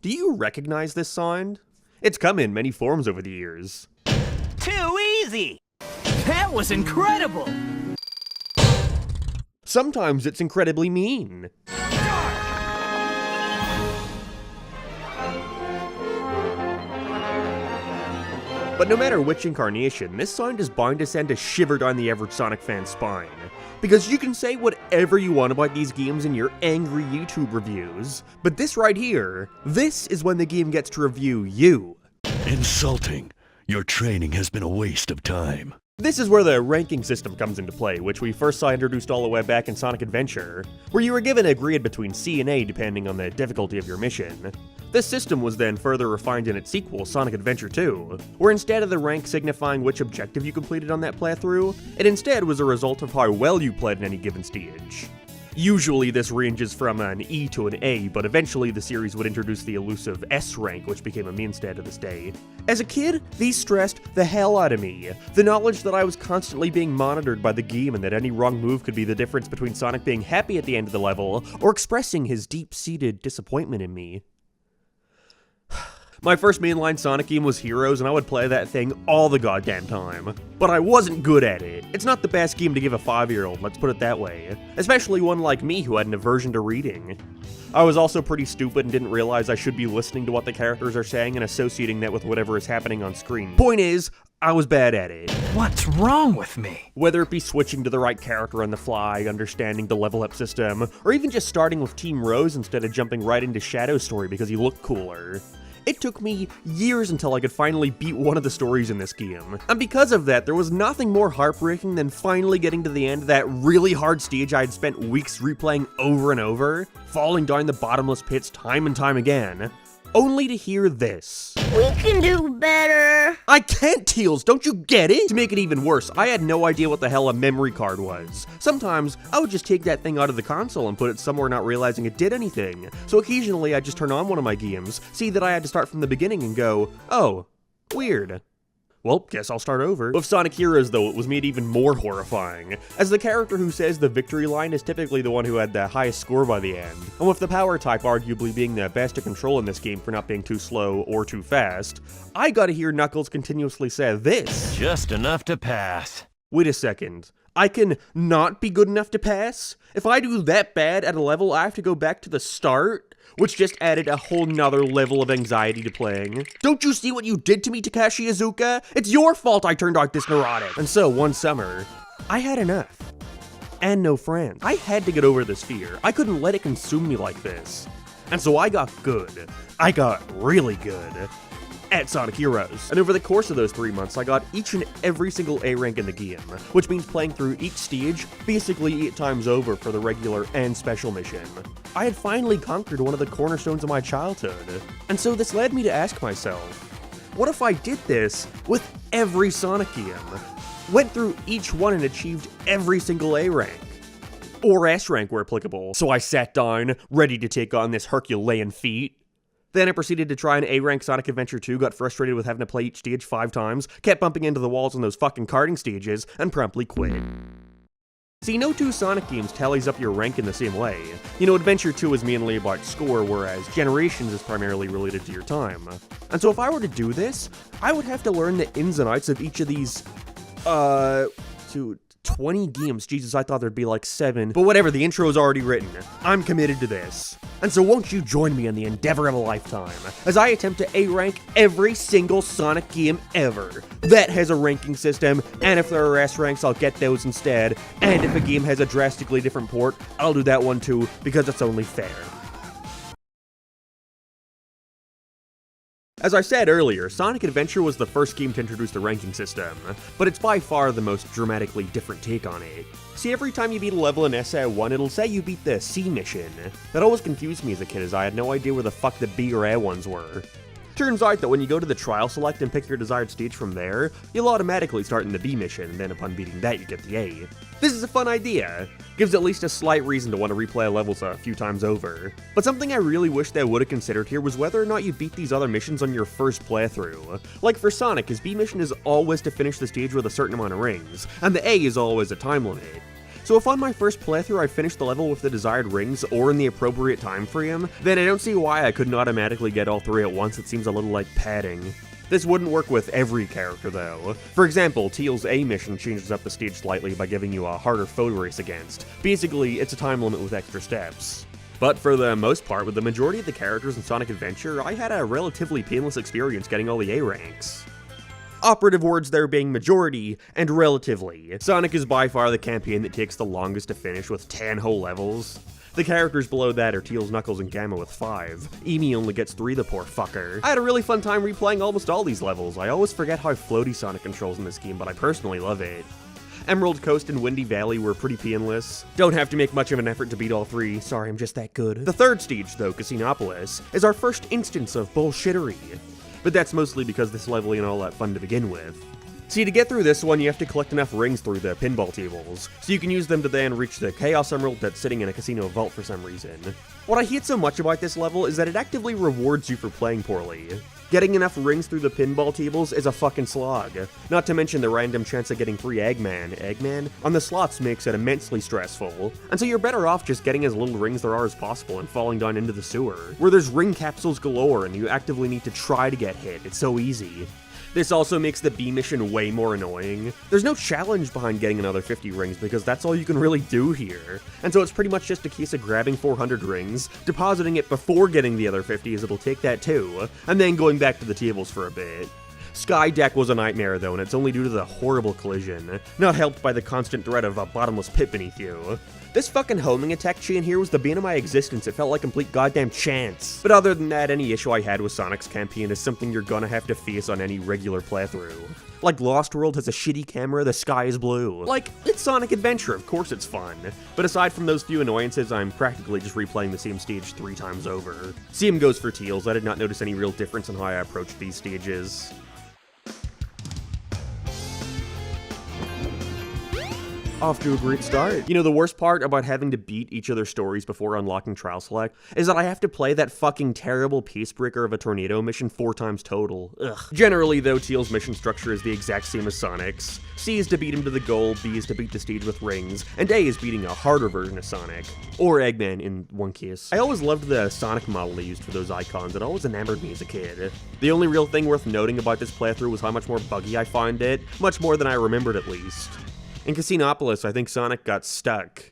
Do you recognize this sound? It's come in many forms over the years. Too easy! That was incredible! Sometimes it's incredibly mean. But no matter which incarnation, this sound is bound to send a shiver down the average Sonic fan's spine. Because you can say whatever you want about these games in your angry YouTube reviews, but this right here, this is when the game gets to review you. Insulting. Your training has been a waste of time. This is where the ranking system comes into play, which we first saw introduced all the way back in Sonic Adventure, where you were given a grade between C and A depending on the difficulty of your mission. This system was then further refined in its sequel, Sonic Adventure 2, where instead of the rank signifying which objective you completed on that playthrough, it instead was a result of how well you played in any given stage. Usually this ranges from an E to an A, but eventually the series would introduce the elusive S rank, which became a mainstay to this day. As a kid, these stressed the hell out of me. The knowledge that I was constantly being monitored by the game and that any wrong move could be the difference between Sonic being happy at the end of the level or expressing his deep-seated disappointment in me. My first mainline Sonic game was Heroes, and I would play that thing all the goddamn time. But I wasn't good at it. It's not the best game to give a 5-year-old, let's put it that way. Especially one like me who had an aversion to reading. I was also pretty stupid and didn't realize I should be listening to what the characters are saying and associating that with whatever is happening on screen. Point is, I was bad at it. What's wrong with me? Whether it be switching to the right character on the fly, understanding the level up system, or even just starting with Team Rose instead of jumping right into Shadow's story because he looked cooler. It took me years until I could finally beat one of the stories in this game. And because of that, there was nothing more heartbreaking than finally getting to the end of that really hard stage I had spent weeks replaying over and over, falling down the bottomless pits time and time again, only to hear this. We can do better. I can't, Teals, don't you get it? To make it even worse, I had no idea what the hell a memory card was. Sometimes, I would just take that thing out of the console and put it somewhere not realizing it did anything. So occasionally I'd just turn on one of my games, see that I had to start from the beginning and go, oh, weird. Well, guess I'll start over. With Sonic Heroes, though, it was made even more horrifying, as the character who says the victory line is typically the one who had the highest score by the end, and with the power type arguably being the best to control in this game for not being too slow or too fast, I gotta hear Knuckles continuously say this. Just enough to pass. Wait a second. I can not be good enough to pass? If I do that bad at a level, I have to go back to the start? Which just added a whole nother level of anxiety to playing. Don't you see what you did to me, Takashi Iizuka? It's your fault I turned out this neurotic. And so, one summer, I had enough. And no friends. I had to get over this fear. I couldn't let it consume me like this. And so I got good. I got really good at Sonic Heroes. And over the course of those 3 months, I got each and every single A rank in the game, which means playing through each stage basically 8 times over for the regular and special mission. I had finally conquered one of the cornerstones of my childhood. And so this led me to ask myself, what if I did this with every Sonic game? Went through each one and achieved every single A rank. Or S rank where applicable. So I sat down, ready to take on this Herculean feat. Then I proceeded to try an A-rank Sonic Adventure 2, got frustrated with having to play each stage 5 times, kept bumping into the walls on those fucking karting stages, and promptly quit. See, no two Sonic games tallies up your rank in the same way. You know, Adventure 2 is mainly about score, whereas Generations is primarily related to your time. And so if I were to do this, I would have to learn the ins and outs of each of these, 20 games. Jesus, I thought there'd be like 7. But whatever, the intro is already written. I'm committed to this. And so won't you join me in the endeavor of a lifetime, as I attempt to A-rank every single Sonic game ever. That has a ranking system, and if there are S ranks, I'll get those instead. And if a game has a drastically different port, I'll do that one too, because it's only fair. As I said earlier, Sonic Adventure was the first game to introduce the ranking system, but it's by far the most dramatically different take on it. See, every time you beat a level in SA1, it'll say you beat the C mission. That always confused me as a kid, as I had no idea where the fuck the B or A ones were. Turns out that when you go to the trial select and pick your desired stage from there, you'll automatically start in the B mission, and then upon beating that you get the A. This is a fun idea. Gives at least a slight reason to want to replay levels a few times over. But something I really wish they would have considered here was whether or not you beat these other missions on your first playthrough. Like for Sonic, his B mission is always to finish the stage with a certain amount of rings, and the A is always a time limit. So So if on my first playthrough I finished the level with the desired rings or in the appropriate time frame, then I don't see why I couldn't automatically get all 3 at once. It seems a little like padding. This wouldn't work with every character though. For example, Teal's A mission changes up the stage slightly by giving you a harder foe to race against. Basically, it's a time limit with extra steps. But for the most part, with the majority of the characters in Sonic Adventure, I had a relatively painless experience getting all the A ranks. Operative words there being majority and relatively. Sonic is by far the campaign that takes the longest to finish with 10 whole levels. The characters below that are Teal's, Knuckles, and Gamma with 5. Amy only gets 3, the poor fucker. I had a really fun time replaying almost all these levels. I always forget how floaty Sonic controls in this game, but I personally love it. Emerald Coast and Windy Valley were pretty painless. Don't have to make much of an effort to beat all 3. Sorry, I'm just that good. The third stage, though, Casinopolis, is our first instance of bullshittery. But that's mostly because this level ain't all that fun to begin with. See, to get through this one, you have to collect enough rings through the pinball tables, so you can use them to then reach the Chaos Emerald that's sitting in a casino vault for some reason. What I hate so much about this level is that it actively rewards you for playing poorly. Getting enough rings through the pinball tables is a fucking slog. Not to mention the random chance of getting free Eggman on the slots makes it immensely stressful. And so you're better off just getting as little rings there are as possible and falling down into the sewer, where there's ring capsules galore and you actively need to try to get hit. It's so easy. This also makes the B mission way more annoying. There's no challenge behind getting another 50 rings because that's all you can really do here. And so it's pretty much just a case of grabbing 400 rings, depositing it before getting the other 50 as it'll take that too, and then going back to the tables for a bit. Sky Deck was a nightmare though, and it's only due to the horrible collision, not helped by the constant threat of a bottomless pit beneath you. This fucking homing attack chain here was the bane of my existence. It felt like complete goddamn chance. But other than that, any issue I had with Sonic's campaign is something you're gonna have to face on any regular playthrough. Like Lost World has a shitty camera, the sky is blue. Like, it's Sonic Adventure, of course it's fun. But aside from those few annoyances, I'm practically just replaying the same stage 3 times over. Same goes for Teal's. I did not notice any real difference in how I approached these stages. Off to a great start. You know, the worst part about having to beat each other's stories before unlocking Trial Select is that I have to play that fucking terrible pacebreaker of a tornado mission 4 times total. Ugh. Generally, though, Teal's mission structure is the exact same as Sonic's. C is to beat him to the goal, B is to beat the stage with rings, and A is beating a harder version of Sonic. Or Eggman, in one case. I always loved the Sonic model they used for those icons. It always enamored me as a kid. The only real thing worth noting about this playthrough was how much more buggy I find it. Much more than I remembered, at least. In Casinopolis, I think Sonic got stuck.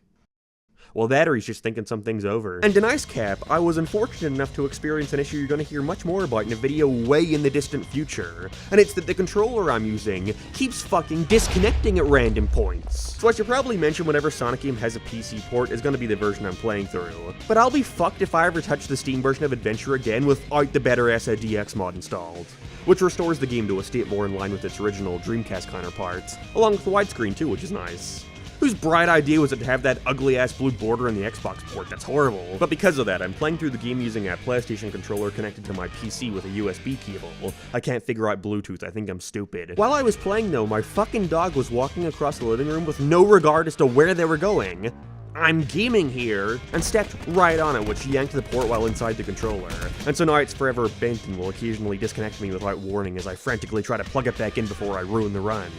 Well, that or he's just thinking some things over. And in Ice Cap, I was unfortunate enough to experience an issue you're going to hear much more about in a video way in the distant future. And it's that the controller I'm using keeps fucking disconnecting at random points. So I should probably mention whenever Sonic game has a PC port is going to be the version I'm playing through. But I'll be fucked if I ever touch the Steam version of Adventure again without the better SADX mod installed, which restores the game to a state more in line with its original Dreamcast counterparts, along with the widescreen too, which is nice. Whose bright idea was it to have that ugly-ass blue border on the Xbox port? That's horrible. But because of that, I'm playing through the game using a PlayStation controller connected to my PC with a USB cable. I can't figure out Bluetooth, I think I'm stupid. While I was playing though, my fucking dog was walking across the living room with no regard as to where they were going. I'm gaming here, and stepped right on it, which yanked the port while inside the controller. And so now it's forever bent and will occasionally disconnect me without warning as I frantically try to plug it back in before I ruin the run.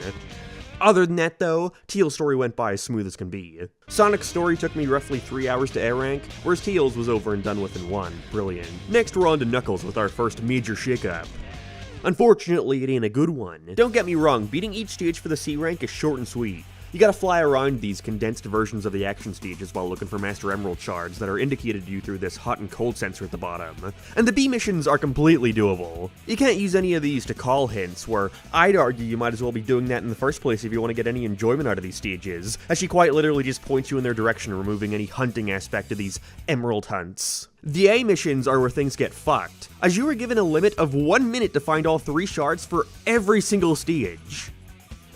Other than that though, Teal's story went by as smooth as can be. Sonic's story took me roughly 3 hours to A rank, whereas Teal's was over and done with in 1. Brilliant. Next we're on to Knuckles with our first major shakeup. Unfortunately, it ain't a good one. Don't get me wrong, beating each stage for the C rank is short and sweet. You gotta fly around these condensed versions of the action stages while looking for Master Emerald shards that are indicated to you through this hot and cold sensor at the bottom. And the B missions are completely doable. You can't use any of these to call hints, where I'd argue you might as well be doing that in the first place if you want to get any enjoyment out of these stages, as she quite literally just points you in their direction, removing any hunting aspect of these emerald hunts. The A missions are where things get fucked, as you are given a limit of 1 minute to find all 3 shards for every single stage.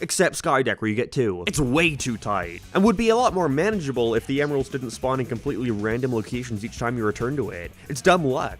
Except Skydeck, where you get 2. It's way too tight, and would be a lot more manageable if the emeralds didn't spawn in completely random locations each time you return to it. It's dumb luck.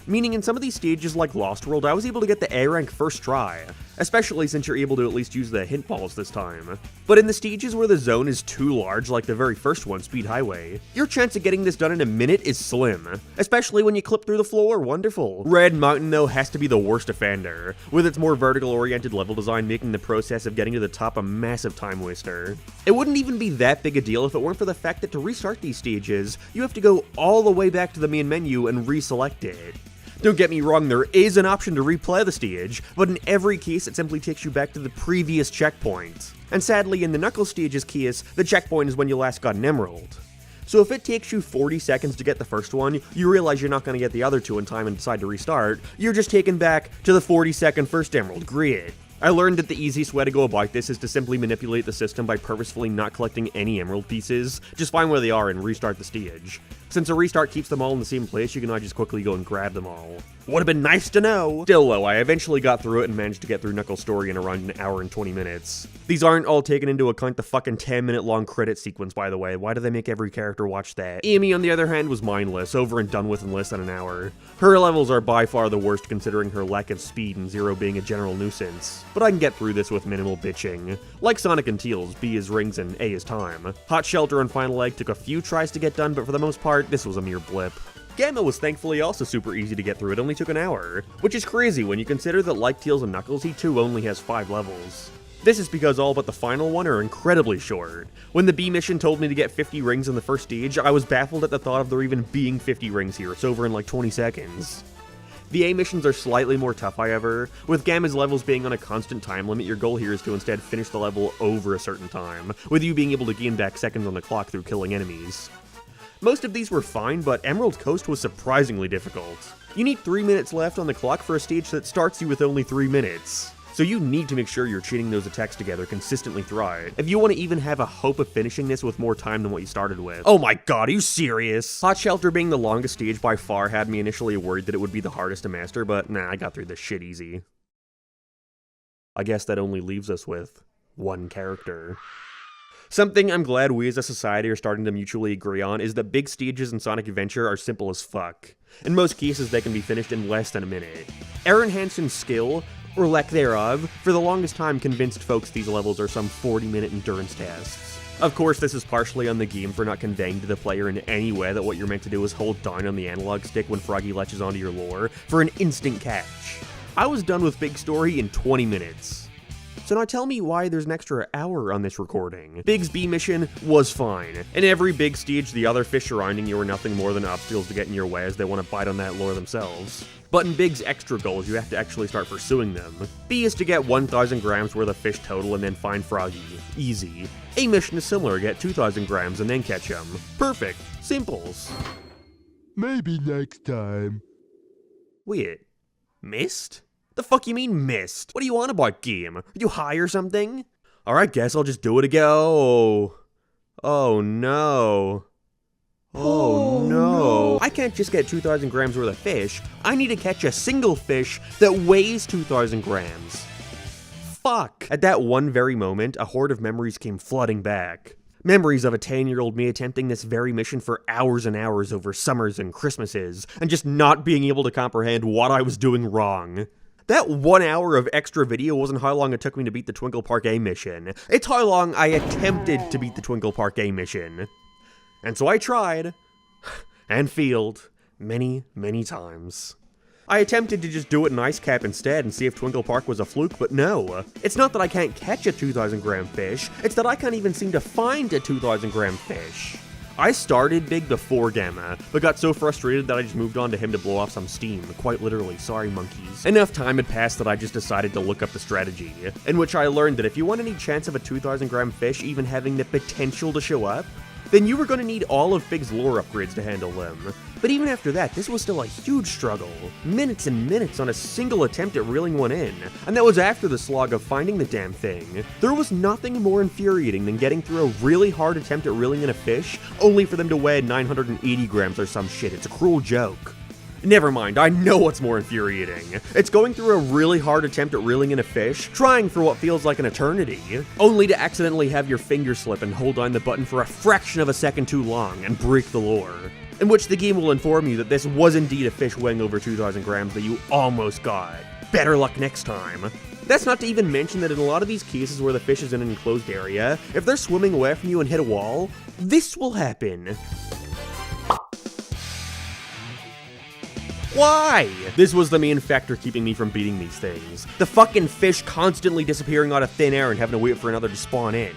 Meaning in some of these stages like Lost World, I was able to get the A rank first try, especially since you're able to at least use the hint balls this time. But in the stages where the zone is too large, like the very first one, Speed Highway, your chance of getting this done in a minute is slim, especially when you clip through the floor. Wonderful. Red Mountain, though, has to be the worst offender, with its more vertical-oriented level design making the process of getting to the top a massive time waster. It wouldn't even be that big a deal if it weren't for the fact that to restart these stages, you have to go all the way back to the main menu and reselect it. Don't get me wrong, there is an option to replay the stage, but in every case it simply takes you back to the previous checkpoint. And sadly, in the Knuckles stage's case, the checkpoint is when you last got an emerald. So if it takes you 40 seconds to get the first one, you realize you're not going to get the other two in time and decide to restart, you're just taken back to the 40-second first emerald. Great. I learned that the easiest way to go about this is to simply manipulate the system by purposefully not collecting any emerald pieces, just find where they are and restart the stage. Since a restart keeps them all in the same place, you can now just quickly go and grab them all. Would have been nice to know! Still though, I eventually got through it and managed to get through Knuckles' story in around an hour and 20 minutes. These aren't all taken into account the fucking 10-minute long credit sequence, by the way. Why do they make every character watch that? Amy, on the other hand, was mindless, over and done with in less than an hour. Her levels are by far the worst considering her lack of speed and Zero being a general nuisance. But I can get through this with minimal bitching. Like Sonic and Teal's, B is rings and A is time. Hot Shelter and Final Egg took a few tries to get done, but for the most part, this was a mere blip. Gamma was thankfully also super easy to get through, it only took an hour, which is crazy when you consider that like Teal's and Knuckles, he too only has 5 levels. This is because all but the final one are incredibly short. When the B mission told me to get 50 rings in the first stage, I was baffled at the thought of there even being 50 rings here. It's over in like 20 seconds. The A missions are slightly more tough, however. With Gamma's levels being on a constant time limit, your goal here is to instead finish the level over a certain time, with you being able to gain back seconds on the clock through killing enemies. Most of these were fine, but Emerald Coast was surprisingly difficult. You need 3 minutes left on the clock for a stage that starts you with only 3 minutes. So you need to make sure you're chaining those attacks together consistently throughout, if you want to even have a hope of finishing this with more time than what you started with. Oh my god, are you serious? Hot Shelter being the longest stage by far had me initially worried that it would be the hardest to master, but nah, I got through this shit easy. I guess that only leaves us with one character. Something I'm glad we as a society are starting to mutually agree on is that big stages in Sonic Adventure are simple as fuck. In most cases, they can be finished in less than a minute. Aaron Hansen's skill, or lack thereof, for the longest time convinced folks these levels are some 40-minute endurance tasks. Of course, this is partially on the game for not conveying to the player in any way that what you're meant to do is hold down on the analog stick when Froggy latches onto your lure for an instant catch. I was done with Big Story in 20 minutes. So now tell me why there's an extra hour on this recording. Big's B mission was fine. In every big stage, the other fish surrounding you are nothing more than obstacles to get in your way as they want to bite on that lure themselves. But in Big's extra goals, you have to actually start pursuing them. B is to get 1,000 grams worth of fish total and then find Froggy. Easy. A mission is similar, get 2,000 grams and then catch him. Perfect. Simples. Maybe next time. Wait. Missed? The fuck you mean missed? What do you want about game? Are you high or something? Alright, guess I'll just do it again. Oh no. Oh no. I can't just get 2,000 grams worth of fish. I need to catch a single fish that weighs 2,000 grams. Fuck. At that one very moment, a horde of memories came flooding back. Memories of a 10-year-old me attempting this very mission for hours and hours over summers and Christmases, and just not being able to comprehend what I was doing wrong. That 1 hour of extra video wasn't how long it took me to beat the Twinkle Park A mission. It's how long I attempted to beat the Twinkle Park A mission. And so I tried, and failed, many, many times. I attempted to just do it in Ice Cap instead and see if Twinkle Park was a fluke, but no. It's not that I can't catch a 2,000 gram fish, it's that I can't even seem to find a 2,000 gram fish. I started Big before Gamma, but got so frustrated that I just moved on to him to blow off some steam, quite literally, sorry monkeys. Enough time had passed that I just decided to look up the strategy, in which I learned that if you want any chance of a 2,000 gram fish even having the potential to show up, then you were going to need all of Big's lure upgrades to handle them. But even after that, this was still a huge struggle. Minutes and minutes on a single attempt at reeling one in, and that was after the slog of finding the damn thing. There was nothing more infuriating than getting through a really hard attempt at reeling in a fish, only for them to weigh 980 grams or some shit. It's a cruel joke. Never mind, I know what's more infuriating. It's going through a really hard attempt at reeling in a fish, trying for what feels like an eternity, only to accidentally have your finger slip and hold down the button for a fraction of a second too long and break the lure. In which the game will inform you that this was indeed a fish weighing over 2,000 grams that you almost got. Better luck next time. That's not to even mention that in a lot of these cases where the fish is in an enclosed area, if they're swimming away from you and hit a wall, this will happen. Why? This was the main factor keeping me from beating these things. The fucking fish constantly disappearing out of thin air and having to wait for another to spawn in.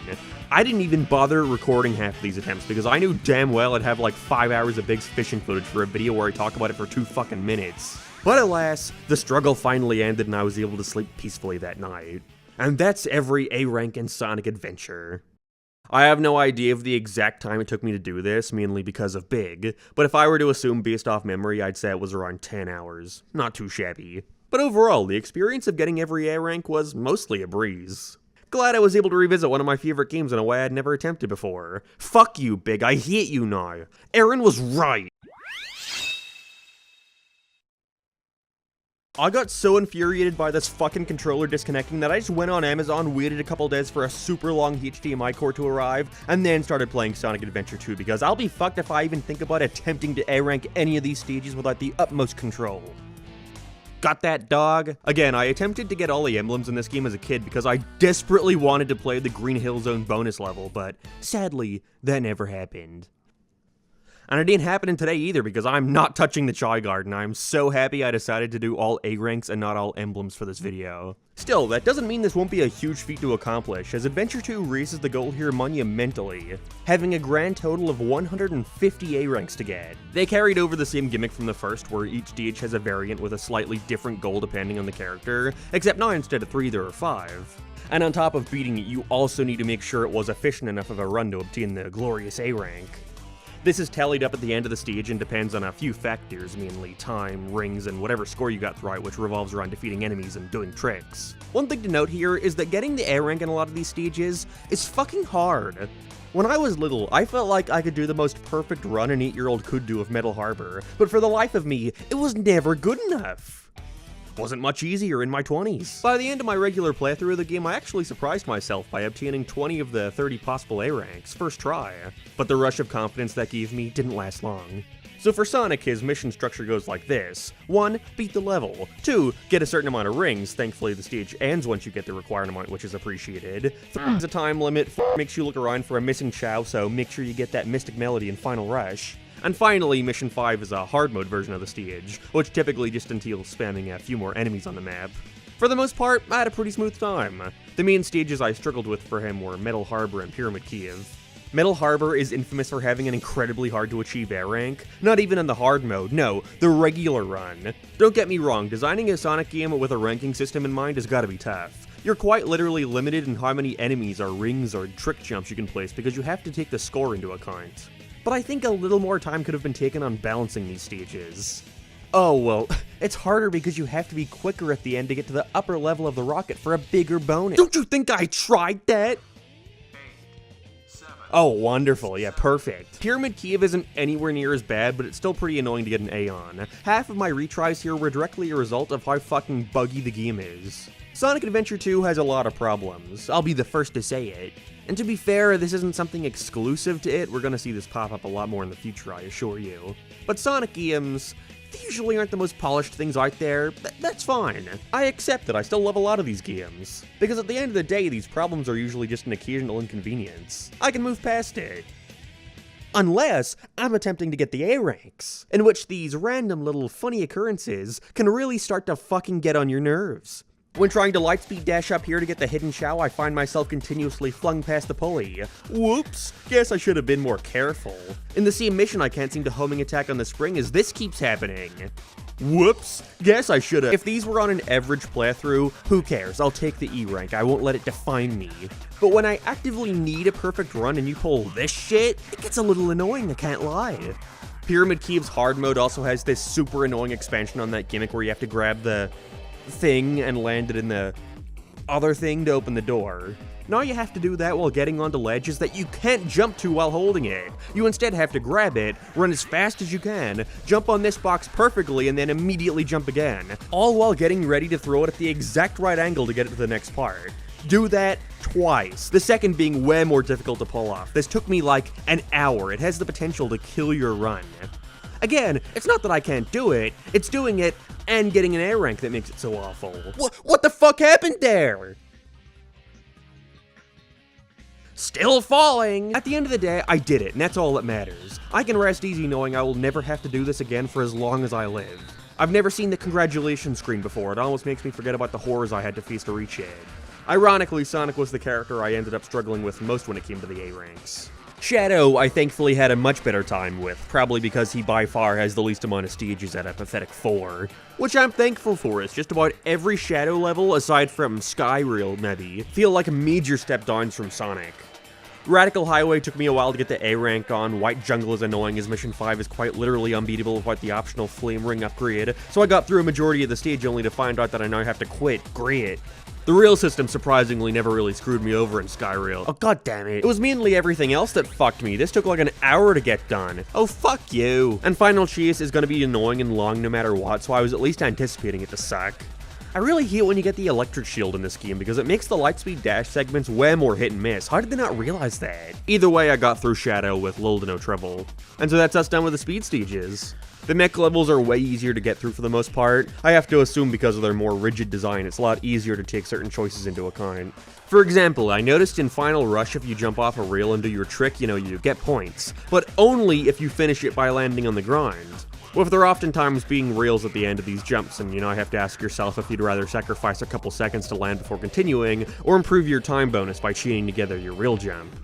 I didn't even bother recording half of these attempts because I knew damn well I'd have like 5 hours of big fishing footage for a video where I talk about it for 2 fucking minutes. But alas, the struggle finally ended and I was able to sleep peacefully that night. And that's every A rank in Sonic Adventure. I have no idea of the exact time it took me to do this, mainly because of Big, but if I were to assume based off memory, I'd say it was around 10 hours. Not too shabby. But overall, the experience of getting every A rank was mostly a breeze. Glad I was able to revisit one of my favorite games in a way I'd never attempted before. Fuck you, Big, I hate you now. Aaron was right. I got so infuriated by this fucking controller disconnecting that I just went on Amazon, waited a couple days for a super long HDMI cord to arrive, and then started playing Sonic Adventure 2 because I'll be fucked if I even think about attempting to A-rank any of these stages without the utmost control. Got that, dog? Again, I attempted to get all the emblems in this game as a kid because I desperately wanted to play the Green Hill Zone bonus level, but sadly, that never happened. And it didn't happen today either because I'm not touching the Chai Garden. I'm so happy I decided to do all A ranks and not all emblems for this video. Still, that doesn't mean this won't be a huge feat to accomplish, as Adventure 2 raises the goal here monumentally, having a grand total of 150 A ranks to get. They carried over the same gimmick from the first, where each stage has a variant with a slightly different goal depending on the character, except now instead of 3 there are 5. And on top of beating it, you also need to make sure it was efficient enough of a run to obtain the glorious A rank. This is tallied up at the end of the stage and depends on a few factors, mainly time, rings, and whatever score you got throughout, which revolves around defeating enemies and doing tricks. One thing to note here is that getting the A rank in a lot of these stages is fucking hard. When I was little, I felt like I could do the most perfect run an 8-year-old could do of Metal Harbor, but for the life of me, it was never good enough. Wasn't much easier in my 20s. By the end of my regular playthrough of the game, I actually surprised myself by obtaining 20 of the 30 possible A ranks, first try. But the rush of confidence that gave me didn't last long. So for Sonic, his mission structure goes like this. 1. Beat the level. 2. Get a certain amount of rings. Thankfully, the stage ends once you get the required amount, which is appreciated. 3 is a time limit. 4 makes you look around for a missing Chow, so make sure you get that Mystic Melody in Final Rush. And finally, Mission 5 is a hard mode version of the stage, which typically just entails spamming a few more enemies on the map. For the most part, I had a pretty smooth time. The main stages I struggled with for him were Metal Harbor and Pyramid Cave. Metal Harbor is infamous for having an incredibly hard to achieve A rank, not even in the hard mode, no, the regular run. Don't get me wrong, designing a Sonic game with a ranking system in mind has gotta be tough. You're quite literally limited in how many enemies or rings or trick jumps you can place because you have to take the score into account. But I think a little more time could have been taken on balancing these stages. Oh well, it's harder because you have to be quicker at the end to get to the upper level of the rocket for a bigger bonus. Don't you think I tried that? Oh, wonderful. Yeah, perfect. Pyramid Cave isn't anywhere near as bad, but it's still pretty annoying to get an A on. Half of my retries here were directly a result of how fucking buggy the game is. Sonic Adventure 2 has a lot of problems. I'll be the first to say it. And to be fair, this isn't something exclusive to it. We're gonna see this pop up a lot more in the future, I assure you. But Sonic games, they usually aren't the most polished things out there. That's fine. I accept that I still love a lot of these games. Because at the end of the day, these problems are usually just an occasional inconvenience. I can move past it. Unless I'm attempting to get the A ranks, in which these random little funny occurrences can really start to fucking get on your nerves. When trying to lightspeed dash up here to get the hidden Chow, I find myself continuously flung past the pulley. Whoops, guess I should have been more careful. In the same mission, I can't seem to homing attack on the spring as this keeps happening. Whoops, guess I should have. If these were on an average playthrough, who cares? I'll take the E rank, I won't let it define me. But when I actively need a perfect run and you pull this shit, it gets a little annoying, I can't lie. Pyramid Cave's hard mode also has this super annoying expansion on that gimmick where you have to grab the thing and land it in the other thing to open the door. Now you have to do that while getting onto ledges that you can't jump to while holding it. You instead have to grab it, run as fast as you can, jump on this box perfectly, and then immediately jump again, all while getting ready to throw it at the exact right angle to get it to the next part. Do that twice, the second being way more difficult to pull off. This took me like an hour. It has the potential to kill your run. Again, it's not that I can't do it, it's doing it and getting an A rank that makes it so awful. What the fuck happened there? Still falling! At the end of the day, I did it, and that's all that matters. I can rest easy knowing I will never have to do this again for as long as I live. I've never seen the congratulations screen before. It almost makes me forget about the horrors I had to face to reach it. Ironically, Sonic was the character I ended up struggling with most when it came to the A ranks. Shadow, I thankfully had a much better time with, probably because he by far has the least amount of stages at a pathetic 4. Which I'm thankful for, as just about every Shadow level, aside from Skyreal maybe, feel like major step downs from Sonic. Radical Highway took me a while to get the A rank on, White Jungle is annoying as Mission 5 is quite literally unbeatable without the optional Flame Ring upgrade, so I got through a majority of the stage only to find out that I now have to quit. Great. The rail system surprisingly never really screwed me over in Skyreal. Oh god damn it. It was mainly everything else that fucked me. This took like an hour to get done. Oh fuck you. And Final Chase is gonna be annoying and long no matter what, so I was at least anticipating it to suck. I really hate when you get the electric shield in this game because it makes the lightspeed dash segments way more hit and miss. How did they not realize that? Either way, I got through Shadow with little to no trouble. And so that's us done with the speed stages. The mech levels are way easier to get through for the most part. I have to assume because of their more rigid design, it's a lot easier to take certain choices into account. For example, I noticed in Final Rush if you jump off a rail and do your trick, you get points. But only if you finish it by landing on the ground. With there oftentimes being rails at the end of these jumps, and I have to ask yourself if you'd rather sacrifice a couple seconds to land before continuing, or improve your time bonus by chaining together your rail jump.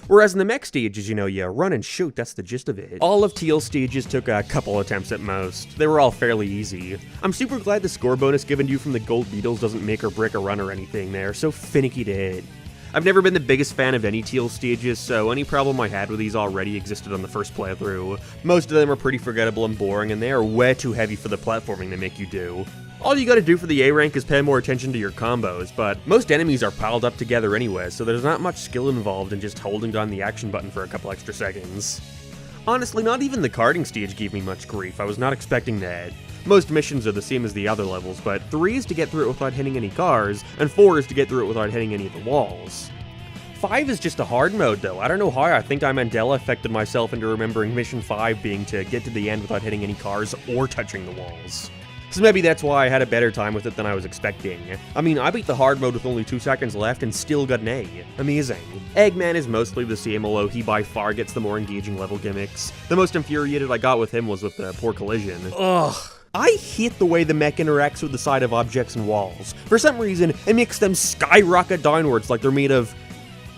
Whereas in the mech stages, you run and shoot, that's the gist of it. All of Teal's stages took a couple attempts at most. They were all fairly easy. I'm super glad the score bonus given to you from the gold beetles doesn't make or break a run or anything. They're so finicky to hit. I've never been the biggest fan of any Teal stages, so any problem I had with these already existed on the first playthrough. Most of them are pretty forgettable and boring, and they are way too heavy for the platforming they make you do. All you gotta do for the A rank is pay more attention to your combos, but most enemies are piled up together anyway, so there's not much skill involved in just holding down the action button for a couple extra seconds. Honestly, not even the karting stage gave me much grief. I was not expecting that. Most missions are the same as the other levels, but 3 is to get through it without hitting any cars, and 4 is to get through it without hitting any of the walls. 5 is just a hard mode though. I don't know how I think I Mandela affected myself into remembering Mission 5 being to get to the end without hitting any cars or touching the walls. So maybe that's why I had a better time with it than I was expecting. I mean, I beat the hard mode with only 2 seconds left and still got an A. Amazing. Eggman is mostly the same, although he by far gets the more engaging level gimmicks. The most infuriated I got with him was with the poor collision. Ugh. I hate the way the mech interacts with the side of objects and walls. For some reason, it makes them skyrocket downwards like they're made of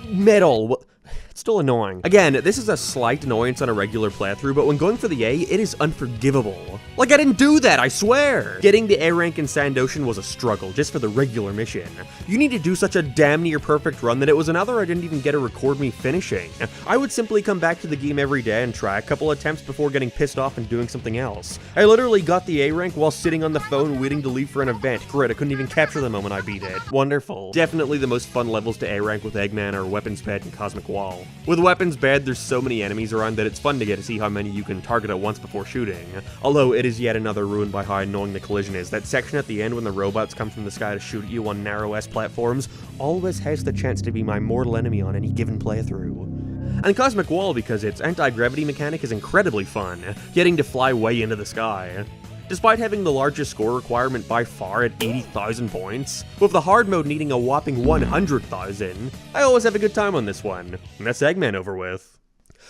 metal. It's still annoying. Again, this is a slight annoyance on a regular playthrough, but when going for the A, it is unforgivable. Like, I didn't do that, I swear! Getting the A rank in Sand Ocean was a struggle, just for the regular mission. You need to do such a damn near perfect run that it was another I didn't even get to record me finishing. I would simply come back to the game every day and try a couple attempts before getting pissed off and doing something else. I literally got the A rank while sitting on the phone waiting to leave for an event. Great, I couldn't even capture the moment I beat it. Wonderful. Definitely the most fun levels to A rank with Eggman are Weapons Bed and Cosmic Wall. With Weapons Bed, there's so many enemies around that it's fun to get to see how many you can target at once before shooting. Although it is yet another ruined by how annoying the collision is. That section at the end when the robots come from the sky to shoot at you on narrow-ass platforms always has the chance to be my mortal enemy on any given playthrough. And Cosmic Wall because its anti-gravity mechanic is incredibly fun, getting to fly way into the sky. Despite having the largest score requirement by far at 80,000 points, with the hard mode needing a whopping 100,000, I always have a good time on this one, and that's Eggman over with.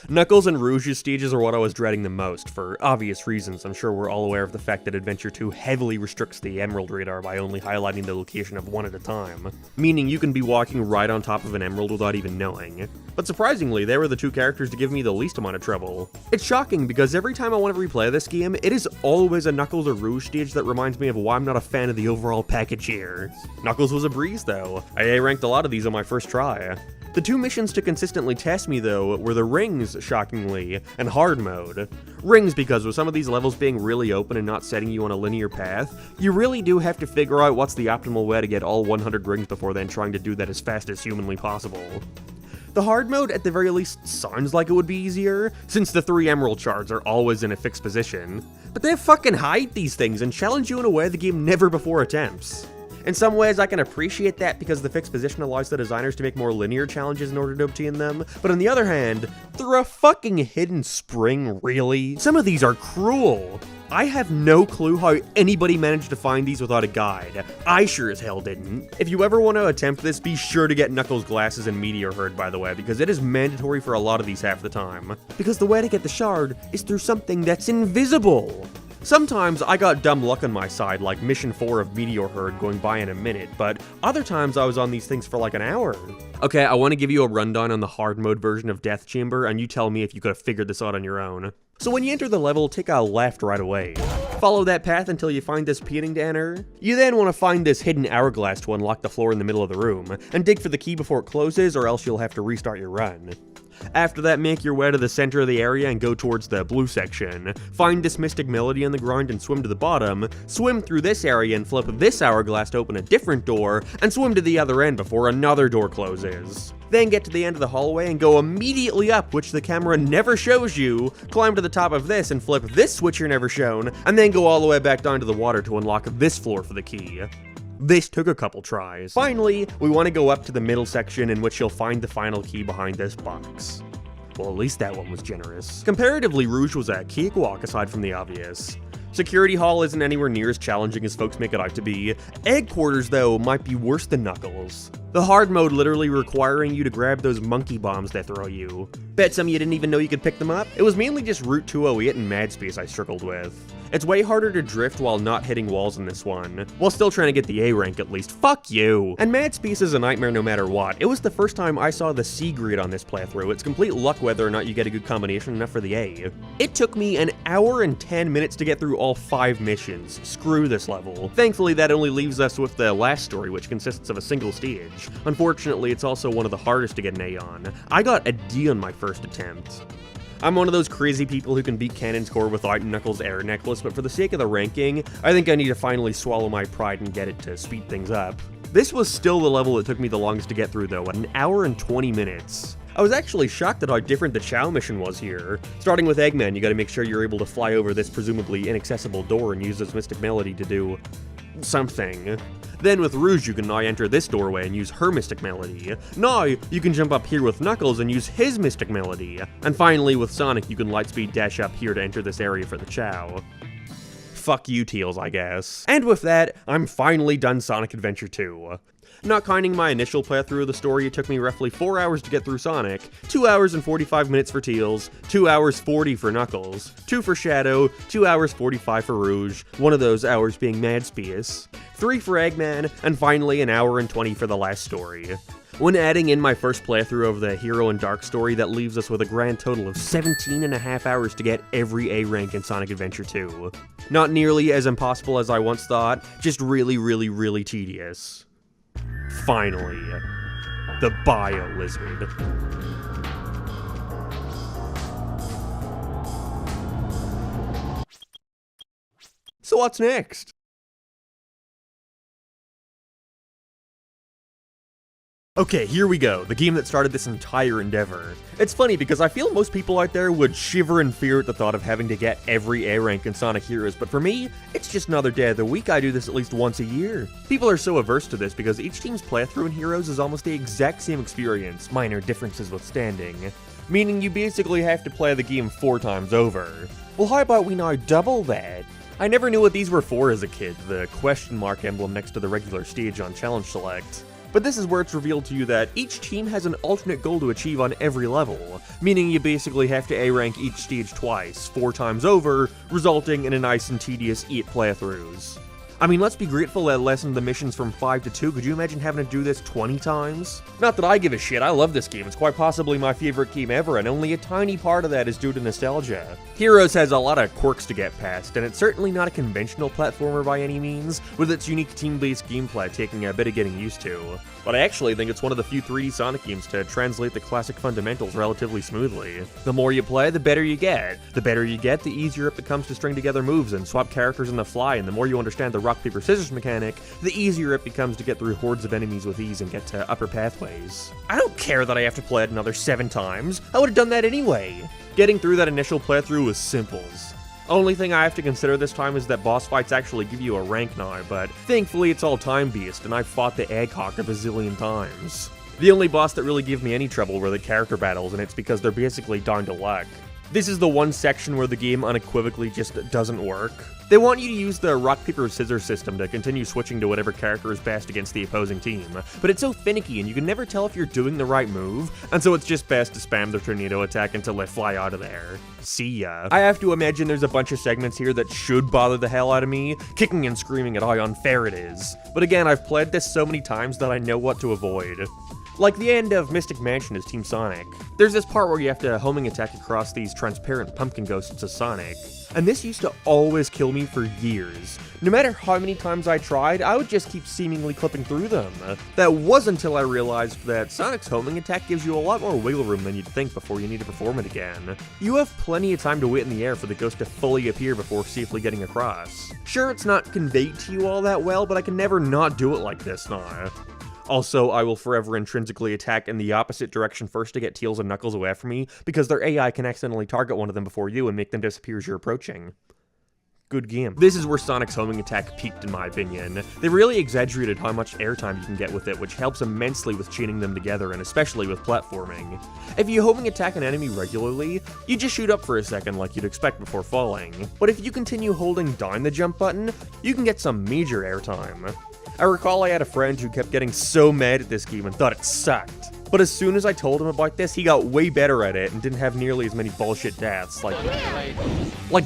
Knuckles and Rouge's stages are what I was dreading the most, for obvious reasons. I'm sure we're all aware of the fact that Adventure 2 heavily restricts the Emerald radar by only highlighting the location of one at a time, meaning you can be walking right on top of an emerald without even knowing. But surprisingly, they were the 2 characters to give me the least amount of trouble. It's shocking because every time I want to replay this game, it is always a Knuckles or Rouge stage that reminds me of why I'm not a fan of the overall package here. Knuckles was a breeze though. I A-ranked a lot of these on my first try. The 2 missions to consistently test me though were the Rings, shockingly, and Hard Mode. Rings because with some of these levels being really open and not setting you on a linear path, you really do have to figure out what's the optimal way to get all 100 rings before then trying to do that as fast as humanly possible. The hard mode, at the very least, sounds like it would be easier, since the 3 emerald shards are always in a fixed position. But they fucking hide these things and challenge you in a way the game never before attempts. In some ways, I can appreciate that because the fixed position allows the designers to make more linear challenges in order to obtain them, but on the other hand, through a fucking hidden spring, really? Some of these are cruel. I have no clue how anybody managed to find these without a guide. I sure as hell didn't. If you ever want to attempt this, be sure to get Knuckles' glasses and Meteor Herd, by the way, because it is mandatory for a lot of these half the time. Because the way to get the shard is through something that's invisible. Sometimes I got dumb luck on my side, like Mission 4 of Meteor Herd going by in a minute, but other times I was on these things for like an hour. Okay, I want to give you a rundown on the hard mode version of Death Chamber, and you tell me if you could have figured this out on your own. So when you enter the level, take a left right away. Follow that path until you find this painting to enter. You then want to find this hidden hourglass to unlock the floor in the middle of the room, and dig for the key before it closes, or else you'll have to restart your run. After that, make your way to the center of the area and go towards the blue section. Find this mystic melody on the ground and swim to the bottom. Swim through this area and flip this hourglass to open a different door, and swim to the other end before another door closes. Then get to the end of the hallway and go immediately up, which the camera never shows you. Climb to the top of this and flip this switch you're never shown, and then go all the way back down to the water to unlock this floor for the key. This took a couple tries. Finally, we want to go up to the middle section in which you'll find the final key behind this box. Well, at least that one was generous. Comparatively, Rouge was a cakewalk aside from the obvious. Security Hall isn't anywhere near as challenging as folks make it out to be. Egg Quarters, though, might be worse than Knuckles. The hard mode literally requiring you to grab those monkey bombs they throw you. Bet some of you didn't even know you could pick them up. It was mainly just Route 208 and Mad Space I struggled with. It's way harder to drift while not hitting walls in this one, while still trying to get the A rank at least. Fuck you! And Mad Space is a nightmare no matter what. It was the first time I saw the C grid on this playthrough. It's complete luck whether or not you get a good combination enough for the A. It took me an hour and 10 minutes to get through all 5 missions. Screw this level. Thankfully, that only leaves us with the last story, which consists of a single stage. Unfortunately, it's also one of the hardest to get an A on. I got a D on my first attempt. I'm one of those crazy people who can beat Cannon's Core without Knuckles' air necklace, but for the sake of the ranking, I think I need to finally swallow my pride and get it to speed things up. This was still the level that took me the longest to get through though, at an hour and 20 minutes. I was actually shocked at how different the Chow mission was here. Starting with Eggman, you gotta make sure you're able to fly over this presumably inaccessible door and use this Mystic Melody to do something. Then with Rouge, you can now enter this doorway and use her Mystic Melody. Now, you can jump up here with Knuckles and use his Mystic Melody. And finally, with Sonic, you can lightspeed dash up here to enter this area for the Chow. Fuck you, Teals, I guess. And with that, I'm finally done Sonic Adventure 2. Not counting my initial playthrough of the story, it took me roughly 4 hours to get through Sonic, 2 hours and 45 minutes for Teals, 2 hours 40 for Knuckles, 2 for Shadow, 2 hours 45 for Rouge, one of those hours being Mad Space, 3 for Eggman, and finally an hour and 20 for the last story. When adding in my first playthrough of the Hero and Dark story, that leaves us with a grand total of 17.5 hours to get every A rank in Sonic Adventure 2. Not nearly as impossible as I once thought, just really tedious. Finally, the Bio Lizard. So what's next? Okay, here we go, the game that started this entire endeavor. It's funny because I feel most people out there would shiver in fear at the thought of having to get every A rank in Sonic Heroes, but for me, it's just another day of the week. I do this at least once a year. People are so averse to this because each team's playthrough in Heroes is almost the exact same experience, minor differences withstanding. Meaning you basically have to play the game 4 times over. Well, how about we now double that? I never knew what these were for as a kid, the question mark emblem next to the regular stage on Challenge Select. But this is where it's revealed to you that each team has an alternate goal to achieve on every level, meaning you basically have to A-rank each stage twice, 4 times over, resulting in a nice and tedious 8 playthroughs. I mean, let's be grateful that it lessened the missions from 5 to 2, could you imagine having to do this 20 times? Not that I give a shit, I love this game, it's quite possibly my favorite game ever, and only a tiny part of that is due to nostalgia. Heroes has a lot of quirks to get past, and it's certainly not a conventional platformer by any means, with its unique team-based gameplay taking a bit of getting used to. But I actually think it's one of the few 3D Sonic games to translate the classic fundamentals relatively smoothly. The more you play, the better you get. The better you get, the easier it becomes to string together moves and swap characters on the fly, and the more you understand the rock, paper, scissors mechanic, the easier it becomes to get through hordes of enemies with ease and get to upper pathways. I don't care that I have to play it another 7 times, I would've done that anyway. Getting through that initial playthrough was simples. Only thing I have to consider this time is that boss fights actually give you a rank now, but thankfully it's all time-based, and I've fought the Eggcock a bazillion times. The only boss that really gave me any trouble were the character battles, and it's because they're basically down to luck. This is the one section where the game unequivocally just doesn't work. They want you to use the rock, paper, scissors system to continue switching to whatever character is best against the opposing team, but it's so finicky and you can never tell if you're doing the right move, and so it's just best to spam the tornado attack until they fly out of there. See ya. I have to imagine there's a bunch of segments here that should bother the hell out of me, kicking and screaming at how unfair it is. But again, I've played this so many times that I know what to avoid. Like the end of Mystic Mansion as Team Sonic. There's this part where you have to homing attack across these transparent pumpkin ghosts as Sonic, and this used to always kill me for years. No matter how many times I tried, I would just keep seemingly clipping through them. That was until I realized that Sonic's homing attack gives you a lot more wiggle room than you'd think before you need to perform it again. You have plenty of time to wait in the air for the ghost to fully appear before safely getting across. Sure, it's not conveyed to you all that well, but I can never not do it like this now. Also, I will forever intrinsically attack in the opposite direction first to get Tails and Knuckles away from me, because their AI can accidentally target one of them before you and make them disappear as you're approaching. Good game. This is where Sonic's homing attack peaked in my opinion. They really exaggerated how much airtime you can get with it, which helps immensely with chaining them together and especially with platforming. If you homing attack an enemy regularly, you just shoot up for a second like you'd expect before falling. But if you continue holding down the jump button, you can get some major airtime. I recall I had a friend who kept getting so mad at this game and thought it sucked. But as soon as I told him about this, he got way better at it and didn't have nearly as many bullshit deaths. Like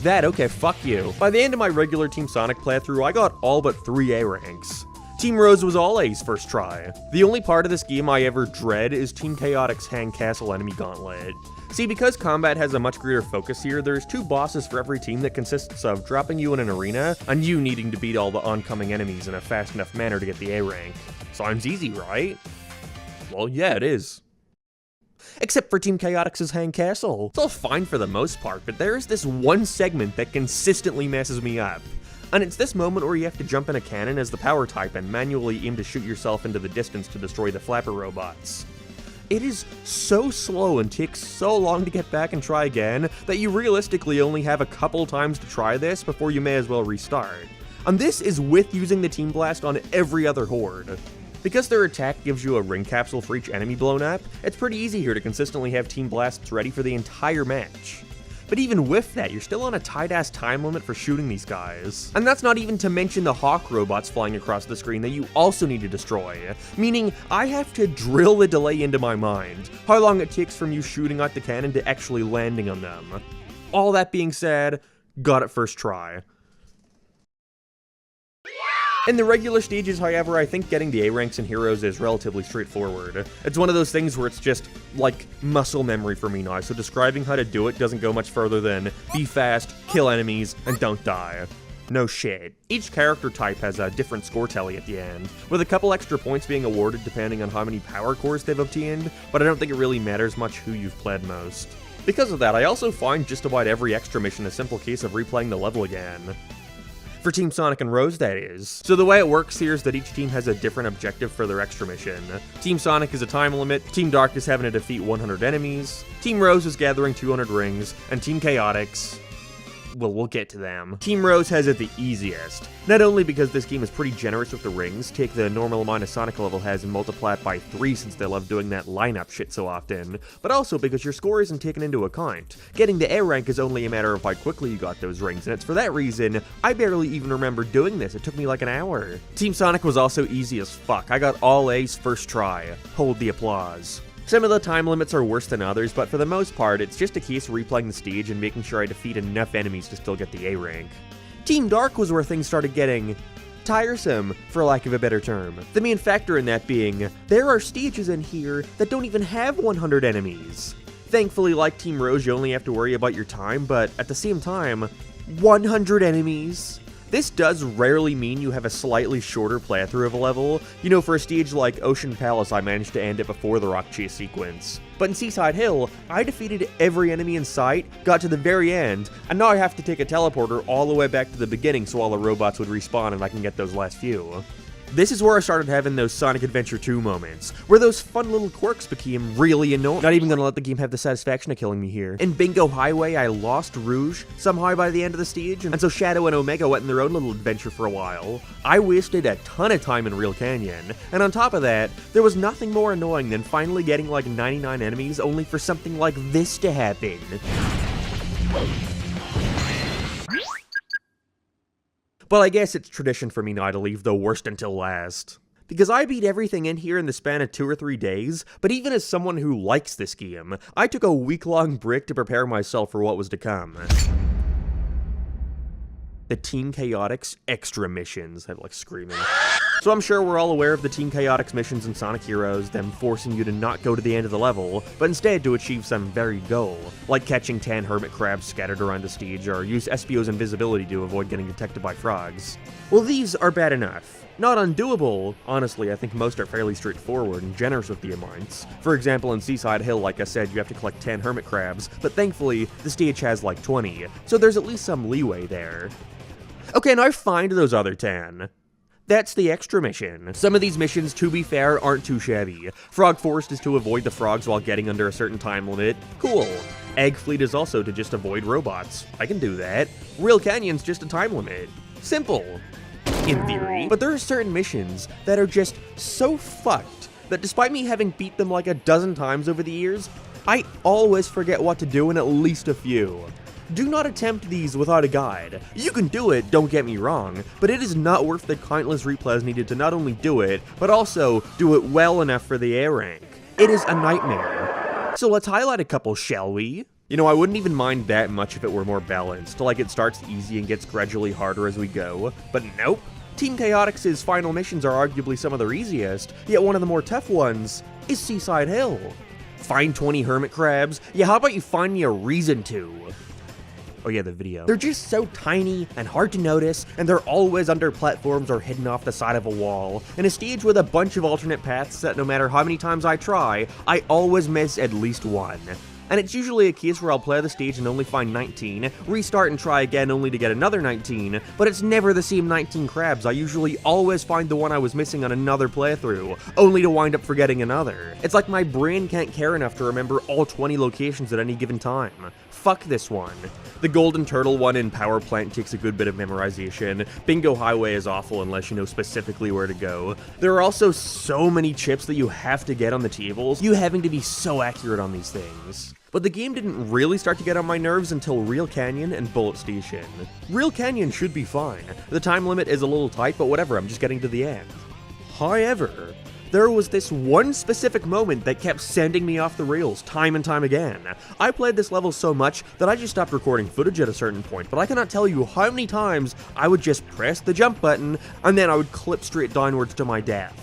that, okay, fuck you. By the end of my regular Team Sonic playthrough, I got all but 3 A ranks. Team Rose was all A's first try. The only part of this game I ever dread is Team Chaotix's Hang Castle enemy gauntlet. See, because combat has a much greater focus here, there's 2 bosses for every team that consists of dropping you in an arena, and you needing to beat all the oncoming enemies in a fast enough manner to get the A rank. Sounds easy, right? Well, yeah, it is. Except for Team Chaotix's Hang Castle. It's all fine for the most part, but there's this one segment that consistently messes me up. And it's this moment where you have to jump in a cannon as the power type and manually aim to shoot yourself into the distance to destroy the flapper robots. It is so slow and takes so long to get back and try again that you realistically only have a couple times to try this before you may as well restart. And this is with using the Team Blast on every other horde. Because their attack gives you a ring capsule for each enemy blown up, it's pretty easy here to consistently have Team Blasts ready for the entire match. But even with that, you're still on a tight-ass time limit for shooting these guys. And that's not even to mention the Hawk robots flying across the screen that you also need to destroy, meaning I have to drill the delay into my mind, how long it takes from you shooting out the cannon to actually landing on them. All that being said, got it first try. In the regular stages, however, I think getting the A ranks in Heroes is relatively straightforward. It's one of those things where it's just, like, muscle memory for me now, so describing how to do it doesn't go much further than be fast, kill enemies, and don't die. No shit. Each character type has a different score tally at the end, with a couple extra points being awarded depending on how many power cores they've obtained, but I don't think it really matters much who you've played most. Because of that, I also find just about every extra mission a simple case of replaying the level again. For Team Sonic and Rose, that is. So the way it works here is that each team has a different objective for their extra mission. Team Sonic is a time limit, Team Dark is having to defeat 100 enemies, Team Rose is gathering 200 rings, and Team Chaotix, well, we'll get to them. Team Rose has it the easiest. Not only because this game is pretty generous with the rings, take the normal amount a Sonic level has and multiply it by 3 since they love doing that lineup shit so often, but also because your score isn't taken into account. Getting the A rank is only a matter of how quickly you got those rings, and it's for that reason I barely even remember doing this. It took me like an hour. Team Sonic was also easy as fuck. I got all A's first try. Hold the applause. Some of the time limits are worse than others, but for the most part, it's just a case of replaying the stage and making sure I defeat enough enemies to still get the A rank. Team Dark was where things started getting tiresome, for lack of a better term. The main factor in that being, there are stages in here that don't even have 100 enemies. Thankfully, like Team Rose, you only have to worry about your time, but at the same time, 100 enemies? This does rarely mean you have a slightly shorter playthrough of a level. You know, for a stage like Ocean Palace, I managed to end it before the rock chase sequence. But in Seaside Hill, I defeated every enemy in sight, got to the very end, and now I have to take a teleporter all the way back to the beginning so all the robots would respawn and I can get those last few. This is where I started having those Sonic Adventure 2 moments, where those fun little quirks became really annoying. Not even gonna let the game have the satisfaction of killing me here. In Bingo Highway, I lost Rouge somehow by the end of the stage, and so Shadow and Omega went in their own little adventure for a while. I wasted a ton of time in Real Canyon, and on top of that, there was nothing more annoying than finally getting like 99 enemies only for something like this to happen. But I guess it's tradition for me now to leave the worst until last. Because I beat everything in here in the span of 2 or 3 days, but even as someone who likes this game, I took a week-long break to prepare myself for what was to come. The Team Chaotix extra missions. I'm like screaming. So I'm sure we're all aware of the Team Chaotix missions in Sonic Heroes, them forcing you to not go to the end of the level, but instead to achieve some varied goal, like catching 10 hermit crabs scattered around the stage, or use Espio's invisibility to avoid getting detected by frogs. Well, these are bad enough. Not undoable. Honestly, I think most are fairly straightforward and generous with the amounts. For example, in Seaside Hill, like I said, you have to collect 10 hermit crabs, but thankfully, the stage has like 20, so there's at least some leeway there. Okay, now find those other 10. That's the extra mission. Some of these missions, to be fair, aren't too shabby. Frog Forest is to avoid the frogs while getting under a certain time limit. Cool. Egg Fleet is also to just avoid robots. I can do that. Real Canyon's just a time limit. Simple. In theory. But there are certain missions that are just so fucked that despite me having beat them like a dozen times over the years, I always forget what to do in at least a few. Do not attempt these without a guide. You can do it, don't get me wrong, but it is not worth the countless replays needed to not only do it, but also do it well enough for the A rank. It is a nightmare. So let's highlight a couple, shall we? You know, I wouldn't even mind that much if it were more balanced, like it starts easy and gets gradually harder as we go, but nope. Team Chaotix's final missions are arguably some of their easiest, yet one of the more tough ones is Seaside Hill. Find 20 hermit crabs? Yeah, how about you find me a reason to? Oh yeah, the video. They're just so tiny and hard to notice, and they're always under platforms or hidden off the side of a wall, in a stage with a bunch of alternate paths that no matter how many times I try, I always miss at least one. And it's usually a case where I'll play the stage and only find 19, restart and try again only to get another 19, but it's never the same 19 crabs. I usually always find the one I was missing on another playthrough, only to wind up forgetting another. It's like my brain can't care enough to remember all 20 locations at any given time. Fuck this one. The Golden Turtle one in Power Plant takes a good bit of memorization. Bingo Highway is awful unless you know specifically where to go. There are also so many chips that you have to get on the tables, you having to be so accurate on these things. But the game didn't really start to get on my nerves until Real Canyon and Bullet Station. Real Canyon should be fine. The time limit is a little tight, but whatever, I'm just getting to the end. However, there was this one specific moment that kept sending me off the rails time and time again. I played this level so much that I just stopped recording footage at a certain point, but I cannot tell you how many times I would just press the jump button and then I would clip straight downwards to my death.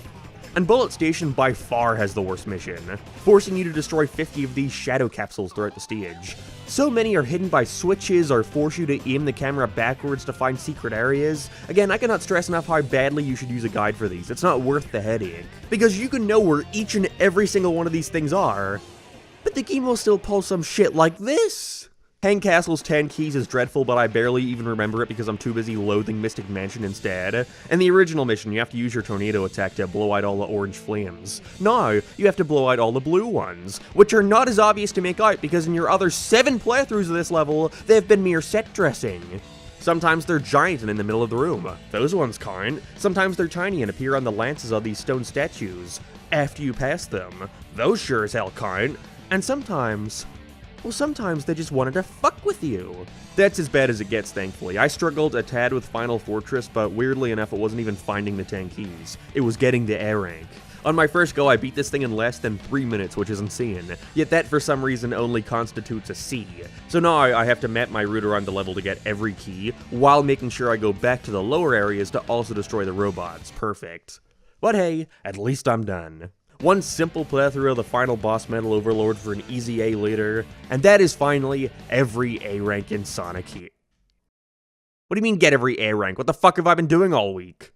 And Bullet Station by far has the worst mission, forcing you to destroy 50 of these shadow capsules throughout the stage. So many are hidden by switches or force you to aim the camera backwards to find secret areas. Again, I cannot stress enough how badly you should use a guide for these. It's not worth the headache, because you can know where each and every single one of these things are, but the game will still pull some shit like this. Hang Castle's 10 Keys is dreadful, but I barely even remember it because I'm too busy loathing Mystic Mansion instead. In the original mission, you have to use your tornado attack to blow out all the orange flames. Now, you have to blow out all the blue ones, which are not as obvious to make out because in your other 7 playthroughs of this level, they've been mere set dressing. Sometimes they're giant and in the middle of the room. Those ones count. Sometimes they're tiny and appear on the lances of these stone statues after you pass them. Those sure as hell count. And sometimes... well, sometimes they just wanted to fuck with you. That's as bad as it gets, thankfully. I struggled a tad with Final Fortress, but weirdly enough, it wasn't even finding the 10 keys. It was getting the A rank. On my first go, I beat this thing in less than 3 minutes, which is insane. Yet that, for some reason, only constitutes a C. So now I have to map my route around the level to get every key, while making sure I go back to the lower areas to also destroy the robots. Perfect. But hey, at least I'm done. One simple playthrough of the final boss metal overlord for an easy A later, and that is finally every A rank in Sonic here. What do you mean get every A rank? What the fuck have I been doing all week?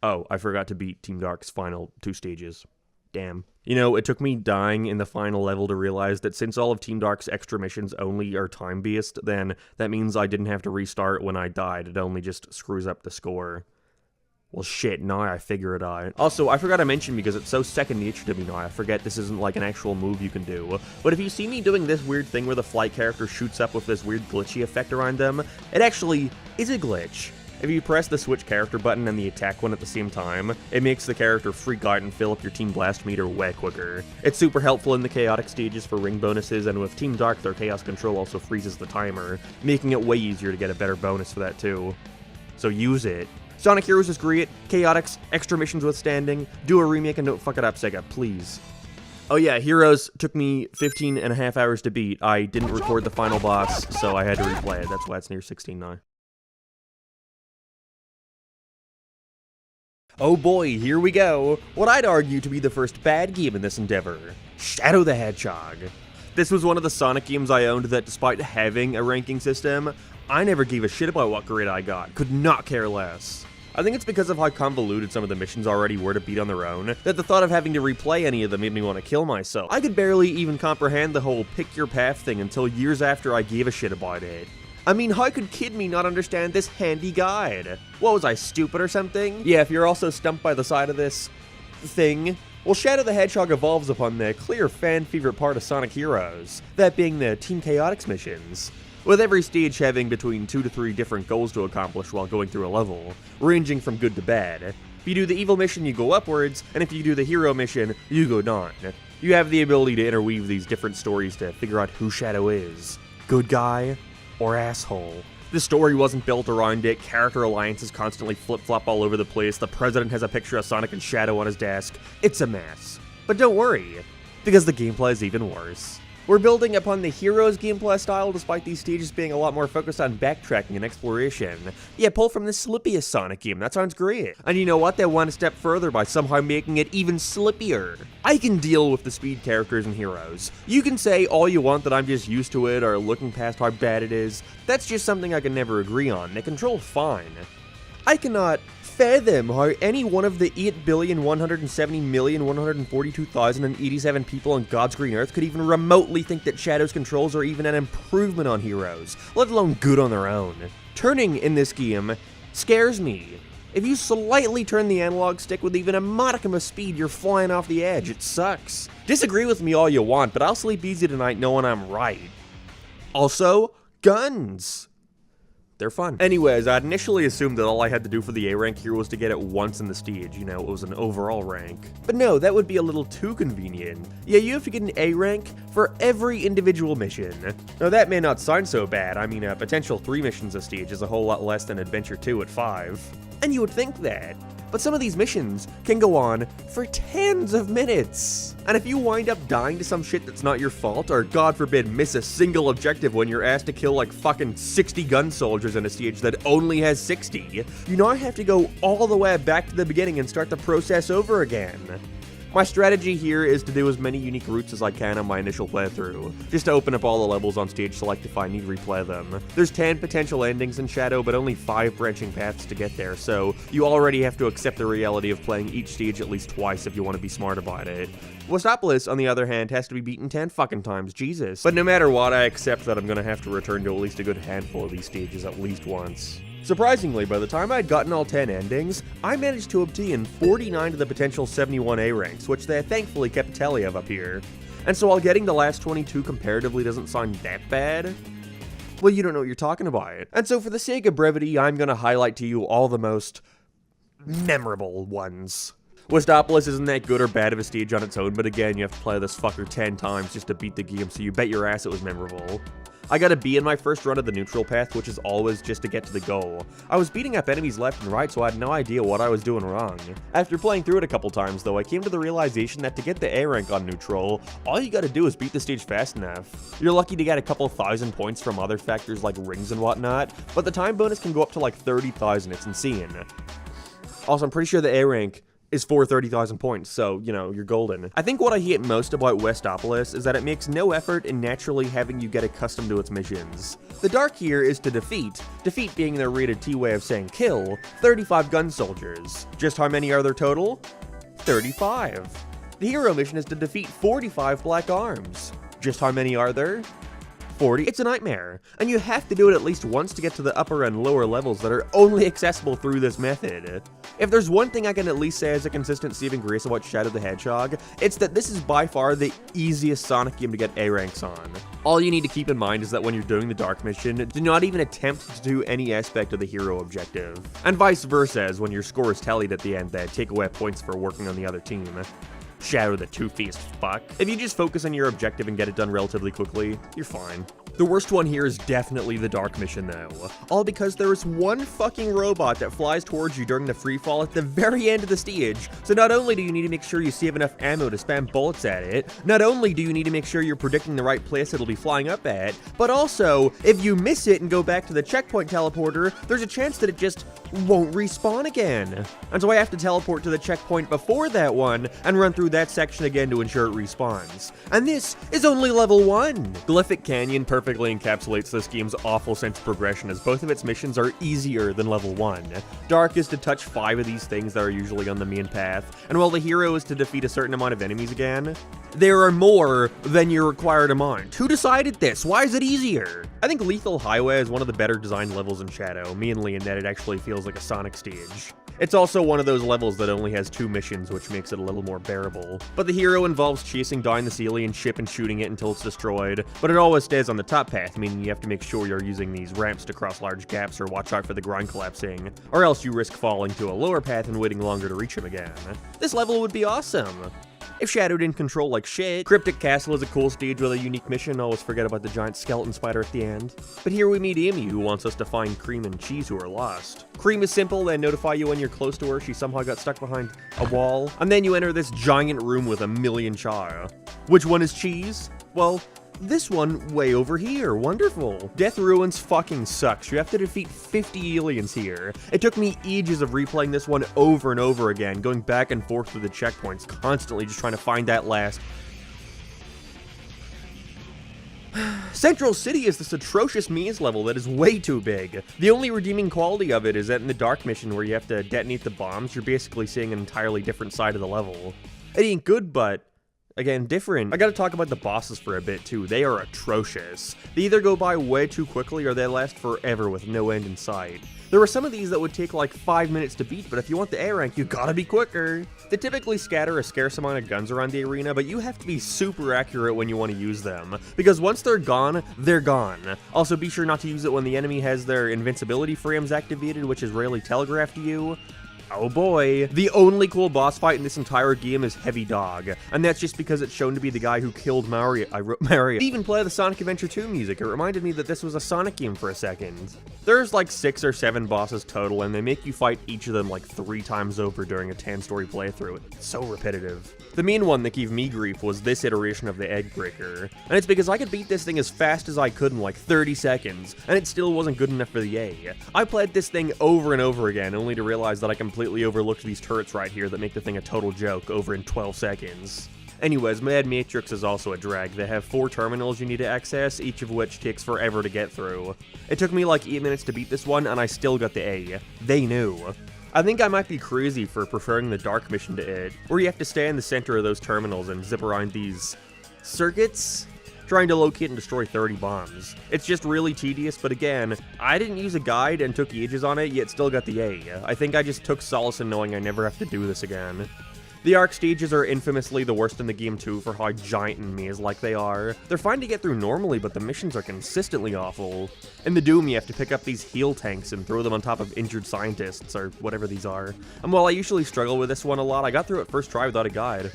Oh, I forgot to beat Team Dark's final 2 stages. Damn. You know, it took me dying in the final level to realize that since all of Team Dark's extra missions only are time-based, then that means I didn't have to restart when I died. It only just screws up the score. Well, shit, now I figure it out. Also, I forgot to mention, because it's so second nature to me now, I forget this isn't like an actual move you can do. But if you see me doing this weird thing where the flight character shoots up with this weird glitchy effect around them, it actually is a glitch. If you press the switch character button and the attack one at the same time, it makes the character freak out and fill up your Team Blast meter way quicker. It's super helpful in the chaotic stages for ring bonuses, and with Team Dark, their chaos control also freezes the timer, making it way easier to get a better bonus for that too. So use it. Sonic Heroes is great, chaotics, extra missions withstanding, do a remake and don't fuck it up, Sega, please. Oh yeah, Heroes took me 15.5 hours to beat. I didn't record the final boss, so I had to replay it. That's why it's near 16 now. Oh boy, here we go. What I'd argue to be the first bad game in this endeavor. Shadow the Hedgehog. This was one of the Sonic games I owned that, despite having a ranking system, I never gave a shit about what grade I got. Could not care less. I think it's because of how convoluted some of the missions already were to beat on their own, that the thought of having to replay any of them made me want to kill myself. I could barely even comprehend the whole pick your path thing until years after I gave a shit about it. I mean, how could Kid Me not understand this handy guide? What, was I stupid or something? Yeah, if you're also stumped by the side of this thing, well, Shadow the Hedgehog evolves upon the clear fan favorite part of Sonic Heroes, that being the Team Chaotix missions, with every stage having between 2 to 3 different goals to accomplish while going through a level, ranging from good to bad. If you do the evil mission, you go upwards, and if you do the hero mission, you go down. You have the ability to interweave these different stories to figure out who Shadow is. Good guy or asshole. The story wasn't built around it, character alliances constantly flip-flop all over the place, the president has a picture of Sonic and Shadow on his desk. It's a mess. But don't worry, because the gameplay is even worse. We're building upon the Heroes gameplay style despite these stages being a lot more focused on backtracking and exploration. Yeah, pull from the slippiest Sonic game, that sounds great. And you know what, they went a step further by somehow making it even slippier. I can deal with the speed characters in Heroes. You can say all you want that I'm just used to it or looking past how bad it is. That's just something I can never agree on. They control fine. I cannot fathom how any one of the 8,170,142,087 people on God's green earth could even remotely think that Shadow's controls are even an improvement on Heroes, let alone good on their own. Turning in this game scares me. If you slightly turn the analog stick with even a modicum of speed, you're flying off the edge. It sucks. Disagree with me all you want, but I'll sleep easy tonight knowing I'm right. Also, guns. They're fun. Anyways, I'd initially assumed that all I had to do for the A rank here was to get it once in the stage, you know, it was an overall rank. But no, that would be a little too convenient. Yeah, you have to get an A rank for every individual mission. Now that may not sound so bad, I mean a potential 3 missions a stage is a whole lot less than Adventure 2 at 5. And you would think that. But some of these missions can go on for tens of minutes. And if you wind up dying to some shit that's not your fault, or God forbid miss a single objective when you're asked to kill like fucking 60 gun soldiers in a stage that only has 60, you now have to go all the way back to the beginning and start the process over again. My strategy here is to do as many unique routes as I can on my initial playthrough, just to open up all the levels on stage select if I need to replay them. There's 10 potential endings in Shadow, but only 5 branching paths to get there, so you already have to accept the reality of playing each stage at least twice if you want to be smart about it. Westopolis, on the other hand, has to be beaten 10 fucking times, Jesus. But no matter what, I accept that I'm gonna have to return to at least a good handful of these stages at least once. Surprisingly, by the time I'd gotten all 10 endings, I managed to obtain 49 of the potential 71 A ranks, which they thankfully kept a tally of up here. And so while getting the last 22 comparatively doesn't sound that bad, well, you don't know what you're talking about. And so for the sake of brevity, I'm gonna highlight to you all the most memorable ones. Westopolis isn't that good or bad of a stage on its own, but again, you have to play this fucker 10 times just to beat the game, so you bet your ass it was memorable. I got a B in my first run of the neutral path, which is always just to get to the goal. I was beating up enemies left and right, so I had no idea what I was doing wrong. After playing through it a couple times, though, I came to the realization that to get the A rank on neutral, all you gotta do is beat the stage fast enough. You're lucky to get a couple thousand points from other factors like rings and whatnot, but the time bonus can go up to like 30,000, it's insane. Also, I'm pretty sure the A rank is for 30,000 points, so, you know, you're golden. I think what I hate most about Westopolis is that it makes no effort in naturally having you get accustomed to its missions. The dark here is to defeat being their rated T way of saying kill, 35 gun soldiers. Just how many are there total? 35. The hero mission is to defeat 45 black arms. Just how many are there? 40, it's a nightmare. And you have to do it at least once to get to the upper and lower levels that are only accessible through this method. If there's one thing I can at least say as a consistent saving grace of what Shadow the Hedgehog, it's that this is by far the easiest Sonic game to get A ranks on. All you need to keep in mind is that when you're doing the Dark Mission, do not even attempt to do any aspect of the hero objective. And vice versa, as when your score is tallied at the end, that take away points for working on the other team. Shadow the two-faced fuck. If you just focus on your objective and get it done relatively quickly, you're fine. The worst one here is definitely the Dark Mission though. All because there is one fucking robot that flies towards you during the free fall at the very end of the stage. So not only do you need to make sure you save enough ammo to spam bullets at it, not only do you need to make sure you're predicting the right place it'll be flying up at, but also, if you miss it and go back to the checkpoint teleporter, there's a chance that it just won't respawn again. And so I have to teleport to the checkpoint before that one and run through that section again to ensure it respawns. And this is only level 1! Glyphic Canyon perfectly encapsulates this game's awful sense of progression, as both of its missions are easier than level 1. Dark is to touch 5 of these things that are usually on the main path, and while the hero is to defeat a certain amount of enemies again, there are more than your required amount. Who decided this? Why is it easier? I think Lethal Highway is one of the better designed levels in Shadow, mainly in that it actually feels like a Sonic stage. It's also one of those levels that only has 2 missions, which makes it a little more bearable. But the hero involves chasing down this alien ship and shooting it until it's destroyed, but it always stays on the top path, meaning you have to make sure you're using these ramps to cross large gaps or watch out for the ground collapsing, or else you risk falling to a lower path and waiting longer to reach him again. This level would be awesome if Shadow didn't control like shit. Cryptic Castle is a cool stage with a unique mission, always forget about the giant skeleton spider at the end. But here we meet Amy, who wants us to find Cream and Cheese who are lost. Cream is simple and notify you when you're close to her she somehow got stuck behind a wall, and then you enter this giant room with a million char. Which one is Cheese? Well, this one way over here. Wonderful. Death Ruins fucking sucks. You have to defeat 50 aliens here. It took me ages of replaying this one over and over again, going back and forth through the checkpoints, constantly just trying to find that last. Central City is this atrocious maze level that is way too big. The only redeeming quality of it is that in the Dark Mission where you have to detonate the bombs, you're basically seeing an entirely different side of the level. It ain't good, but again, different. I gotta talk about the bosses for a bit too. They are atrocious. They either go by way too quickly or they last forever with no end in sight. There are some of these that would take like 5 minutes to beat, but if you want the A rank, you gotta be quicker. They typically scatter a scarce amount of guns around the arena, but you have to be super accurate when you want to use them, because once they're gone, they're gone. Also, be sure not to use it when the enemy has their invincibility frames activated, which is rarely telegraphed to you. Oh boy. The only cool boss fight in this entire game is Heavy Dog, and that's just because it's shown to be the guy who killed Mario. They even play the Sonic Adventure 2 music. It reminded me that this was a Sonic game for a second. There's like 6 or 7 bosses total, and they make you fight each of them like 3 times over during a 10-story playthrough. It's so repetitive. The main one that gave me grief was this iteration of the Egg Breaker, and it's because I could beat this thing as fast as I could in like 30 seconds, and it still wasn't good enough for the A. I played this thing over and over again, only to realize that I completely overlooked these turrets right here that make the thing a total joke over in 12 seconds. Anyways, Mad Matrix is also a drag. They have 4 terminals you need to access, each of which takes forever to get through. It took me like 8 minutes to beat this one, and I still got the A. They knew. I think I might be crazy for preferring the Dark Mission to it, where you have to stay in the center of those terminals and zip around these circuits, trying to locate and destroy 30 bombs. It's just really tedious, but again, I didn't use a guide and took ages on it, yet still got the A. I think I just took solace in knowing I never have to do this again. The arc stages are infamously the worst in the game too for how giant and maze-like they are. They're fine to get through normally, but the missions are consistently awful. In the Doom, you have to pick up these heal tanks and throw them on top of injured scientists, or whatever these are. And while I usually struggle with this one a lot, I got through it first try without a guide.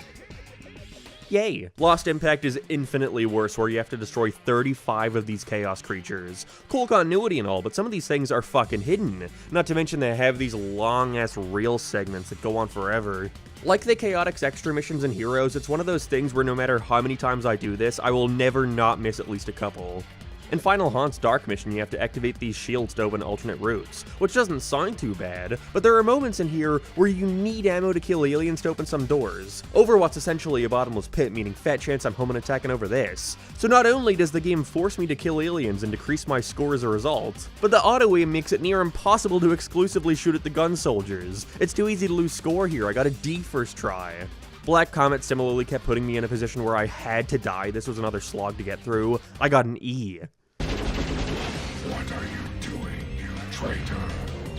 Yay! Lost Impact is infinitely worse, where you have to destroy 35 of these chaos creatures. Cool continuity and all, but some of these things are fucking hidden. Not to mention they have these long-ass rail segments that go on forever. Like the Chaotix extra missions in Heroes, it's one of those things where no matter how many times I do this, I will never not miss at least a couple. In Final Haunt's Dark Mission, you have to activate these shields to open alternate routes, which doesn't sound too bad, but there are moments in here where you need ammo to kill aliens to open some doors, over what's essentially a bottomless pit, meaning fat chance I'm home and attacking over this. So not only does the game force me to kill aliens and decrease my score as a result, but the auto-aim makes it near impossible to exclusively shoot at the gun soldiers. It's too easy to lose score here. I got a D first try. Black Comet similarly kept putting me in a position where I had to die. This was another slog to get through. I got an E. What are you doing, you traitor?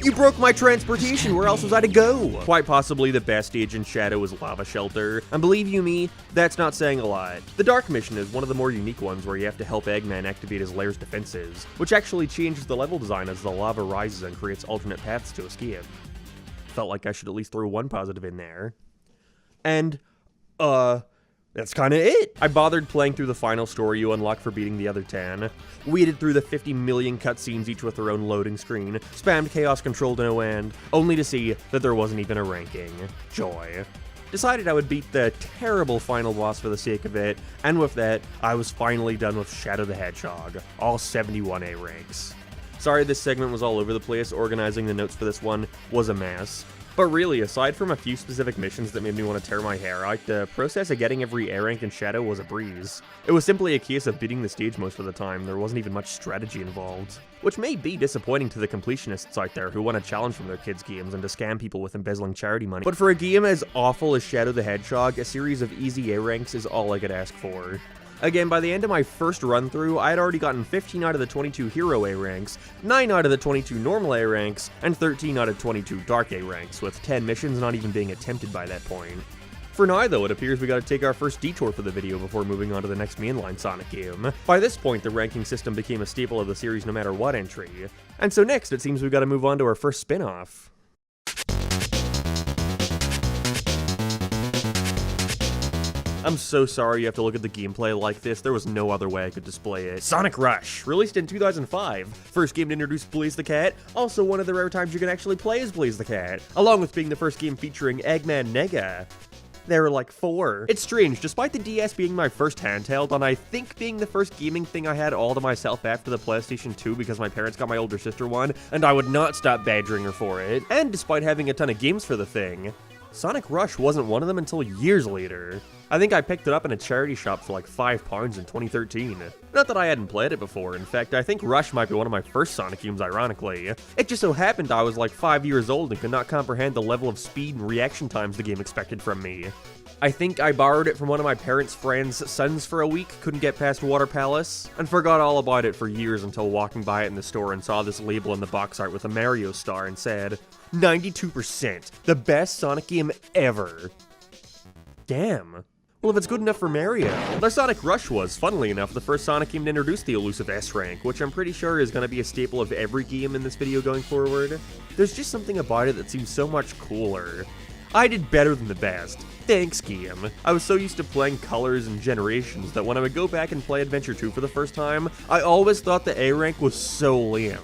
You broke my transportation, where else was I to go? Quite possibly the best stage in Shadow is Lava Shelter, and believe you me, that's not saying a lot. The Dark Mission is one of the more unique ones where you have to help Eggman activate his lair's defenses, which actually changes the level design as the lava rises and creates alternate paths to escape. Felt like I should at least throw one positive in there. And, that's kinda it. I bothered playing through the final story you unlock for beating the other 10, weeded through the 50 million cutscenes each with their own loading screen, spammed Chaos Control to no end, only to see that there wasn't even a ranking. Joy. Decided I would beat the terrible final boss for the sake of it, and with that, I was finally done with Shadow the Hedgehog, all 71 A ranks. Sorry this segment was all over the place, organizing the notes for this one was a mess. But really, aside from a few specific missions that made me want to tear my hair out, the process of getting every A rank in Shadow was a breeze. It was simply a case of beating the stage most of the time, there wasn't even much strategy involved. Which may be disappointing to the completionists out there who want a challenge from their kids' games and to scam people with embezzling charity money. But for a game as awful as Shadow the Hedgehog, a series of easy A ranks is all I could ask for. Again, by the end of my first run-through, I had already gotten 15 out of the 22 Hero A ranks, 9 out of the 22 Normal A ranks, and 13 out of 22 Dark A ranks, with 10 missions not even being attempted by that point. For now, though, it appears we gotta take our first detour for the video before moving on to the next mainline Sonic game. By this point, the ranking system became a staple of the series no matter what entry. And so next, it seems we've gotta move on to our first spin-off. I'm so sorry you have to look at the gameplay like this, there was no other way I could display it. Sonic Rush, released in 2005. First game to introduce Blaze the Cat, also one of the rare times you can actually play as Blaze the Cat, along with being the first game featuring Eggman Nega. There were like 4. It's strange, despite the DS being my first handheld, and I think being the first gaming thing I had all to myself after the PlayStation 2 because my parents got my older sister one, and I would not stop badgering her for it, and despite having a ton of games for the thing, Sonic Rush wasn't one of them until years later. I think I picked it up in a charity shop for like £5 in 2013. Not that I hadn't played it before, in fact, I think Rush might be one of my first Sonic games, ironically. It just so happened I was like 5 years old and could not comprehend the level of speed and reaction times the game expected from me. I think I borrowed it from one of my parents' friends' sons for a week, couldn't get past Water Palace, and forgot all about it for years until walking by it in the store and saw this label in the box art with a Mario star and said, 92%, the best Sonic game ever. Damn. Well, if it's good enough for Mario. Now, Sonic Rush was, funnily enough, the first Sonic game to introduce the elusive S rank, which I'm pretty sure is going to be a staple of every game in this video going forward. There's just something about it that seems so much cooler. I did better than the best. Thanks, game. I was so used to playing Colors and Generations that when I would go back and play Adventure 2 for the first time, I always thought the A rank was so lame.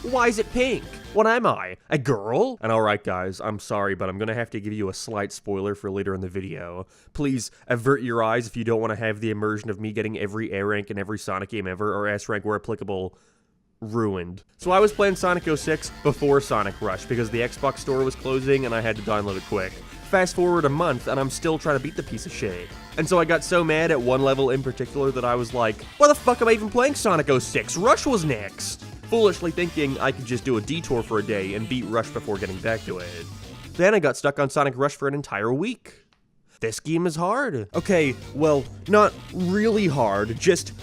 Why is it pink? What am I? A girl? And alright guys, I'm sorry, but I'm gonna have to give you a slight spoiler for later in the video. Please avert your eyes if you don't want to have the immersion of me getting every A rank in every Sonic game ever, or S rank where applicable, ruined. So I was playing Sonic 06 before Sonic Rush because the Xbox store was closing and I had to download it quick. Fast forward a month and I'm still trying to beat the piece of shit. And so I got so mad at one level in particular that I was like, why the fuck am I even playing Sonic 06? Rush was next! Foolishly thinking I could just do a detour for a day and beat Rush before getting back to it. Then I got stuck on Sonic Rush for an entire week. This game is hard. Okay, well, not really hard, just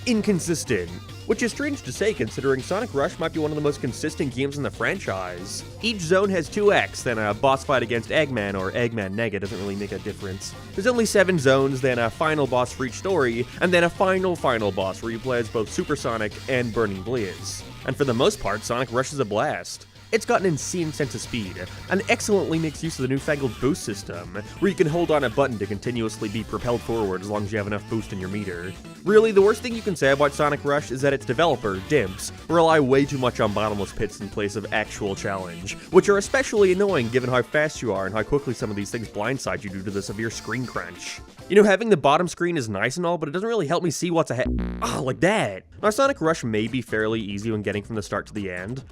inconsistent. Which is strange to say considering Sonic Rush might be one of the most consistent games in the franchise. Each zone has 2 acts, then a boss fight against Eggman or Eggman Nega doesn't really make a difference. There's only 7 zones, then a final boss for each story, and then a final boss where you play as both Super Sonic and Burning Blaze. And for the most part, Sonic Rush is a blast. It's got an insane sense of speed, and excellently makes use of the newfangled boost system, where you can hold on a button to continuously be propelled forward as long as you have enough boost in your meter. Really, the worst thing you can say about Sonic Rush is that its developer, Dimps, rely way too much on bottomless pits in place of actual challenge, which are especially annoying given how fast you are and how quickly some of these things blindside you due to the severe screen crunch. You know, having the bottom screen is nice and all, but it doesn't really help me see what's ahead. Like that. Now, Sonic Rush may be fairly easy when getting from the start to the end,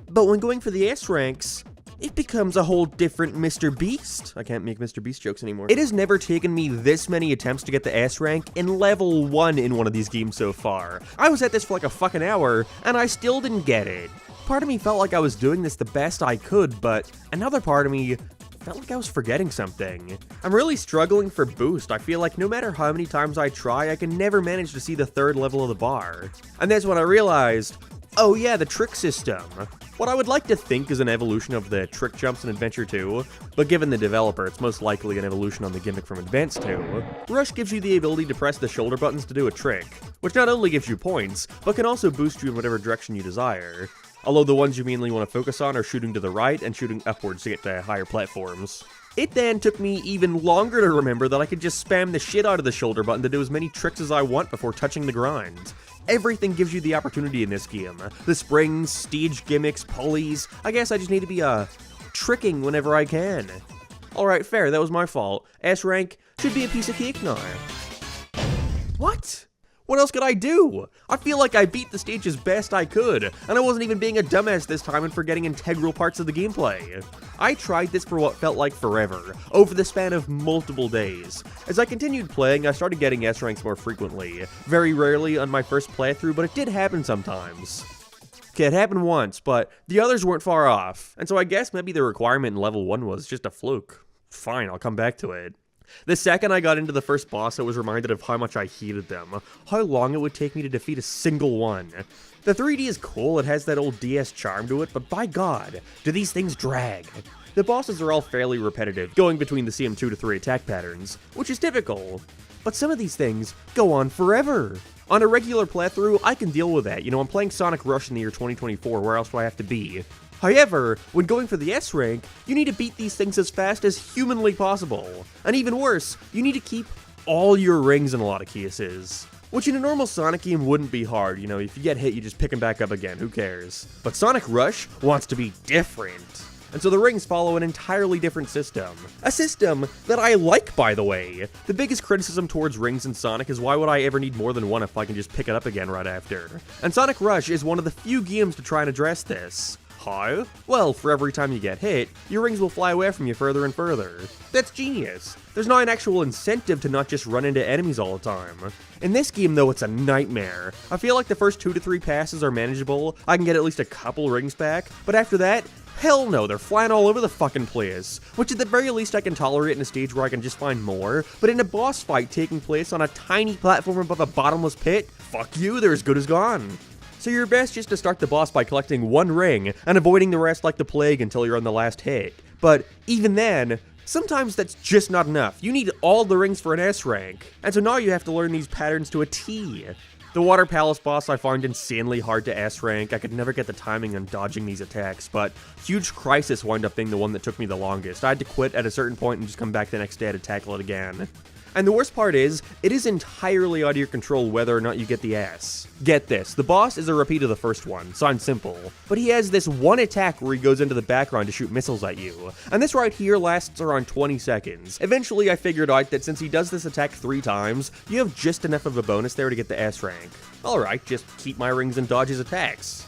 but when going for the S ranks, it becomes a whole different Mr. Beast. I can't make Mr. Beast jokes anymore. It has never taken me this many attempts to get the S rank in level 1 in one of these games so far. I was at this for like a fucking hour, and I still didn't get it. Part of me felt like I was doing this the best I could, but another part of me felt like I was forgetting something. I'm really struggling for boost. I feel like no matter how many times I try, I can never manage to see the third level of the bar. And that's when I realized, oh yeah, the trick system. What I would like to think is an evolution of the trick jumps in Adventure 2, but given the developer, it's most likely an evolution on the gimmick from Advance 2. Rush gives you the ability to press the shoulder buttons to do a trick, which not only gives you points, but can also boost you in whatever direction you desire. Although the ones you mainly want to focus on are shooting to the right and shooting upwards to get to higher platforms. It then took me even longer to remember that I could just spam the shit out of the shoulder button to do as many tricks as I want before touching the grind. Everything gives you the opportunity in this game. The springs, stage gimmicks, pulleys. I guess I just need to be, tricking whenever I can. Alright, fair, that was my fault. S rank should be a piece of cake now. What? What else could I do? I feel like I beat the stage as best I could, and I wasn't even being a dumbass this time and forgetting integral parts of the gameplay. I tried this for what felt like forever, over the span of multiple days. As I continued playing, I started getting S ranks more frequently. Very rarely on my first playthrough, but it did happen sometimes. Okay, it happened once, but the others weren't far off, and so I guess maybe the requirement in level 1 was just a fluke. Fine, I'll come back to it. The second I got into the first boss, I was reminded of how much I hated them, how long it would take me to defeat a single one. The 3D is cool, it has that old DS charm to it, but by God, do these things drag. The bosses are all fairly repetitive, going between the same 2 to 3 attack patterns, which is typical. But some of these things go on forever. On a regular playthrough, I can deal with that. You know, I'm playing Sonic Rush in the year 2024, where else do I have to be? However, when going for the S rank, you need to beat these things as fast as humanly possible. And even worse, you need to keep all your rings in a lot of cases. Which in a normal Sonic game wouldn't be hard, you know, if you get hit you just pick them back up again, who cares? But Sonic Rush wants to be different. And so the rings follow an entirely different system. A system that I like, by the way. The biggest criticism towards rings in Sonic is why would I ever need more than one if I can just pick it up again right after? And Sonic Rush is one of the few games to try and address this. How? Well, for every time you get hit, your rings will fly away from you further and further. That's genius. There's now an actual incentive to not just run into enemies all the time. In this game, though, it's a nightmare. I feel like the first 2 to 3 passes are manageable, I can get at least a couple rings back, but after that, hell no, they're flying all over the fucking place. Which at the very least I can tolerate in a stage where I can just find more, but in a boss fight taking place on a tiny platform above a bottomless pit, fuck you, they're as good as gone. So you're best just to start the boss by collecting one ring and avoiding the rest like the plague until you're on the last hit. But even then, sometimes that's just not enough. You need all the rings for an S rank, and so now you have to learn these patterns to a T. The Water Palace boss I find insanely hard to S rank. I could never get the timing on dodging these attacks, but Huge Crisis wound up being the one that took me the longest. I had to quit at a certain point and just come back the next day to tackle it again. And the worst part is, it is entirely out of your control whether or not you get the S. Get this, the boss is a repeat of the first one, sounds simple, but he has this one attack where he goes into the background to shoot missiles at you, and this right here lasts around 20 seconds. Eventually I figured out that since he does this attack 3 times, you have just enough of a bonus there to get the S rank. Alright, just keep my rings and dodge his attacks.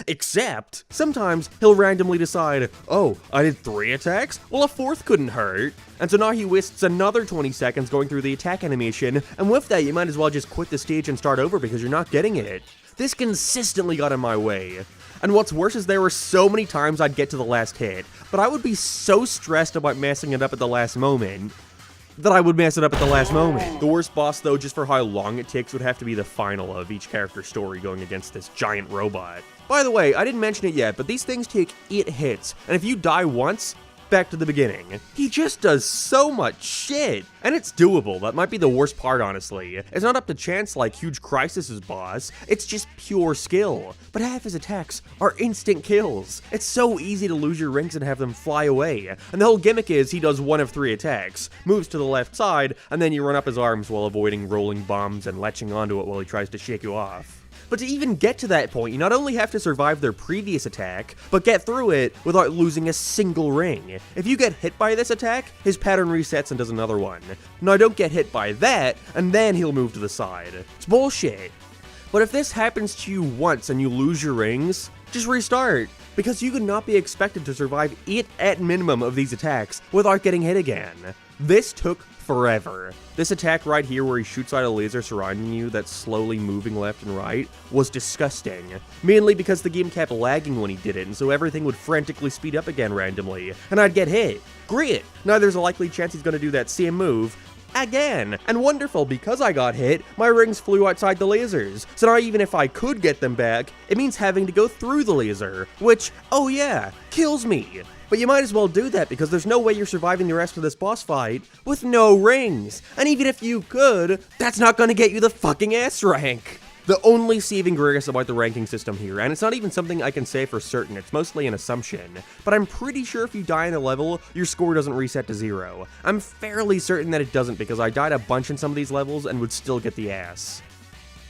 Except, sometimes he'll randomly decide, oh, I did 3 attacks? Well, a 4th couldn't hurt. And so now he wastes another 20 seconds going through the attack animation, and with that you might as well just quit the stage and start over because you're not getting it. This consistently got in my way. And what's worse is there were so many times I'd get to the last hit, but I would be so stressed about messing it up at the last moment that I would mess it up at the last moment. The worst boss, though, just for how long it takes, would have to be the final of each character's story going against this giant robot. By the way, I didn't mention it yet, but these things take 8 hits, and if you die once, back to the beginning. He just does so much shit, and it's doable. That might be the worst part, honestly. It's not up to chance like Huge Crisis' boss, it's just pure skill. But half his attacks are instant kills. It's so easy to lose your rings and have them fly away, and the whole gimmick is he does 1 of 3 attacks, moves to the left side, and then you run up his arms while avoiding rolling bombs and latching onto it while he tries to shake you off. But to even get to that point, you not only have to survive their previous attack, but get through it without losing a single ring. If you get hit by this attack, his pattern resets and does another one. Now don't get hit by that, and then he'll move to the side. It's bullshit. But if this happens to you once and you lose your rings, just restart, because you could not be expected to survive 8 at minimum of these attacks without getting hit again. This took forever. This attack right here where he shoots out a laser surrounding you that's slowly moving left and right was disgusting. Mainly because the game kept lagging when he did it, and so everything would frantically speed up again randomly, and I'd get hit. Great! Now there's a likely chance he's gonna do that same move again. And wonderful, because I got hit, my rings flew outside the lasers. So now even if I could get them back, it means having to go through the laser, which, oh yeah, kills me. But you might as well do that because there's no way you're surviving the rest of this boss fight with no rings. And even if you could, that's not gonna get you the fucking S rank. The only saving grace about the ranking system here, and it's not even something I can say for certain, it's mostly an assumption, but I'm pretty sure if you die in a level, your score doesn't reset to 0. I'm fairly certain that it doesn't because I died a bunch in some of these levels and would still get the ass.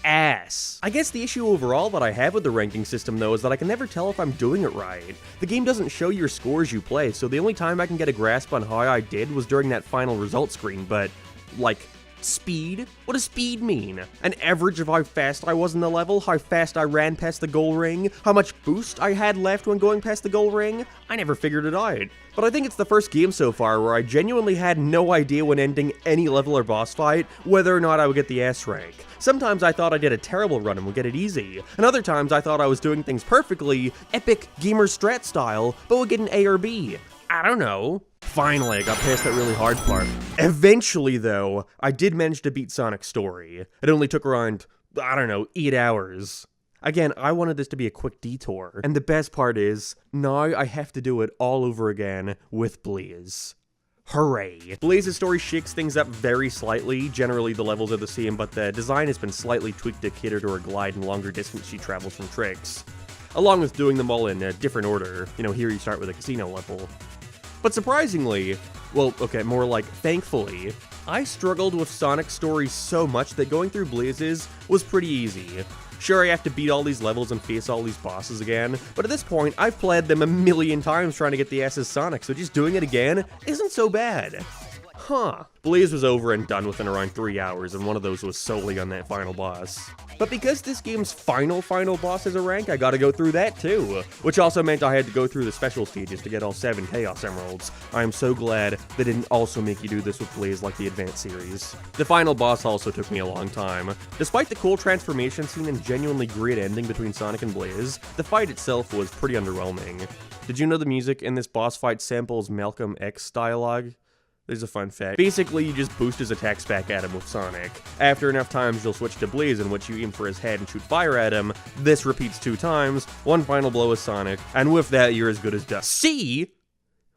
I guess the issue overall that I have with the ranking system though is that I can never tell if I'm doing it right. The game doesn't show your scores you play, so the only time I can get a grasp on how I did was during that final result screen, but, like, speed? What does speed mean? An average of how fast I was in the level, how fast I ran past the goal ring, how much boost I had left when going past the goal ring? I never figured it out. But I think it's the first game so far where I genuinely had no idea when ending any level or boss fight whether or not I would get the S rank. Sometimes I thought I did a terrible run and would get it easy, and other times I thought I was doing things perfectly, epic gamer strat style, but would get an A or B. I don't know. Finally, I got past that really hard part. Eventually, though, I did manage to beat Sonic's story. It only took around, I don't know, 8 hours. Again, I wanted this to be a quick detour. And the best part is, now I have to do it all over again with Blaze. Hooray. Blaze's story shakes things up very slightly. Generally, the levels are the same, but the design has been slightly tweaked to cater to her glide and longer distance she travels from tricks. Along with doing them all in a different order. You know, here you start with a casino level. But surprisingly, well, okay, more like thankfully, I struggled with Sonic's story so much that going through Blaze's was pretty easy. Sure, I have to beat all these levels and face all these bosses again, but at this point, I've played them a million times trying to get the S as Sonic, so just doing it again isn't so bad. Huh. Blaze was over and done within around 3 hours, and one of those was solely on that final boss. But because this game's final boss is a rank, I gotta go through that too, which also meant I had to go through the special stages to get all 7 Chaos Emeralds. I am so glad they didn't also make you do this with Blaze like the Advanced series. The final boss also took me a long time. Despite the cool transformation scene and genuinely great ending between Sonic and Blaze, the fight itself was pretty underwhelming. Did you know the music in this boss fight samples Malcolm X dialogue? There's a fun fact. Basically, you just boost his attacks back at him with Sonic. After enough times, you'll switch to Blaze, in which you aim for his head and shoot fire at him. This repeats 2 times, one final blow is Sonic, and with that, you're as good as dust. See?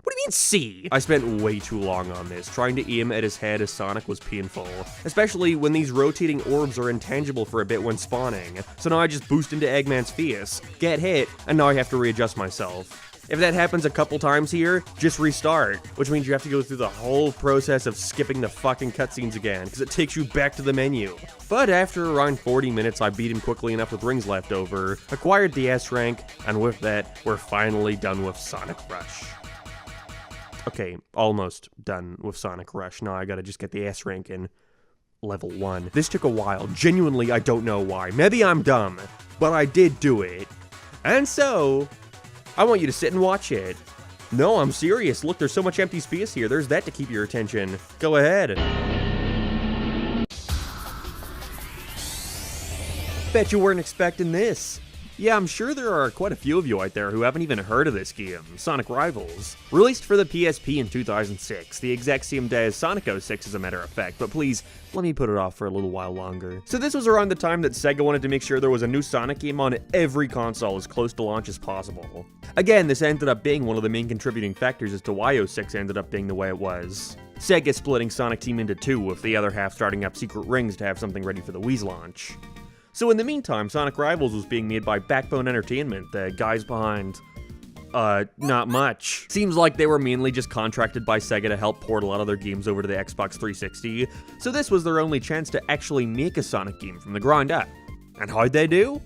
What do you mean, see? I spent way too long on this. Trying to aim at his head as Sonic was painful. Especially when these rotating orbs are intangible for a bit when spawning. So now I just boost into Eggman's face, get hit, and now I have to readjust myself. If that happens a couple times here, just restart, which means you have to go through the whole process of skipping the fucking cutscenes again, because it takes you back to the menu. But after around 40 minutes, I beat him quickly enough with rings left over, acquired the S rank, and with that, we're finally done with Sonic Rush. Okay, almost done with Sonic Rush. Now I gotta just get the S rank in level 1. This took a while. Genuinely, I don't know why. Maybe I'm dumb, but I did do it. And so, I want you to sit and watch it. No, I'm serious. Look, there's so much empty space here. There's that to keep your attention. Go ahead. Bet you weren't expecting this. Yeah, I'm sure there are quite a few of you out there who haven't even heard of this game, Sonic Rivals. Released for the PSP in 2006, the exact same day as Sonic 06 as a matter of fact, but please, let me put it off for a little while longer. So this was around the time that Sega wanted to make sure there was a new Sonic game on every console as close to launch as possible. Again, this ended up being one of the main contributing factors as to why 06 ended up being the way it was. Sega splitting Sonic Team into 2, with the other half starting up secret rings to have something ready for the Wii's launch. So in the meantime, Sonic Rivals was being made by Backbone Entertainment, the guys behind, not much. Seems like they were mainly just contracted by Sega to help port a lot of their games over to the Xbox 360, so this was their only chance to actually make a Sonic game from the ground up. And how'd they do?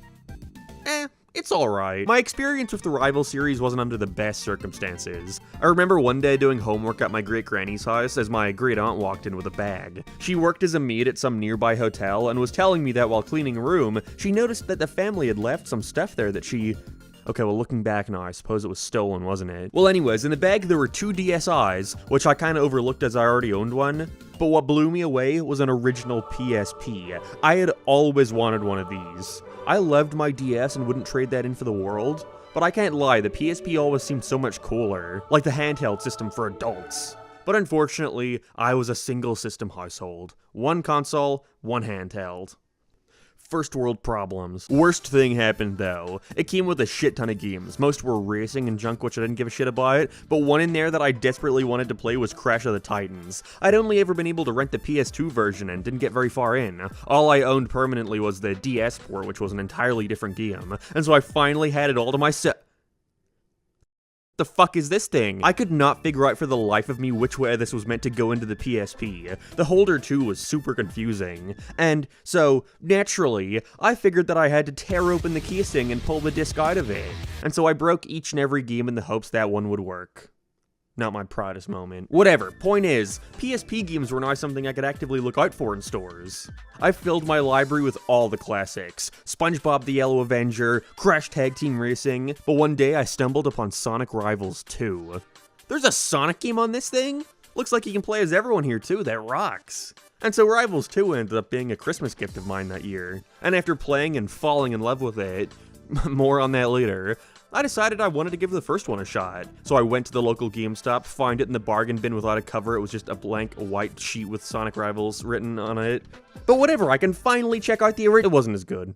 It's alright. My experience with the Rival series wasn't under the best circumstances. I remember one day doing homework at my great-granny's house as my great-aunt walked in with a bag. She worked as a maid at some nearby hotel and was telling me that while cleaning a room, she noticed that the family had left some stuff there that she Okay, well, looking back now, I suppose it was stolen, wasn't it? Well, anyways, in the bag there were 2 DSIs, which I kind of overlooked as I already owned one. But what blew me away was an original PSP. I had always wanted one of these. I loved my DS and wouldn't trade that in for the world. But I can't lie, the PSP always seemed so much cooler. Like the handheld system for adults. But unfortunately, I was a single system household. One console, one handheld. First world problems. Worst thing happened though. It came with a shit ton of games. Most were racing and junk, which I didn't give a shit about, but one in there that I desperately wanted to play was Crash of the Titans. I'd only ever been able to rent the PS2 version and didn't get very far in. All I owned permanently was the DS port, which was an entirely different game, and so I finally had it all to myself. The fuck is this thing? I could not figure out for the life of me which way this was meant to go into the PSP. The holder too was super confusing. And so, naturally, I figured that I had to tear open the casing and pull the disc out of it. And so I broke each and every game in the hopes that one would work. Not my proudest moment. Whatever, point is, PSP games were now something I could actively look out for in stores. I filled my library with all the classics, SpongeBob the Yellow Avenger, Crash Tag Team Racing, but one day I stumbled upon Sonic Rivals 2. There's a Sonic game on this thing? Looks like you can play as everyone here too, that rocks. And so Rivals 2 ended up being a Christmas gift of mine that year. And after playing and falling in love with it, more on that later, I decided I wanted to give the first one a shot. So I went to the local GameStop, find it in the bargain bin without a cover. It was just a blank white sheet with Sonic Rivals written on it. But whatever, I can finally check out the original. It wasn't as good.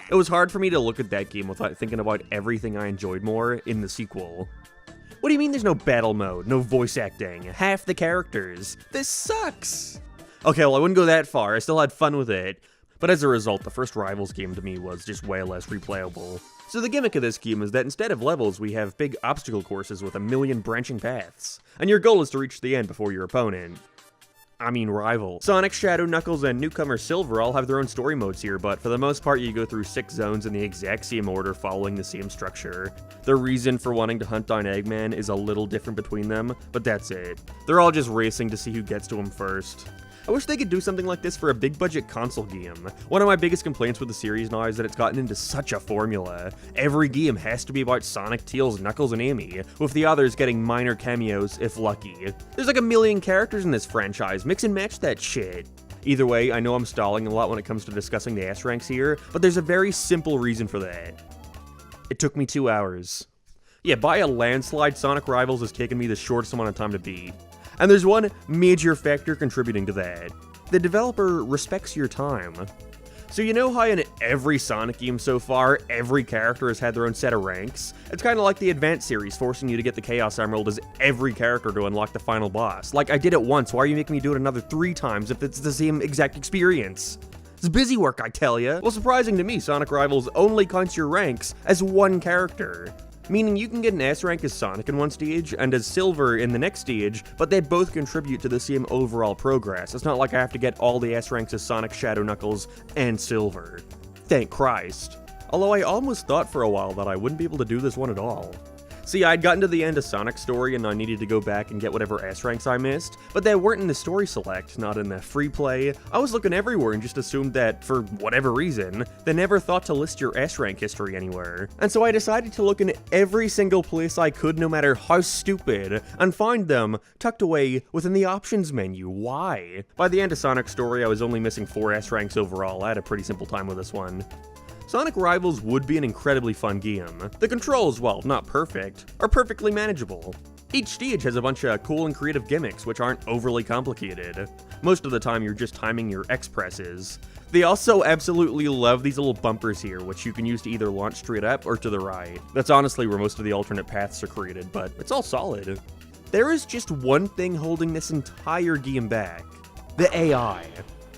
It was hard for me to look at that game without thinking about everything I enjoyed more in the sequel. What do you mean there's no battle mode, no voice acting, half the characters? This sucks! Okay, well I wouldn't go that far, I still had fun with it. But as a result, the first Rivals game to me was just way less replayable. So the gimmick of this game is that instead of levels, we have big obstacle courses with a million branching paths. And your goal is to reach the end before your opponent. I mean rival. Sonic, Shadow, Knuckles, and newcomer Silver all have their own story modes here, but for the most part you go through 6 zones in the exact same order following the same structure. The reason for wanting to hunt down Eggman is a little different between them, but that's it. They're all just racing to see who gets to him first. I wish they could do something like this for a big budget console game. One of my biggest complaints with the series now is that it's gotten into such a formula. Every game has to be about Sonic, Tails, Knuckles, and Amy, with the others getting minor cameos if lucky. There's like a million characters in this franchise, mix and match that shit. Either way, I know I'm stalling a lot when it comes to discussing the S ranks here, but there's a very simple reason for that. It took me 2 hours. Yeah, by a landslide, Sonic Rivals has taken me the shortest amount of time to beat. And there's one major factor contributing to that. The developer respects your time. So you know how in every Sonic game so far, every character has had their own set of ranks? It's kind of like the Advance series, forcing you to get the Chaos Emerald as every character to unlock the final boss. Like, I did it once, why are you making me do it another 3 times if it's the same exact experience? It's busy work, I tell ya. Well, surprising to me, Sonic Rivals only counts your ranks as one character. Meaning you can get an S rank as Sonic in one stage, and as Silver in the next stage, but they both contribute to the same overall progress. It's not like I have to get all the S ranks as Sonic, Shadow, Knuckles, and Silver. Thank Christ. Although I almost thought for a while that I wouldn't be able to do this one at all. See, I'd gotten to the end of Sonic's story and I needed to go back and get whatever S ranks I missed, but they weren't in the story select, not in the free play. I was looking everywhere and just assumed that, for whatever reason, they never thought to list your S rank history anywhere. And so I decided to look in every single place I could, no matter how stupid, and find them tucked away within the options menu. Why? By the end of Sonic's story, I was only missing 4 S ranks overall. I had a pretty simple time with this one. Sonic Rivals would be an incredibly fun game. The controls, while not perfect, are perfectly manageable. Each stage has a bunch of cool and creative gimmicks which aren't overly complicated. Most of the time you're just timing your X presses. They also absolutely love these little bumpers here, which you can use to either launch straight up or to the right. That's honestly where most of the alternate paths are created, but it's all solid. There is just one thing holding this entire game back: the AI.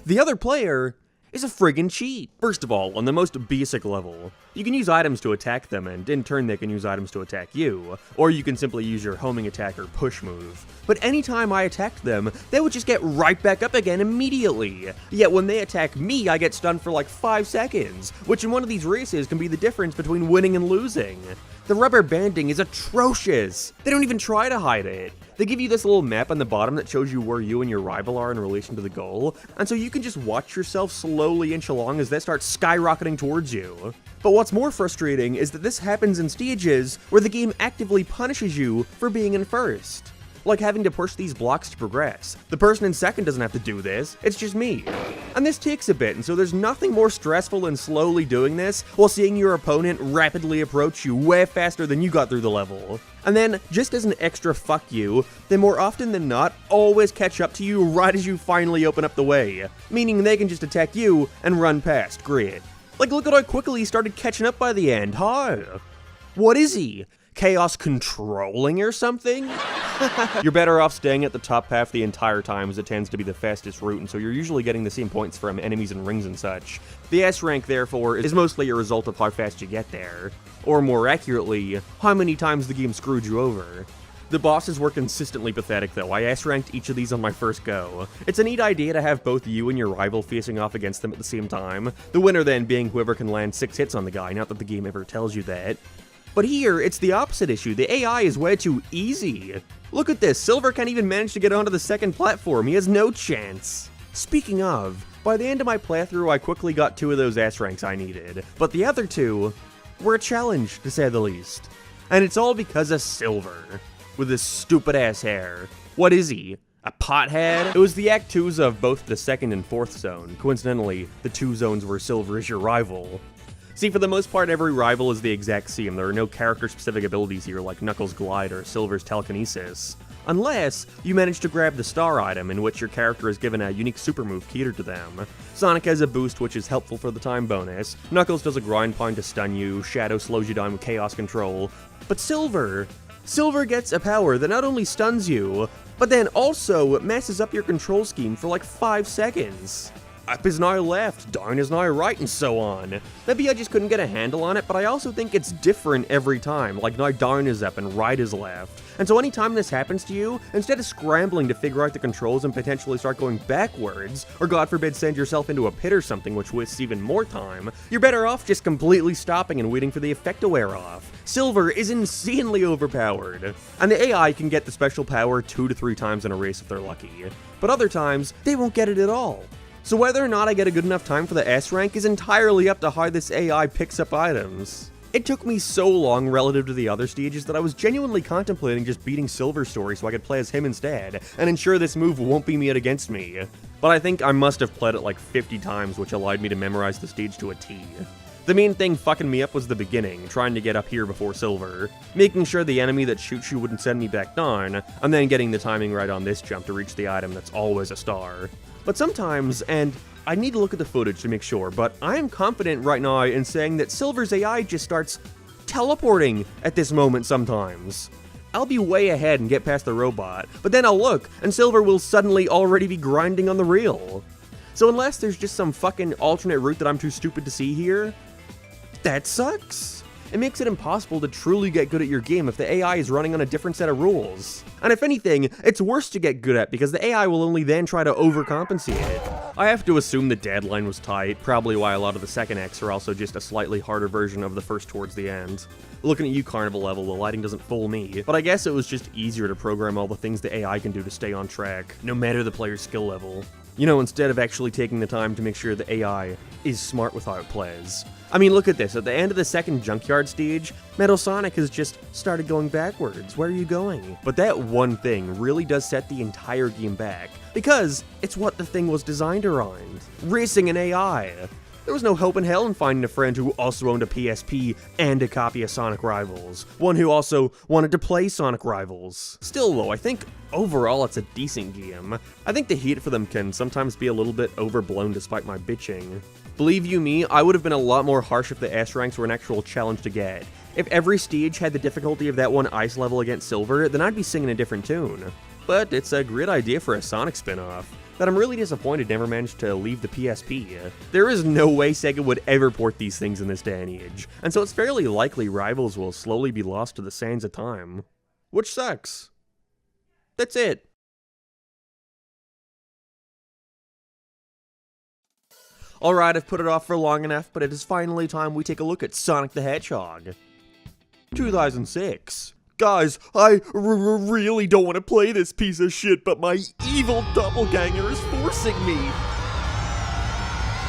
The other player is a friggin' cheat. First of all, on the most basic level, you can use items to attack them, and in turn they can use items to attack you, or you can simply use your homing attack or push move. But anytime I attacked them, they would just get right back up again immediately. Yet when they attack me, I get stunned for like 5 seconds, which in one of these races can be the difference between winning and losing. The rubber banding is atrocious. They don't even try to hide it. They give you this little map on the bottom that shows you where you and your rival are in relation to the goal, and so you can just watch yourself slowly inch along as they start skyrocketing towards you. But what's more frustrating is that this happens in stages where the game actively punishes you for being in first. Like having to push these blocks to progress. The person in second doesn't have to do this, it's just me. And this takes a bit, and so there's nothing more stressful than slowly doing this while seeing your opponent rapidly approach you way faster than you got through the level. And then, just as an extra fuck you, they more often than not always catch up to you right as you finally open up the way, meaning they can just attack you and run past, great. Like look at how quickly he started catching up by the end, huh? What is he? Chaos controlling or something? You're better off staying at the top half the entire time, as it tends to be the fastest route, and so you're usually getting the same points from enemies and rings and such. The S rank, therefore, is mostly a result of how fast you get there. Or more accurately, how many times the game screwed you over. The bosses were consistently pathetic though. I S-ranked each of these on my first go. It's a neat idea to have both you and your rival facing off against them at the same time, the winner then being whoever can land 6 hits on the guy, not that the game ever tells you that. But here, it's the opposite issue. The AI is way too easy. Look at this, Silver can't even manage to get onto the second platform. He has no chance. Speaking of, by the end of my playthrough, I quickly got 2 of those S ranks I needed, but the other 2 were a challenge, to say the least. And it's all because of Silver, with his stupid ass hair. What is he? A pothead? It was the Act 2s of both the second and fourth zone. Coincidentally, the 2 zones where Silver is your rival. See, for the most part, every rival is the exact same. There are no character-specific abilities here like Knuckles' Glide or Silver's Telekinesis. Unless you manage to grab the star item, in which your character is given a unique super move catered to them. Sonic has a boost, which is helpful for the time bonus. Knuckles does a grind pound to stun you. Shadow slows you down with Chaos Control. But Silver gets a power that not only stuns you, but then also messes up your control scheme for like 5 seconds. Up is now left, down is now right, and so on. Maybe I just couldn't get a handle on it, but I also think it's different every time, like now down is up and right is left. And so anytime this happens to you, instead of scrambling to figure out the controls and potentially start going backwards, or god forbid send yourself into a pit or something which wastes even more time, you're better off just completely stopping and waiting for the effect to wear off. Silver is insanely overpowered, and the AI can get the special power 2 to 3 times in a race if they're lucky. But other times, they won't get it at all. So whether or not I get a good enough time for the S rank is entirely up to how this AI picks up items. It took me so long relative to the other stages that I was genuinely contemplating just beating Silver's story so I could play as him instead, and ensure this move won't be made against me. But I think I must have played it like 50 times, which allowed me to memorize the stage to a T. The main thing fucking me up was the beginning, trying to get up here before Silver, making sure the enemy that shoots you wouldn't send me back down, and then getting the timing right on this jump to reach the item that's always a star. But sometimes, and I need to look at the footage to make sure, but I am confident right now in saying that Silver's AI just starts teleporting at this moment sometimes. I'll be way ahead and get past the robot, but then I'll look, and Silver will suddenly already be grinding on the reel. So unless there's just some fucking alternate route that I'm too stupid to see here, that sucks. It makes it impossible to truly get good at your game if the AI is running on a different set of rules. And if anything, it's worse to get good at because the AI will only then try to overcompensate. I have to assume the deadline was tight, probably why a lot of the second acts are also just a slightly harder version of the first towards the end. Looking at you, Carnival Level, the lighting doesn't fool me, but I guess it was just easier to program all the things the AI can do to stay on track, no matter the player's skill level. You know, instead of actually taking the time to make sure the AI is smart with how it plays. I mean, look at this. At the end of the second Junkyard stage, Metal Sonic has just started going backwards. Where are you going? But that one thing really does set the entire game back, because it's what the thing was designed around. Racing an AI. There was no hope in hell in finding a friend who also owned a PSP and a copy of Sonic Rivals. One who also wanted to play Sonic Rivals. Still though, I think overall it's a decent game. I think the heat for them can sometimes be a little bit overblown despite my bitching. Believe you me, I would have been a lot more harsh if the S ranks were an actual challenge to get. If every stage had the difficulty of that one ice level against Silver, then I'd be singing a different tune. But it's a great idea for a Sonic spin-off that I'm really disappointed never managed to leave the PSP. There is no way Sega would ever port these things in this day and age, and so it's fairly likely Rivals will slowly be lost to the sands of time. Which sucks. That's it. Alright, I've put it off for long enough, but it is finally time we take a look at Sonic the Hedgehog. 2006. Guys, I really don't want to play this piece of shit, but my evil doppelganger is forcing me.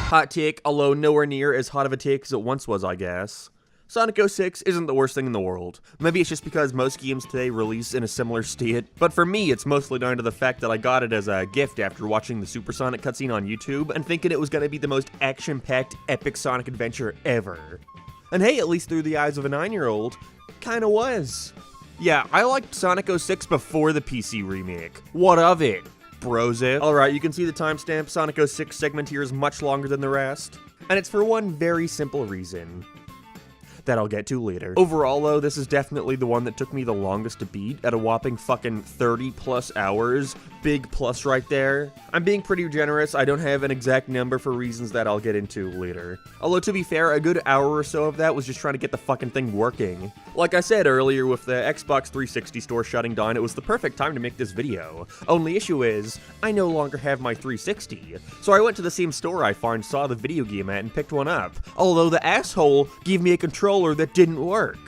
Hot take, although nowhere near as hot of a take as it once was, I guess. Sonic 06 isn't the worst thing in the world. Maybe it's just because most games today release in a similar state, but for me it's mostly down to the fact that I got it as a gift after watching the Super Sonic cutscene on YouTube and thinking it was gonna be the most action-packed epic Sonic adventure ever. And hey, at least through the eyes of a 9-year-old, kinda was. Yeah, I liked Sonic 06 before the PC remake. What of it? Brosif. Alright, you can see the timestamp. Sonic 06 segment here is much longer than the rest. And it's for one very simple reason that I'll get to later. Overall though, this is definitely the one that took me the longest to beat at a whopping fucking 30 plus hours. Big plus right there. I'm being pretty generous, I don't have an exact number for reasons that I'll get into later. Although to be fair, a good hour or so of that was just trying to get the fucking thing working. Like I said earlier, with the Xbox 360 store shutting down, it was the perfect time to make this video. Only issue is, I no longer have my 360. So I went to the same store I found, saw the video game at, and picked one up. Although the asshole gave me a controller that didn't work.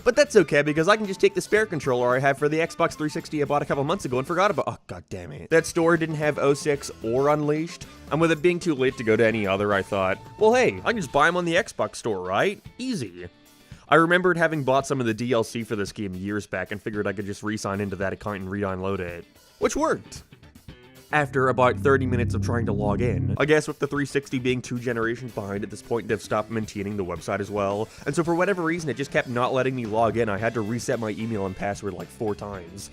But that's okay, because I can just take the spare controller I have for the Xbox 360 I bought a couple months ago and forgot about. Oh, god damn it. That store didn't have 06 or Unleashed, and with it being too late to go to any other, I thought, well hey, I can just buy them on the Xbox store, right? Easy. I remembered having bought some of the DLC for this game years back and figured I could just re-sign into that account and re-download it. Which worked. After about 30 minutes of trying to log in. I guess with the 360 being 2 generations behind at this point, they've stopped maintaining the website as well. And so for whatever reason, it just kept not letting me log in. I had to reset my email and password like 4 times.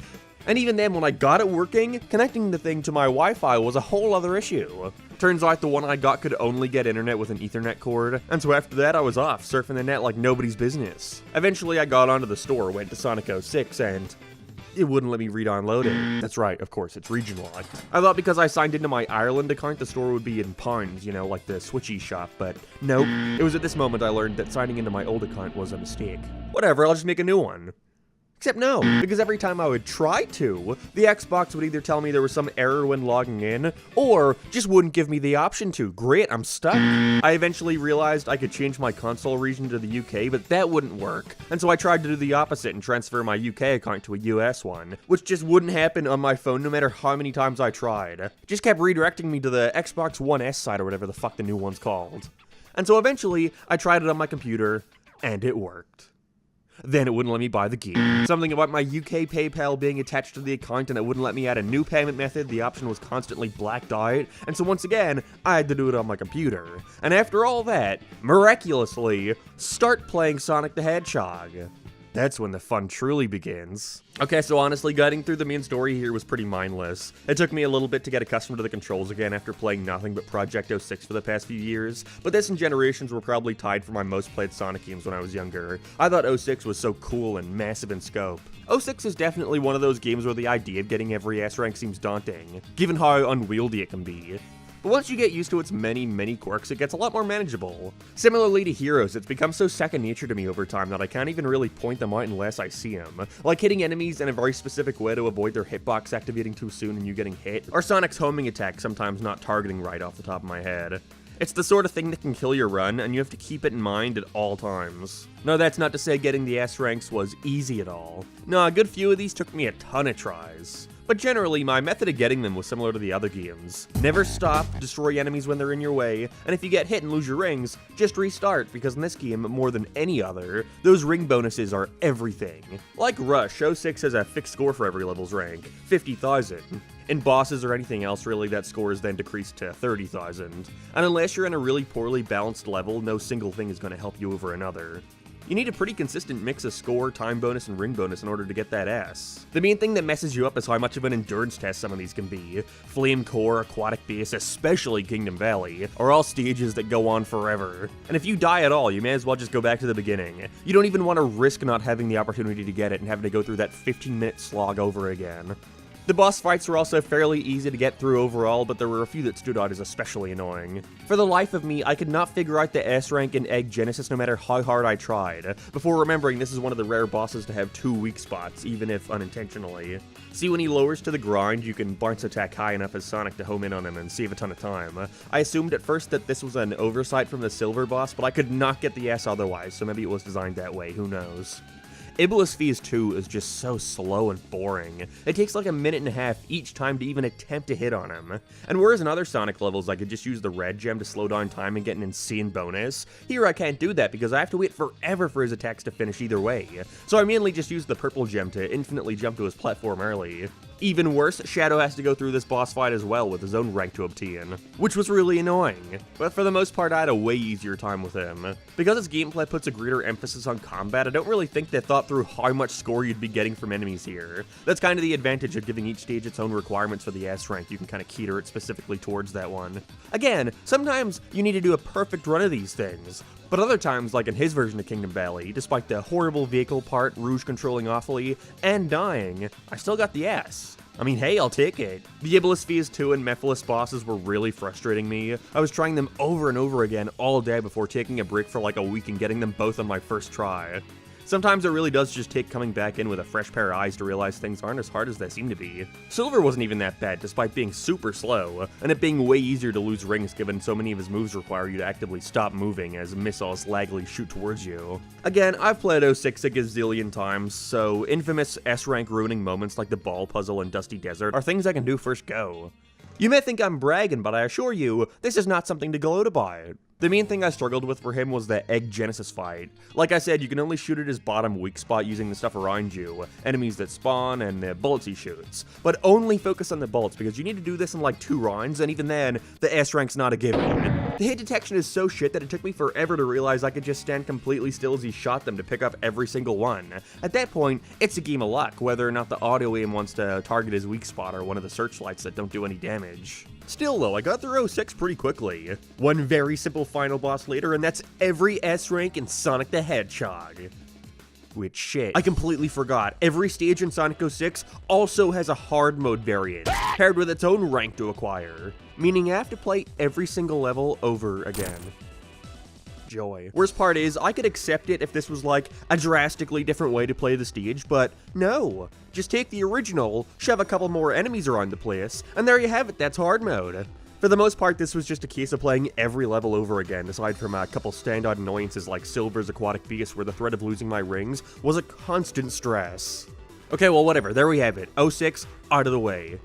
And even then, when I got it working, connecting the thing to my Wi-Fi was a whole other issue. Turns out the one I got could only get internet with an Ethernet cord, and so after that I was off, surfing the net like nobody's business. Eventually I got onto the store, went to Sonic 06, and it wouldn't let me re-download it. That's right, of course, it's region locked. I thought because I signed into my Ireland account, the store would be in pounds, you know, like the Switchy shop, but nope. It was at this moment I learned that signing into my old account was a mistake. Whatever, I'll just make a new one. Except no, because every time I would try to, the Xbox would either tell me there was some error when logging in, or just wouldn't give me the option to. Great, I'm stuck. I eventually realized I could change my console region to the UK, but that wouldn't work. And so I tried to do the opposite and transfer my UK account to a US one, which just wouldn't happen on my phone no matter how many times I tried. It just kept redirecting me to the Xbox One S side or whatever the fuck the new one's called. And so eventually, I tried it on my computer, and it worked. Then it wouldn't let me buy the game. Something about my UK PayPal being attached to the account and it wouldn't let me add a new payment method. The option was constantly blacked out. And so once again, I had to do it on my computer. And after all that, miraculously, start playing Sonic the Hedgehog. That's when the fun truly begins. Okay, so honestly, guiding through the main story here was pretty mindless. It took me a little bit to get accustomed to the controls again after playing nothing but Project 06 for the past few years, but this and Generations were probably tied for my most played Sonic games when I was younger. I thought 06 was so cool and massive in scope. 06 is definitely one of those games where the idea of getting every S rank seems daunting, given how unwieldy it can be. But once you get used to its many quirks, it gets a lot more manageable. Similarly to Heroes, it's become so second nature to me over time that I can't even really point them out unless I see them. Like hitting enemies in a very specific way to avoid their hitbox activating too soon and you getting hit, or Sonic's homing attack sometimes not targeting right off the top of my head. It's the sort of thing that can kill your run, and you have to keep it in mind at all times. No, that's not to say getting the S ranks was easy at all. No, a good few of these took me a ton of tries. But generally, my method of getting them was similar to the other games. Never stop, destroy enemies when they're in your way, and if you get hit and lose your rings, just restart, because in this game, more than any other, those ring bonuses are everything. Like Rush, 06 has a fixed score for every level's rank, 50,000. In bosses or anything else really, that score is then decreased to 30,000. And unless you're in a really poorly balanced level, no single thing is going to help you over another. You need a pretty consistent mix of score, time bonus, and ring bonus in order to get that S. The main thing that messes you up is how much of an endurance test some of these can be. Flame Core, Aquatic Base, especially Kingdom Valley, are all stages that go on forever. And if you die at all, you may as well just go back to the beginning. You don't even want to risk not having the opportunity to get it and having to go through that 15-minute slog over again. The boss fights were also fairly easy to get through overall, but there were a few that stood out as especially annoying. For the life of me, I could not figure out the S rank in Egg Genesis no matter how hard I tried, before remembering this is one of the rare bosses to have 2 weak spots, even if unintentionally. See, when he lowers to the ground, you can bounce attack high enough as Sonic to home in on him and save a ton of time. I assumed at first that this was an oversight from the Silver boss, but I could not get the S otherwise, so maybe it was designed that way, who knows. Iblis Phase 2 is just so slow and boring. It takes like a minute and a half each time to even attempt to hit on him. And whereas in other Sonic levels I could just use the red gem to slow down time and get an insane bonus, here I can't do that because I have to wait forever for his attacks to finish either way. So I mainly just use the purple gem to infinitely jump to his platform early. Even worse, Shadow has to go through this boss fight as well with his own rank to obtain, which was really annoying, but for the most part I had a way easier time with him. Because his gameplay puts a greater emphasis on combat, I don't really think they thought through how much score you'd be getting from enemies here. That's kind of the advantage of giving each stage its own requirements for the S rank, you can kind of cater it specifically towards that one. Again, sometimes you need to do a perfect run of these things, but other times, like in his version of Kingdom Valley, despite the horrible vehicle part, Rouge controlling awfully, and dying, I still got the S. I mean, hey, I'll take it. The Iblis Phase 2 and Mephiles bosses were really frustrating me. I was trying them over and over again all day before taking a break for like a week and getting them both on my first try. Sometimes it really does just take coming back in with a fresh pair of eyes to realize things aren't as hard as they seem to be. Silver wasn't even that bad despite being super slow, and it being way easier to lose rings given so many of his moves require you to actively stop moving as missiles laggily shoot towards you. Again, I've played 06 a gazillion times, so infamous S-rank ruining moments like the ball puzzle and Dusty Desert are things I can do first go. You may think I'm bragging, but I assure you, this is not something to gloat about. The main thing I struggled with for him was the Egg Genesis fight. Like I said, you can only shoot at his bottom weak spot using the stuff around you, enemies that spawn, and the bullets he shoots. But only focus on the bullets, because you need to do this in like 2 rounds, and even then, the S rank's not a given. The hit detection is so shit that it took me forever to realize I could just stand completely still as he shot them to pick up every single one. At that point, it's a game of luck, whether or not the auto aim wants to target his weak spot or one of the searchlights that don't do any damage. Still though, I got through 06 pretty quickly. One very simple final boss later, and that's every S rank in Sonic the Hedgehog. Which shit, I completely forgot. Every stage in Sonic 06 also has a hard mode variant, paired with its own rank to acquire, meaning I have to play every single level over again. Joy. Worst part is, I could accept it if this was like a drastically different way to play the stage, but no. Just take the original, shove a couple more enemies around the place, and there you have it, that's hard mode. For the most part, this was just a case of playing every level over again, aside from a couple standout annoyances like Silver's Aquatic Beast, where the threat of losing my rings was a constant stress. Okay, well whatever, there we have it. 06, out of the way.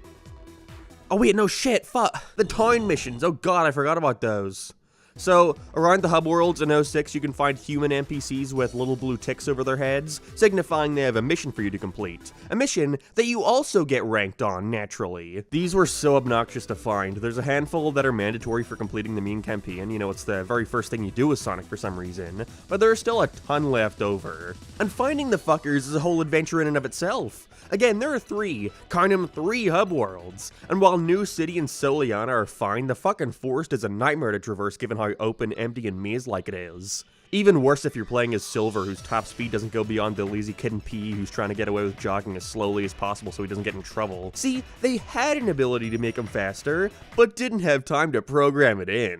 Oh wait, no shit, fuck. The town missions, oh god, I forgot about those. So, around the hub worlds in 06, you can find human NPCs with little blue ticks over their heads, signifying they have a mission for you to complete. A mission that you also get ranked on, naturally. These were so obnoxious to find. There's a handful that are mandatory for completing the main campaign, you know, it's the very first thing you do with Sonic for some reason, but there are still a ton left over. And finding the fuckers is a whole adventure in and of itself. Again, there are 3, count 'em 3 hub worlds, and while New City and Soliana are fine, the fucking forest is a nightmare to traverse given how open, empty, and maze-like it is. Even worse if you're playing as Silver, whose top speed doesn't go beyond the lazy kid in PE who's trying to get away with jogging as slowly as possible so he doesn't get in trouble. See, they had an ability to make him faster, but didn't have time to program it in.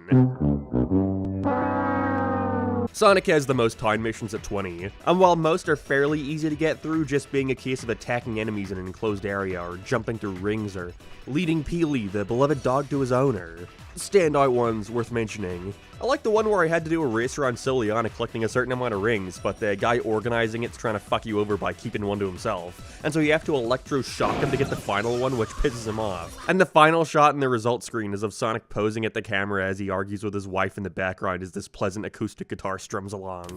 Sonic has the most time missions at 20, and while most are fairly easy to get through, just being a case of attacking enemies in an enclosed area, or jumping through rings, or leading Peely, the beloved dog, to his owner. Standout ones worth mentioning. I like the one where I had to do a race around Soliana collecting a certain amount of rings, but the guy organizing it's trying to fuck you over by keeping one to himself, and so you have to electro-shock him to get the final one, which pisses him off. And the final shot in the result screen is of Sonic posing at the camera as he argues with his wife in the background as this pleasant acoustic guitar strums along.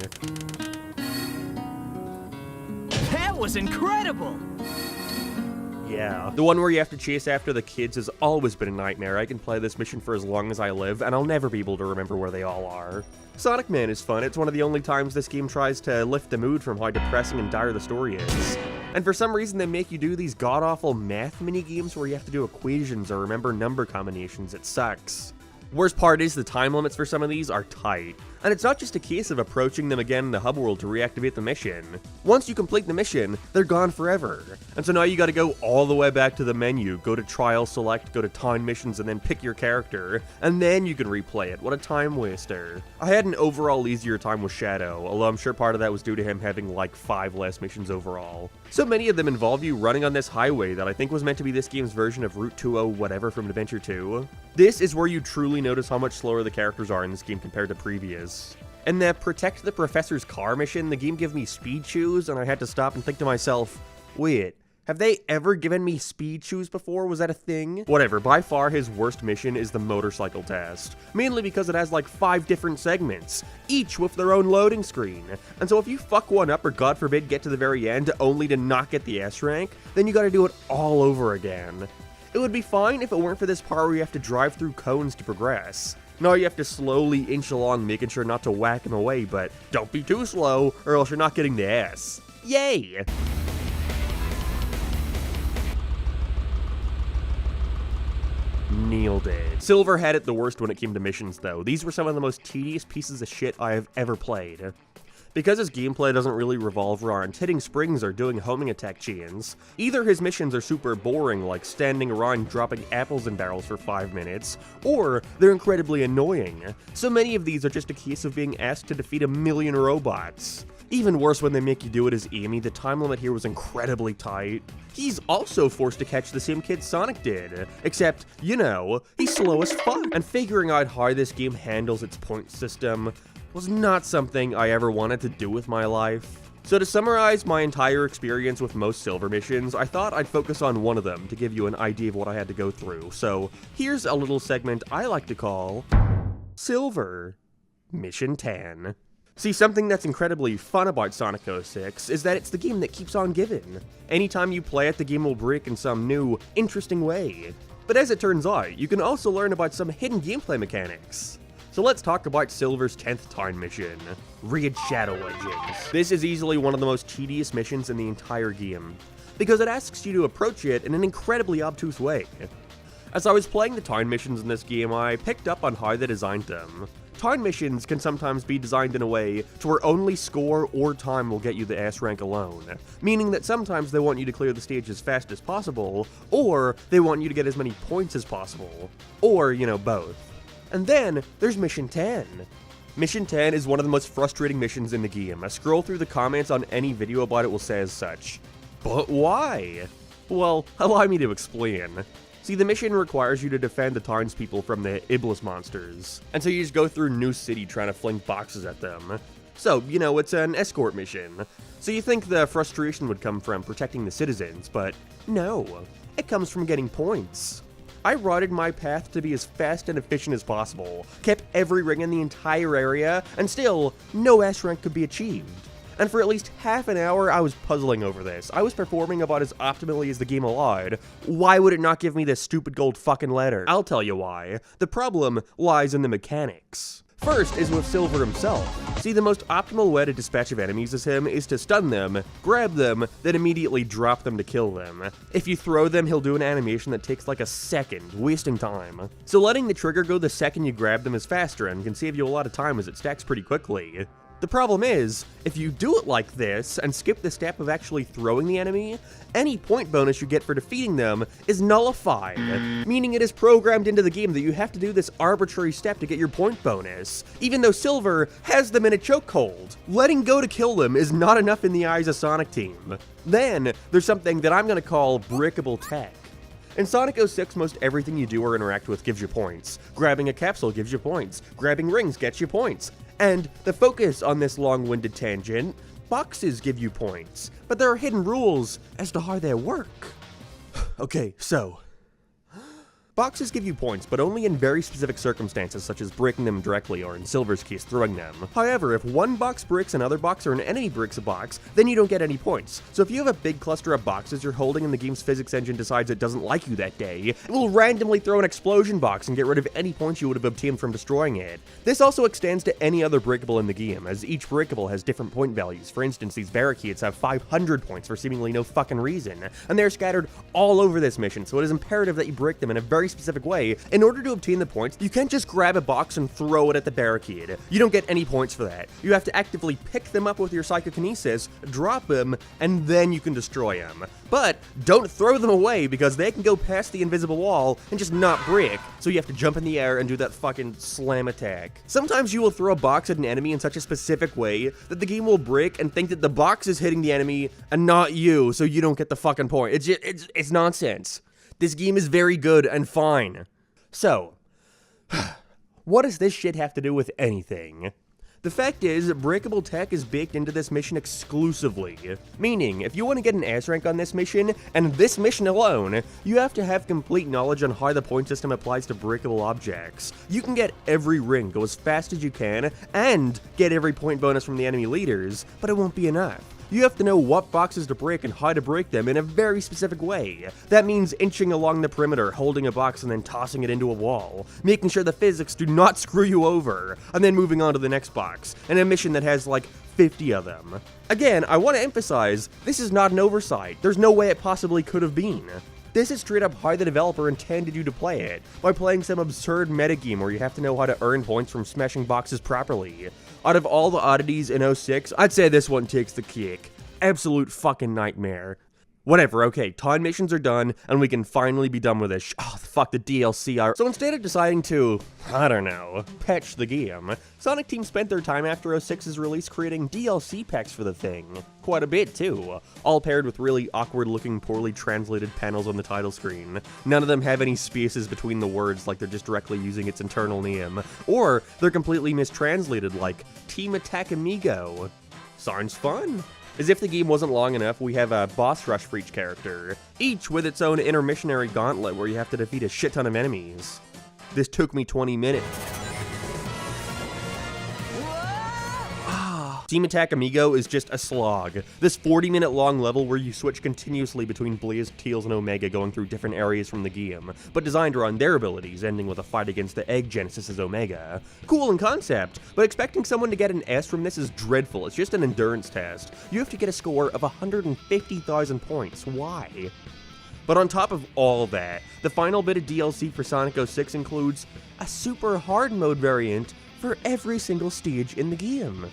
That was incredible! Yeah. The one where you have to chase after the kids has always been a nightmare. I can play this mission for as long as I live, and I'll never be able to remember where they all are. Sonic Man is fun. It's one of the only times this game tries to lift the mood from how depressing and dire the story is. And for some reason they make you do these god-awful math mini-games where you have to do equations or remember number combinations. It sucks. Worst part is the time limits for some of these are tight. And it's not just a case of approaching them again in the hub world to reactivate the mission. Once you complete the mission, they're gone forever. And so now you gotta go all the way back to the menu, go to trial select, go to town missions, and then pick your character, and then you can replay it. What a time waster. I had an overall easier time with Shadow, although I'm sure part of that was due to him having like 5 less missions overall. So many of them involve you running on this highway that I think was meant to be this game's version of Route 20 whatever from Adventure 2. This is where you truly notice how much slower the characters are in this game compared to previous. In the Protect the Professor's Car mission, the game gave me speed shoes, and I had to stop and think to myself, wait, have they ever given me speed shoes before? Was that a thing? Whatever, by far his worst mission is the motorcycle test. Mainly because it has like 5 different segments, each with their own loading screen. And so if you fuck one up or god forbid get to the very end only to not get the S rank, then you gotta do it all over again. It would be fine if it weren't for this part where you have to drive through cones to progress. No, you have to slowly inch along making sure not to whack him away, but don't be too slow or else you're not getting the S. Yay! Nailed it. Silver had it the worst when it came to missions though. These were some of the most tedious pieces of shit I have ever played. Because his gameplay doesn't really revolve around hitting springs or doing homing attack chains, either his missions are super boring like standing around dropping apples in barrels for 5 minutes, or they're incredibly annoying. So many of these are just a case of being asked to defeat a million robots. Even worse when they make you do it as Amy, the time limit here was incredibly tight. He's also forced to catch the same kid Sonic did, except, you know, he's slow as fuck. And figuring out how this game handles its point system was not something I ever wanted to do with my life. So to summarize my entire experience with most Silver missions, I thought I'd focus on one of them to give you an idea of what I had to go through. So here's a little segment I like to call Silver Mission 10. See, something that's incredibly fun about Sonic 06 is that it's the game that keeps on giving. Anytime you play it, the game will break in some new, interesting way. But as it turns out, you can also learn about some hidden gameplay mechanics. So let's talk about Silver's 10th town mission, Raid Shadow Legends. This is easily one of the most tedious missions in the entire game, because it asks you to approach it in an incredibly obtuse way. As I was playing the town missions in this game, I picked up on how they designed them. Town missions can sometimes be designed in a way to where only score or time will get you the S rank alone, meaning that sometimes they want you to clear the stage as fast as possible, or they want you to get as many points as possible, or, you know, both. And then there's Mission 10. Mission 10 is one of the most frustrating missions in the game. A scroll through the comments on any video about it will say as such. But why? Well, allow me to explain. See, the mission requires you to defend the townspeople from the Iblis monsters, and so you just go through New City trying to fling boxes at them. So, you know, it's an escort mission. So you think the frustration would come from protecting the citizens, but no, it comes from getting points. I routed my path to be as fast and efficient as possible, kept every ring in the entire area, and still, no S rank could be achieved. And for at least half an hour, I was puzzling over this. I was performing about as optimally as the game allowed. Why would it not give me this stupid gold fucking letter? I'll tell you why. The problem lies in the mechanics. First is with Silver himself. See, the most optimal way to dispatch of enemies as him is to stun them, grab them, then immediately drop them to kill them. If you throw them, he'll do an animation that takes like a second, wasting time. So letting the trigger go the second you grab them is faster and can save you a lot of time as it stacks pretty quickly. The problem is, if you do it like this and skip the step of actually throwing the enemy, any point bonus you get for defeating them is nullified, meaning it is programmed into the game that you have to do this arbitrary step to get your point bonus, even though Silver has them in a chokehold. Letting go to kill them is not enough in the eyes of Sonic Team. Then, there's something that I'm gonna call breakable tech. In Sonic 06, most everything you do or interact with gives you points. Grabbing a capsule gives you points. Grabbing rings gets you points. And the focus on this long-winded tangent, boxes give you points, but there are hidden rules as to how they work. Okay, so boxes give you points, but only in very specific circumstances, such as breaking them directly, or in Silver's case, throwing them. However, if one box breaks another box, or an enemy breaks a box, then you don't get any points. So if you have a big cluster of boxes you're holding and the game's physics engine decides it doesn't like you that day, it will randomly throw an explosion box and get rid of any points you would have obtained from destroying it. This also extends to any other breakable in the game, as each breakable has different point values. For instance, these barricades have 500 points for seemingly no fucking reason, and they're scattered all over this mission, so it is imperative that you break them in a very specific way. In order to obtain the points, you can't just grab a box and throw it at the barricade. You don't get any points for that. You have to actively pick them up with your psychokinesis, drop them, and then you can destroy them. But don't throw them away because they can go past the invisible wall and just not break, so you have to jump in the air and do that fucking slam attack. Sometimes you will throw a box at an enemy in such a specific way that the game will break and think that the box is hitting the enemy and not you, so you don't get the fucking point. It's nonsense. This game is very good and fine. So, what does this shit have to do with anything? The fact is, breakable tech is baked into this mission exclusively. Meaning, if you want to get an S rank on this mission, and this mission alone, you have to have complete knowledge on how the point system applies to breakable objects. You can get every ring, go as fast as you can, and get every point bonus from the enemy leaders, but it won't be enough. You have to know what boxes to break and how to break them in a very specific way. That means inching along the perimeter, holding a box and then tossing it into a wall, making sure the physics do not screw you over, and then moving on to the next box, and a mission that has like 50 of them. Again, I want to emphasize, this is not an oversight. There's no way it possibly could have been. This is straight up how the developer intended you to play it, by playing some absurd metagame where you have to know how to earn points from smashing boxes properly. Out of all the oddities in 06, I'd say this one takes the cake. Absolute fucking nightmare. Whatever, okay, time missions are done, and we can finally be done with this fuck the DLC are. So instead of deciding to, I don't know, patch the game, Sonic Team spent their time after 06's release creating DLC packs for the thing. Quite a bit, too. All paired with really awkward-looking, poorly translated panels on the title screen. None of them have any spaces between the words like they're just directly using its internal name. Or they're completely mistranslated like Team Attack Amigo. Sounds fun. As if the game wasn't long enough, we have a boss rush for each character, each with its own intermissionary gauntlet where you have to defeat a shit ton of enemies. This took me 20 minutes. Team Attack Amigo is just a slog. This 40-minute long level where you switch continuously between Blaze, Teals, and Omega going through different areas from the game, but designed around their abilities, ending with a fight against the Egg Genesis as Omega. Cool in concept, but expecting someone to get an S from this is dreadful. It's just an endurance test. You have to get a score of 150,000 points. Why? But on top of all that, the final bit of DLC for Sonic 06 includes a super hard mode variant for every single stage in the game.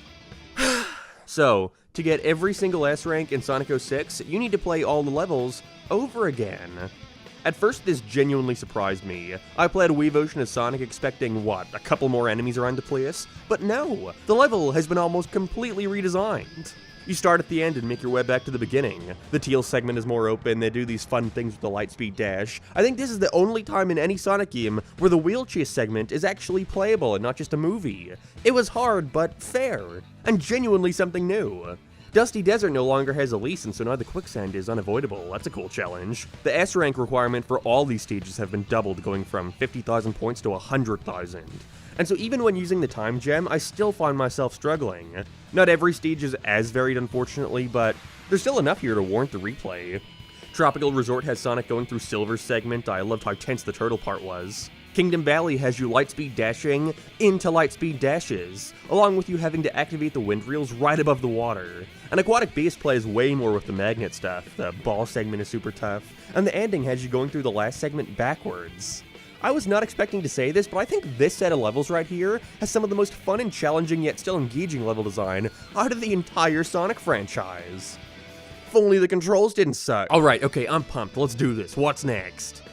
So, to get every single S rank in Sonic 06, you need to play all the levels over again. At first, this genuinely surprised me. I played Wii version of Sonic expecting, what, a couple more enemies around the place? But no, the level has been almost completely redesigned. You start at the end and make your way back to the beginning. The Teal segment is more open, they do these fun things with the Lightspeed Dash. I think this is the only time in any Sonic game where the wheel chase segment is actually playable and not just a movie. It was hard, but fair, and genuinely something new. Dusty Desert no longer has a lease, and so now the quicksand is unavoidable. That's a cool challenge. The S rank requirement for all these stages have been doubled, going from 50,000 points to 100,000. And so even when using the time gem, I still find myself struggling. Not every stage is as varied, unfortunately, but there's still enough here to warrant the replay. Tropical Resort has Sonic going through Silver's segment. I loved how tense the turtle part was. Kingdom Valley has you lightspeed dashing into lightspeed dashes, along with you having to activate the wind reels right above the water. And Aquatic Base plays way more with the magnet stuff. The ball segment is super tough, and the ending has you going through the last segment backwards. I was not expecting to say this, but I think this set of levels right here has some of the most fun and challenging yet still engaging level design out of the entire Sonic franchise. If only the controls didn't suck. Alright, okay, I'm pumped. Let's do this. What's next?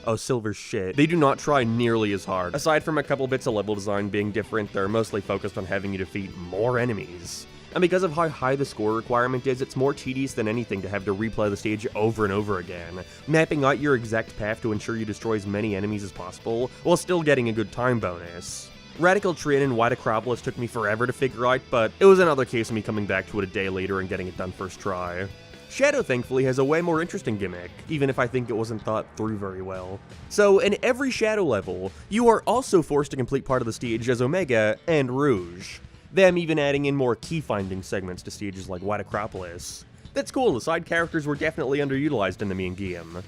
Oh, Silver's shit. They do not try nearly as hard. Aside from a couple bits of level design being different, they're mostly focused on having you defeat more enemies. And because of how high the score requirement is, it's more tedious than anything to have to replay the stage over and over again, mapping out your exact path to ensure you destroy as many enemies as possible, while still getting a good time bonus. Radical Train and White Acropolis took me forever to figure out, but it was another case of me coming back to it a day later and getting it done first try. Shadow, thankfully, has a way more interesting gimmick, even if I think it wasn't thought through very well. So, in every Shadow level, you are also forced to complete part of the stage as Omega and Rouge. Them even adding in more key-finding segments to stages like White Acropolis. That's cool, the side characters were definitely underutilized in the main game.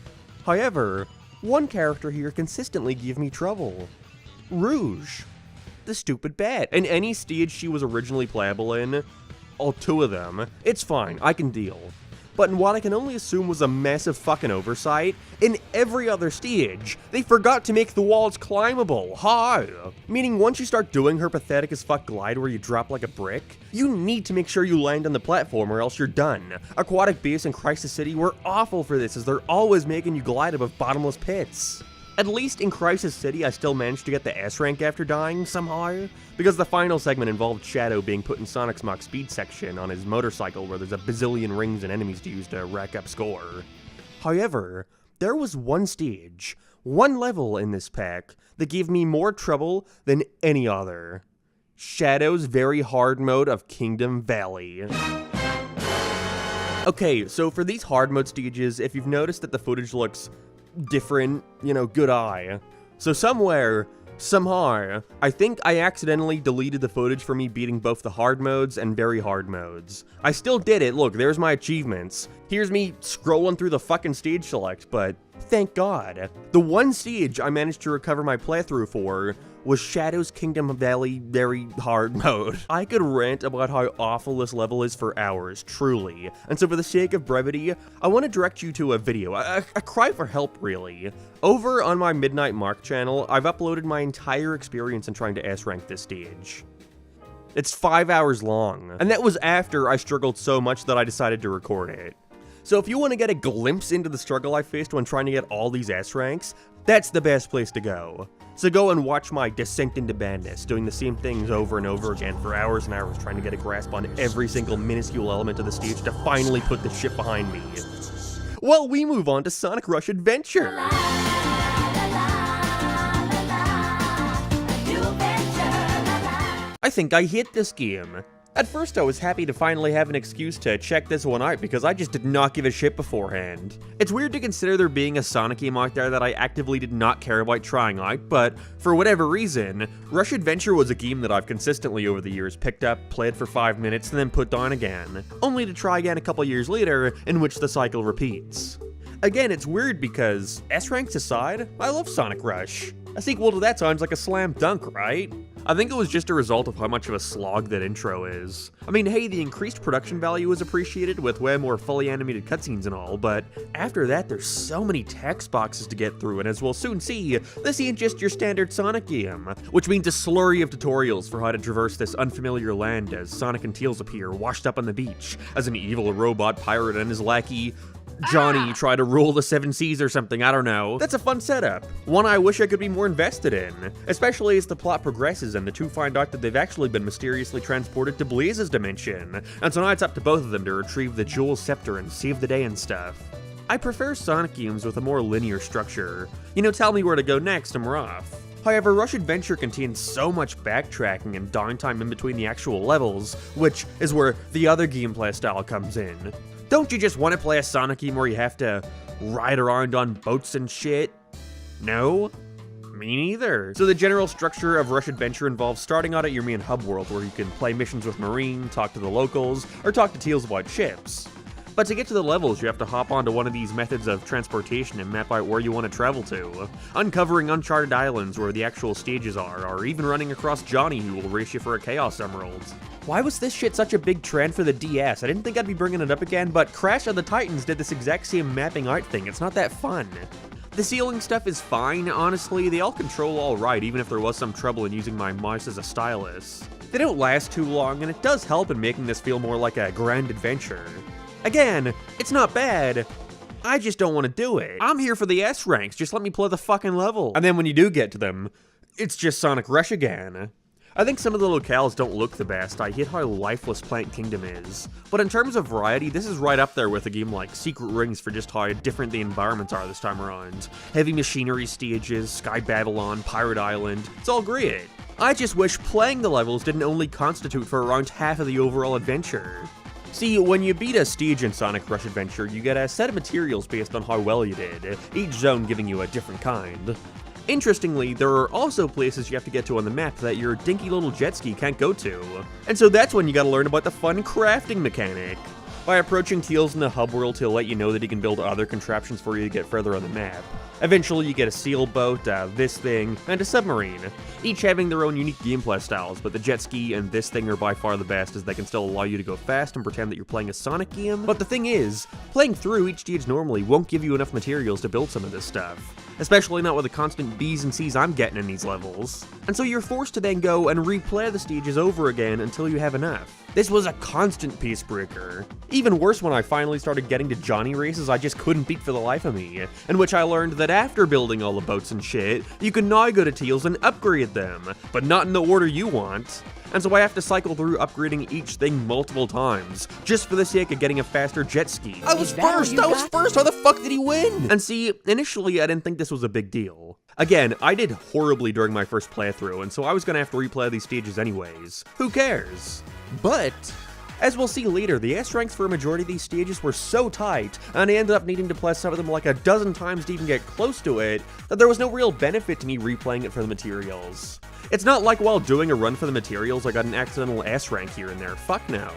However, one character here consistently gave me trouble. Rouge. The stupid bat. In any stage she was originally playable in, all two of them, it's fine, I can deal. But in what I can only assume was a massive fucking oversight, in every other stage, they forgot to make the walls climbable. How? Meaning once you start doing her pathetic as fuck glide where you drop like a brick, you need to make sure you land on the platform or else you're done. Aquatic Base and Crisis City were awful for this, as they're always making you glide above bottomless pits. At least in Crisis City, I still managed to get the S rank after dying, somehow, because the final segment involved Shadow being put in Sonic's Mach Speed section on his motorcycle where there's a bazillion rings and enemies to use to rack up score. However, there was one stage, one level in this pack, that gave me more trouble than any other. Shadow's very hard mode of Kingdom Valley. Okay, so for these hard mode stages, if you've noticed that the footage looks different, you know, good eye. So somewhere, somehow, I think I accidentally deleted the footage for me beating both the hard modes and very hard modes. I still did it, look, there's my achievements. Here's me scrolling through the fucking stage select, but thank God. The one stage I managed to recover my playthrough for was Shadow's Kingdom Valley very hard mode. I could rant about how awful this level is for hours, truly. And so for the sake of brevity, I want to direct you to a video, a cry for help really. Over on my Midnight Mark channel, I've uploaded my entire experience in trying to S-rank this stage. It's 5 hours long, and that was after I struggled so much that I decided to record it. So if you want to get a glimpse into the struggle I faced when trying to get all these S-ranks, that's the best place to go. So go and watch my descent into madness, doing the same things over and over again for hours and hours, trying to get a grasp on every single minuscule element of the stage to finally put the shit behind me. Well, we move on to Sonic Rush Adventure. I think I hit this game. At first I was happy to finally have an excuse to check this one out because I just did not give a shit beforehand. It's weird to consider there being a Sonic game out there that I actively did not care about trying out, but for whatever reason, Rush Adventure was a game that I've consistently over the years picked up, played for 5 minutes, and then put down again, only to try again a couple years later, in which the cycle repeats. Again, it's weird because, S-ranks aside, I love Sonic Rush. A sequel to that sounds like a slam dunk, right? I think it was just a result of how much of a slog that intro is. I mean, hey, the increased production value was appreciated with way more fully animated cutscenes and all, but after that, there's so many text boxes to get through, and as we'll soon see, this ain't just your standard Sonic game, which means a slurry of tutorials for how to traverse this unfamiliar land as Sonic and Tails appear washed up on the beach, as an evil robot pirate and his lackey Johnny try to rule the 7 seas or something, I don't know. That's a fun setup. One I wish I could be more invested in, especially as the plot progresses and the two find out that they've actually been mysteriously transported to Blaze's dimension, and so now it's up to both of them to retrieve the Jewel Scepter and save the day and stuff. I prefer Sonic games with a more linear structure. You know, tell me where to go next and we're off. However, Rush Adventure contains so much backtracking and downtime in between the actual levels, which is where the other gameplay style comes in. Don't you just want to play a Sonic game where you have to ride around on boats and shit? No? Me neither. So the general structure of Rush Adventure involves starting out at your main hub world where you can play missions with Marine, talk to the locals, or talk to Tails about ships. But to get to the levels, you have to hop onto one of these methods of transportation and map out where you want to travel to, uncovering uncharted islands where the actual stages are, or even running across Johnny who will race you for a Chaos Emerald. Why was this shit such a big trend for the DS? I didn't think I'd be bringing it up again, but Crash of the Titans did this exact same mapping out thing. It's not that fun. The ceiling stuff is fine, honestly. They all control alright, even if there was some trouble in using my mouse as a stylus. They don't last too long, and it does help in making this feel more like a grand adventure. Again, it's not bad. I just don't want to do it. I'm here for the S ranks, just let me play the fucking level. And then when you do get to them, it's just Sonic Rush again. I think some of the locales don't look the best. I hate how lifeless Plant Kingdom is. But in terms of variety, this is right up there with a game like Secret Rings for just how different the environments are this time around. Heavy machinery stages, Sky Babylon, Pirate Island, it's all great. I just wish playing the levels didn't only constitute for around half of the overall adventure. See, when you beat a stage in Sonic Rush Adventure, you get a set of materials based on how well you did, each zone giving you a different kind. Interestingly, there are also places you have to get to on the map that your dinky little jet ski can't go to. And so that's when you gotta learn about the fun crafting mechanic. By approaching Tails in the hub world, he'll let you know that he can build other contraptions for you to get further on the map. Eventually you get a sailboat, this thing, and a submarine, each having their own unique gameplay styles, but the jet ski and this thing are by far the best as they can still allow you to go fast and pretend that you're playing a Sonic game. But the thing is, playing through each stage normally won't give you enough materials to build some of this stuff. Especially not with the constant B's and C's I'm getting in these levels. And so you're forced to then go and replay the stages over again until you have enough. This was a constant pace breaker. Even worse when I finally started getting to Johnny races I just couldn't beat for the life of me, in which I learned that after building all the boats and shit, you can now go to Tails and upgrade them, but not in the order you want. and so I have to cycle through upgrading each thing multiple times, just for the sake of getting a faster jet ski. I was first! How the fuck did he win? And see, initially I didn't think this was a big deal. Again, I did horribly during my first playthrough, and so I was gonna have to replay these stages anyways. Who cares? But as we'll see later, the S ranks for a majority of these stages were so tight, and I ended up needing to play some of them like a dozen times to even get close to it, that there was no real benefit to me replaying it for the materials. It's not like while doing a run for the materials I got an accidental S rank here and there, fuck no.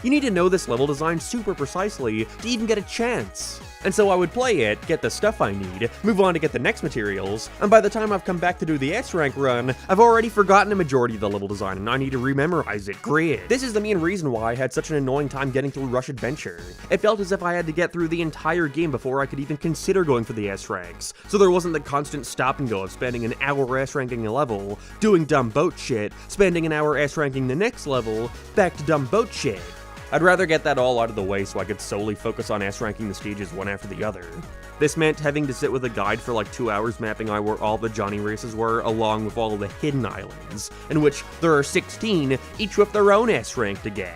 You need to know this level design super precisely to even get a chance. And so I would play it, get the stuff I need, move on to get the next materials, and by the time I've come back to do the S rank run, I've already forgotten a majority of the level design and I need to rememorize it. Great. This is the main reason why I had such an annoying time getting through Rush Adventure. It felt as if I had to get through the entire game before I could even consider going for the S ranks, so there wasn't the constant stop and go of spending an hour S ranking a level, doing dumb boat shit, spending an hour S ranking the next level, back to dumb boat shit. I'd rather get that all out of the way so I could solely focus on S-ranking the stages one after the other. This meant having to sit with a guide for like 2 hours mapping out where all the Johnny races were, along with all of the hidden islands, in which there are 16, each with their own S-rank to get.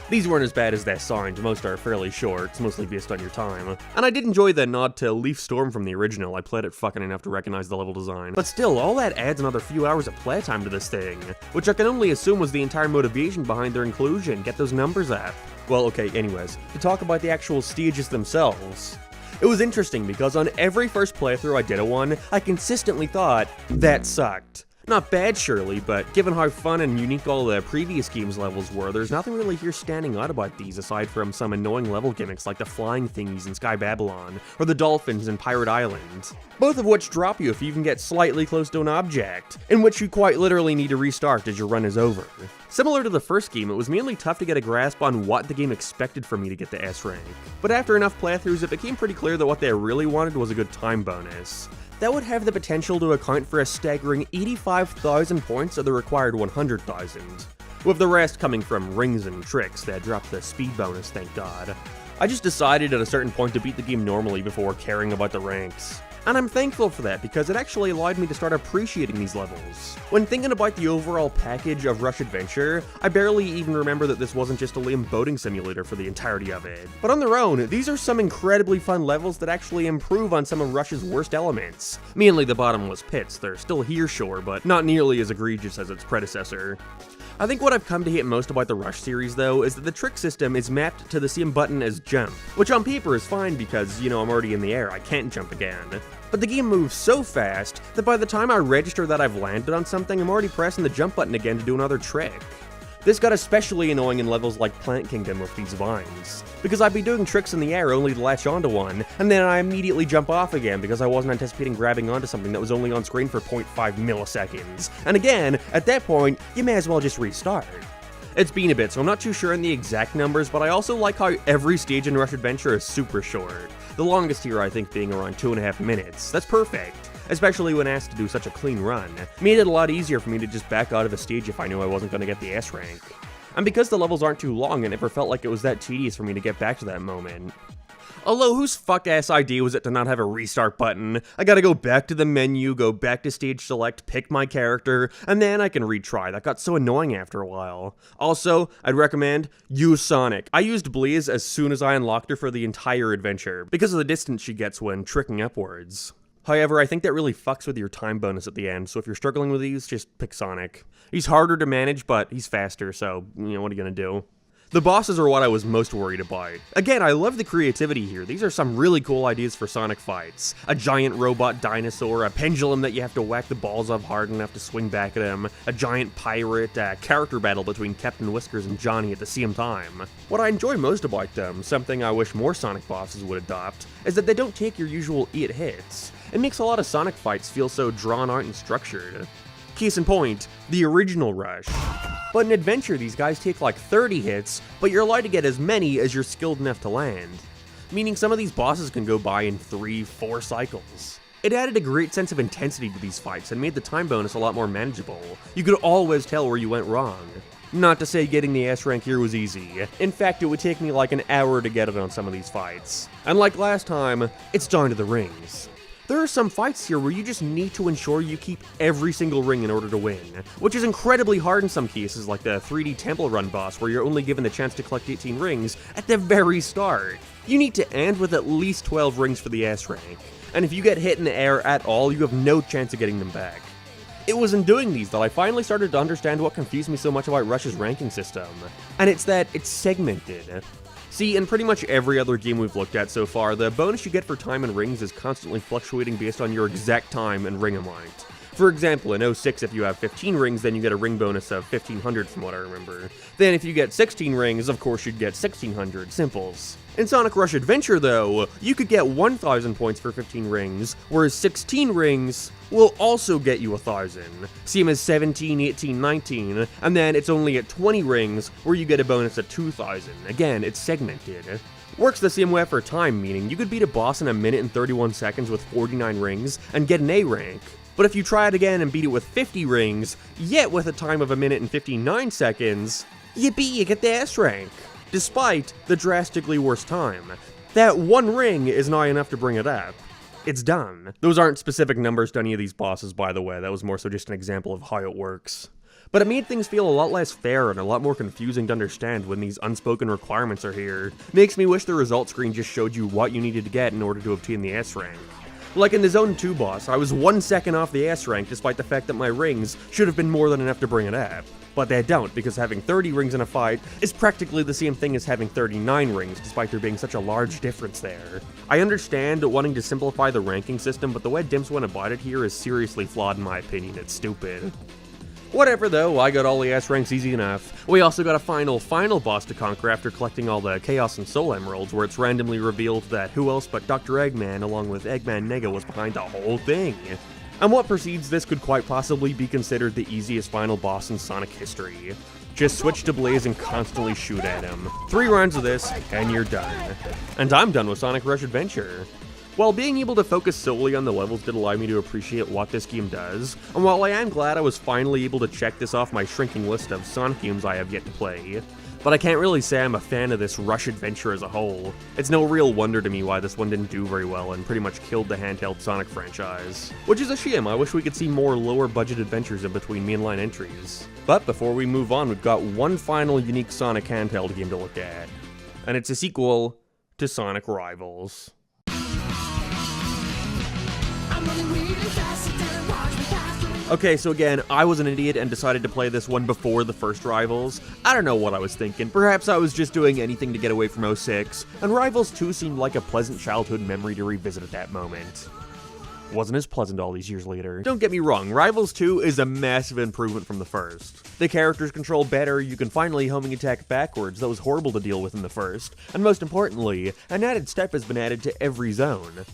These weren't as bad as that sound, most are fairly short, it's mostly based on your time. And I did enjoy the nod to Leaf Storm from the original, I played it fucking enough to recognize the level design. But still, all that adds another few hours of playtime to this thing, which I can only assume was the entire motivation behind their inclusion, get those numbers up. Well, okay, anyways, to talk about the actual stages themselves. It was interesting because on every first playthrough I did of one, I consistently thought, that sucked. Not bad, surely, but given how fun and unique all the previous game's levels were, there's nothing really here standing out about these aside from some annoying level gimmicks like the flying thingies in Sky Babylon, or the dolphins in Pirate Island, both of which drop you if you even get slightly close to an object, in which you quite literally need to restart as your run is over. Similar to the first game, it was mainly tough to get a grasp on what the game expected from me to get the S rank, but after enough playthroughs it became pretty clear that what they really wanted was a good time bonus. That would have the potential to account for a staggering 85,000 points of the required 100,000, with the rest coming from rings and tricks that dropped the speed bonus, thank god. I just decided at a certain point to beat the game normally before caring about the ranks. And I'm thankful for that because it actually allowed me to start appreciating these levels. When thinking about the overall package of Rush Adventure, I barely even remember that this wasn't just a lame boating simulator for the entirety of it. But on their own, these are some incredibly fun levels that actually improve on some of Rush's worst elements. Mainly the bottomless pits, they're still here sure, but not nearly as egregious as its predecessor. I think what I've come to hate most about the Rush series though is that the trick system is mapped to the same button as jump, which on paper is fine because, you know, I'm already in the air, I can't jump again. But the game moves so fast that by the time I register that I've landed on something, I'm already pressing the jump button again to do another trick. This got especially annoying in levels like Plant Kingdom with these vines, because I'd be doing tricks in the air only to latch onto one, and then I immediately jump off again because I wasn't anticipating grabbing onto something that was only on screen for 0.5 milliseconds. And again, at that point, you may as well just restart. It's been a bit, so I'm not too sure on the exact numbers, but I also like how every stage in Rush Adventure is super short. The longest here I think being around 2.5 minutes. That's perfect. Especially when asked to do such a clean run. Made it a lot easier for me to just back out of a stage if I knew I wasn't going to get the S rank. And because the levels aren't too long, it never felt like it was that tedious for me to get back to that moment. Although, whose fuck-ass idea was it to not have a restart button? I gotta go back to the menu, go back to stage select, pick my character, and then I can retry. That got so annoying after a while. Also, I'd recommend use Sonic. I used Blaze as soon as I unlocked her for the entire adventure, because of the distance she gets when tricking upwards. However, I think that really fucks with your time bonus at the end, so if you're struggling with these, just pick Sonic. He's harder to manage, but he's faster, so, you know, what are you gonna do? The bosses are what I was most worried about. Again, I love the creativity here. These are some really cool ideas for Sonic fights. A giant robot dinosaur, a pendulum that you have to whack the balls of hard enough to swing back at him, a giant pirate, a character battle between Captain Whiskers and Johnny at the same time. What I enjoy most about them, something I wish more Sonic bosses would adopt, is that they don't take your usual 8 hits. It makes a lot of Sonic fights feel so drawn out and structured. Case in point, the original Rush. But in Adventure, these guys take like 30 hits, but you're allowed to get as many as you're skilled enough to land. Meaning some of these bosses can go by in 3-4 cycles. It added a great sense of intensity to these fights and made the time bonus a lot more manageable. You could always tell where you went wrong. Not to say getting the S rank here was easy. In fact, it would take me like an hour to get it on some of these fights. And like last time, it's down to the rings. There are some fights here where you just need to ensure you keep every single ring in order to win, which is incredibly hard in some cases, like the 3D Temple Run boss where you're only given the chance to collect 18 rings at the very start. You need to end with at least 12 rings for the S rank, and if you get hit in the air at all, you have no chance of getting them back. It was in doing these that I finally started to understand what confused me so much about Rush's ranking system, and it's that it's segmented. See, in pretty much every other game we've looked at so far, the bonus you get for time and rings is constantly fluctuating based on your exact time and ring amount. For example, in 06, if you have 15 rings, then you get a ring bonus of 1500 from what I remember. Then if you get 16 rings, of course you'd get 1600, simples. In Sonic Rush Adventure though, you could get 1000 points for 15 rings, whereas 16 rings will also get you 1000. Same as 17, 18, 19, and then it's only at 20 rings where you get a bonus of 2000. Again, it's segmented. Works the same way for time, meaning you could beat a boss in 1 minute and 31 seconds with 49 rings and get an A rank. But if you try it again and beat it with 50 rings, yet with a time of 1 minute and 59 seconds, you get the S rank, despite the drastically worse time. That one ring is not enough to bring it up. It's done. Those aren't specific numbers to any of these bosses, by the way, that was more so just an example of how it works. But it made things feel a lot less fair and a lot more confusing to understand when these unspoken requirements are here. Makes me wish the result screen just showed you what you needed to get in order to obtain the S rank. Like in the Zone 2 boss, I was 1 second off the S rank despite the fact that my rings should have been more than enough to bring it up. But they don't, because having 30 rings in a fight is practically the same thing as having 39 rings, despite there being such a large difference there. I understand wanting to simplify the ranking system, but the way Dimps went about it here is seriously flawed in my opinion. It's stupid. Whatever though, I got all the S ranks easy enough. We also got a final boss to conquer after collecting all the Chaos and Soul Emeralds, where it's randomly revealed that who else but Dr. Eggman along with Eggman Nega was behind the whole thing. And what precedes this could quite possibly be considered the easiest final boss in Sonic history. Just switch to Blaze and constantly shoot at him. 3 rounds of this, and you're done. And I'm done with Sonic Rush Adventure. While being able to focus solely on the levels did allow me to appreciate what this game does, and while I am glad I was finally able to check this off my shrinking list of Sonic games I have yet to play, but I can't really say I'm a fan of this Rush Adventure as a whole. It's no real wonder to me why this one didn't do very well and pretty much killed the handheld Sonic franchise. Which is a shame, I wish we could see more lower budget adventures in between mainline entries. But before we move on, we've got one final unique Sonic handheld game to look at, and it's a sequel to Sonic Rivals. Okay, so again, I was an idiot and decided to play this one before the first Rivals. I don't know what I was thinking. Perhaps I was just doing anything to get away from 06, and Rivals 2 seemed like a pleasant childhood memory to revisit at that moment. Wasn't as pleasant all these years later. Don't get me wrong, Rivals 2 is a massive improvement from the first. The characters control better, you can finally homing attack backwards, that was horrible to deal with in the first, and most importantly, an added step has been added to every zone.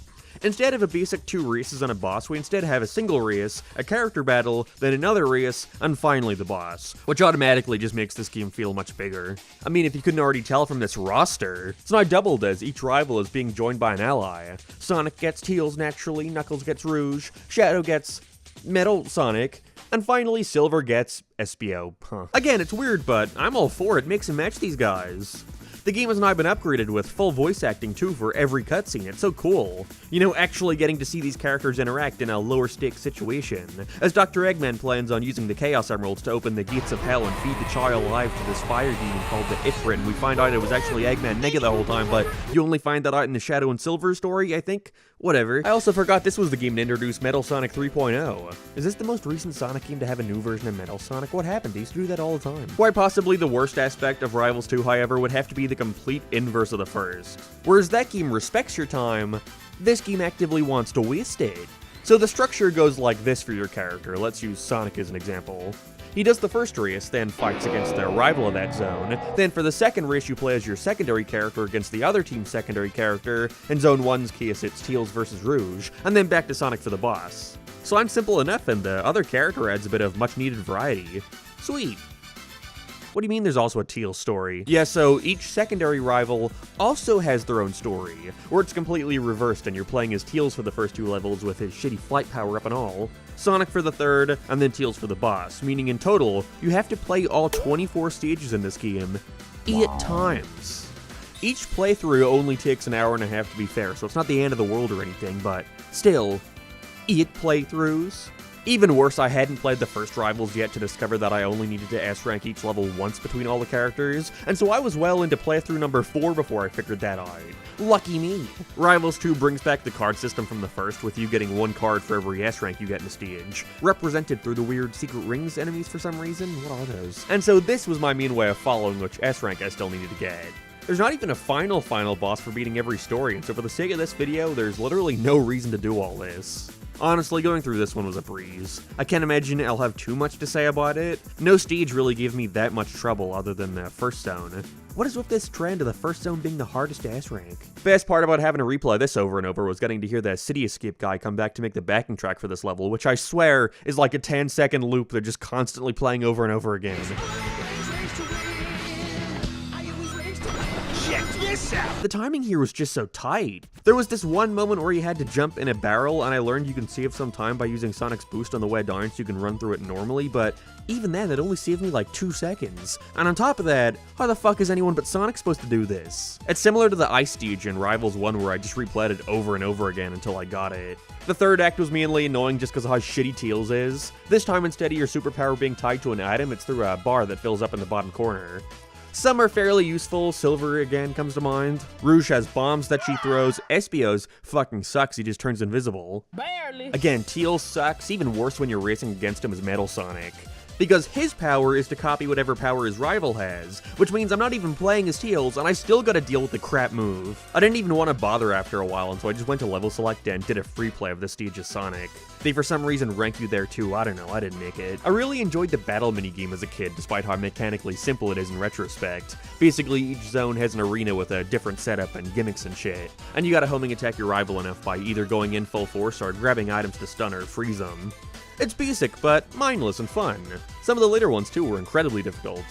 Instead of a basic 2 races on a boss, we instead have a single race, a character battle, then another race, and finally the boss, which automatically just makes this game feel much bigger. I mean, if you couldn't already tell from this roster, it's now doubled as each rival is being joined by an ally. Sonic gets Tails naturally, Knuckles gets Rouge, Shadow gets Metal Sonic, and finally Silver gets SBO. Again, it's weird, but I'm all for it, mix and match these guys. The game has now been upgraded with full voice acting too for every cutscene, it's so cool. You know, actually getting to see these characters interact in a lower stakes situation, as Dr. Eggman plans on using the Chaos Emeralds to open the gates of hell and feed the child alive to this fire demon called the Ifrit, and we find out it was actually Eggman Nega the whole time, but you only find that out in the Shadow and Silver story, I think? Whatever. I also forgot this was the game to introduce Metal Sonic 3.0. Is this the most recent Sonic game to have a new version of Metal Sonic? What happened? They used to do that all the time. Quite possibly the worst aspect of Rivals 2, however, would have to be the complete inverse of the first. Whereas that game respects your time, this game actively wants to waste it. So the structure goes like this for your character. Let's use Sonic as an example. He does the first race, then fights against the rival of that zone. Then for the second race, you play as your secondary character against the other team's secondary character. In Zone 1's case, it's Tails versus Rouge, and then back to Sonic for the boss. So I'm simple enough, and the other character adds a bit of much-needed variety. Sweet. What do you mean there's also a Tails story? Yeah, so each secondary rival also has their own story, where it's completely reversed and you're playing as Tails for the first 2 levels with his shitty flight power-up and all, Sonic for the third, and then Tails for the boss, meaning in total, you have to play all 24 stages in this game 8 times. Each playthrough only takes an hour and a half to be fair, so it's not the end of the world or anything, but Still, it playthroughs. Even worse, I hadn't played the first Rivals yet to discover that I only needed to S-rank each level once between all the characters, and so I was well into playthrough number 4 before I figured that out. Lucky me. Rivals 2 brings back the card system from the first, with you getting 1 card for every S-rank you get in a stage, represented through the weird secret rings enemies for some reason. What are those? And so this was my mean way of following which S-rank I still needed to get. There's not even a final boss for beating every story, and so for the sake of this video, there's literally no reason to do all this. Honestly, going through this one was a breeze. I can't imagine I'll have too much to say about it. No stage really gave me that much trouble other than the first zone. What is with this trend of the first zone being the hardest to S-rank? Best part about having to replay this over and over was getting to hear that City Escape guy come back to make the backing track for this level, which I swear is like a 10-second loop they're just constantly playing over and over again. The timing here was just so tight. There was this one moment where you had to jump in a barrel, and I learned you can save some time by using Sonic's boost on the way down so you can run through it normally, but even then, it only saved me like 2 seconds. And on top of that, how the fuck is anyone but Sonic supposed to do this? It's similar to the Ice stage in Rivals 1 where I just replayed it over and over again until I got it. The third act was mainly annoying just because of how shitty Tails is. This time, instead of your superpower being tied to an item, it's through a bar that fills up in the bottom corner. Some are fairly useful. Silver again comes to mind. Rouge has bombs that she throws. Espio's fucking sucks, he just turns invisible. Barely. Again, Teal sucks. Even worse when you're racing against him is Metal Sonic, because his power is to copy whatever power his rival has, which means I'm not even playing as Tails, and I still gotta deal with the crap move. I didn't even want to bother after a while, and so I just went to level select and did a free play of this stage as Sonic. They for some reason rank you there too, I don't know, I didn't make it. I really enjoyed the battle minigame as a kid, despite how mechanically simple it is in retrospect. Basically, each zone has an arena with a different setup and gimmicks and shit, and you gotta homing attack your rival enough by either going in full force or grabbing items to stun or freeze them. It's basic, but mindless and fun. Some of the later ones, too, were incredibly difficult.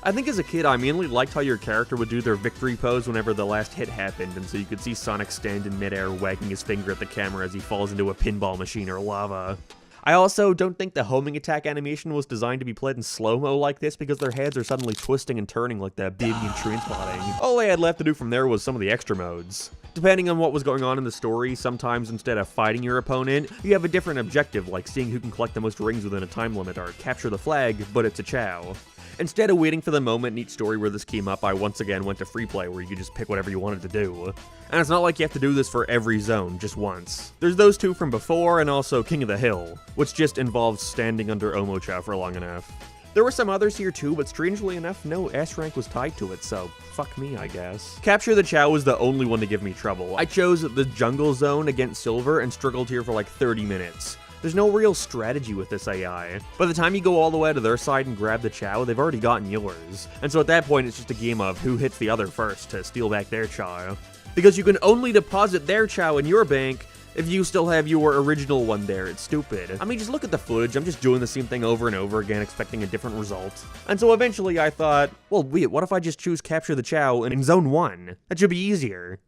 I think as a kid, I mainly liked how your character would do their victory pose whenever the last hit happened, and so you could see Sonic stand in midair wagging his finger at the camera as he falls into a pinball machine or lava. I also don't think the homing attack animation was designed to be played in slow-mo like this because their heads are suddenly twisting and turning like the baby in Trainspotting. All I had left to do from there was some of the extra modes. Depending on what was going on in the story, sometimes instead of fighting your opponent, you have a different objective, like seeing who can collect the most rings within a time limit or capture the flag, but it's a chow. Instead of waiting for the moment in each story where this came up, I once again went to free play where you could just pick whatever you wanted to do. And it's not like you have to do this for every zone, just once. There's those two from before, and also King of the Hill, which just involves standing under Omocha for long enough. There were some others here too, but strangely enough, no S rank was tied to it, so fuck me, I guess. Capture the Chow was the only one to give me trouble. I chose the jungle zone against Silver and struggled here for like 30 minutes. There's no real strategy with this AI. By the time you go all the way to their side and grab the Chow, they've already gotten yours. And so at that point, it's just a game of who hits the other first to steal back their Chow. Because you can only deposit their Chow in your bank if you still have your original one there. It's stupid. I mean, just look at the footage. I'm just doing the same thing over and over again, expecting a different result. And so eventually I thought, well, wait, what if I just choose Capture the Chow in Zone 1? That should be easier.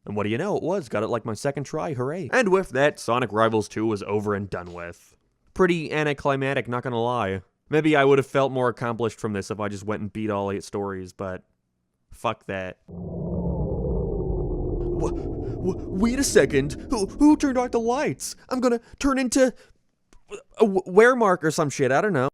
And what do you know, it was. Got it like my second try, hooray. And with that, Sonic Rivals 2 was over and done with. Pretty anticlimactic, not gonna lie. Maybe I would have felt more accomplished from this if I just went and beat all 8 stories, but fuck that. Wait a second. Who turned out the lights? I'm gonna turn into a weremark or some shit, I don't know.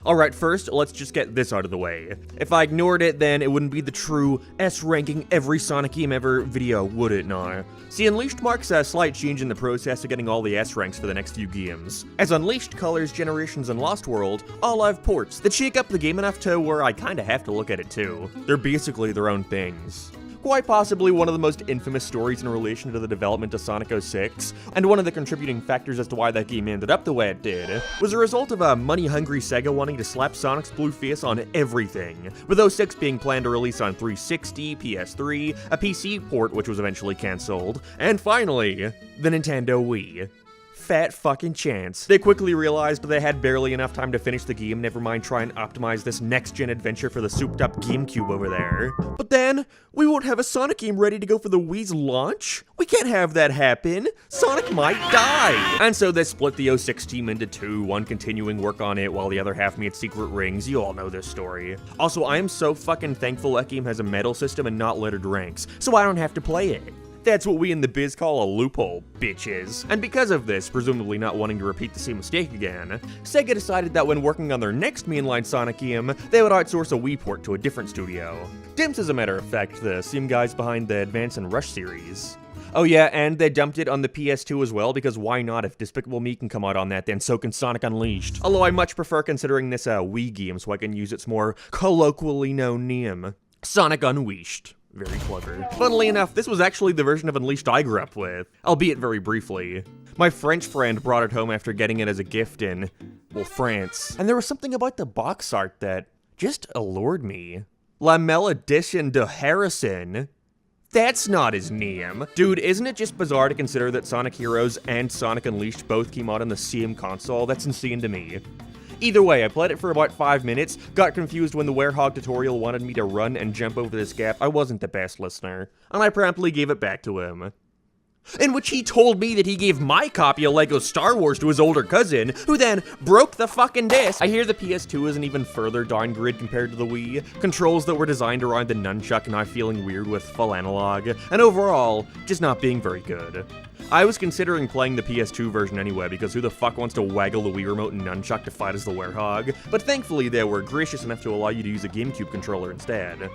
Alright, first, let's just get this out of the way. If I ignored it, then it wouldn't be the true S-ranking every Sonic game ever video, would it now? See, Unleashed marks a slight change in the process of getting all the S-ranks for the next few games. As Unleashed, Colors, Generations, and Lost World all have ports that shake up the game enough to where I kinda have to look at it too. They're basically their own things. Quite possibly one of the most infamous stories in relation to the development of Sonic 06, and one of the contributing factors as to why that game ended up the way it did, was a result of a money-hungry Sega wanting to slap Sonic's blue face on everything, with 06 being planned to release on 360, PS3, a PC port which was eventually cancelled, and finally, the Nintendo Wii. fat fucking chance. They quickly realized they had barely enough time to finish the game, never mind try and optimize this next-gen adventure for the souped-up GameCube over there. But then, we won't have a Sonic game ready to go for the Wii's launch? We can't have that happen. Sonic might die. And so they split the 06 team into two, one continuing work on it while the other half made secret rings. You all know this story. Also, I am so fucking thankful that game has a medal system and not lettered ranks, so I don't have to play it. That's what we in the biz call a loophole, bitches. And because of this, presumably not wanting to repeat the same mistake again, Sega decided that when working on their next mainline Sonic game, they would outsource a Wii port to a different studio. Dimps, as a matter of fact, the same guys behind the Advance and Rush series. Oh yeah, and they dumped it on the PS2 as well, because why not? If Despicable Me can come out on that, then so can Sonic Unleashed. Although I much prefer considering this a Wii game, so I can use its more colloquially known name. Sonic Unleashed. Very clever. Funnily enough, this was actually the version of Unleashed I grew up with, albeit very briefly. My French friend brought it home after getting it as a gift in, well, France. And there was something about the box art that just allured me. La Malédiction de Harrison. That's not his name. Dude, isn't it just bizarre to consider that Sonic Heroes and Sonic Unleashed both came out on the same console? That's insane to me. Either way, I played it for about 5 minutes, got confused when the Werehog tutorial wanted me to run and jump over this gap. I wasn't the best listener, and I promptly gave it back to him. In which he told me that he gave my copy of LEGO Star Wars to his older cousin, who then broke the fucking disc. I hear the PS2 is an even further downgrid compared to the Wii, controls that were designed around the nunchuck now feeling weird with full analog, and overall, just not being very good. I was considering playing the PS2 version anyway, because who the fuck wants to waggle the Wii remote and nunchuck to fight as the Werehog? But thankfully they were gracious enough to allow you to use a GameCube controller instead.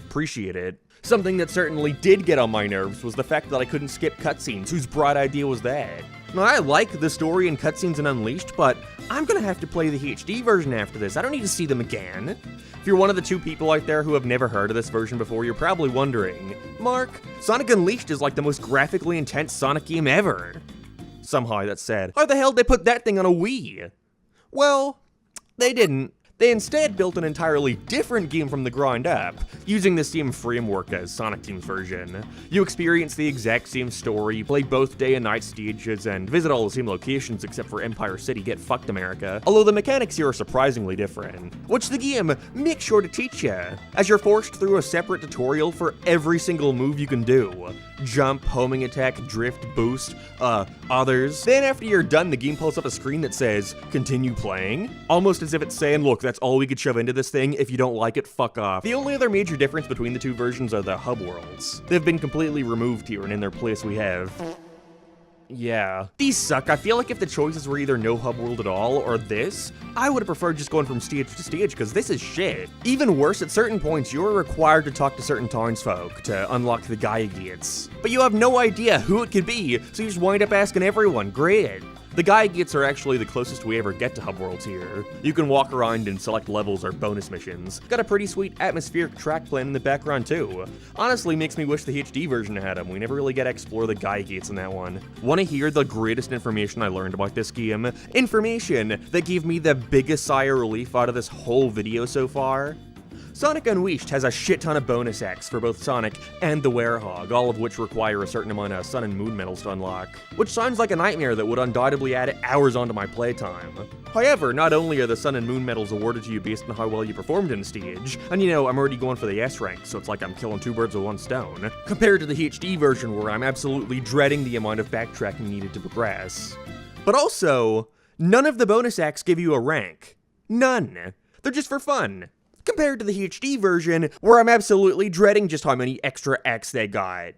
Appreciate it. Something that certainly did get on my nerves was the fact that I couldn't skip cutscenes. Whose bright idea was that? Now, I like the story and cutscenes in Unleashed, but I'm gonna have to play the HD version after this. I don't need to see them again. If you're one of the 2 people out there who have never heard of this version before, you're probably wondering, Mark, Sonic Unleashed is like the most graphically intense Sonic game ever. Somehow that's said. How the hell did they put that thing on a Wii? Well, they didn't. They instead built an entirely different game from the ground up, using the same framework as Sonic Team's version. You experience the exact same story, play both day and night stages, and visit all the same locations except for Empire City. Get fucked, America. Although the mechanics here are surprisingly different, which the game makes sure to teach you, as you're forced through a separate tutorial for every single move you can do. Jump, homing attack, drift, boost, others. Then after you're done, the game pulls up a screen that says, continue playing, almost as if it's saying, look, that's all we could shove into this thing. If you don't like it, fuck off. The only other major difference between the 2 versions are the hub worlds. They've been completely removed here, and in their place we have... yeah. These suck. I feel like if the choices were either no hub world at all or this, I would have preferred just going from stage to stage, because this is shit. Even worse, at certain points, you're required to talk to certain townsfolk to unlock the Gaia Gates. But you have no idea who it could be, so you just wind up asking everyone. Great. The Gaia Gates are actually the closest we ever get to hub worlds here. You can walk around and select levels or bonus missions. Got a pretty sweet atmospheric track playing in the background too. Honestly, makes me wish the HD version had them. We never really get to explore the Gaia Gates in that one. Wanna hear the greatest information I learned about this game? Information that gave me the biggest sigh of relief out of this whole video so far? Sonic Unleashed has a shit ton of bonus acts for both Sonic and the Werehog, all of which require a certain amount of Sun and Moon medals to unlock, which sounds like a nightmare that would undoubtedly add hours onto my playtime. However, not only are the Sun and Moon medals awarded to you based on how well you performed in a stage, and you know, I'm already going for the S rank, so it's like I'm killing 2 birds with 1 stone, compared to the HD version where I'm absolutely dreading the amount of backtracking needed to progress. But also, none of the bonus acts give you a rank. None. They're just for fun. Compared to the HD version, where I'm absolutely dreading just how many extra X they got.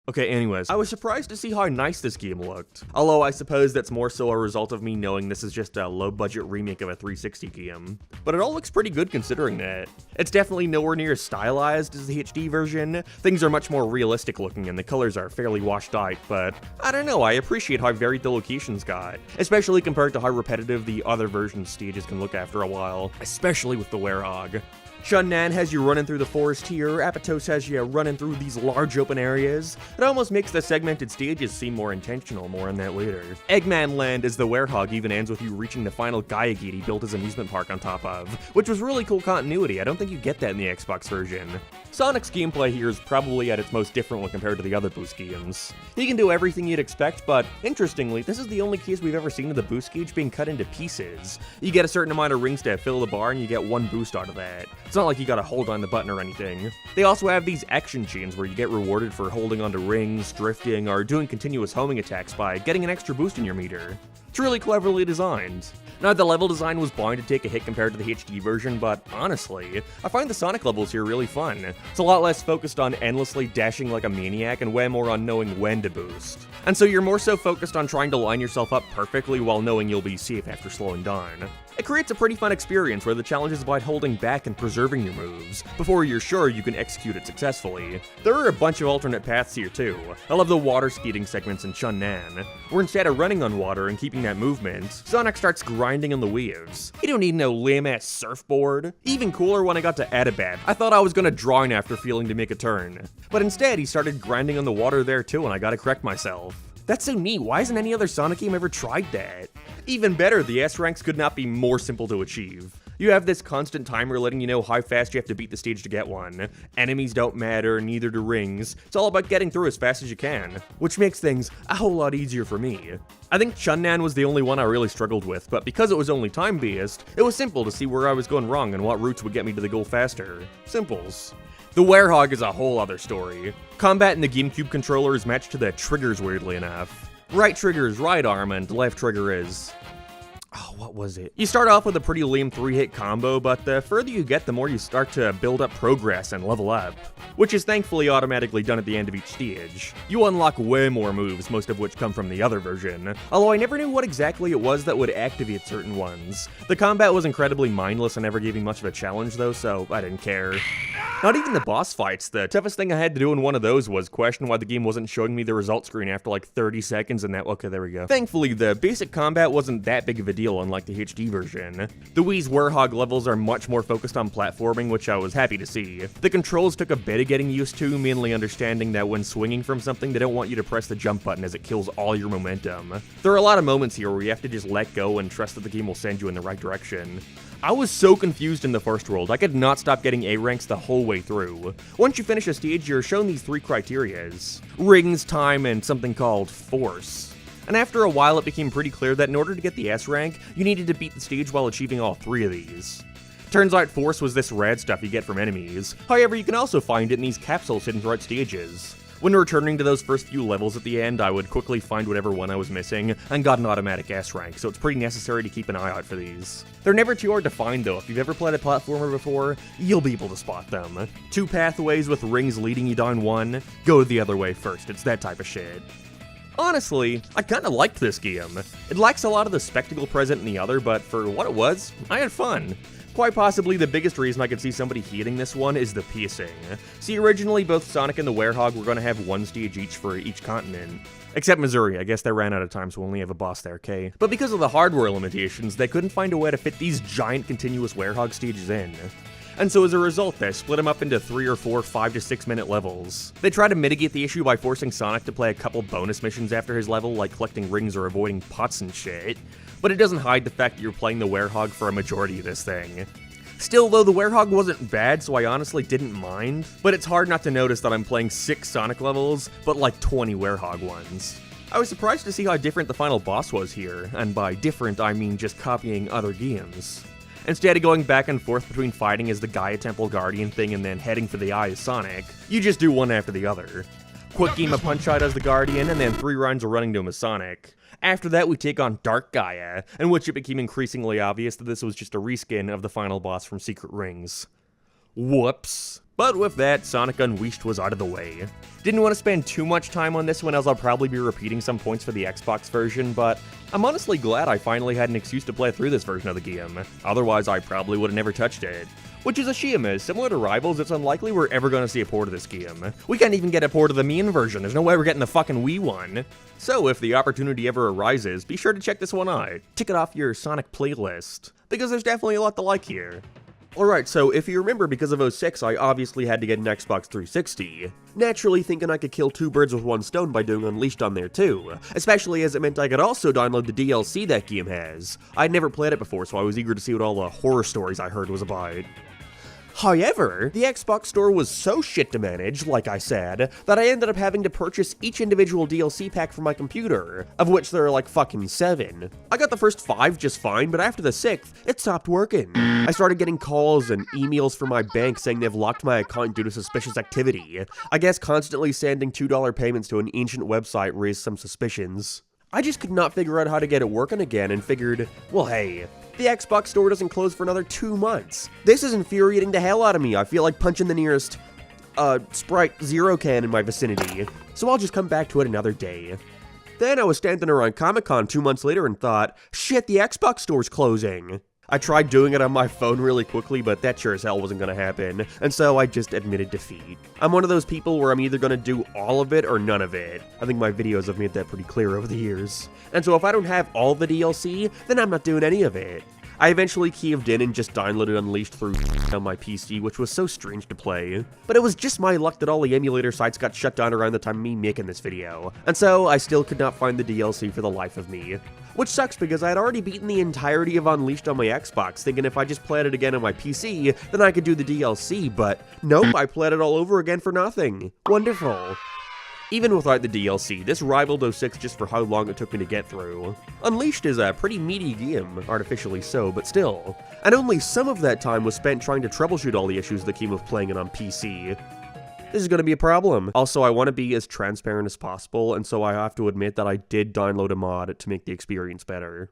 Okay, anyways, I was surprised to see how nice this game looked. Although I suppose that's more so a result of me knowing this is just a low-budget remake of a 360 game. But it all looks pretty good considering that. It's definitely nowhere near as stylized as the HD version. Things are much more realistic looking and the colors are fairly washed out, but I don't know, I appreciate how varied the locations got. Especially compared to how repetitive the other version stages can look after a while. Especially with the Werehog. Chun-Nan has you running through the forest here, Apatow has you running through these large open areas. It almost makes the segmented stages seem more intentional, more on that later. Eggman Land as the Werehog even ends with you reaching the final Gaia-Gate he built his amusement park on top of, which was really cool continuity. I don't think you get that in the Xbox version. Sonic's gameplay here is probably at its most different when compared to the other Boost games. He can do everything you'd expect, but interestingly, this is the only case we've ever seen of the boost gauge being cut into pieces. You get a certain amount of rings to fill the bar and you get one boost out of that. It's not like you gotta hold on the button or anything. They also have these action chains where you get rewarded for holding onto rings, drifting, or doing continuous homing attacks by getting an extra boost in your meter. It's really cleverly designed. Now, the level design was bound to take a hit compared to the HD version, but honestly, I find the Sonic levels here really fun. It's a lot less focused on endlessly dashing like a maniac and way more on knowing when to boost. And so you're more so focused on trying to line yourself up perfectly while knowing you'll be safe after slowing down. It creates a pretty fun experience where the challenge is about holding back and preserving your moves, before you're sure you can execute it successfully. There are a bunch of alternate paths here too. I love the water skating segments in Chun-Nan, where instead of running on water and keeping that movement, Sonic starts grinding on the waves. You don't need no lame-ass surfboard. Even cooler when I got to Adabat. I thought I was gonna drown after feeling to make a turn. But instead, he started grinding on the water there too, and I gotta correct myself. That's so neat, why hasn't any other Sonic game ever tried that? Even better, the S ranks could not be more simple to achieve. You have this constant timer letting you know how fast you have to beat the stage to get one. Enemies don't matter, neither do rings. It's all about getting through as fast as you can, which makes things a whole lot easier for me. I think Chun-Nan was the only one I really struggled with, but because it was only time-based, it was simple to see where I was going wrong and what routes would get me to the goal faster. Simples. The Werehog is a whole other story. Combat in the GameCube controller is matched to the triggers, weirdly enough. Right trigger is right arm, and left trigger is... oh, what was it? You start off with a pretty lame 3-hit combo, but the further you get, the more you start to build up progress and level up, which is thankfully automatically done at the end of each stage. You unlock way more moves, most of which come from the other version, although I never knew what exactly it was that would activate certain ones. The combat was incredibly mindless and never gave me much of a challenge though, so I didn't care. Not even the boss fights. The toughest thing I had to do in one of those was question why the game wasn't showing me the result screen after like 30 seconds and that, okay, there we go. Thankfully, the basic combat wasn't that big of a deal unlike the HD version. The Wii's Werehog levels are much more focused on platforming, which I was happy to see. The controls took a bit of getting used to, mainly understanding that when swinging from something, they don't want you to press the jump button as it kills all your momentum. There are a lot of moments here where you have to just let go and trust that the game will send you in the right direction. I was so confused in the first world, I could not stop getting A ranks the whole way through. Once you finish a stage, you're shown these 3 criterias: rings, time, and something called force. And after a while, it became pretty clear that in order to get the S rank, you needed to beat the stage while achieving all 3 of these. Turns out force was this rad stuff you get from enemies. However, you can also find it in these capsules hidden throughout stages. When returning to those first few levels at the end, I would quickly find whatever one I was missing, and got an automatic S rank, so it's pretty necessary to keep an eye out for these. They're never too hard to find though. If you've ever played a platformer before, you'll be able to spot them. 2 pathways with rings leading you down one, go the other way first, it's that type of shit. Honestly, I kinda liked this game. It lacks a lot of the spectacle present in the other, but for what it was, I had fun. Quite possibly the biggest reason I could see somebody hating this one is the pacing. See, originally both Sonic and the Werehog were going to have 1 stage each for each continent. Except Missouri, I guess they ran out of time so we only have a boss there, okay? But because of the hardware limitations, they couldn't find a way to fit these giant continuous Werehog stages in. And so as a result, they split them up into 3 or 4 5 to 6 minute levels. They tried to mitigate the issue by forcing Sonic to play a couple bonus missions after his level, like collecting rings or avoiding pots and shit. But it doesn't hide the fact that you're playing the Werehog for a majority of this thing. Still, though, the Werehog wasn't bad, so I honestly didn't mind. But it's hard not to notice that I'm playing 6 Sonic levels, but like 20 Werehog ones. I was surprised to see how different the final boss was here, and by different I mean just copying other games. Instead of going back and forth between fighting as the Gaia Temple Guardian thing and then heading for the Eye as Sonic, you just do one after the other. Quick game of Punch-Out as the Guardian, and then 3 rounds of running to him as Sonic. After that, we take on Dark Gaia, in which it became increasingly obvious that this was just a reskin of the final boss from Secret Rings. Whoops. But with that, Sonic Unleashed was out of the way. Didn't want to spend too much time on this one as I'll probably be repeating some points for the Xbox version, but I'm honestly glad I finally had an excuse to play through this version of the game. Otherwise, I probably would have never touched it. Which is a shame, as similar to Rivals, it's unlikely we're ever going to see a port of this game. We can't even get a port of the main version, there's no way we're getting the fucking Wii one. So if the opportunity ever arises, be sure to check this one out. Tick it off your Sonic playlist, because there's definitely a lot to like here. Alright, so if you remember, because of 06, I obviously had to get an Xbox 360. Naturally thinking I could kill two birds with one stone by doing Unleashed on there too, especially as it meant I could also download the DLC that game has. I'd never played it before, so I was eager to see what all the horror stories I heard was about. However, the Xbox store was so shit to manage, like I said, that I ended up having to purchase each individual DLC pack for my computer, of which there are like fucking 7. I got the first 5 just fine, but after the 6th, it stopped working. I started getting calls and emails from my bank saying they've locked my account due to suspicious activity. I guess constantly sending $2 payments to an ancient website raised some suspicions. I just could not figure out how to get it working again and figured, well hey, the Xbox store doesn't close for another 2 months. This is infuriating the hell out of me. I feel like punching the nearest, Sprite Zero can in my vicinity. So I'll just come back to it another day. Then I was standing around Comic-Con 2 months later and thought, shit, the Xbox store's closing. I tried doing it on my phone really quickly, but that sure as hell wasn't gonna happen, and so I just admitted defeat. I'm one of those people where I'm either gonna do all of it or none of it. I think my videos have made that pretty clear over the years. And so if I don't have all the DLC, then I'm not doing any of it. I eventually caved in and just downloaded Unleashed through on my PC, which was so strange to play. But it was just my luck that all the emulator sites got shut down around the time of me making this video, and so I still could not find the DLC for the life of me. Which sucks because I had already beaten the entirety of Unleashed on my Xbox, thinking if I just played it again on my PC, then I could do the DLC, but nope, I played it all over again for nothing. Wonderful. Even without the DLC, this rivaled 06 just for how long it took me to get through. Unleashed is a pretty meaty game, artificially so, but still. And only some of that time was spent trying to troubleshoot all the issues that came with playing it on PC. This is going to be a problem. Also, I want to be as transparent as possible, and so I have to admit that I did download a mod to make the experience better.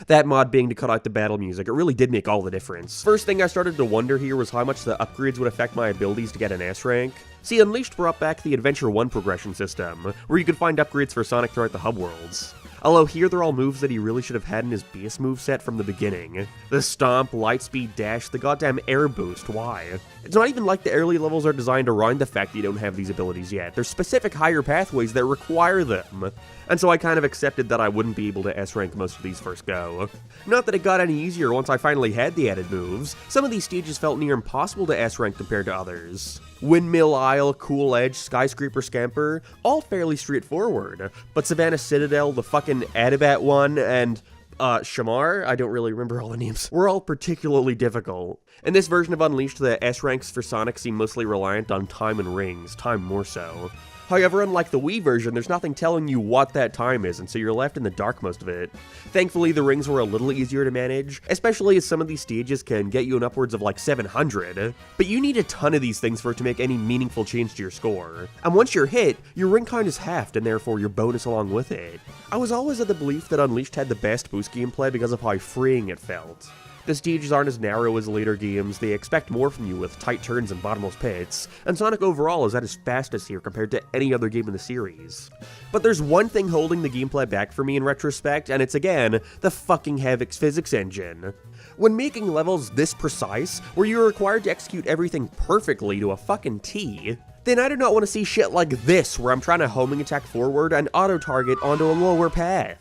That mod being to cut out the battle music. It really did make all the difference. First thing I started to wonder here was how much the upgrades would affect my abilities to get an S rank. See, Unleashed brought back the Adventure 1 progression system, where you could find upgrades for Sonic throughout the hub worlds. Although here they're all moves that he really should have had in his base moveset from the beginning. The Stomp, Lightspeed, Dash, the goddamn Air Boost, why? It's not even like the early levels are designed around the fact that you don't have these abilities yet. There's specific higher pathways that require them. And so I kind of accepted that I wouldn't be able to S-rank most of these first go. Not that it got any easier once I finally had the added moves. Some of these stages felt near impossible to S-rank compared to others. Windmill Isle, Cool Edge, Skyscraper Scamper, all fairly straightforward. But Savannah Citadel, the fucking Adibat one, and Shamar? I don't really remember all the names. Were all particularly difficult. In this version of Unleashed, the S ranks for Sonic seem mostly reliant on time and rings, time more so. However, unlike the Wii version, there's nothing telling you what that time is, and so you're left in the dark most of it. Thankfully, the rings were a little easier to manage, especially as some of these stages can get you an upwards of like 700. But you need a ton of these things for it to make any meaningful change to your score. And once you're hit, your ring count is halved, and therefore your bonus along with it. I was always of the belief that Unleashed had the best boost gameplay because of how freeing it felt. The stages aren't as narrow as later games, they expect more from you with tight turns and bottomless pits, and Sonic overall is at his fastest here compared to any other game in the series. But there's one thing holding the gameplay back for me in retrospect, and it's again, the fucking Havoc's physics engine. When making levels this precise, where you're required to execute everything perfectly to a fucking T, then I do not want to see shit like this, where I'm trying to homing attack forward and auto-target onto a lower path.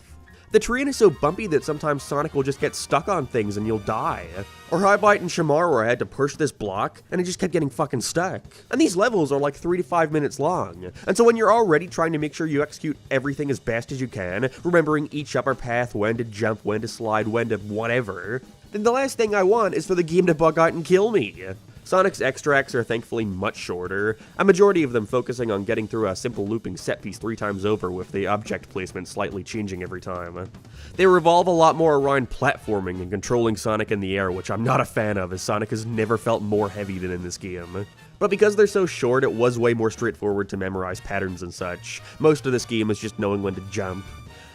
The terrain is so bumpy that sometimes Sonic will just get stuck on things and you'll die. Or how about in Shamar where I had to push this block and it just kept getting fucking stuck. And these levels are like 3 to 5 minutes long. And so when you're already trying to make sure you execute everything as best as you can, remembering each upper path, when to jump, when to slide, when to whatever, then the last thing I want is for the game to bug out and kill me. Sonic's extracts are thankfully much shorter, a majority of them focusing on getting through a simple looping set piece 3 times over with the object placement slightly changing every time. They revolve a lot more around platforming and controlling Sonic in the air, which I'm not a fan of, as Sonic has never felt more heavy than in this game. But because they're so short, it was way more straightforward to memorize patterns and such. Most of this game is just knowing when to jump.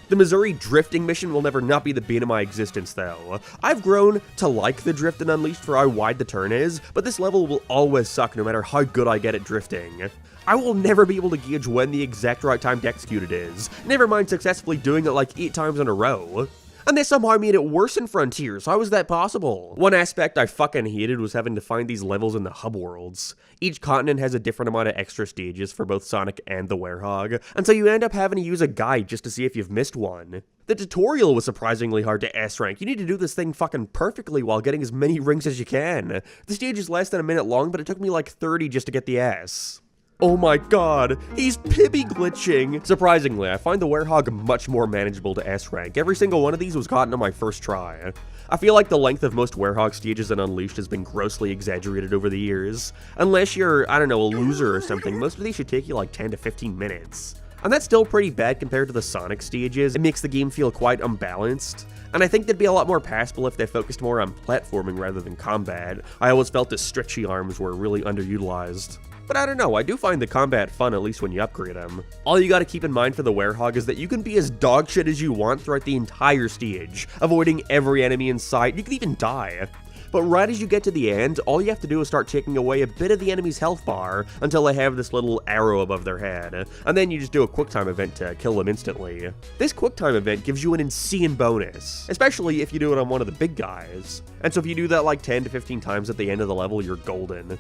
The Missouri drifting mission will never not be the bane of my existence, though. I've grown to like the drift in Unleashed for how wide the turn is, but this level will always suck no matter how good I get at drifting. I will never be able to gauge when the exact right time to execute it is, never mind successfully doing it like 8 times in a row. And they somehow made it worse in Frontiers. How is that possible? One aspect I fucking hated was having to find these levels in the hub worlds. Each continent has a different amount of extra stages for both Sonic and the Werehog, and so you end up having to use a guide just to see if you've missed one. The tutorial was surprisingly hard to S-rank. You need to do this thing fucking perfectly while getting as many rings as you can. The stage is less than a minute long, but it took me like 30 just to get the S. Oh my god, he's Pibby glitching! Surprisingly, I find the Werehog much more manageable to S-rank. Every single one of these was gotten on my first try. I feel like the length of most Werehog stages in Unleashed has been grossly exaggerated over the years. Unless you're, I don't know, a loser or something, most of these should take you like 10 to 15 minutes. And that's still pretty bad compared to the Sonic stages. It makes the game feel quite unbalanced. And I think they'd be a lot more passable if they focused more on platforming rather than combat. I always felt the stretchy arms were really underutilized. But I don't know, I do find the combat fun, at least when you upgrade them. All you gotta keep in mind for the Werehog is that you can be as dogshit as you want throughout the entire stage, avoiding every enemy in sight. You can even die. But right as you get to the end, all you have to do is start taking away a bit of the enemy's health bar until they have this little arrow above their head, and then you just do a QuickTime event to kill them instantly. This QuickTime event gives you an insane bonus, especially if you do it on one of the big guys. And so if you do that like 10 to 15 times at the end of the level, you're golden.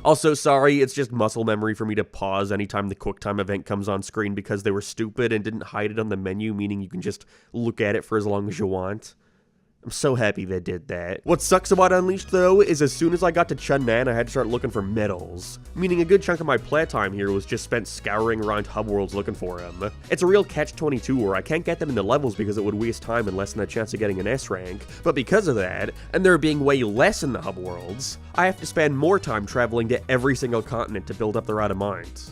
Also, sorry, it's just muscle memory for me to pause anytime the QuickTime event comes on screen because they were stupid and didn't hide it on the menu, meaning you can just look at it for as long as you want. I'm so happy they did that. What sucks about Unleashed, though, is as soon as I got to Chunnan, I had to start looking for medals. Meaning a good chunk of my playtime here was just spent scouring around hub worlds looking for them. It's a real catch-22 where I can't get them in the levels because it would waste time and lessen the chance of getting an S rank. But because of that, and there being way less in the hub worlds, I have to spend more time traveling to every single continent to build up the right amount.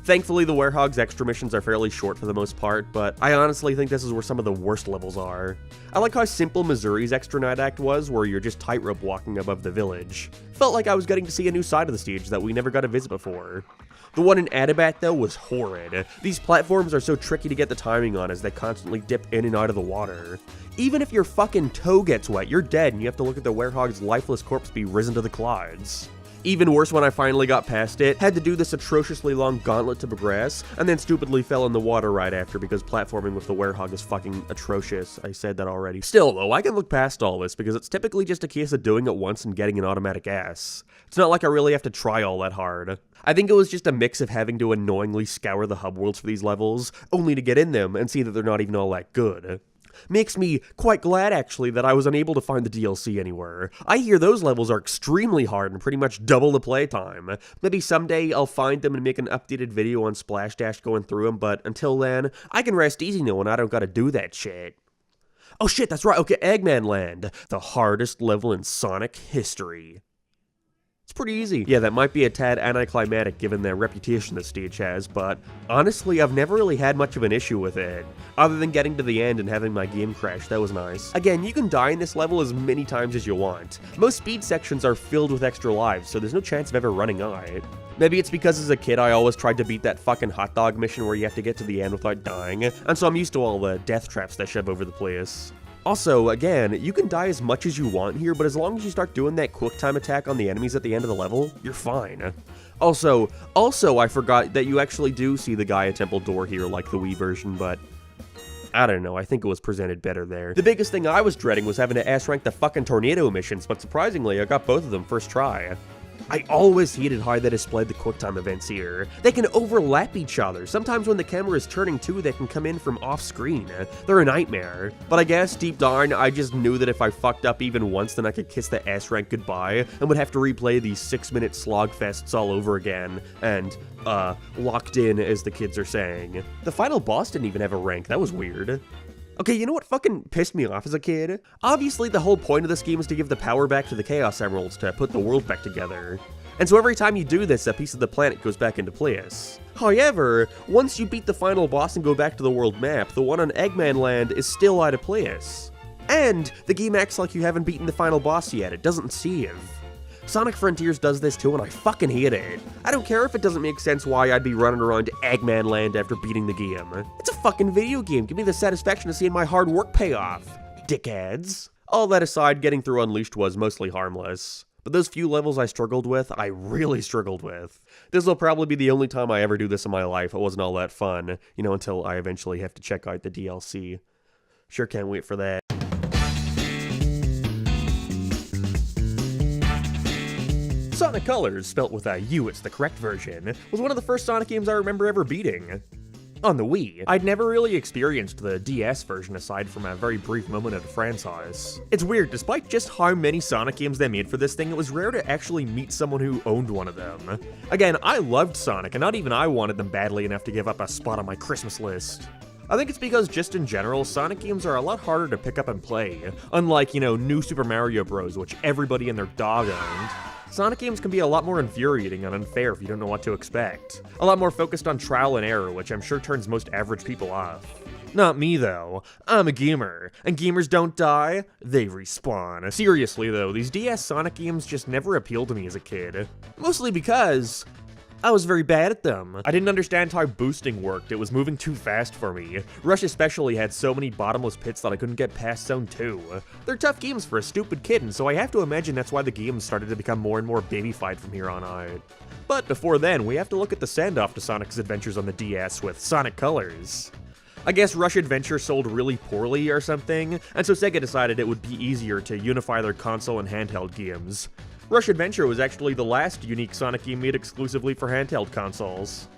Thankfully, the Werehog's extra missions are fairly short for the most part, but I honestly think this is where some of the worst levels are. I like how simple Missouri's extra night act was, where you're just tightrope walking above the village. Felt like I was getting to see a new side of the stage that we never got to visit before. The one in Adabat, though, was horrid. These platforms are so tricky to get the timing on as they constantly dip in and out of the water. Even if your fucking toe gets wet, you're dead and you have to look at the Werehog's lifeless corpse be risen to the clouds. Even worse when I finally got past it, had to do this atrociously long gauntlet to progress, and then stupidly fell in the water right after because platforming with the Werehog is fucking atrocious. I said that already. Still though, I can look past all this because it's typically just a case of doing it once and getting an automatic S. It's not like I really have to try all that hard. I think it was just a mix of having to annoyingly scour the hub worlds for these levels, only to get in them and see that they're not even all that good. Makes me quite glad, actually, that I was unable to find the DLC anywhere. I hear those levels are extremely hard and pretty much double the playtime. Maybe someday I'll find them and make an updated video on Splash Dash going through them, but until then, I can rest easy knowing I don't gotta do that shit. Oh shit, that's right, okay, Eggman Land, the hardest level in Sonic history. It's pretty easy. Yeah, that might be a tad anticlimactic given the reputation this stage has, but honestly, I've never really had much of an issue with it. Other than getting to the end and having my game crash, that was nice. Again, you can die in this level as many times as you want. Most speed sections are filled with extra lives, so there's no chance of ever running out. Maybe it's because as a kid I always tried to beat that fucking hot dog mission where you have to get to the end without dying, and so I'm used to all the death traps they shove over the place. Also, again, you can die as much as you want here, but as long as you start doing that QuickTime attack on the enemies at the end of the level, you're fine. Also, I forgot that you actually do see the Gaia Temple door here like the Wii version, but I don't know, I think it was presented better there. The biggest thing I was dreading was having to S-rank the fucking tornado missions, but surprisingly, I got both of them first try. I always hated how they displayed the QuickTime events here. They can overlap each other. Sometimes when the camera is turning too, they can come in from off-screen. They're a nightmare. But I guess, deep down, I just knew that if I fucked up even once, then I could kiss the S-rank goodbye, and would have to replay these 6-minute slogfests all over again, and, locked in, as the kids are saying. The final boss didn't even have a rank, that was weird. Okay, you know what fucking pissed me off as a kid? Obviously, the whole point of this game is to give the power back to the Chaos Emeralds to put the world back together. And so every time you do this, a piece of the planet goes back into place. However, once you beat the final boss and go back to the world map, the one on Eggman Land is still out of place. And the game acts like you haven't beaten the final boss yet, it doesn't save. Sonic Frontiers does this too, and I fucking hate it. I don't care if it doesn't make sense why I'd be running around Eggman Land after beating the game. It's a fucking video game. Give me the satisfaction of seeing my hard work pay off, dickheads. All that aside, getting through Unleashed was mostly harmless. But those few levels I struggled with, I really struggled with. This will probably be the only time I ever do this in my life. It wasn't all that fun, until I eventually have to check out the DLC. Sure can't wait for that. Sonic Colors, spelt with a U, it's the correct version, was one of the first Sonic games I remember ever beating. on the Wii. I'd never really experienced the DS version aside from a very brief moment at a friend's house. It's weird, despite just how many Sonic games they made for this thing, it was rare to actually meet someone who owned one of them. Again, I loved Sonic, and not even I wanted them badly enough to give up a spot on my Christmas list. I think it's because, just in general, Sonic games are a lot harder to pick up and play, unlike, New Super Mario Bros., which everybody and their dog owned. Sonic games can be a lot more infuriating and unfair if you don't know what to expect. A lot more focused on trial and error, which I'm sure turns most average people off. Not me, though. I'm a gamer, and gamers don't die, they respawn. Seriously, though, these DS Sonic games just never appealed to me as a kid. Mostly because I was very bad at them. I didn't understand how boosting worked, it was moving too fast for me. Rush especially had so many bottomless pits that I couldn't get past Zone 2. They're tough games for a stupid kid, and so I have to imagine that's why the games started to become more and more babyfied from here on out. But before then, we have to look at the send-off to Sonic's adventures on the DS with Sonic Colors. I guess Rush Adventure sold really poorly or something, and so Sega decided it would be easier to unify their console and handheld games. Rush Adventure was actually the last unique Sonic game made exclusively for handheld consoles.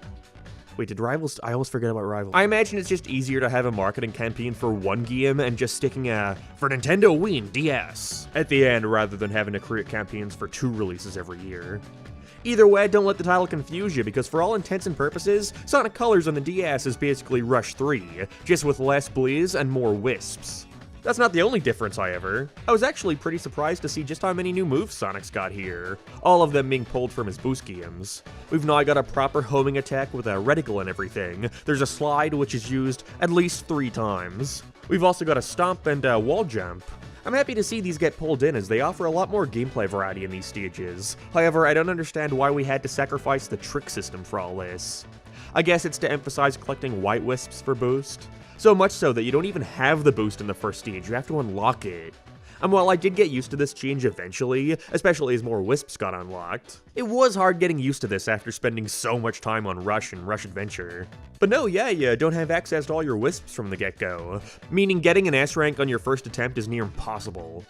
Wait, did Rivals? I always forget about Rivals. I imagine it's just easier to have a marketing campaign for one game and just sticking a for Nintendo Wii and DS at the end rather than having to create campaigns for 2 releases every year. Either way, don't let the title confuse you, because for all intents and purposes, Sonic Colors on the DS is basically Rush 3, just with less Bleez and more Wisps. That's not the only difference, however. I was actually pretty surprised to see just how many new moves Sonic's got here, all of them being pulled from his boost games. We've now got a proper homing attack with a reticle and everything. There's a slide, which is used at least 3 times. We've also got a stomp and a wall jump. I'm happy to see these get pulled in, as they offer a lot more gameplay variety in these stages. However, I don't understand why we had to sacrifice the trick system for all this. I guess it's to emphasize collecting white wisps for boost. So much so that you don't even have the boost in the first stage, you have to unlock it. And while I did get used to this change eventually, especially as more wisps got unlocked, it was hard getting used to this after spending so much time on Rush and Rush Adventure. But no, yeah, you don't have access to all your wisps from the get-go, meaning getting an S rank on your first attempt is near impossible.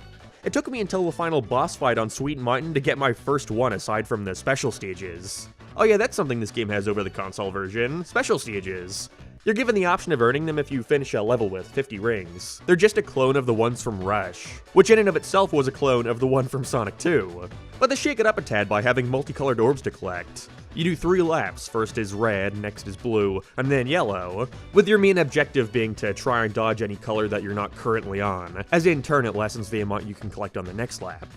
It took me until the final boss fight on Sweet Mountain to get my first one aside from the special stages. Oh yeah, that's something this game has over the console version, special stages. You're given the option of earning them if you finish a level with 50 rings. They're just a clone of the ones from Rush, which in and of itself was a clone of the one from Sonic 2. But they shake it up a tad by having multicolored orbs to collect. You do 3 laps, first is red, next is blue, and then yellow, with your main objective being to try and dodge any color that you're not currently on, as in turn it lessens the amount you can collect on the next lap.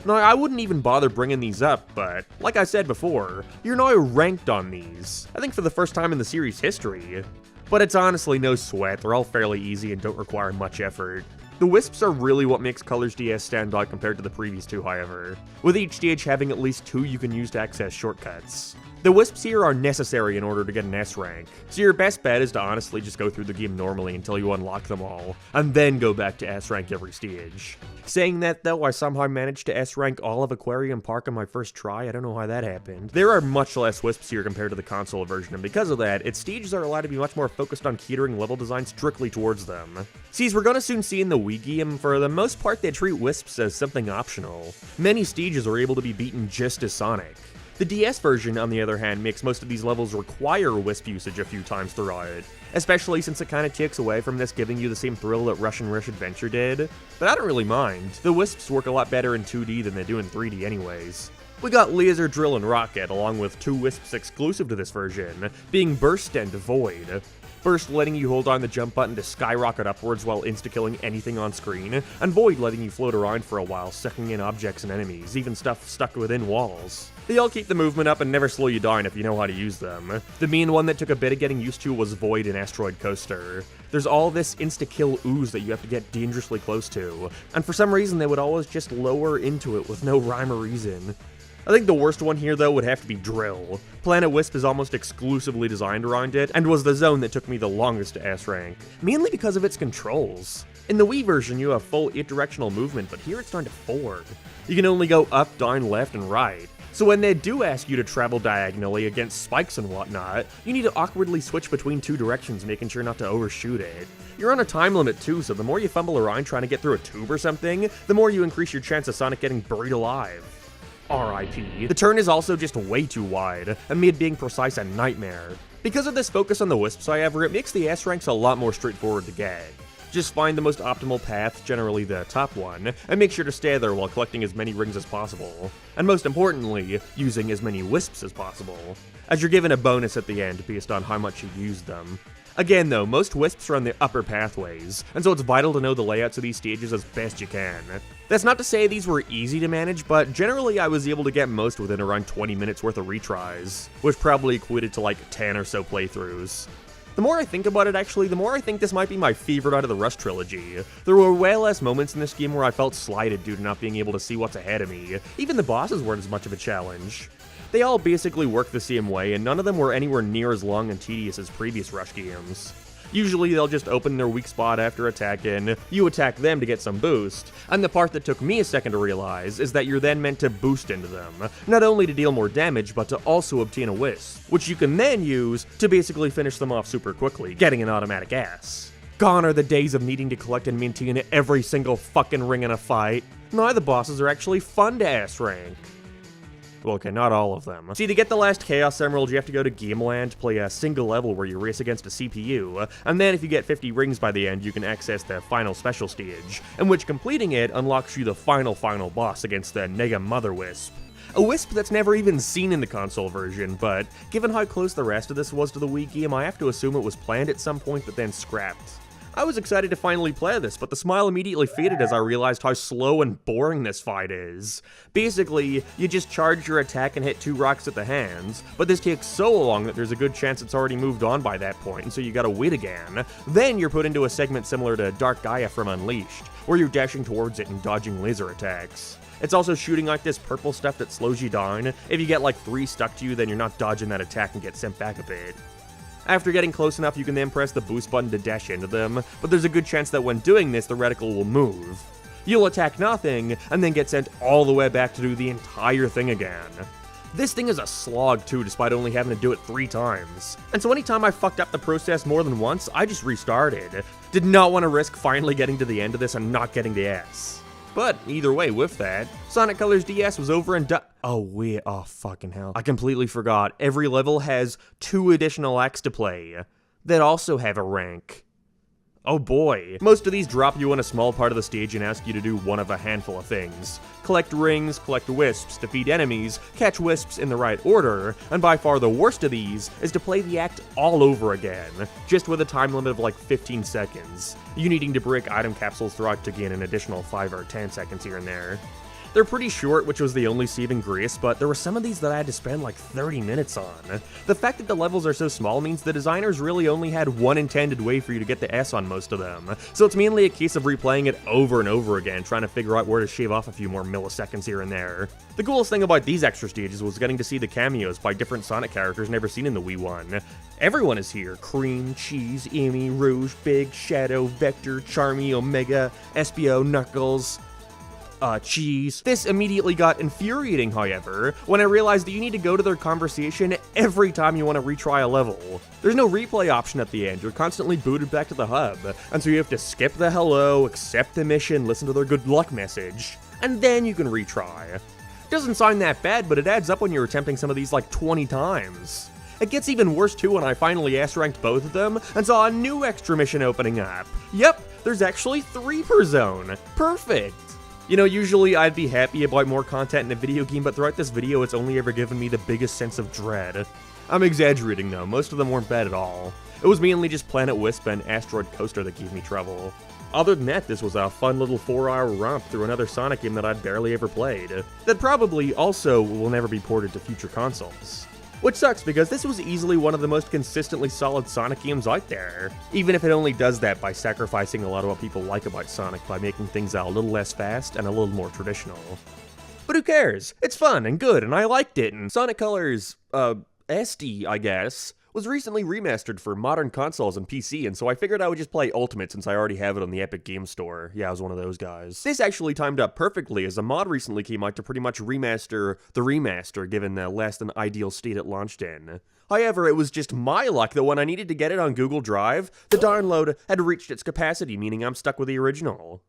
Now, I wouldn't even bother bringing these up, but like I said before, you're now ranked on these, I think for the first time in the series' history. But it's honestly no sweat, they're all fairly easy and don't require much effort. The wisps are really what makes Colors DS stand out compared to the previous 2, however, with each stage having at least 2 you can use to access shortcuts. The wisps here are necessary in order to get an S rank, so your best bet is to honestly just go through the game normally until you unlock them all, and then go back to S rank every stage. Saying that though, I somehow managed to S rank all of Aquarium Park on my first try, I don't know how that happened. There are much less wisps here compared to the console version, and because of that, its stages are allowed to be much more focused on catering level design strictly towards them. See, as we're gonna soon see in the Wii game, for the most part they treat wisps as something optional. Many stages are able to be beaten just as Sonic. The DS version, on the other hand, makes most of these levels require wisp usage a few times throughout, especially since it kinda takes away from this giving you the same thrill that Rush and Rush Adventure did. But I don't really mind. The wisps work a lot better in 2D than they do in 3D anyways. We got Laser, Drill, and Rocket, along with 2 wisps exclusive to this version, being Burst and Void. Burst letting you hold on the jump button to skyrocket upwards while insta-killing anything on screen, and Void letting you float around for a while, sucking in objects and enemies, even stuff stuck within walls. They all keep the movement up and never slow you down if you know how to use them. The main one that took a bit of getting used to was Void in Asteroid Coaster. There's all this insta-kill ooze that you have to get dangerously close to, and for some reason they would always just lower into it with no rhyme or reason. I think the worst one here, though, would have to be Drill. Planet Wisp is almost exclusively designed around it, and was the zone that took me the longest to S-rank, mainly because of its controls. In the Wii version, you have full 8-directional movement, but here it's down to 4. You can only go up, down, left, and right. So when they do ask you to travel diagonally against spikes and whatnot, you need to awkwardly switch between 2 directions, making sure not to overshoot it. You're on a time limit too, so the more you fumble around trying to get through a tube or something, the more you increase your chance of Sonic getting buried alive. RIP. The turn is also just way too wide, and made being precise a nightmare. Because of this focus on the wisps, however, it makes the S ranks a lot more straightforward to get. Just find the most optimal path, generally the top one, and make sure to stay there while collecting as many rings as possible. And most importantly, using as many wisps as possible, as you're given a bonus at the end based on how much you used them. Again though, most wisps are on the upper pathways, and so it's vital to know the layouts of these stages as best you can. That's not to say these were easy to manage, but generally I was able to get most within around 20 minutes worth of retries, which probably equated to like 10 or so playthroughs. The more I think about it, actually, the more I think this might be my favorite out of the Rush trilogy. There were way less moments in this game where I felt slighted due to not being able to see what's ahead of me. Even the bosses weren't as much of a challenge. They all basically work the same way, and none of them were anywhere near as long and tedious as previous Rush games. Usually they'll just open their weak spot after attacking, you attack them to get some boost, and the part that took me a second to realize is that you're then meant to boost into them, not only to deal more damage, but to also obtain a wisp, which you can then use to basically finish them off super quickly, getting an automatic S. Gone are the days of needing to collect and maintain every single fucking ring in a fight. Now the bosses are actually fun to S rank. Well, okay, not all of them. See, to get the last Chaos Emerald, you have to go to Gameland, play a single level where you race against a CPU, and then if you get 50 rings by the end, you can access the final special stage, in which completing it unlocks you the final boss against the Nega Mother Wisp. A wisp that's never even seen in the console version, but given how close the rest of this was to the Wii game, I have to assume it was planned at some point but then scrapped. I was excited to finally play this, but the smile immediately faded as I realized how slow and boring this fight is. Basically, you just charge your attack and hit 2 rocks at the hands, but this takes so long that there's a good chance it's already moved on by that point, and so you gotta wait again. Then you're put into a segment similar to Dark Gaia from Unleashed, where you're dashing towards it and dodging laser attacks. It's also shooting like this purple stuff that slows you down. If you get like 3 stuck to you, then you're not dodging that attack and get sent back a bit. After getting close enough, you can then press the boost button to dash into them, but there's a good chance that when doing this, the reticle will move. You'll attack nothing, and then get sent all the way back to do the entire thing again. This thing is a slog too, despite only having to do it 3 times. And so anytime I fucked up the process more than once, I just restarted. Did not want to risk finally getting to the end of this and not getting the S. But either way, with that, Sonic Colors DS was over and done. Oh wait, oh fucking hell. I completely forgot. Every level has 2 additional acts to play that also have a rank. Oh boy. Most of these drop you on a small part of the stage and ask you to do one of a handful of things. Collect rings, collect wisps, defeat enemies, catch wisps in the right order, and by far the worst of these is to play the act all over again, just with a time limit of like 15 seconds. You needing to break item capsules throughout to gain an additional 5 or 10 seconds here and there. They're pretty short, which was the only saving grace, but there were some of these that I had to spend like 30 minutes on. The fact that the levels are so small means the designers really only had one intended way for you to get the S on most of them, so it's mainly a case of replaying it over and over again, trying to figure out where to shave off a few more milliseconds here and there. The coolest thing about these extra stages was getting to see the cameos by different Sonic characters never seen in the Wii one. Everyone is here: Cream, Cheese, Amy, Rouge, Big, Shadow, Vector, Charmy, Omega, Espio, Knuckles... Cheese. This immediately got infuriating, however, when I realized that you need to go to their conversation every time you want to retry a level. There's no replay option at the end, you're constantly booted back to the hub, and so you have to skip the hello, accept the mission, listen to their good luck message, and then you can retry. Doesn't sound that bad, but it adds up when you're attempting some of these like 20 times. It gets even worse too when I finally S-ranked both of them and saw a new extra mission opening up. Yep, there's actually 3 per zone. Perfect! You know, usually I'd be happy about more content in a video game, but throughout this video it's only ever given me the biggest sense of dread. I'm exaggerating though, most of them weren't bad at all. It was mainly just Planet Wisp and Asteroid Coaster that gave me trouble. Other than that, this was a fun little 4-hour romp through another Sonic game that I'd barely ever played, that probably also will never be ported to future consoles. Which sucks, because this was easily one of the most consistently solid Sonic games out there, even if it only does that by sacrificing a lot of what people like about Sonic by making things a little less fast and a little more traditional. But who cares? It's fun and good, and I liked it, and Sonic Colors, SD, I guess, was recently remastered for modern consoles and PC, and so I figured I would just play Ultimate since I already have it on the Epic Games Store. Yeah, I was one of those guys. This actually timed up perfectly, as a mod recently came out to pretty much remaster the remaster, given the less than ideal state it launched in. However, it was just my luck that when I needed to get it on Google Drive, the download had reached its capacity, meaning I'm stuck with the original.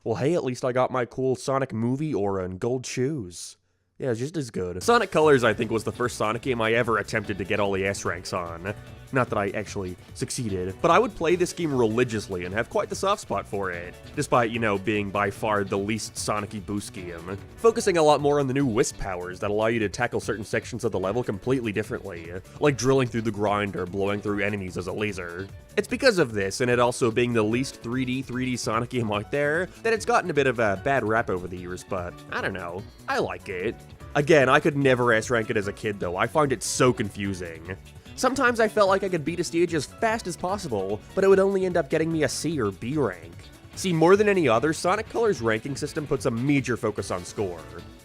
Well hey, at least I got my cool Sonic movie aura and gold shoes. Yeah, it's just as good. Sonic Colors, I think, was the first Sonic game I ever attempted to get all the S ranks on. Not that I actually succeeded, but I would play this game religiously and have quite the soft spot for it, despite, you know, being by far the least Sonic-y boost game. Focusing a lot more on the new Wisp powers that allow you to tackle certain sections of the level completely differently, like drilling through the grind or blowing through enemies as a laser. It's because of this, and it also being the least 3D Sonic game out there, that it's gotten a bit of a bad rap over the years, but I don't know, I like it. Again, I could never S-rank it as a kid though, I find it so confusing. Sometimes I felt like I could beat a stage as fast as possible, but it would only end up getting me a C or B rank. See, more than any other, Sonic Colors' ranking system puts a major focus on score.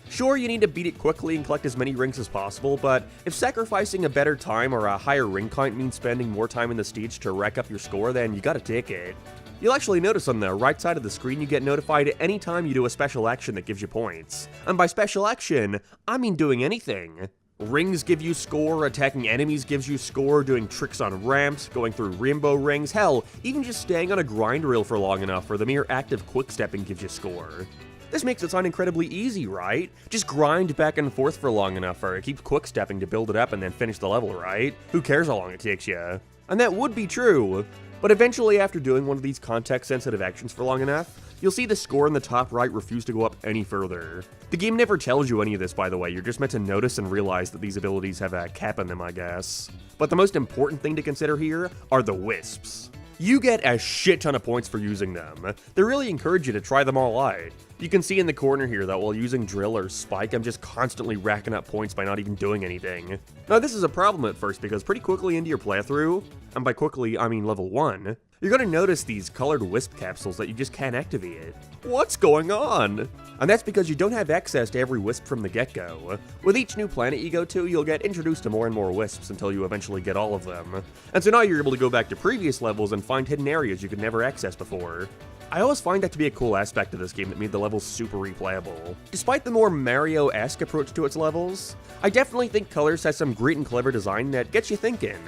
Sure, you need to beat it quickly and collect as many rings as possible, but if sacrificing a better time or a higher ring count means spending more time in the stage to rack up your score, then you gotta take it. You'll actually notice on the right side of the screen you get notified anytime you do a special action that gives you points. And by special action, I mean doing anything. Rings give you score, attacking enemies gives you score, doing tricks on ramps, going through rainbow rings, hell, even just staying on a grind rail for long enough or the mere act of quick-stepping gives you score. This makes it sound incredibly easy, right? Just grind back and forth for long enough or keep quick-stepping to build it up and then finish the level, right? Who cares how long it takes you? And that would be true. But eventually, after doing one of these context-sensitive actions for long enough, you'll see the score in the top right refuse to go up any further. The game never tells you any of this, by the way, you're just meant to notice and realize that these abilities have a cap on them, I guess. But the most important thing to consider here are the Wisps. You get a shit ton of points for using them. They really encourage you to try them all out. You can see in the corner here that while using Drill or Spike, I'm just constantly racking up points by not even doing anything. Now this is a problem at first because pretty quickly into your playthrough, and by quickly I mean level 1, you're gonna notice these colored Wisp capsules that you just can't activate. What's going on? And that's because you don't have access to every Wisp from the get-go. With each new planet you go to, you'll get introduced to more and more Wisps until you eventually get all of them. And so now you're able to go back to previous levels and find hidden areas you could never access before. I always find that to be a cool aspect of this game that made the levels super replayable. Despite the more Mario-esque approach to its levels, I definitely think Colors has some great and clever design that gets you thinking.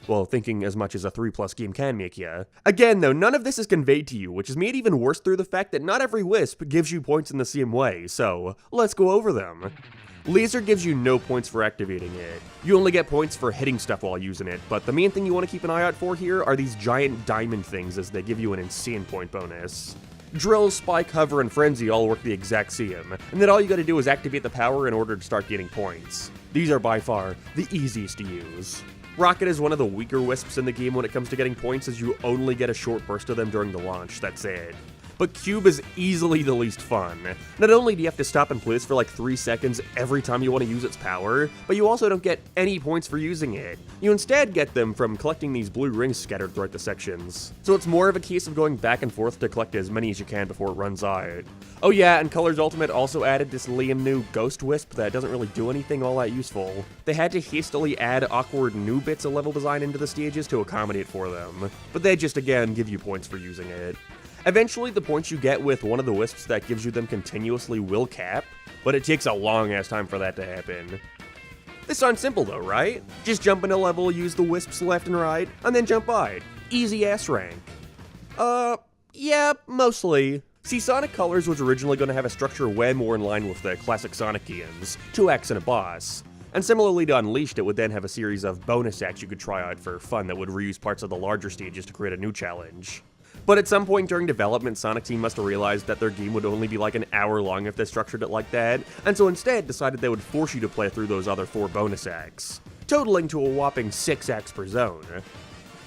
Well, thinking as much as a 3+ game can make you. Again though, none of this is conveyed to you, which is made even worse through the fact that not every Wisp gives you points in the same way, so let's go over them. Laser gives you no points for activating it. You only get points for hitting stuff while using it, but the main thing you want to keep an eye out for here are these giant diamond things as they give you an insane point bonus. Drill, Spike, Hover, and Frenzy all work the exact same, and then all you gotta do is activate the power in order to start getting points. These are by far the easiest to use. Rocket is one of the weaker Wisps in the game when it comes to getting points as you only get a short burst of them during the launch, that's it. But Cube is easily the least fun. Not only do you have to stop in place for like 3 seconds every time you want to use its power, but you also don't get any points for using it. You instead get them from collecting these blue rings scattered throughout the sections. So it's more of a case of going back and forth to collect as many as you can before it runs out. Oh yeah, and Colors Ultimate also added this lame new Ghost Wisp that doesn't really do anything all that useful. They had to hastily add awkward new bits of level design into the stages to accommodate for them, but they just again give you points for using it. Eventually, the points you get with one of the Wisps that gives you them continuously will cap, but it takes a long ass time for that to happen. This sounds simple though, right? Just jump in a level, use the Wisps left and right, and then jump out. Easy ass rank. Yeah, mostly. See, Sonic Colors was originally going to have a structure way more in line with the classic Sonic games, 2 acts and a boss. And similarly to Unleashed, it would then have a series of bonus acts you could try out for fun that would reuse parts of the larger stages to create a new challenge. But at some point during development, Sonic Team must have realized that their game would only be like an hour long if they structured it like that, and so instead decided they would force you to play through those other 4 bonus acts, totaling to a whopping 6 acts per zone.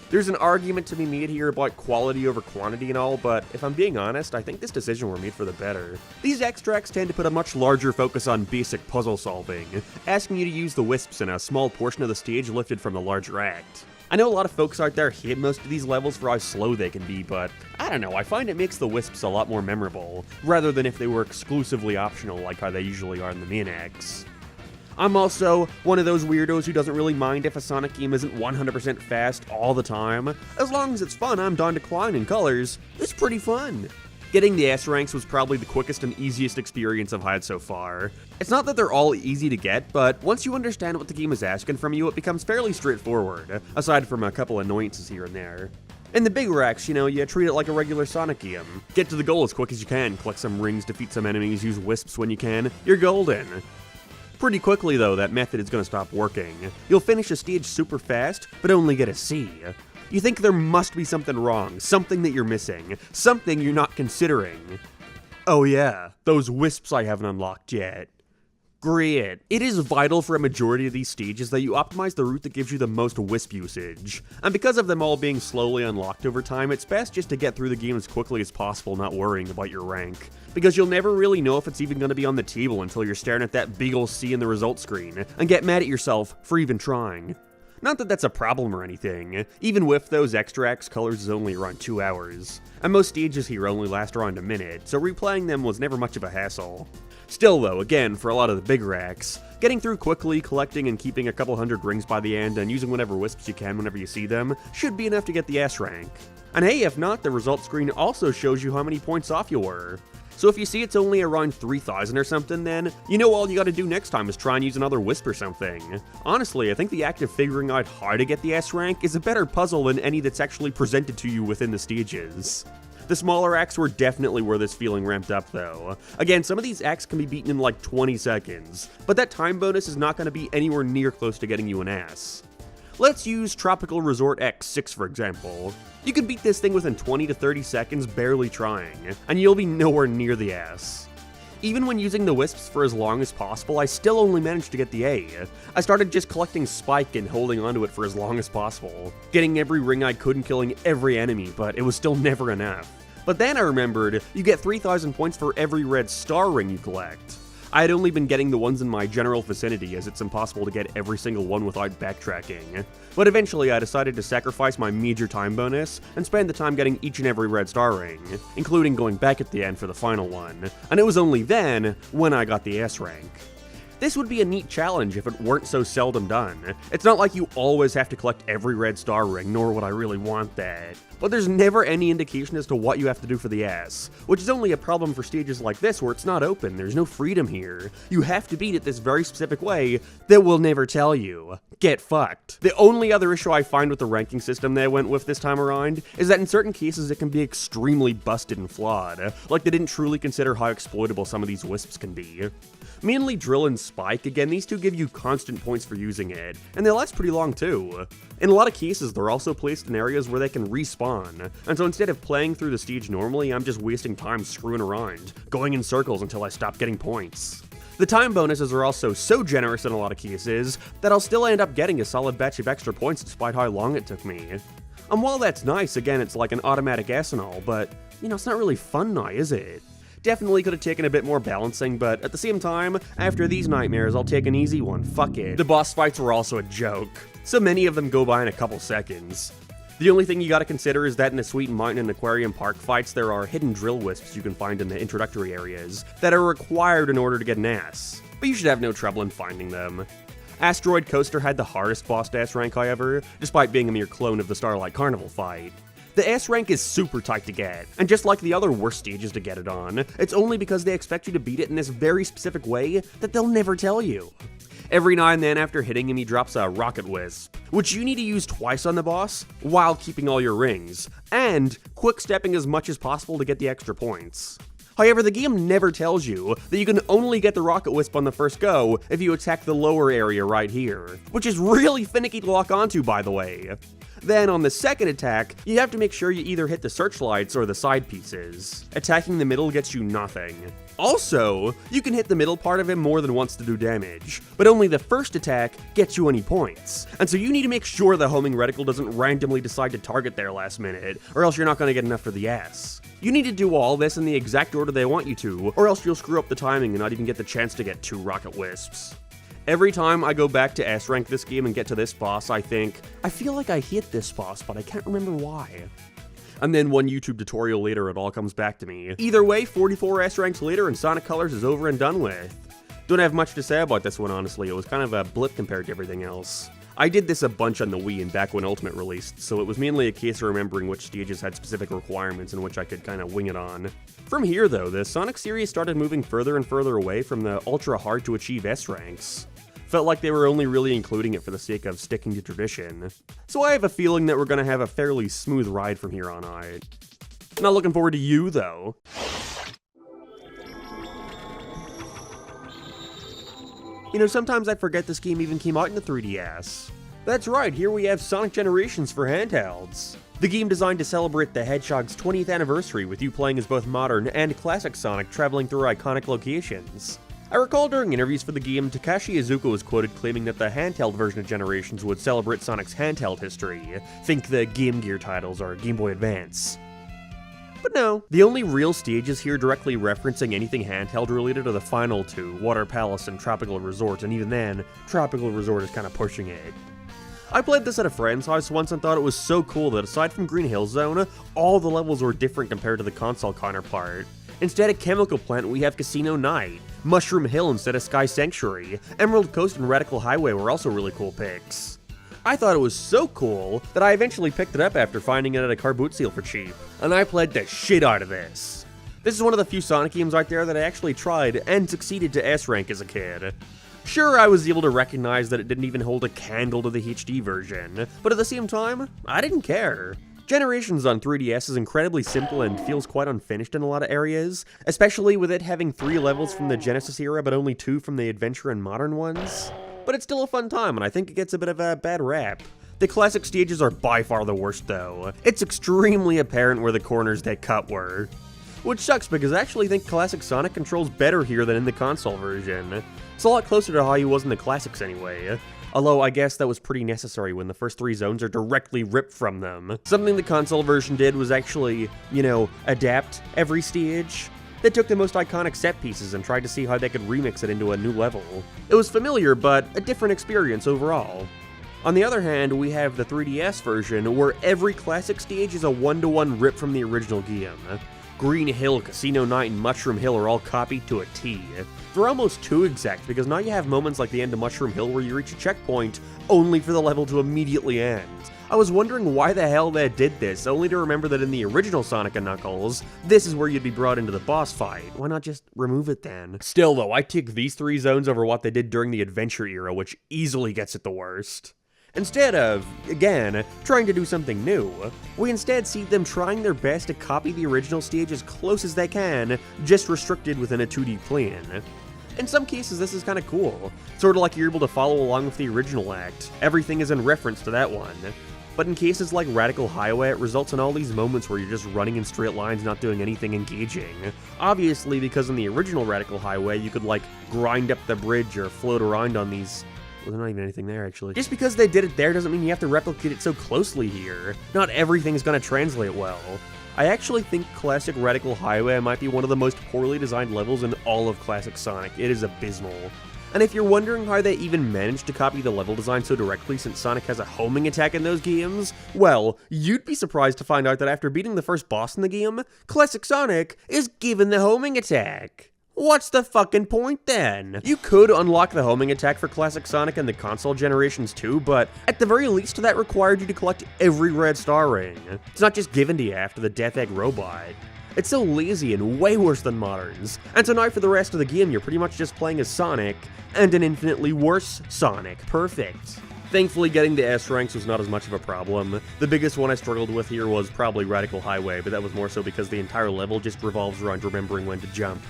There's an argument to be made here about quality over quantity and all, but if I'm being honest, I think this decision were made for the better. These extracts tend to put a much larger focus on basic puzzle solving, asking you to use the Wisps in a small portion of the stage lifted from the larger act. I know a lot of folks out there hate most of these levels for how slow they can be, but I don't know, I find it makes the Wisps a lot more memorable, rather than if they were exclusively optional like how they usually are in the main acts. I'm also one of those weirdos who doesn't really mind if a Sonic game isn't 100% fast all the time. As long as it's fun, I'm down to climb in Colors. It's pretty fun. Getting the S ranks was probably the quickest and easiest experience I've had so far. It's not that they're all easy to get, but once you understand what the game is asking from you, it becomes fairly straightforward, aside from a couple annoyances here and there. In the bigger acts, you know, you treat it like a regular Sonic game. Get to the goal as quick as you can, collect some rings, defeat some enemies, use Wisps when you can, you're golden. Pretty quickly though, that method is gonna stop working. You'll finish a stage super fast, but only get a C. You think there must be something wrong, something that you're missing, something you're not considering. Oh yeah, those wisps I haven't unlocked yet. Great. It is vital for a majority of these stages that you optimize the route that gives you the most wisp usage. And because of them all being slowly unlocked over time, it's best just to get through the game as quickly as possible, not worrying about your rank. Because you'll never really know if it's even going to be on the table until you're staring at that big ol' C in the results screen, and get mad at yourself for even trying. Not that that's a problem or anything. Even with those extra acts, colors is only around 2 hours. And most stages here only last around a minute, so replaying them was never much of a hassle. Still though, again, for a lot of the bigger acts, getting through quickly, collecting and keeping a couple hundred rings by the end, and using whatever wisps you can whenever you see them, should be enough to get the S rank. And hey, if not, the results screen also shows you how many points off you were. So if you see it's only around 3,000 or something, then you know all you gotta do next time is try and use another wisp or something. Honestly, I think the act of figuring out how to get the S rank is a better puzzle than any that's actually presented to you within the stages. The smaller acts were definitely where this feeling ramped up though. Again, some of these acts can be beaten in like 20 seconds, but that time bonus is not going to be anywhere near close to getting you an S. Let's use Tropical Resort X6 for example. You can beat this thing within 20 to 30 seconds barely trying, and you'll be nowhere near the S. Even when using the wisps for as long as possible, I still only managed to get the A. I started just collecting Spike and holding onto it for as long as possible, getting every ring I could and killing every enemy, but it was still never enough. But then I remembered, you get 3,000 points for every red star ring you collect. I had only been getting the ones in my general vicinity, as it's impossible to get every single one without backtracking. But eventually I decided to sacrifice my major time bonus and spend the time getting each and every red star ring, including going back at the end for the final one, and it was only then when I got the S rank. This would be a neat challenge if it weren't so seldom done. It's not like you always have to collect every red star ring, nor would I really want that. But there's never any indication as to what you have to do for the S, which is only a problem for stages like this where it's not open, there's no freedom here. You have to beat it this very specific way that we'll never tell you. Get fucked. The only other issue I find with the ranking system they went with this time around is that in certain cases it can be extremely busted and flawed, like they didn't truly consider how exploitable some of these wisps can be. Mainly Drill and Spike, again, these two give you constant points for using it, and they last pretty long too. In a lot of cases, they're also placed in areas where they can respawn, and so instead of playing through the stage normally, I'm just wasting time screwing around, going in circles until I stop getting points. The time bonuses are also so generous in a lot of cases that I'll still end up getting a solid batch of extra points despite how long it took me. And while that's nice, again, it's like an automatic S and all, but, you know, it's not really fun now, is it? Definitely could have taken a bit more balancing, but at the same time, after these nightmares, I'll take an easy one, fuck it. The boss fights were also a joke. So many of them go by in a couple seconds. The only thing you gotta consider is that in the Sweet Mountain and Aquarium Park fights, there are hidden drill wisps you can find in the introductory areas that are required in order to get an S, but you should have no trouble in finding them. Asteroid Coaster had the hardest boss to S rank, however, despite being a mere clone of the Starlight Carnival fight. The S rank is super tight to get, and just like the other worst stages to get it on, it's only because they expect you to beat it in this very specific way that they'll never tell you. Every now and then after hitting him he drops a Rocket Wisp, which you need to use twice on the boss, while keeping all your rings, and quick-stepping as much as possible to get the extra points. However, the game never tells you that you can only get the Rocket Wisp on the first go if you attack the lower area right here, which is really finicky to lock onto, by the way. Then on the second attack, you have to make sure you either hit the searchlights or the side pieces. Attacking the middle gets you nothing. Also, you can hit the middle part of him more than once to do damage, but only the first attack gets you any points. And so you need to make sure the homing reticle doesn't randomly decide to target there last minute, or else you're not going to get enough for the S. You need to do all this in the exact order they want you to, or else you'll screw up the timing and not even get the chance to get 2 Rocket Wisps. Every time I go back to S rank this game and get to this boss, I think, I feel like I hit this boss, but I can't remember why. And then one YouTube tutorial later, it all comes back to me. Either way, 44 S ranks later and Sonic Colors is over and done with. Don't have much to say about this one, honestly. It was kind of a blip compared to everything else. I did this a bunch on the Wii and back when Ultimate released, so it was mainly a case of remembering which stages had specific requirements and which I could kind of wing it on. From here though, the Sonic series started moving further and further away from the ultra hard to achieve S ranks. Felt like they were only really including it for the sake of sticking to tradition. So I have a feeling that we're gonna have a fairly smooth ride from here on out. Not looking forward to you though. You know, sometimes I forget this game even came out in the 3DS. That's right, here we have Sonic Generations for handhelds. The game designed to celebrate the Hedgehog's 20th anniversary with you playing as both modern and classic Sonic traveling through iconic locations. I recall during interviews for the game, Takashi Iizuka was quoted claiming that the handheld version of Generations would celebrate Sonic's handheld history. Think the Game Gear titles or Game Boy Advance. But no, the only real stages here directly referencing anything handheld related are the final two, Water Palace and Tropical Resort, and even then, Tropical Resort is kind of pushing it. I played this at a friend's house once and thought it was so cool that aside from Green Hill Zone, all the levels were different compared to the console counterpart. Instead of Chemical Plant, we have Casino Night. Mushroom Hill instead of Sky Sanctuary. Emerald Coast and Radical Highway were also really cool picks. I thought it was so cool that I eventually picked it up after finding it at a car boot sale for cheap, and I played the shit out of this. This is one of the few Sonic games out there that I actually tried and succeeded to S-rank as a kid. Sure, I was able to recognize that it didn't even hold a candle to the HD version, but at the same time, I didn't care. Generations on 3DS is incredibly simple and feels quite unfinished in a lot of areas, especially with it having 3 levels from the Genesis era but only 2 from the Adventure and Modern ones. But it's still a fun time, and I think it gets a bit of a bad rap. The classic stages are by far the worst though. It's extremely apparent where the corners they cut were. Which sucks because I actually think classic Sonic controls better here than in the console version. It's a lot closer to how he was in the classics anyway. Although I guess that was pretty necessary when the first 3 zones are directly ripped from them. Something the console version did was actually, adapt every stage. They took the most iconic set pieces and tried to see how they could remix it into a new level. It was familiar, but a different experience overall. On the other hand, we have the 3DS version where every classic stage is a one-to-one rip from the original game. Green Hill, Casino Night, and Mushroom Hill are all copied to a T. They're almost too exact because now you have moments like the end of Mushroom Hill where you reach a checkpoint only for the level to immediately end. I was wondering why the hell they did this, only to remember that in the original Sonic & Knuckles, this is where you'd be brought into the boss fight. Why not just remove it then? Still though, I take these 3 zones over what they did during the Adventure era, which easily gets it the worst. Instead of, again, trying to do something new, we instead see them trying their best to copy the original stage as close as they can, just restricted within a 2D plane. In some cases, this is kind of cool, sort of like you're able to follow along with the original act. Everything is in reference to that one. But in cases like Radical Highway, it results in all these moments where you're just running in straight lines, not doing anything engaging. Obviously, because in the original Radical Highway, you could, grind up the bridge or float around on these. Well, there's not even anything there, actually. Just because they did it there doesn't mean you have to replicate it so closely here. Not everything's gonna translate well. I actually think Classic Radical Highway might be one of the most poorly designed levels in all of Classic Sonic. It is abysmal. And if you're wondering how they even managed to copy the level design so directly since Sonic has a homing attack in those games, well, you'd be surprised to find out that after beating the first boss in the game, Classic Sonic is given the homing attack. What's the fucking point then? You could unlock the homing attack for Classic Sonic in the console generations too, but at the very least that required you to collect every red star ring. It's not just given to you after the Death Egg robot. It's so lazy and way worse than Moderns, and so now for the rest of the game you're pretty much just playing as Sonic, and an infinitely worse Sonic. Perfect. Thankfully, getting the S ranks was not as much of a problem. The biggest one I struggled with here was probably Radical Highway, but that was more so because the entire level just revolves around remembering when to jump.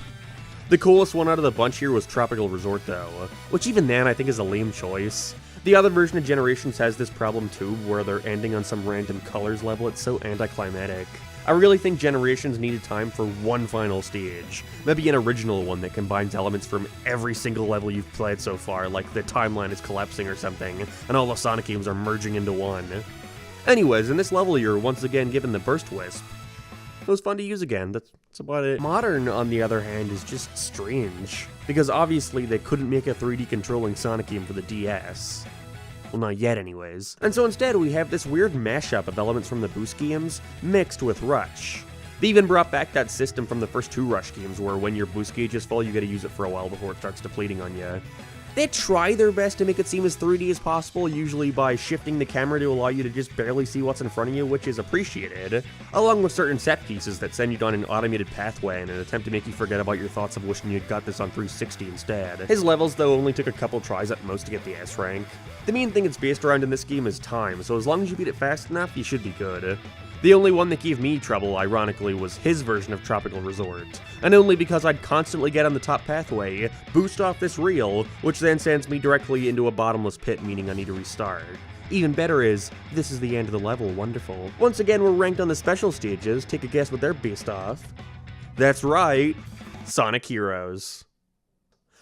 The coolest one out of the bunch here was Tropical Resort though, which even then I think is a lame choice. The other version of Generations has this problem too, where they're ending on some random colors level. It's so anticlimactic. I really think Generations needed time for one final stage. Maybe an original one that combines elements from every single level you've played so far, like the timeline is collapsing or something, and all the Sonic games are merging into one. Anyways, in this level you're once again given the Burst Wisp. It was fun to use again, that's about it. Modern, on the other hand, is just strange, because obviously they couldn't make a 3D controlling Sonic game for the DS. Well, not yet anyways. And so instead we have this weird mashup of elements from the Boost games mixed with Rush. They even brought back that system from the first 2 Rush games where when your boost gauge is full you gotta use it for a while before it starts depleting on you. They try their best to make it seem as 3D as possible, usually by shifting the camera to allow you to just barely see what's in front of you, which is appreciated, along with certain set pieces that send you down an automated pathway in an attempt to make you forget about your thoughts of wishing you'd got this on 360 instead. His levels, though, only took a couple tries at most to get the S rank. The main thing it's based around in this game is time, so as long as you beat it fast enough, you should be good. The only one that gave me trouble, ironically, was his version of Tropical Resort, and only because I'd constantly get on the top pathway, boost off this reel, which then sends me directly into a bottomless pit, meaning I need to restart. Even better is, this is the end of the level, wonderful. Once again, we're ranked on the special stages, take a guess what they're based off. That's right, Sonic Heroes,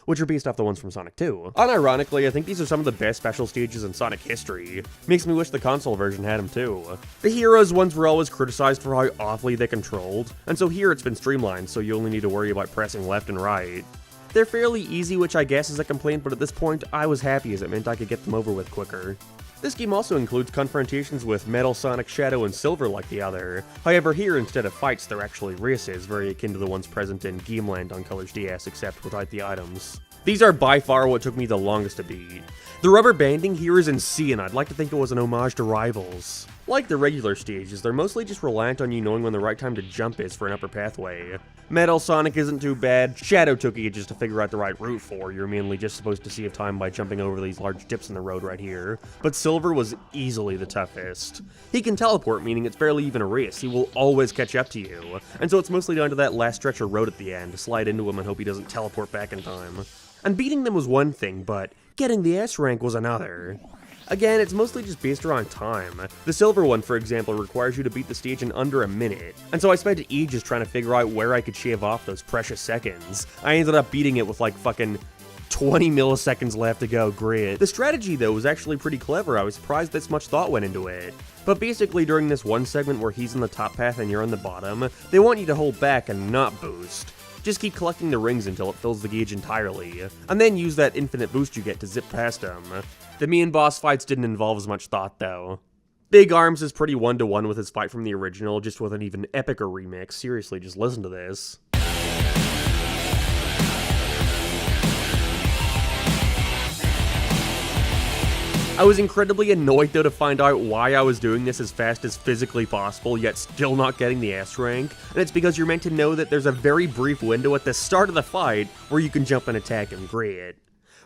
which are based off the ones from Sonic 2. Unironically, I think these are some of the best special stages in Sonic history. Makes me wish the console version had them too. The Heroes ones were always criticized for how awfully they controlled, and so here it's been streamlined, so you only need to worry about pressing left and right. They're fairly easy, which I guess is a complaint, but at this point, I was happy as it meant I could get them over with quicker. This game also includes confrontations with Metal, Sonic, Shadow, and Silver like the other. However, here instead of fights, they're actually races, very akin to the ones present in Gameland on Colors DS, except without the items. These are by far what took me the longest to beat. The rubber banding here is insane, I'd like to think it was an homage to Rivals. Like the regular stages, they're mostly just reliant on you knowing when the right time to jump is for an upper pathway. Metal Sonic isn't too bad, Shadow took ages to figure out the right route for, you're mainly just supposed to save time by jumping over these large dips in the road right here. But Silver was easily the toughest. He can teleport, meaning it's barely even a race, he will always catch up to you, and so it's mostly down to that last stretch of road at the end, slide into him and hope he doesn't teleport back in time. And beating them was one thing, but getting the S rank was another. Again, it's mostly just based around time. The Silver one, for example, requires you to beat the stage in under a minute, and so I spent ages trying to figure out where I could shave off those precious seconds. I ended up beating it with like fucking 20 milliseconds left to go, great. The strategy though was actually pretty clever, I was surprised this much thought went into it. But basically during this one segment where he's on the top path and you're on the bottom, they want you to hold back and not boost. Just keep collecting the rings until it fills the gauge entirely, and then use that infinite boost you get to zip past them. The main boss fights didn't involve as much thought though. Big Arms is pretty one-to-one with his fight from the original, just with an even epicer remix. Seriously, just listen to this. I was incredibly annoyed though to find out why I was doing this as fast as physically possible, yet still not getting the S rank, and it's because you're meant to know that there's a very brief window at the start of the fight where you can jump and attack him, great.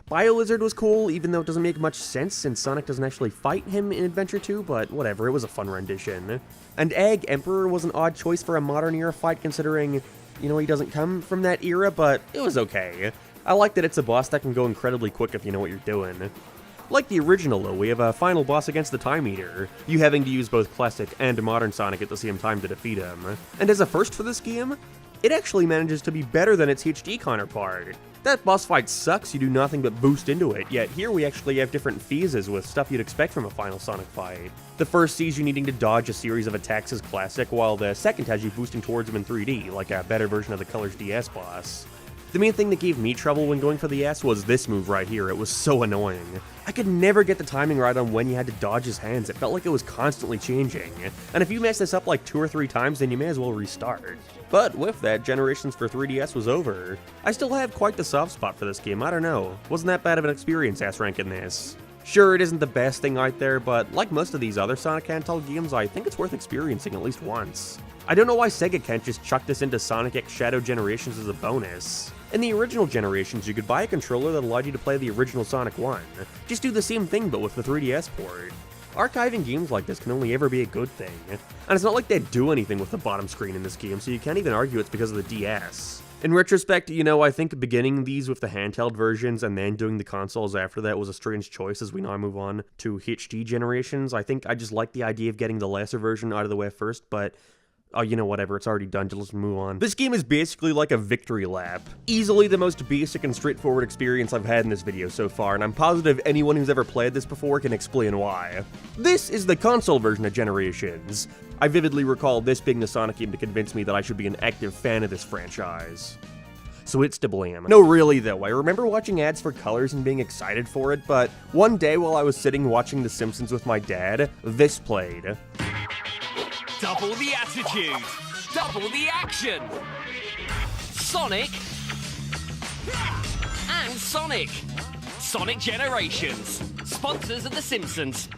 BioLizard was cool, even though it doesn't make much sense since Sonic doesn't actually fight him in Adventure 2, but whatever, it was a fun rendition. And Egg Emperor was an odd choice for a modern era fight considering, you know, he doesn't come from that era, but it was okay. I like that it's a boss that can go incredibly quick if you know what you're doing. Like the original though, we have a final boss against the Time Eater, you having to use both classic and modern Sonic at the same time to defeat him. And as a first for this game, it actually manages to be better than its HD counterpart. That boss fight sucks, you do nothing but boost into it, yet here we actually have different phases with stuff you'd expect from a final Sonic fight. The first sees you needing to dodge a series of attacks as classic, while the second has you boosting towards him in 3D, like a better version of the Colors DS boss. The main thing that gave me trouble when going for the S was this move right here, it was so annoying. I could never get the timing right on when you had to dodge his hands, it felt like it was constantly changing. And if you mess this up like 2 or 3 times, then you may as well restart. But with that, Generations for 3DS was over. I still have quite the soft spot for this game, I don't know. Wasn't that bad of an experience S rank in this. Sure, it isn't the best thing out there, but like most of these other Sonic handheld games, I think it's worth experiencing at least once. I don't know why Sega can't just chuck this into Sonic X Shadow Generations as a bonus. In the original Generations, you could buy a controller that allowed you to play the original Sonic 1. Just do the same thing but with the 3DS port. Archiving games like this can only ever be a good thing, and it's not like they do anything with the bottom screen in this game, so you can't even argue it's because of the DS. In retrospect, you know, I think beginning these with the handheld versions and then doing the consoles after that was a strange choice as we now move on to HD generations. I think I just like the idea of getting the lesser version out of the way first, but oh, you know, whatever, it's already done, just let's move on. This game is basically like a victory lap. Easily the most basic and straightforward experience I've had in this video so far, and I'm positive anyone who's ever played this before can explain why. This is the console version of Generations. I vividly recall this being the Sonic game to convince me that I should be an active fan of this franchise. So it's to blame. No, really though, I remember watching ads for Colors and being excited for it, but one day while I was sitting watching The Simpsons with my dad, this played. Double the attitude! Double the action! Sonic! And Sonic! Sonic Generations! Sponsors of The Simpsons.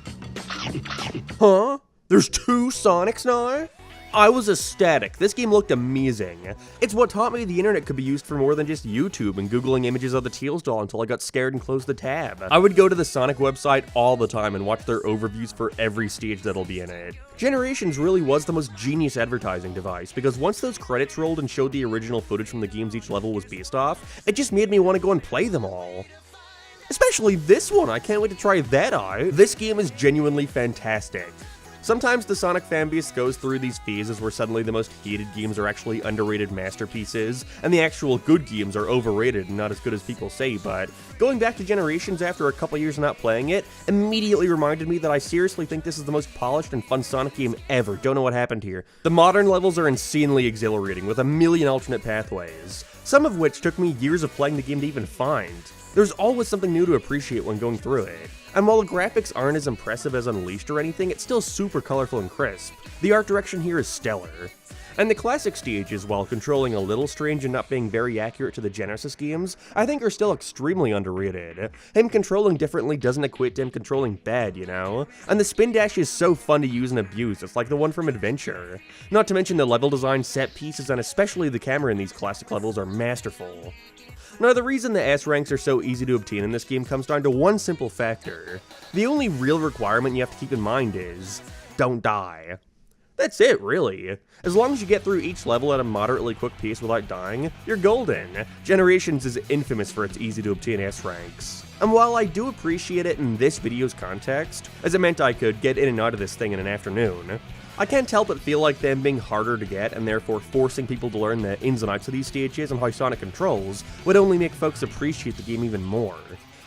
Huh? There's 2 Sonics now? I was ecstatic. This game looked amazing. It's what taught me the internet could be used for more than just YouTube and googling images of the Teals doll until I got scared and closed the tab. I would go to the Sonic website all the time and watch their overviews for every stage that'll be in it. Generations really was the most genius advertising device, because once those credits rolled and showed the original footage from the games each level was based off, it just made me want to go and play them all. Especially this one, I can't wait to try that out. This game is genuinely fantastic. Sometimes the Sonic fanbase goes through these phases where suddenly the most hated games are actually underrated masterpieces, and the actual good games are overrated and not as good as people say, but going back to Generations after a couple years not playing it immediately reminded me that I seriously think this is the most polished and fun Sonic game ever. Don't know what happened here. The modern levels are insanely exhilarating, with a million alternate pathways, some of which took me years of playing the game to even find. There's always something new to appreciate when going through it. And while the graphics aren't as impressive as Unleashed or anything, it's still super colorful and crisp. The art direction here is stellar. And the classic stages, while controlling a little strange and not being very accurate to the Genesis games, I think are still extremely underrated. Him controlling differently doesn't equate to him controlling bad, you know? And the spin dash is so fun to use and abuse, it's like the one from Adventure. Not to mention the level design, set pieces, and especially the camera in these classic levels are masterful. Now, the reason the S ranks are so easy to obtain in this game comes down to one simple factor. The only real requirement you have to keep in mind is, don't die. That's it, really. As long as you get through each level at a moderately quick pace without dying, you're golden. Generations is infamous for its easy to obtain S ranks. And while I do appreciate it in this video's context, as it meant I could get in and out of this thing in an afternoon, I can't help but feel like them being harder to get and therefore forcing people to learn the ins and outs of these stages and how Sonic controls would only make folks appreciate the game even more.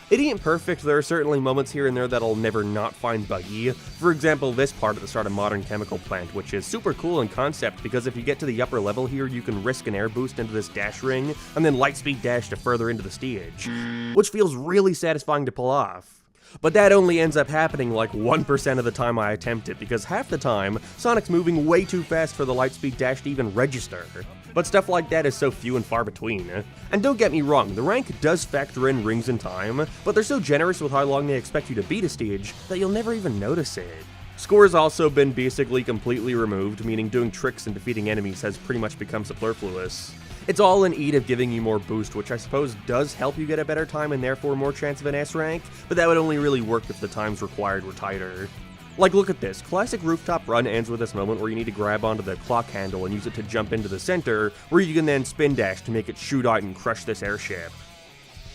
It ain't perfect, there are certainly moments here and there that I'll never not find buggy. For example, this part at the start of Modern Chemical Plant, which is super cool in concept because if you get to the upper level here, you can risk an air boost into this dash ring and then lightspeed dash to further into the stage, which feels really satisfying to pull off. But that only ends up happening like 1% of the time I attempt it, because half the time, Sonic's moving way too fast for the lightspeed dash to even register. But stuff like that is so few and far between. And don't get me wrong, the rank does factor in rings in time, but they're so generous with how long they expect you to beat a stage that you'll never even notice it. Score has also been basically completely removed, meaning doing tricks and defeating enemies has pretty much become superfluous. It's all in aid of giving you more boost, which I suppose does help you get a better time and therefore more chance of an S rank, but that would only really work if the times required were tighter. Like, look at this. Classic Rooftop Run ends with this moment where you need to grab onto the clock handle and use it to jump into the center, where you can then spin dash to make it shoot out and crush this airship.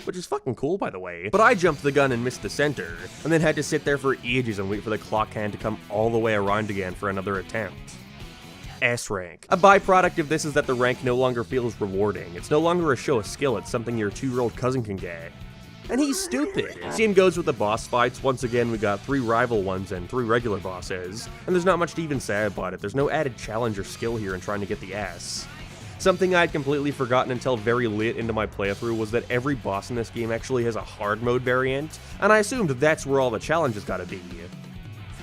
Which is fucking cool, by the way. But I jumped the gun and missed the center, and then had to sit there for ages and wait for the clock hand to come all the way around again for another attempt. S rank. A byproduct of this is that the rank no longer feels rewarding. It's no longer a show of skill, it's something your 2-year-old cousin can get. And he's stupid. Same goes with the boss fights. Once again, we got 3 rival ones and 3 regular bosses. And there's not much to even say about it. There's no added challenge or skill here in trying to get the S. Something I'd completely forgotten until very late into my playthrough was that every boss in this game actually has a hard mode variant, and I assumed that's where all the challenges gotta be.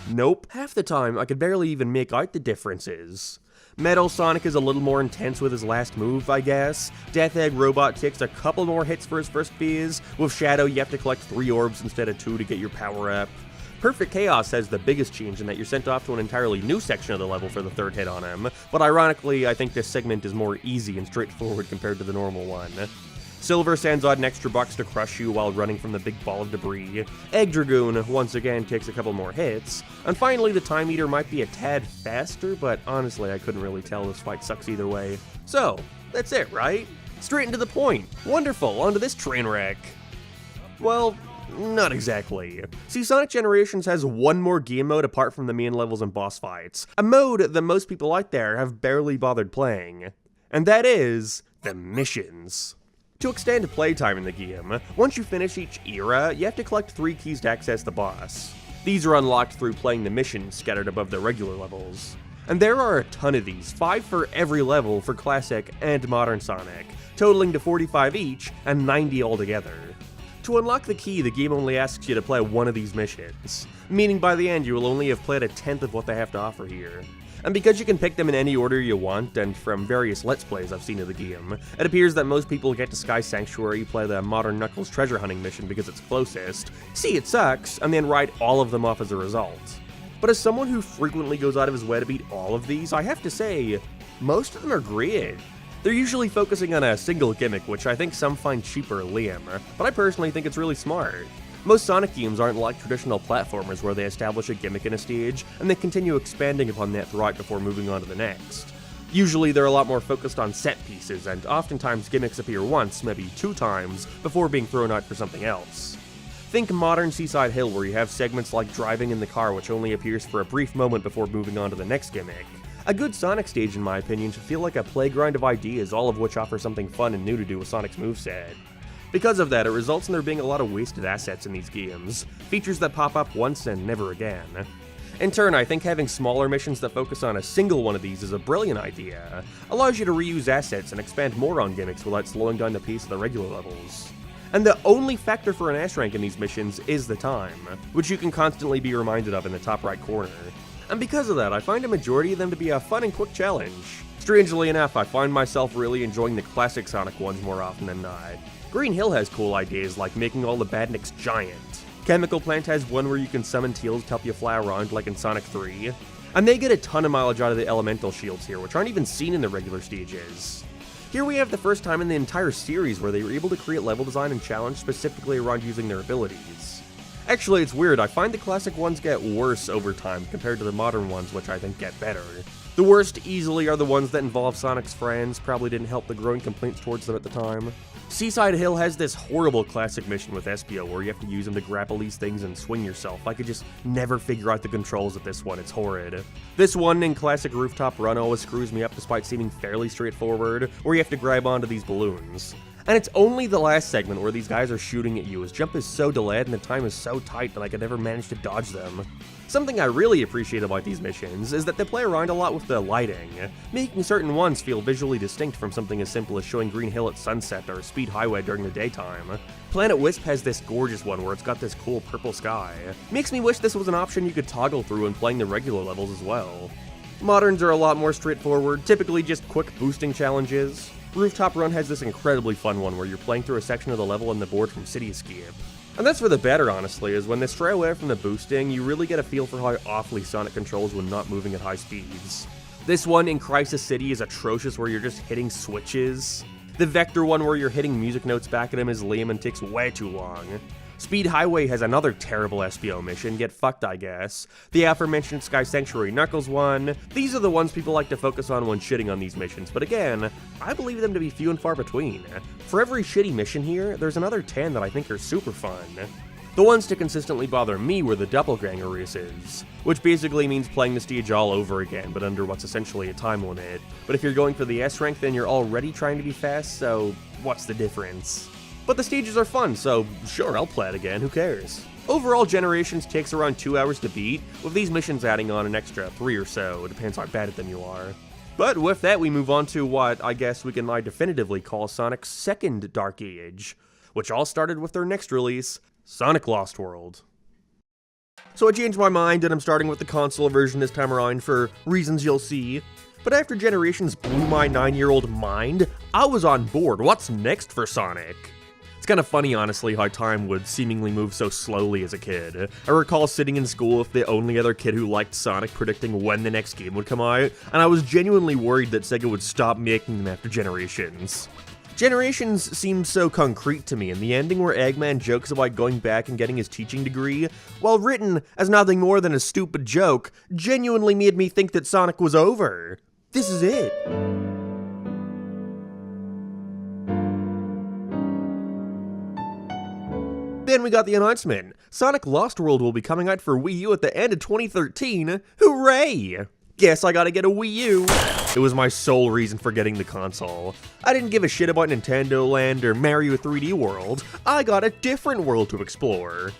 Nope. Half the time, I could barely even make out the differences. Metal Sonic is a little more intense with his last move, I guess. Death Egg Robot takes a couple more hits for his first phase. With Shadow, you have to collect 3 orbs instead of 2 to get your power up. Perfect Chaos has the biggest change in that you're sent off to an entirely new section of the level for the 3rd hit on him, but ironically, I think this segment is more easy and straightforward compared to the normal one. Silver sends out an extra box to crush you while running from the big ball of debris. Egg Dragoon, once again, takes a couple more hits. And finally, the Time Eater might be a tad faster, but honestly, I couldn't really tell. This fight sucks either way. So, that's it, right? Straight and to the point. Wonderful, onto this train wreck. Well, not exactly. See, Sonic Generations has one more game mode apart from the main levels and boss fights. A mode that most people out there have barely bothered playing. And that is the missions. To extend playtime in the game, once you finish each era, you have to collect 3 keys to access the boss. These are unlocked through playing the missions scattered above the regular levels. And there are a ton of these, 5 for every level for Classic and Modern Sonic, totaling to 45 each and 90 altogether. To unlock the key, the game only asks you to play one of these missions, meaning by the end you will only have played a tenth of what they have to offer here. And because you can pick them in any order you want, and from various Let's Plays I've seen of the game, it appears that most people get to Sky Sanctuary, play the Modern Knuckles treasure hunting mission because it's closest, see it sucks, and then write all of them off as a result. But as someone who frequently goes out of his way to beat all of these, I have to say, most of them are great. They're usually focusing on a single gimmick, which I think some find cheaper or lame, but I personally think it's really smart. Most Sonic games aren't like traditional platformers where they establish a gimmick in a stage, and they continue expanding upon that throughout before moving on to the next. Usually they're a lot more focused on set pieces, and oftentimes gimmicks appear once, maybe 2 times, before being thrown out for something else. Think modern Seaside Hill, where you have segments like driving in the car which only appears for a brief moment before moving on to the next gimmick. A good Sonic stage, in my opinion, should feel like a playground of ideas, all of which offer something fun and new to do with Sonic's moveset. Because of that, it results in there being a lot of wasted assets in these games, features that pop up once and never again. In turn, I think having smaller missions that focus on a single one of these is a brilliant idea. Allows you to reuse assets and expand more on gimmicks without slowing down the pace of the regular levels. And the only factor for an S rank in these missions is the time, which you can constantly be reminded of in the top right corner. And because of that, I find a majority of them to be a fun and quick challenge. Strangely enough, I find myself really enjoying the classic Sonic ones more often than not. Green Hill has cool ideas like making all the badniks giant. Chemical Plant has one where you can summon Teals to help you fly around like in Sonic 3. And they get a ton of mileage out of the elemental shields here, which aren't even seen in the regular stages. Here we have the first time in the entire series where they were able to create level design and challenge specifically around using their abilities. Actually, it's weird, I find the classic ones get worse over time compared to the modern ones, which I think get better. The worst easily are the ones that involve Sonic's friends, probably didn't help the growing complaints towards them at the time. Seaside Hill has this horrible classic mission with Espio where you have to use them to grapple these things and swing yourself. I could just never figure out the controls of this one, it's horrid. This one in classic Rooftop Run always screws me up despite seeming fairly straightforward, where you have to grab onto these balloons. And it's only the last segment where these guys are shooting at you. His jump is so delayed and the time is so tight that I could never manage to dodge them. Something I really appreciate about these missions is that they play around a lot with the lighting, making certain ones feel visually distinct from something as simple as showing Green Hill at sunset or Speed Highway during the daytime. Planet Wisp has this gorgeous one where it's got this cool purple sky. Makes me wish this was an option you could toggle through when playing the regular levels as well. Moderns are a lot more straightforward, typically just quick boosting challenges. Rooftop Run has this incredibly fun one where you're playing through a section of the level on the board from City Escape. And that's for the better, honestly, is when they stray away from the boosting, you really get a feel for how awfully Sonic controls when not moving at high speeds. This one in Crisis City is atrocious where you're just hitting switches. The Vector one where you're hitting music notes back at him is lame and takes way too long. Speed Highway has another terrible SPO mission, get fucked I guess. The aforementioned Sky Sanctuary Knuckles one, these are the ones people like to focus on when shitting on these missions, but again, I believe them to be few and far between. For every shitty mission here, there's another 10 that I think are super fun. The ones to consistently bother me were the doppelganger races, which basically means playing the stage all over again, but under what's essentially a time limit. But if you're going for the S rank, then you're already trying to be fast, so what's the difference? But the stages are fun, so sure, I'll play it again, who cares? Overall, Generations takes around 2 hours to beat, with these missions adding on an extra 3 or so, it depends how bad at them you are. But with that, we move on to what I guess we can now definitively call Sonic's second Dark Age, which all started with their next release, Sonic Lost World. So I changed my mind and I'm starting with the console version this time around for reasons you'll see. But after Generations blew my 9-year-old mind, I was on board. What's next for Sonic? It's kind of funny, honestly, how time would seemingly move so slowly as a kid. I recall sitting in school with the only other kid who liked Sonic predicting when the next game would come out, and I was genuinely worried that Sega would stop making them after Generations. Generations seemed so concrete to me, and the ending where Eggman jokes about going back and getting his teaching degree, while written as nothing more than a stupid joke, genuinely made me think that Sonic was over. This is it. Then we got the announcement. Sonic Lost World will be coming out for Wii U at the end of 2013. Hooray! Guess I gotta get a Wii U. It was my sole reason for getting the console. I didn't give a shit about Nintendo Land or Mario 3D World. I got a different world to explore.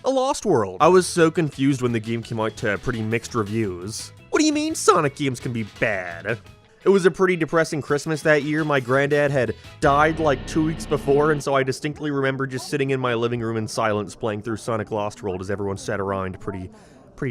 A Lost World. I was so confused when the game came out to pretty mixed reviews. What do you mean Sonic games can be bad? It was a pretty depressing Christmas that year. My granddad had died like 2 weeks before, and so I distinctly remember just sitting in my living room in silence playing through Sonic Lost World as everyone sat around pretty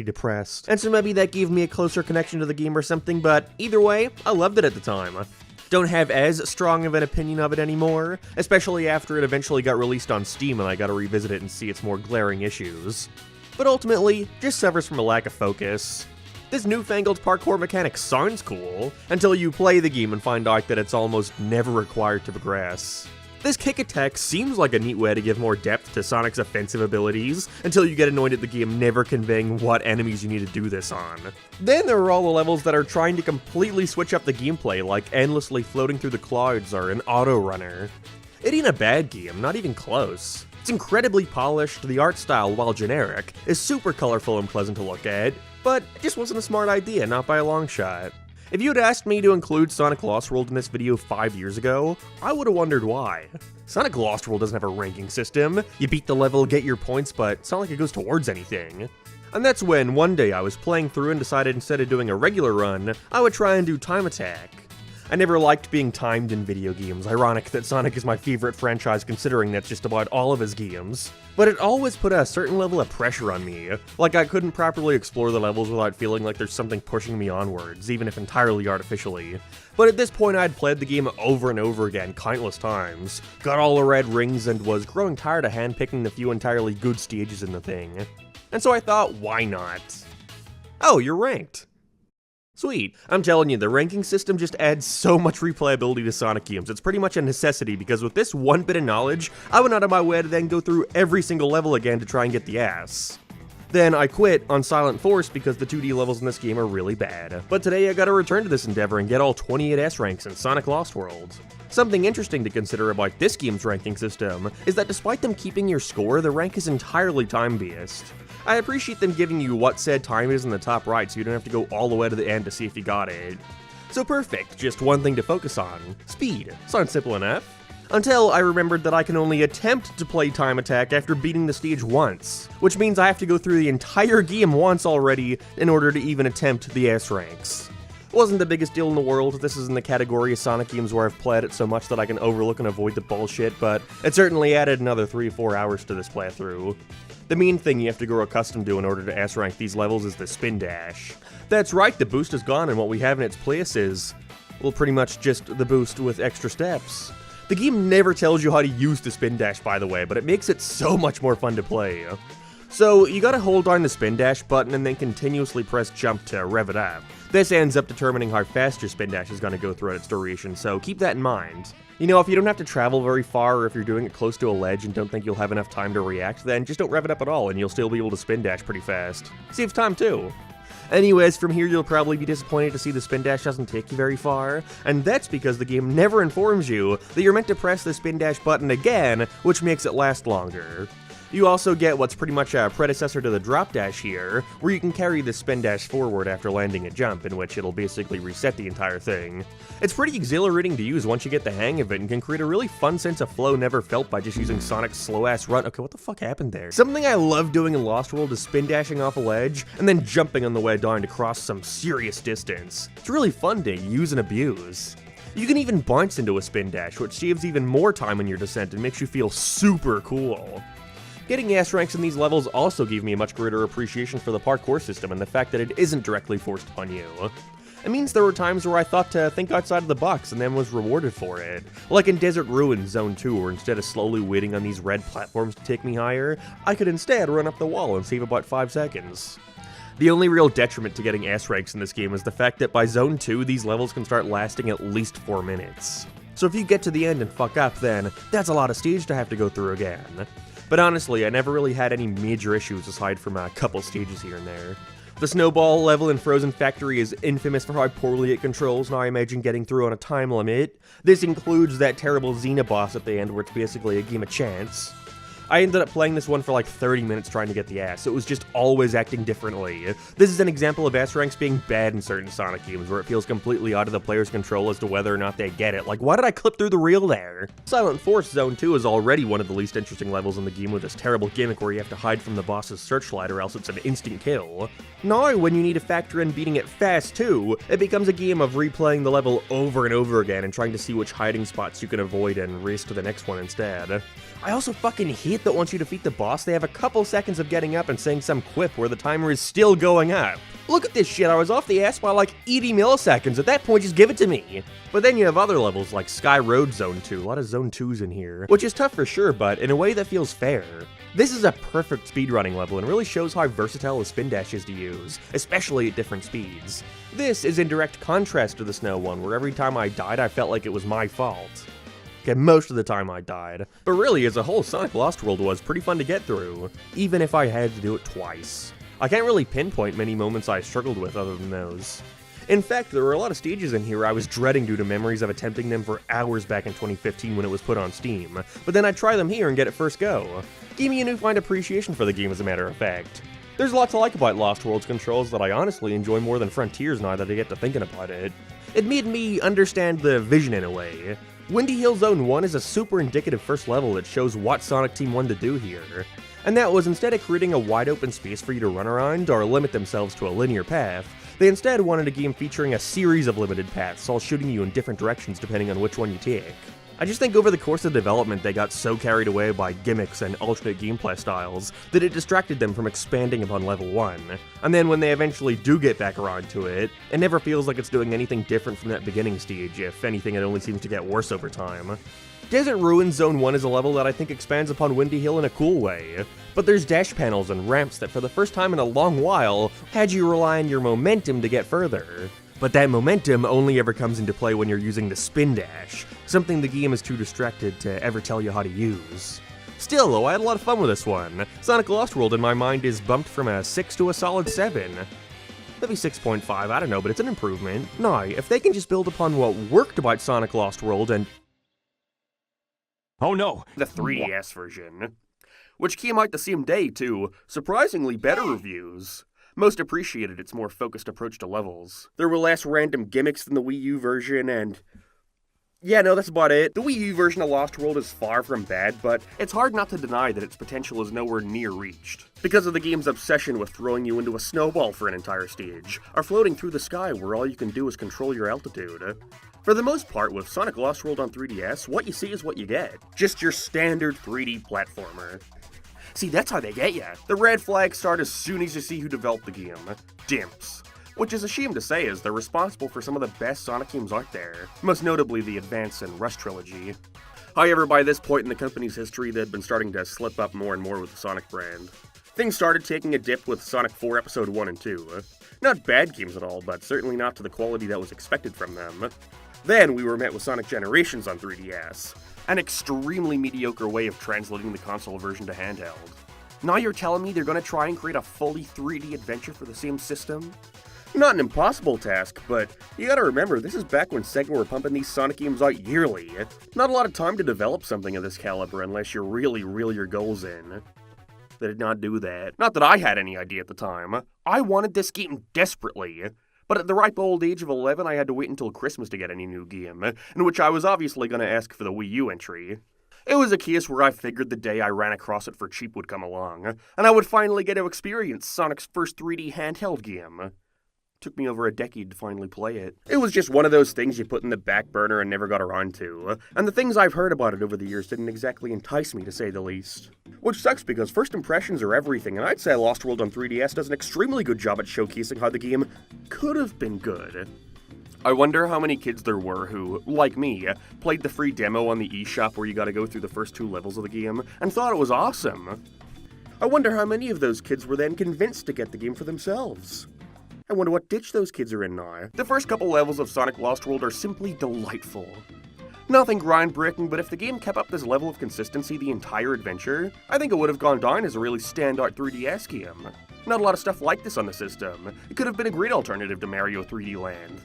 depressed. And so maybe that gave me a closer connection to the game or something, but either way, I loved it at the time. Don't have as strong of an opinion of it anymore, especially after it eventually got released on Steam and I got to revisit it and see its more glaring issues. but ultimately just suffers from a lack of focus. This newfangled parkour mechanic sounds cool, until you play the game and find out that it's almost never required to progress. This kick attack seems like a neat way to give more depth to Sonic's offensive abilities, until you get annoyed at the game never conveying what enemies you need to do this on. Then there are all the levels that are trying to completely switch up the gameplay, like endlessly floating through the clouds or an auto runner. It ain't a bad game, not even close. It's incredibly polished, the art style, while generic, is super colorful and pleasant to look at, but it just wasn't a smart idea, not by a long shot. If you had asked me to include Sonic Lost World in this video 5 years ago, I would have wondered why. Sonic Lost World doesn't have a ranking system. You beat the level, get your points, but it's not like it goes towards anything. And that's when, one day, I was playing through and decided instead of doing a regular run, I would try and do Time Attack. I never liked being timed in video games, ironic that Sonic is my favorite franchise considering that's just about all of his games. But it always put a certain level of pressure on me, like I couldn't properly explore the levels without feeling like there's something pushing me onwards, even if entirely artificially. But at this point I'd played the game over and over again countless times, got all the red rings, and was growing tired of handpicking the few entirely good stages in the thing. And so I thought, why not? Oh, you're ranked. Sweet. I'm telling you, the ranking system just adds so much replayability to Sonic games. It's pretty much a necessity, because with this one bit of knowledge, I went out of my way to then go through every single level again to try and get the ass. Then I quit on Silent Force because the 2D levels in this game are really bad. But today I gotta return to this endeavor and get all 28 S ranks in Sonic Lost World. Something interesting to consider about this game's ranking system is that despite them keeping your score, the rank is entirely time-based. I appreciate them giving you what said time is in the top right so you don't have to go all the way to the end to see if you got it. So perfect, just one thing to focus on. Speed. Sounds simple enough. Until I remembered that I can only attempt to play Time Attack after beating the stage once, which means I have to go through the entire game once already in order to even attempt the S ranks. It wasn't the biggest deal in the world. This is in the category of Sonic games where I've played it so much that I can overlook and avoid the bullshit, but it certainly added another 3 or 4 hours to this playthrough. The main thing you have to grow accustomed to in order to S-rank these levels is the spin dash. That's right, the boost is gone, and what we have in its place is, well, pretty much just the boost with extra steps. The game never tells you how to use the spin dash, by the way, but it makes it so much more fun to play. So, you gotta hold down the spin dash button and then continuously press jump to rev it up. This ends up determining how fast your spin dash is gonna go throughout its duration, so keep that in mind. You know, if you don't have to travel very far, or if you're doing it close to a ledge and don't think you'll have enough time to react, then just don't rev it up at all and you'll still be able to spin dash pretty fast. Saves time too. Anyways, from here you'll probably be disappointed to see the spin dash doesn't take you very far, and that's because the game never informs you that you're meant to press the spin dash button again, which makes it last longer. You also get what's pretty much a predecessor to the drop dash here, where you can carry the spin dash forward after landing a jump, in which it'll basically reset the entire thing. It's pretty exhilarating to use once you get the hang of it, and can create a really fun sense of flow never felt by just using Sonic's slow-ass run. Okay, what the fuck happened there? Something I love doing in Lost World is spin dashing off a ledge, and then jumping on the way down to cross some serious distance. It's really fun to use and abuse. You can even bounce into a spin dash, which saves even more time on your descent and makes you feel super cool. Getting S ranks in these levels also gave me a much greater appreciation for the parkour system and the fact that it isn't directly forced upon you. It means there were times where I thought to think outside of the box and then was rewarded for it. Like in Desert Ruins Zone 2, where instead of slowly waiting on these red platforms to take me higher, I could instead run up the wall and save about 5 seconds. The only real detriment to getting S ranks in this game is the fact that by Zone 2, these levels can start lasting at least 4 minutes. So if you get to the end and fuck up, then that's a lot of stage to have to go through again. But honestly, I never really had any major issues aside from a couple stages here and there. The snowball level in Frozen Factory is infamous for how poorly it controls, and I imagine getting through on a time limit. This includes that terrible Xena boss at the end where it's basically a game of chance. I ended up playing this one for like 30 minutes trying to get the ass. It was just always acting differently. This is an example of S ranks being bad in certain Sonic games where it feels completely out of the player's control as to whether or not they get it. Like, why did I clip through the reel there? Silent Force Zone 2 is already one of the least interesting levels in the game with this terrible gimmick where you have to hide from the boss's searchlight or else it's an instant kill. Now, when you need to factor in beating it fast too, it becomes a game of replaying the level over and over again and trying to see which hiding spots you can avoid and race to the next one instead. I also fucking hate that once you defeat the boss, they have a couple seconds of getting up and saying some quip where the timer is still going up. Look at this shit, I was off the ass by like 80 milliseconds. At that point, just give it to me. But then you have other levels like Sky Road Zone 2, a lot of Zone 2s in here, which is tough for sure, but in a way that feels fair. This is a perfect speedrunning level and really shows how versatile the spin dash is to use, especially at different speeds. This is in direct contrast to the Snow one, where every time I died I felt like it was my fault. Okay, most of the time I died. But really, as a whole, Sonic Lost World was pretty fun to get through, even if I had to do it twice. I can't really pinpoint many moments I struggled with other than those. In fact, there were a lot of stages in here I was dreading due to memories of attempting them for hours back in 2015 when it was put on Steam, but then I'd try them here and get it first go. Gave me a newfound appreciation for the game, as a matter of fact. There's a lot to like about Lost World's controls that I honestly enjoy more than Frontiers now that I get to thinking about it. It made me understand the vision in a way. Windy Hill Zone 1 is a super indicative first level that shows what Sonic Team wanted to do here. And that was, instead of creating a wide open space for you to run around or limit themselves to a linear path, they instead wanted a game featuring a series of limited paths, all shooting you in different directions depending on which one you take. I just think over the course of development they got so carried away by gimmicks and alternate gameplay styles that it distracted them from expanding upon level 1. And then when they eventually do get back around to it, it never feels like it's doing anything different from that beginning stage. If anything, it only seems to get worse over time. Desert Ruins Zone 1 is a level that I think expands upon Windy Hill in a cool way, but there's dash panels and ramps that for the first time in a long while had you rely on your momentum to get further. But that momentum only ever comes into play when you're using the spin dash, something the game is too distracted to ever tell you how to use. Still though, I had a lot of fun with this one. Sonic Lost World in my mind is bumped from a 6 to a solid 7. Maybe 6.5, I don't know, but it's an improvement. Now, if they can just build upon what worked about Sonic Lost World and Oh no! the 3DS version, which came out the same day too, surprisingly better reviews. Most appreciated its more focused approach to levels. There were less random gimmicks than the Wii U version, and yeah, no, that's about it. The Wii U version of Lost World is far from bad, but it's hard not to deny that its potential is nowhere near reached. Because of the game's obsession with throwing you into a snowball for an entire stage, or floating through the sky where all you can do is control your altitude. For the most part, with Sonic Lost World on 3DS, what you see is what you get. Just your standard 3D platformer. See, that's how they get ya. The red flags start as soon as you see who developed the game. Dimps. Which is a shame to say, as they're responsible for some of the best Sonic games out there, most notably the Advance and Rush trilogy. However, by this point in the company's history, they'd been starting to slip up more and more with the Sonic brand. Things started taking a dip with Sonic 4 Episode 1 and 2. Not bad games at all, but certainly not to the quality that was expected from them. Then we were met with Sonic Generations on 3DS, an extremely mediocre way of translating the console version to handheld. Now you're telling me they're gonna try and create a fully 3D adventure for the same system? Not an impossible task, but you gotta remember, this is back when Sega were pumping these Sonic games out yearly. Not a lot of time to develop something of this caliber unless you really reel your goals in. They did not do that. Not that I had any idea at the time. I wanted this game desperately. But at the ripe old age of 11, I had to wait until Christmas to get any new game, in which I was obviously going to ask for the Wii U entry. It was a case where I figured the day I ran across it for cheap would come along, and I would finally get to experience Sonic's first 3D handheld game. Took me over a decade to finally play it. It was just one of those things you put in the back burner and never got around to, and the things I've heard about it over the years didn't exactly entice me, to say the least. Which sucks because first impressions are everything, and I'd say Lost World on 3DS does an extremely good job at showcasing how the game could have been good. I wonder how many kids there were who, like me, played the free demo on the eShop where you gotta go through the first 2 levels of the game, and thought it was awesome. I wonder how many of those kids were then convinced to get the game for themselves. I wonder what ditch those kids are in now. The first couple levels of Sonic Lost World are simply delightful. Nothing groundbreaking, but if the game kept up this level of consistency the entire adventure, I think it would have gone down as a really standout 3DS game. Not a lot of stuff like this on the system. It could have been a great alternative to Mario 3D Land.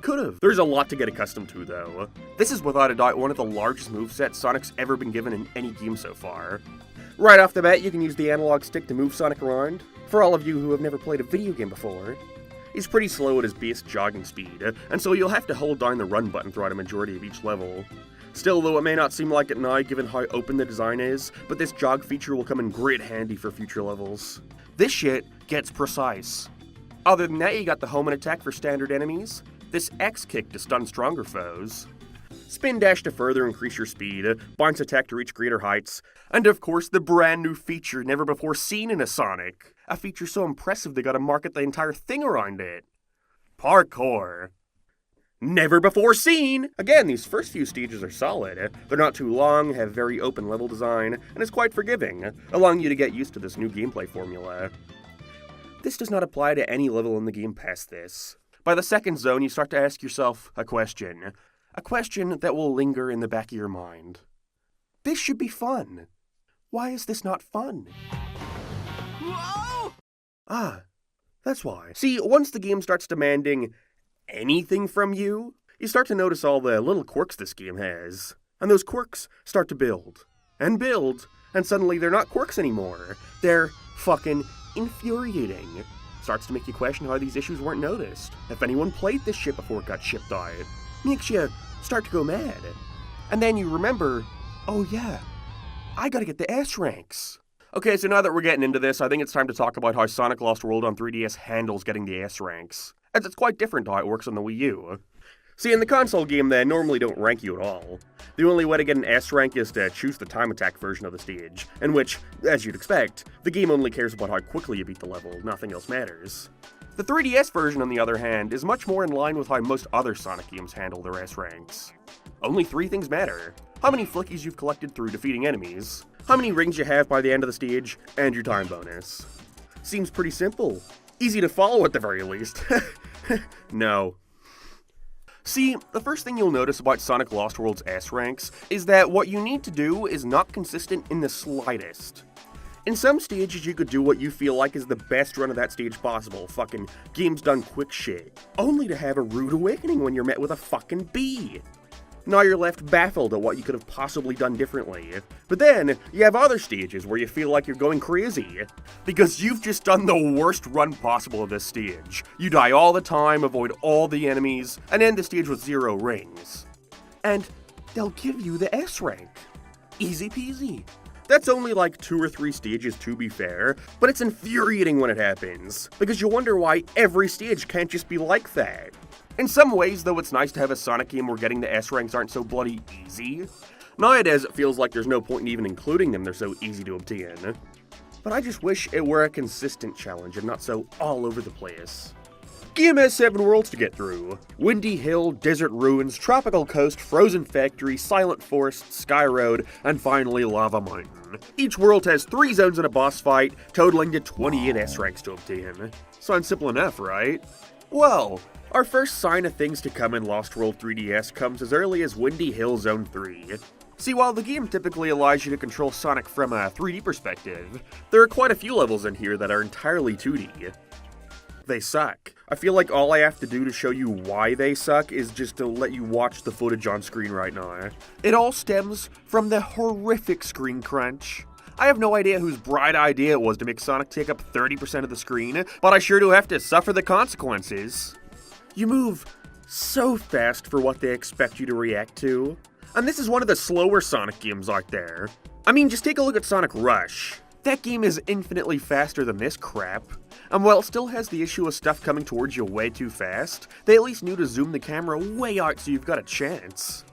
Could've. There's a lot to get accustomed to, though. This is without a doubt one of the largest movesets Sonic's ever been given in any game so far. Right off the bat, you can use the analog stick to move Sonic around. For all of you who have never played a video game before, he's pretty slow at his base jogging speed, and so you'll have to hold down the run button throughout a majority of each level. Still, though it may not seem like it now given how open the design is, but this jog feature will come in great handy for future levels. This shit gets precise. Other than that, you got the home and attack for standard enemies, this X kick to stun stronger foes, spin dash to further increase your speed, bounce attack to reach greater heights, and of course the brand new feature never before seen in a Sonic. A feature so impressive they gotta market the entire thing around it. Parkour. Never before seen! Again, these first few stages are solid. They're not too long, have very open level design, and is quite forgiving, allowing you to get used to this new gameplay formula. This does not apply to any level in the game past this. By the second zone, you start to ask yourself a question. A question that will linger in the back of your mind. This should be fun. Why is this not fun? Whoa! Ah, that's why. See, once the game starts demanding anything from you, you start to notice all the little quirks this game has. And those quirks start to build. And build, and suddenly they're not quirks anymore. They're fucking infuriating. Starts to make you question how these issues weren't noticed. If anyone played this shit before it got shipped out. Makes you start to go mad. And then you remember, oh yeah, I gotta get the S ranks. Okay, so now that we're getting into this, I think it's time to talk about how Sonic Lost World on 3DS handles getting the S ranks, as it's quite different to how it works on the Wii U. See, in the console game, they normally don't rank you at all. The only way to get an S rank is to choose the time attack version of the stage, in which, as you'd expect, the game only cares about how quickly you beat the level, nothing else matters. The 3DS version, on the other hand, is much more in line with how most other Sonic games handle their S ranks. Only 3 things matter: how many flickies you've collected through defeating enemies, how many rings you have by the end of the stage, and your time bonus. Seems pretty simple. Easy to follow at the very least. No. See, the first thing you'll notice about Sonic Lost World's S ranks is that what you need to do is not consistent in the slightest. In some stages you could do what you feel like is the best run of that stage possible, fucking game's done quick shit, only to have a rude awakening when you're met with a fucking bee. Now you're left baffled at what you could have possibly done differently. But then, you have other stages where you feel like you're going crazy, because you've just done the worst run possible of this stage. You die all the time, avoid all the enemies, and end the stage with 0 rings. And they'll give you the S rank. Easy peasy. That's only like 2 or 3 stages to be fair, but it's infuriating when it happens, because you wonder why every stage can't just be like that. In some ways, though, it's nice to have a Sonic game where getting the S ranks aren't so bloody easy. Nowadays, it feels like there's no point in even including them, they're so easy to obtain. But I just wish it were a consistent challenge and not so all over the place. Game has 7 worlds to get through. Windy Hill, Desert Ruins, Tropical Coast, Frozen Factory, Silent Forest, Sky Road, and finally Lava Mountain. Each world has 3 zones and a boss fight, totaling to 28 S ranks to obtain. Sounds simple enough, right? Well, our first sign of things to come in Lost World 3DS comes as early as Windy Hill Zone 3. See, while the game typically allows you to control Sonic from a 3D perspective, there are quite a few levels in here that are entirely 2D. They suck. I feel like all I have to do to show you why they suck is just to let you watch the footage on screen right now. It all stems from the horrific screen crunch. I have no idea whose bright idea it was to make Sonic take up 30% of the screen, but I sure do have to suffer the consequences. You move so fast for what they expect you to react to. And this is one of the slower Sonic games out there. I mean, just take a look at Sonic Rush. That game is infinitely faster than this crap. And while it still has the issue of stuff coming towards you way too fast, they at least knew to zoom the camera way out so you've got a chance.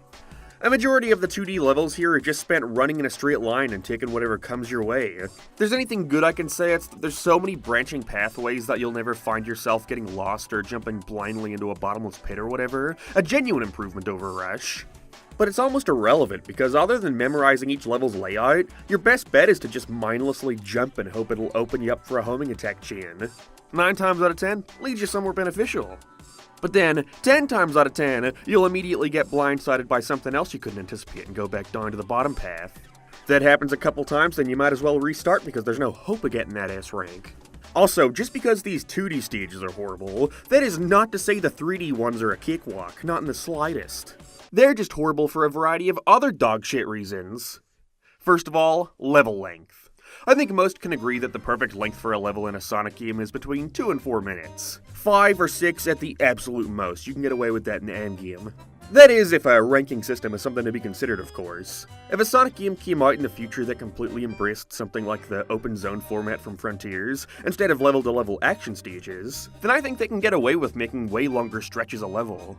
A majority of the 2D levels here are just spent running in a straight line and taking whatever comes your way. If there's anything good I can say, it's that there's so many branching pathways that you'll never find yourself getting lost or jumping blindly into a bottomless pit or whatever. A genuine improvement over Rush. But it's almost irrelevant, because other than memorizing each level's layout, your best bet is to just mindlessly jump and hope it'll open you up for a homing attack chain. 9 times out of 10, leads you somewhere beneficial. But then, 10 times out of 10, you'll immediately get blindsided by something else you couldn't anticipate and go back down to the bottom path. If that happens a couple times, then you might as well restart because there's no hope of getting that S rank. Also, just because these 2D stages are horrible, that is not to say the 3D ones are a cakewalk, not in the slightest. They're just horrible for a variety of other dogshit reasons. First of all, level length. I think most can agree that the perfect length for a level in a Sonic game is between 2 and 4 minutes. 5 or 6 at the absolute most. You can get away with that in the endgame. That is, if a ranking system is something to be considered, of course. If a Sonic game came out in the future that completely embraced something like the open zone format from Frontiers, instead of level-to-level action stages, then I think they can get away with making way longer stretches a level.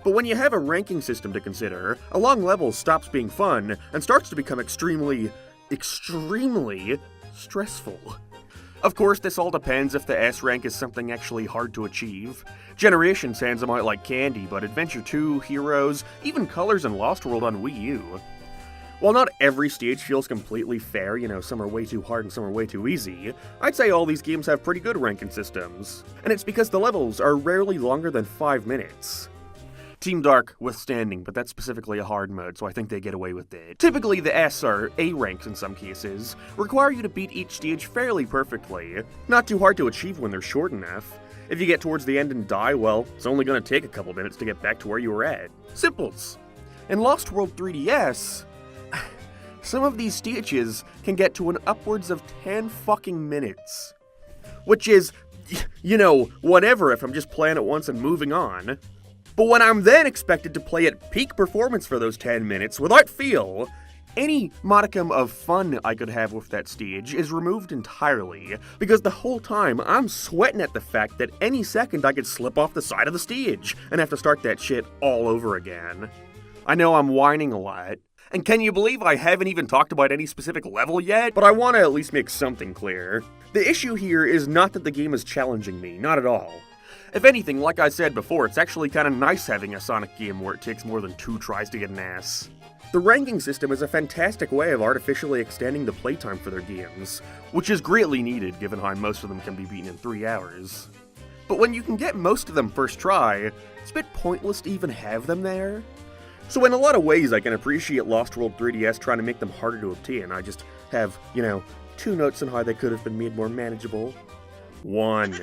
But when you have a ranking system to consider, a long level stops being fun and starts to become extremely stressful. Of course, this all depends if the S rank is something actually hard to achieve. Generations hands them out like candy, but Adventure 2, Heroes, even Colors and Lost World on Wii U. While not every stage feels completely fair, some are way too hard and some are way too easy, I'd say all these games have pretty good ranking systems. And it's because the levels are rarely longer than 5 minutes. Team Dark withstanding, but that's specifically a hard mode, so I think they get away with it. Typically, the S or A ranks in some cases require you to beat each stage fairly perfectly. Not too hard to achieve when they're short enough. If you get towards the end and die, well, it's only gonna take a couple minutes to get back to where you were at. Simples. In Lost World 3DS, some of these stages can get to an upwards of 10 fucking minutes. Which is, whatever if I'm just playing it once and moving on. But when I'm then expected to play at peak performance for those 10 minutes without feel, any modicum of fun I could have with that stage is removed entirely, because the whole time I'm sweating at the fact that any second I could slip off the side of the stage and have to start that shit all over again. I know I'm whining a lot, and can you believe I haven't even talked about any specific level yet? But I want to at least make something clear. The issue here is not that the game is challenging me, not at all. If anything, like I said before, it's actually kinda nice having a Sonic game where it takes more than 2 tries to get an S. The ranking system is a fantastic way of artificially extending the playtime for their games, which is greatly needed given how most of them can be beaten in 3 hours. But when you can get most of them first try, it's a bit pointless to even have them there. So in a lot of ways I can appreciate Lost World 3DS trying to make them harder to obtain. I just have, 2 notes on how they could have been made more manageable. 1.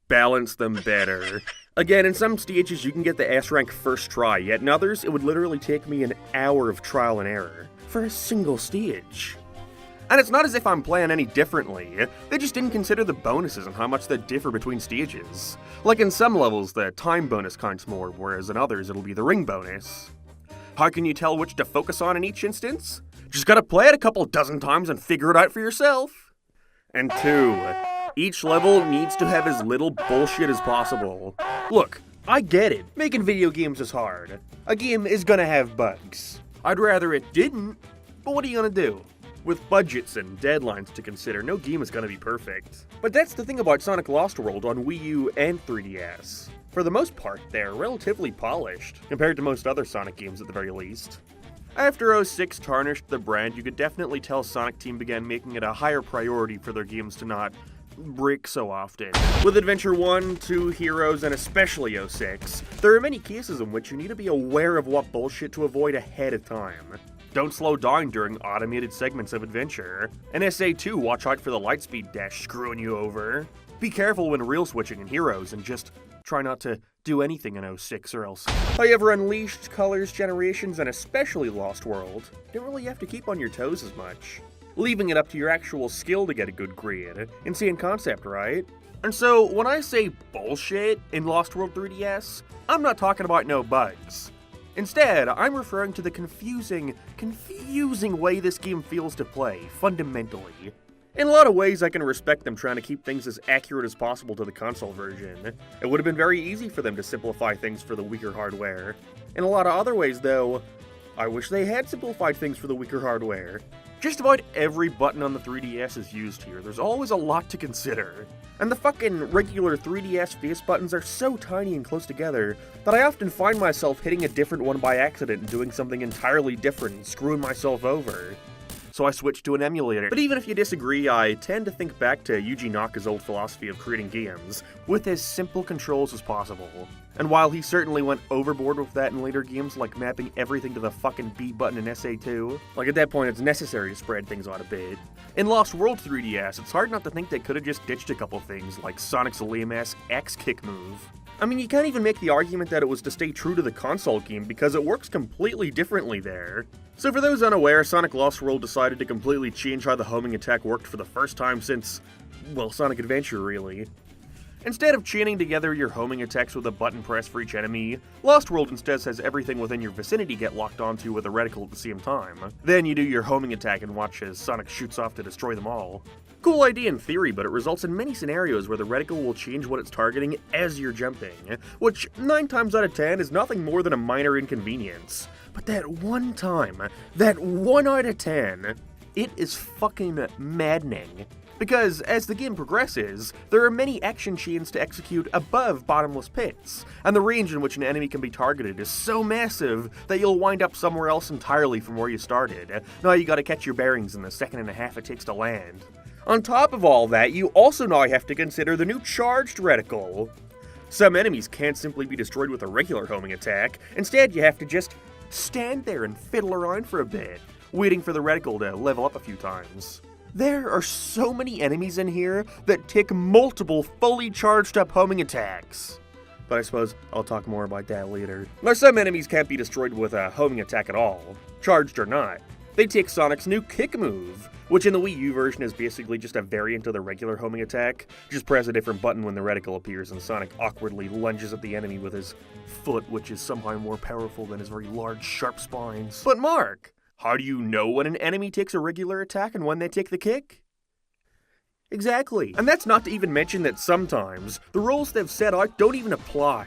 Balance them better. Again, in some stages you can get the S rank first try, yet in others it would literally take me an hour of trial and error for a single stage. And it's not as if I'm playing any differently, they just didn't consider the bonuses and how much they differ between stages. Like in some levels the time bonus counts more, whereas in others it'll be the ring bonus. How can you tell which to focus on in each instance? Just gotta play it a couple dozen times and figure it out for yourself. And 2. Each level needs to have as little bullshit as possible. Look, I get it. Making video games is hard. A game is gonna have bugs. I'd rather it didn't, but what are you gonna do? With budgets and deadlines to consider, no game is gonna be perfect. But that's the thing about Sonic Lost World on Wii U and 3DS. For the most part, they're relatively polished, compared to most other Sonic games at the very least. After 06 tarnished the brand, you could definitely tell Sonic Team began making it a higher priority for their games to not break so often. With Adventure 1, 2, Heroes, and especially 06, there are many cases in which you need to be aware of what bullshit to avoid ahead of time. Don't slow down during automated segments of adventure. In SA2, watch out for the lightspeed dash screwing you over. Be careful when reel switching in Heroes, and just try not to do anything in 06 or else. However, Unleashed, Colors, Generations, and especially Lost World, don't really have to keep on your toes as much, leaving it up to your actual skill to get a good grade. Insane concept, right? And so, when I say bullshit in Lost World 3DS, I'm not talking about no bugs. Instead, I'm referring to the confusing way this game feels to play, fundamentally. In a lot of ways, I can respect them trying to keep things as accurate as possible to the console version. It would have been very easy for them to simplify things for the weaker hardware. In a lot of other ways, though, I wish they had simplified things for the weaker hardware. Just about every button on the 3DS is used here. There's always a lot to consider. And the fucking regular 3DS face buttons are so tiny and close together that I often find myself hitting a different one by accident and doing something entirely different and screwing myself over. So I switched to an emulator. But even if you disagree, I tend to think back to Yuji Naka's old philosophy of creating games with as simple controls as possible. And while he certainly went overboard with that in later games, like mapping everything to the fucking B button in SA2, like at that point it's necessary to spread things out a bit. In Lost World 3DS, it's hard not to think they could have just ditched a couple things, like Sonic's lame-ass X-kick move. I mean, you can't even make the argument that it was to stay true to the console game because it works completely differently there. So for those unaware, Sonic Lost World decided to completely change how the homing attack worked for the first time since, well, Sonic Adventure, really. Instead of chaining together your homing attacks with a button press for each enemy, Lost World instead has everything within your vicinity get locked onto with a reticle at the same time. Then you do your homing attack and watch as Sonic shoots off to destroy them all. Cool idea in theory, but it results in many scenarios where the reticle will change what it's targeting as you're jumping, which 9 times out of 10 is nothing more than a minor inconvenience. But that one time, that 1 out of 10, it is fucking maddening. Because, as the game progresses, there are many action chains to execute above bottomless pits, and the range in which an enemy can be targeted is so massive that you'll wind up somewhere else entirely from where you started. Now you gotta catch your bearings in the 1.5 seconds it takes to land. On top of all that, you also now have to consider the new charged reticle. Some enemies can't simply be destroyed with a regular homing attack, instead you have to just stand there and fiddle around for a bit, waiting for the reticle to level up a few times. There are so many enemies in here that take multiple fully charged up homing attacks. But I suppose I'll talk more about that later. Now some enemies can't be destroyed with a homing attack at all, charged or not. They take Sonic's new kick move, which in the Wii U version is basically just a variant of the regular homing attack. Just press a different button when the reticle appears and Sonic awkwardly lunges at the enemy with his foot, which is somehow more powerful than his very large, sharp spines. But Mark, how do you know when an enemy takes a regular attack and when they take the kick? Exactly. And that's not to even mention that sometimes the rules they've set out don't even apply.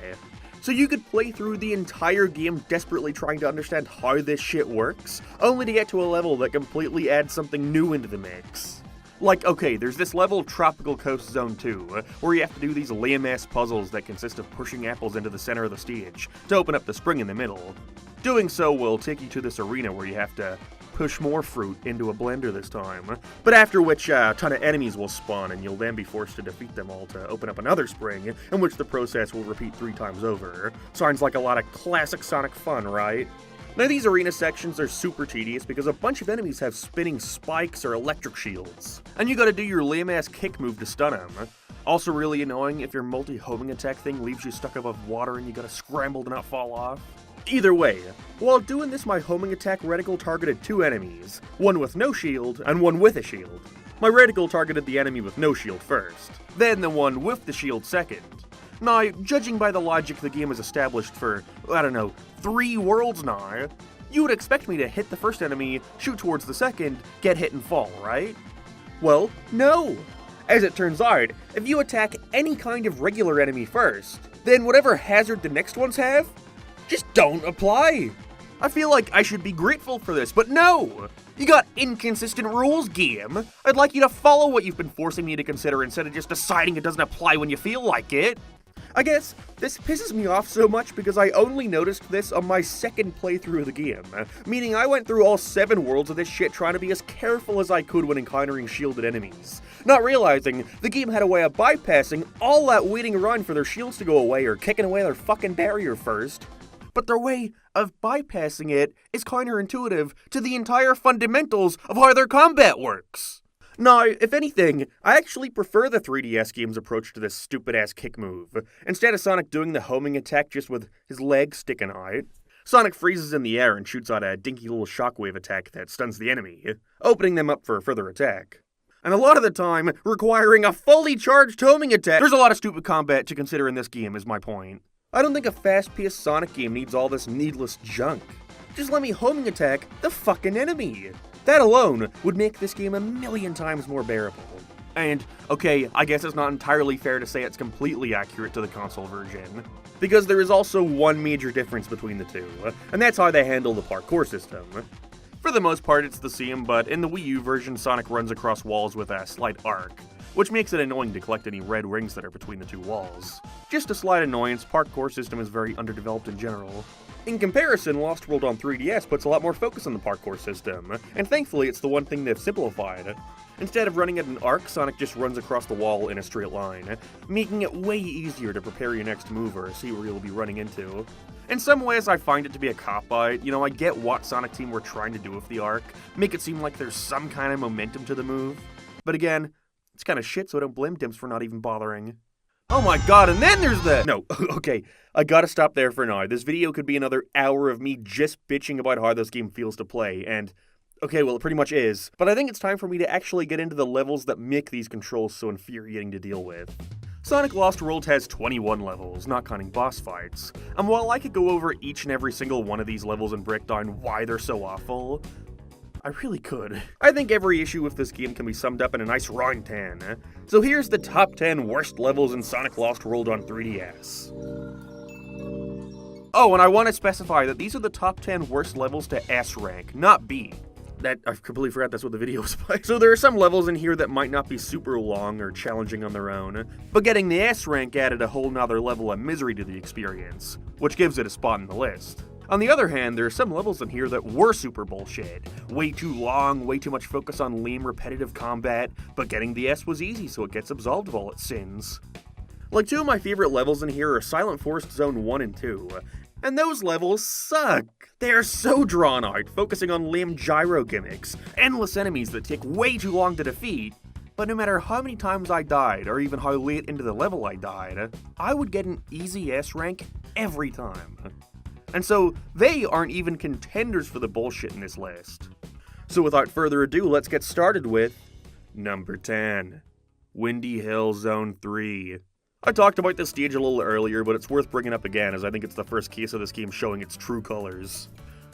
So you could play through the entire game desperately trying to understand how this shit works, only to get to a level that completely adds something new into the mix. Like, okay, there's this level Tropical Coast Zone 2, where you have to do these lame-ass puzzles that consist of pushing apples into the center of the stage to open up the spring in the middle. Doing so will take you to this arena where you have to push more fruit into a blender this time, but after which a ton of enemies will spawn and you'll then be forced to defeat them all to open up another spring, in which the process will repeat 3 times over. Sounds like a lot of classic Sonic fun, right? Now these arena sections are super tedious because a bunch of enemies have spinning spikes or electric shields, and you gotta do your lame-ass kick move to stun them. Also really annoying if your multi-homing attack thing leaves you stuck above water and you gotta scramble to not fall off. Either way, while doing this my homing attack reticle targeted 2 enemies, one with no shield and one with a shield. My reticle targeted the enemy with no shield first, then the one with the shield second. Now, judging by the logic the game has established for, 3 worlds now, you would expect me to hit the first enemy, shoot towards the second, get hit and fall, right? Well, no! As it turns out, if you attack any kind of regular enemy first, then whatever hazard the next ones have, just don't apply. I feel like I should be grateful for this, but no! You got inconsistent rules, game. I'd like you to follow what you've been forcing me to consider instead of just deciding it doesn't apply when you feel like it. I guess this pisses me off so much because I only noticed this on my second playthrough of the game, meaning I went through all 7 worlds of this shit trying to be as careful as I could when encountering shielded enemies, not realizing the game had a way of bypassing all that waiting around for their shields to go away or kicking away their fucking barrier first. But their way of bypassing it is counterintuitive to the entire fundamentals of how their combat works. Now, if anything, I actually prefer the 3DS game's approach to this stupid-ass kick move. Instead of Sonic doing the homing attack just with his legs sticking out, Sonic freezes in the air and shoots out a dinky little shockwave attack that stuns the enemy, opening them up for further attack. And a lot of the time, requiring a fully charged homing attack. There's a lot of stupid combat to consider in this game, is my point. I don't think a fast-paced Sonic game needs all this needless junk. Just let me homing attack the fucking enemy. That alone would make this game a million times more bearable. And, okay, I guess it's not entirely fair to say it's completely accurate to the console version, because there is also one major difference between the two, and that's how they handle the parkour system. For the most part, it's the same, but in the Wii U version, Sonic runs across walls with a slight arc, which makes it annoying to collect any red rings that are between the 2 walls. Just a slight annoyance, parkour system is very underdeveloped in general. In comparison, Lost World on 3DS puts a lot more focus on the parkour system, and thankfully it's the one thing they've simplified. Instead of running at an arc, Sonic just runs across the wall in a straight line, making it way easier to prepare your next move or see where you'll be running into. In some ways, I find it to be a cop-out. I get what Sonic Team were trying to do with the arc, make it seem like there's some kind of momentum to the move. But again, it's kind of shit, so I don't blame Dimps for not even bothering. Oh my god, and then there's the— No, okay, I gotta stop there for now. This video could be another hour of me just bitching about how this game feels to play, and— okay, well, it pretty much is, but I think it's time for me to actually get into the levels that make these controls so infuriating to deal with. Sonic Lost World has 21 levels, not counting boss fights, and while I could go over each and every single one of these levels and break down why they're so awful, I really could. I think every issue with this game can be summed up in a nice round 10. So here's the top 10 worst levels in Sonic Lost World on 3DS. Oh, and I want to specify that these are the top 10 worst levels to S rank, not B. I completely forgot that's what the video was about. So there are some levels in here that might not be super long or challenging on their own, but getting the S rank added a whole nother level of misery to the experience, which gives it a spot in the list. On the other hand, there are some levels in here that were super bullshit. Way too long, way too much focus on lame repetitive combat, but getting the S was easy so it gets absolved of all its sins. Like, two of my favorite levels in here are Silent Forest Zone 1 and 2, and those levels suck! They are so drawn out, focusing on lame gyro gimmicks, endless enemies that take way too long to defeat, but no matter how many times I died, or even how late into the level I died, I would get an easy S rank every time. And so, they aren't even contenders for the bullshit in this list. So without further ado, let's get started with number 10. Windy Hill Zone 3. I talked about this stage a little earlier, but it's worth bringing up again as I think it's the first case of this game showing its true colors.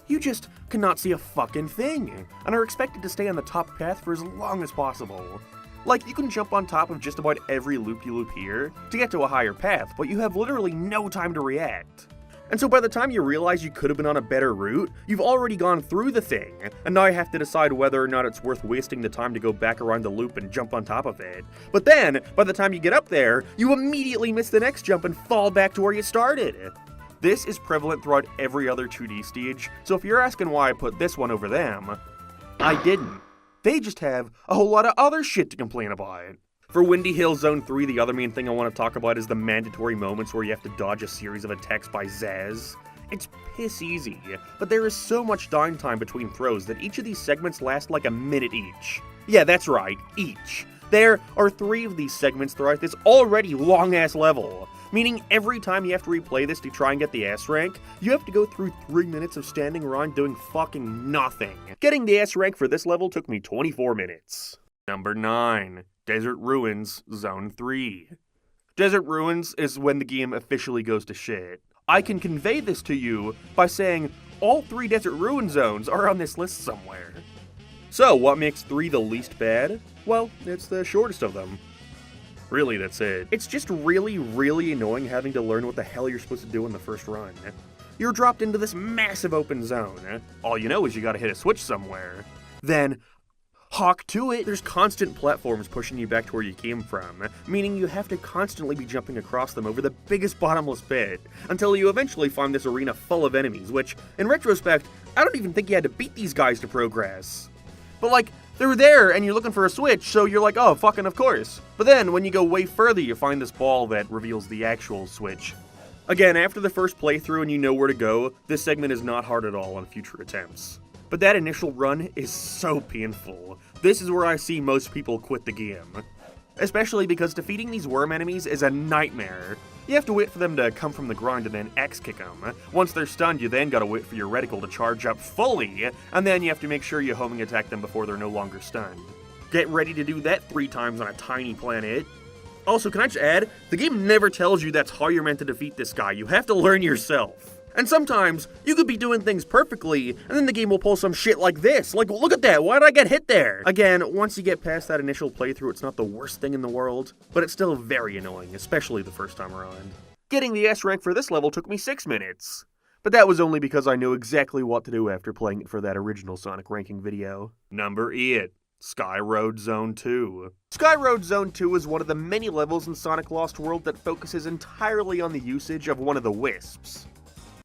You just cannot see a fucking thing, and are expected to stay on the top path for as long as possible. Like, you can jump on top of just about every loop-de-loop here to get to a higher path, but you have literally no time to react. And so by the time you realize you could have been on a better route, you've already gone through the thing, and now you have to decide whether or not it's worth wasting the time to go back around the loop and jump on top of it. But then, by the time you get up there, you immediately miss the next jump and fall back to where you started. This is prevalent throughout every other 2D stage, so if you're asking why I put this one over them, I didn't. They just have a whole lot of other shit to complain about. For Windy Hill Zone 3, the other main thing I want to talk about is the mandatory moments where you have to dodge a series of attacks by Zaz. It's piss easy, but there is so much downtime between throws that each of these segments last like a minute each. Yeah, that's right, each. There are 3 of these segments throughout this already long-ass level, meaning every time you have to replay this to try and get the S rank, you have to go through 3 minutes of standing around doing fucking nothing. Getting the S rank for this level took me 24 minutes. Number 9. Desert Ruins Zone 3. Desert Ruins is when the game officially goes to shit. I can convey this to you by saying all 3 Desert Ruin zones are on this list somewhere. So, what makes 3 the least bad? Well, it's the shortest of them. Really, that's it. It's just really, really annoying having to learn what the hell you're supposed to do in the first run. You're dropped into this massive open zone. All you know is you gotta hit a switch somewhere. Then, hawk to it! There's constant platforms pushing you back to where you came from, meaning you have to constantly be jumping across them over the biggest bottomless pit, until you eventually find this arena full of enemies, which, in retrospect, I don't even think you had to beat these guys to progress. But like, they're there and you're looking for a switch, so you're like, oh, fucking of course. But then, when you go way further, you find this ball that reveals the actual switch. Again, after the first playthrough and you know where to go, this segment is not hard at all on future attempts. But that initial run is so painful. This is where I see most people quit the game. Especially because defeating these worm enemies is a nightmare. You have to wait for them to come from the ground and then X-kick them. Once they're stunned, you then gotta wait for your reticle to charge up fully, and then you have to make sure you homing attack them before they're no longer stunned. Get ready to do that 3 times on a tiny planet. Also, can I just add, the game never tells you that's how you're meant to defeat this guy. You have to learn yourself. And sometimes, you could be doing things perfectly, and then the game will pull some shit like this. Like, look at that, why did I get hit there? Again, once you get past that initial playthrough, it's not the worst thing in the world, but it's still very annoying, especially the first time around. Getting the S rank for this level took me 6 minutes. But that was only because I knew exactly what to do after playing it for that original Sonic ranking video. Number 8. Sky Road Zone 2. Sky Road Zone 2 is one of the many levels in Sonic Lost World that focuses entirely on the usage of one of the Wisps.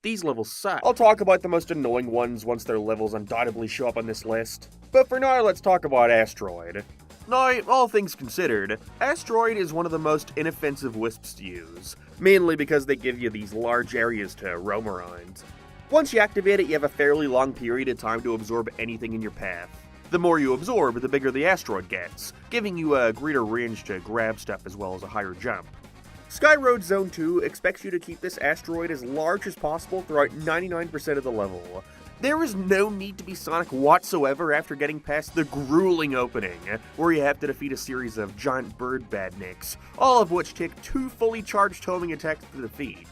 These levels suck. I'll talk about the most annoying ones once their levels undoubtedly show up on this list. But for now, let's talk about Asteroid. Now, all things considered, Asteroid is one of the most inoffensive wisps to use, mainly because they give you these large areas to roam around. Once you activate it, you have a fairly long period of time to absorb anything in your path. The more you absorb, the bigger the asteroid gets, giving you a greater range to grab stuff as well as a higher jump. Sky Road Zone 2 expects you to keep this asteroid as large as possible throughout 99% of the level, There is no need to be Sonic whatsoever after getting past the grueling opening, where you have to defeat a series of giant bird badniks, all of which take 2 fully charged homing attacks to defeat.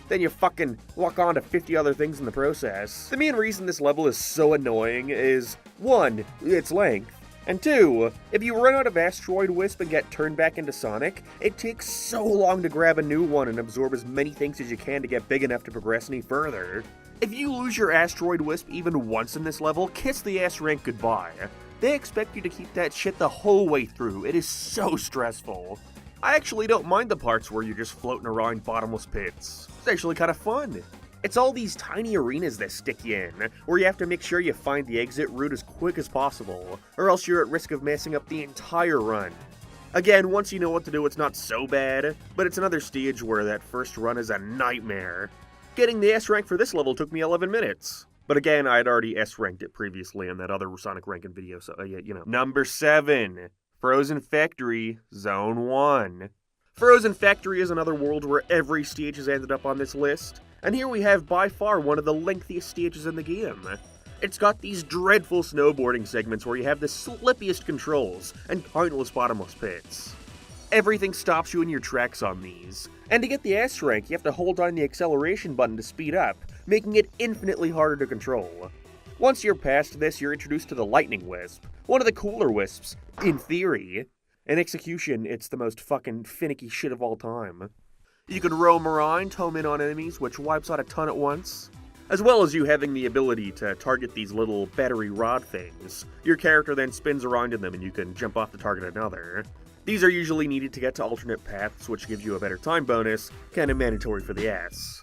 Then you fucking lock on to 50 other things in the process. The main reason this level is so annoying is, 1, its length, and 2, if you run out of Asteroid Wisp and get turned back into Sonic, it takes so long to grab a new one and absorb as many things as you can to get big enough to progress any further. If you lose your Asteroid Wisp even once in this level, kiss the S rank goodbye. They expect you to keep that shit the whole way through. It is so stressful. I actually don't mind the parts where you're just floating around bottomless pits. It's actually kind of fun. It's all these tiny arenas that stick you in, where you have to make sure you find the exit route as quick as possible, or else you're at risk of messing up the entire run. Again, once you know what to do, it's not so bad, but it's another stage where that first run is a nightmare. Getting the S rank for this level took me 11 minutes. But again, I had already S ranked it previously in that other Sonic ranking video, so you know. Number 7. Frozen Factory, Zone 1. Frozen Factory is another world where every stage has ended up on this list, and here we have by far one of the lengthiest stages in the game. It's got these dreadful snowboarding segments where you have the slippiest controls and countless bottomless pits. Everything stops you in your tracks on these, and to get the S rank, you have to hold down the acceleration button to speed up, making it infinitely harder to control. Once you're past this, you're introduced to the Lightning Wisp, one of the cooler wisps, in theory. In execution, it's the most fucking finicky shit of all time. You can roam around, home in on enemies, which wipes out a ton at once, as well as you having the ability to target these little battery rod things. Your character then spins around in them and you can jump off to target another. These are usually needed to get to alternate paths, which gives you a better time bonus, kinda mandatory for the S.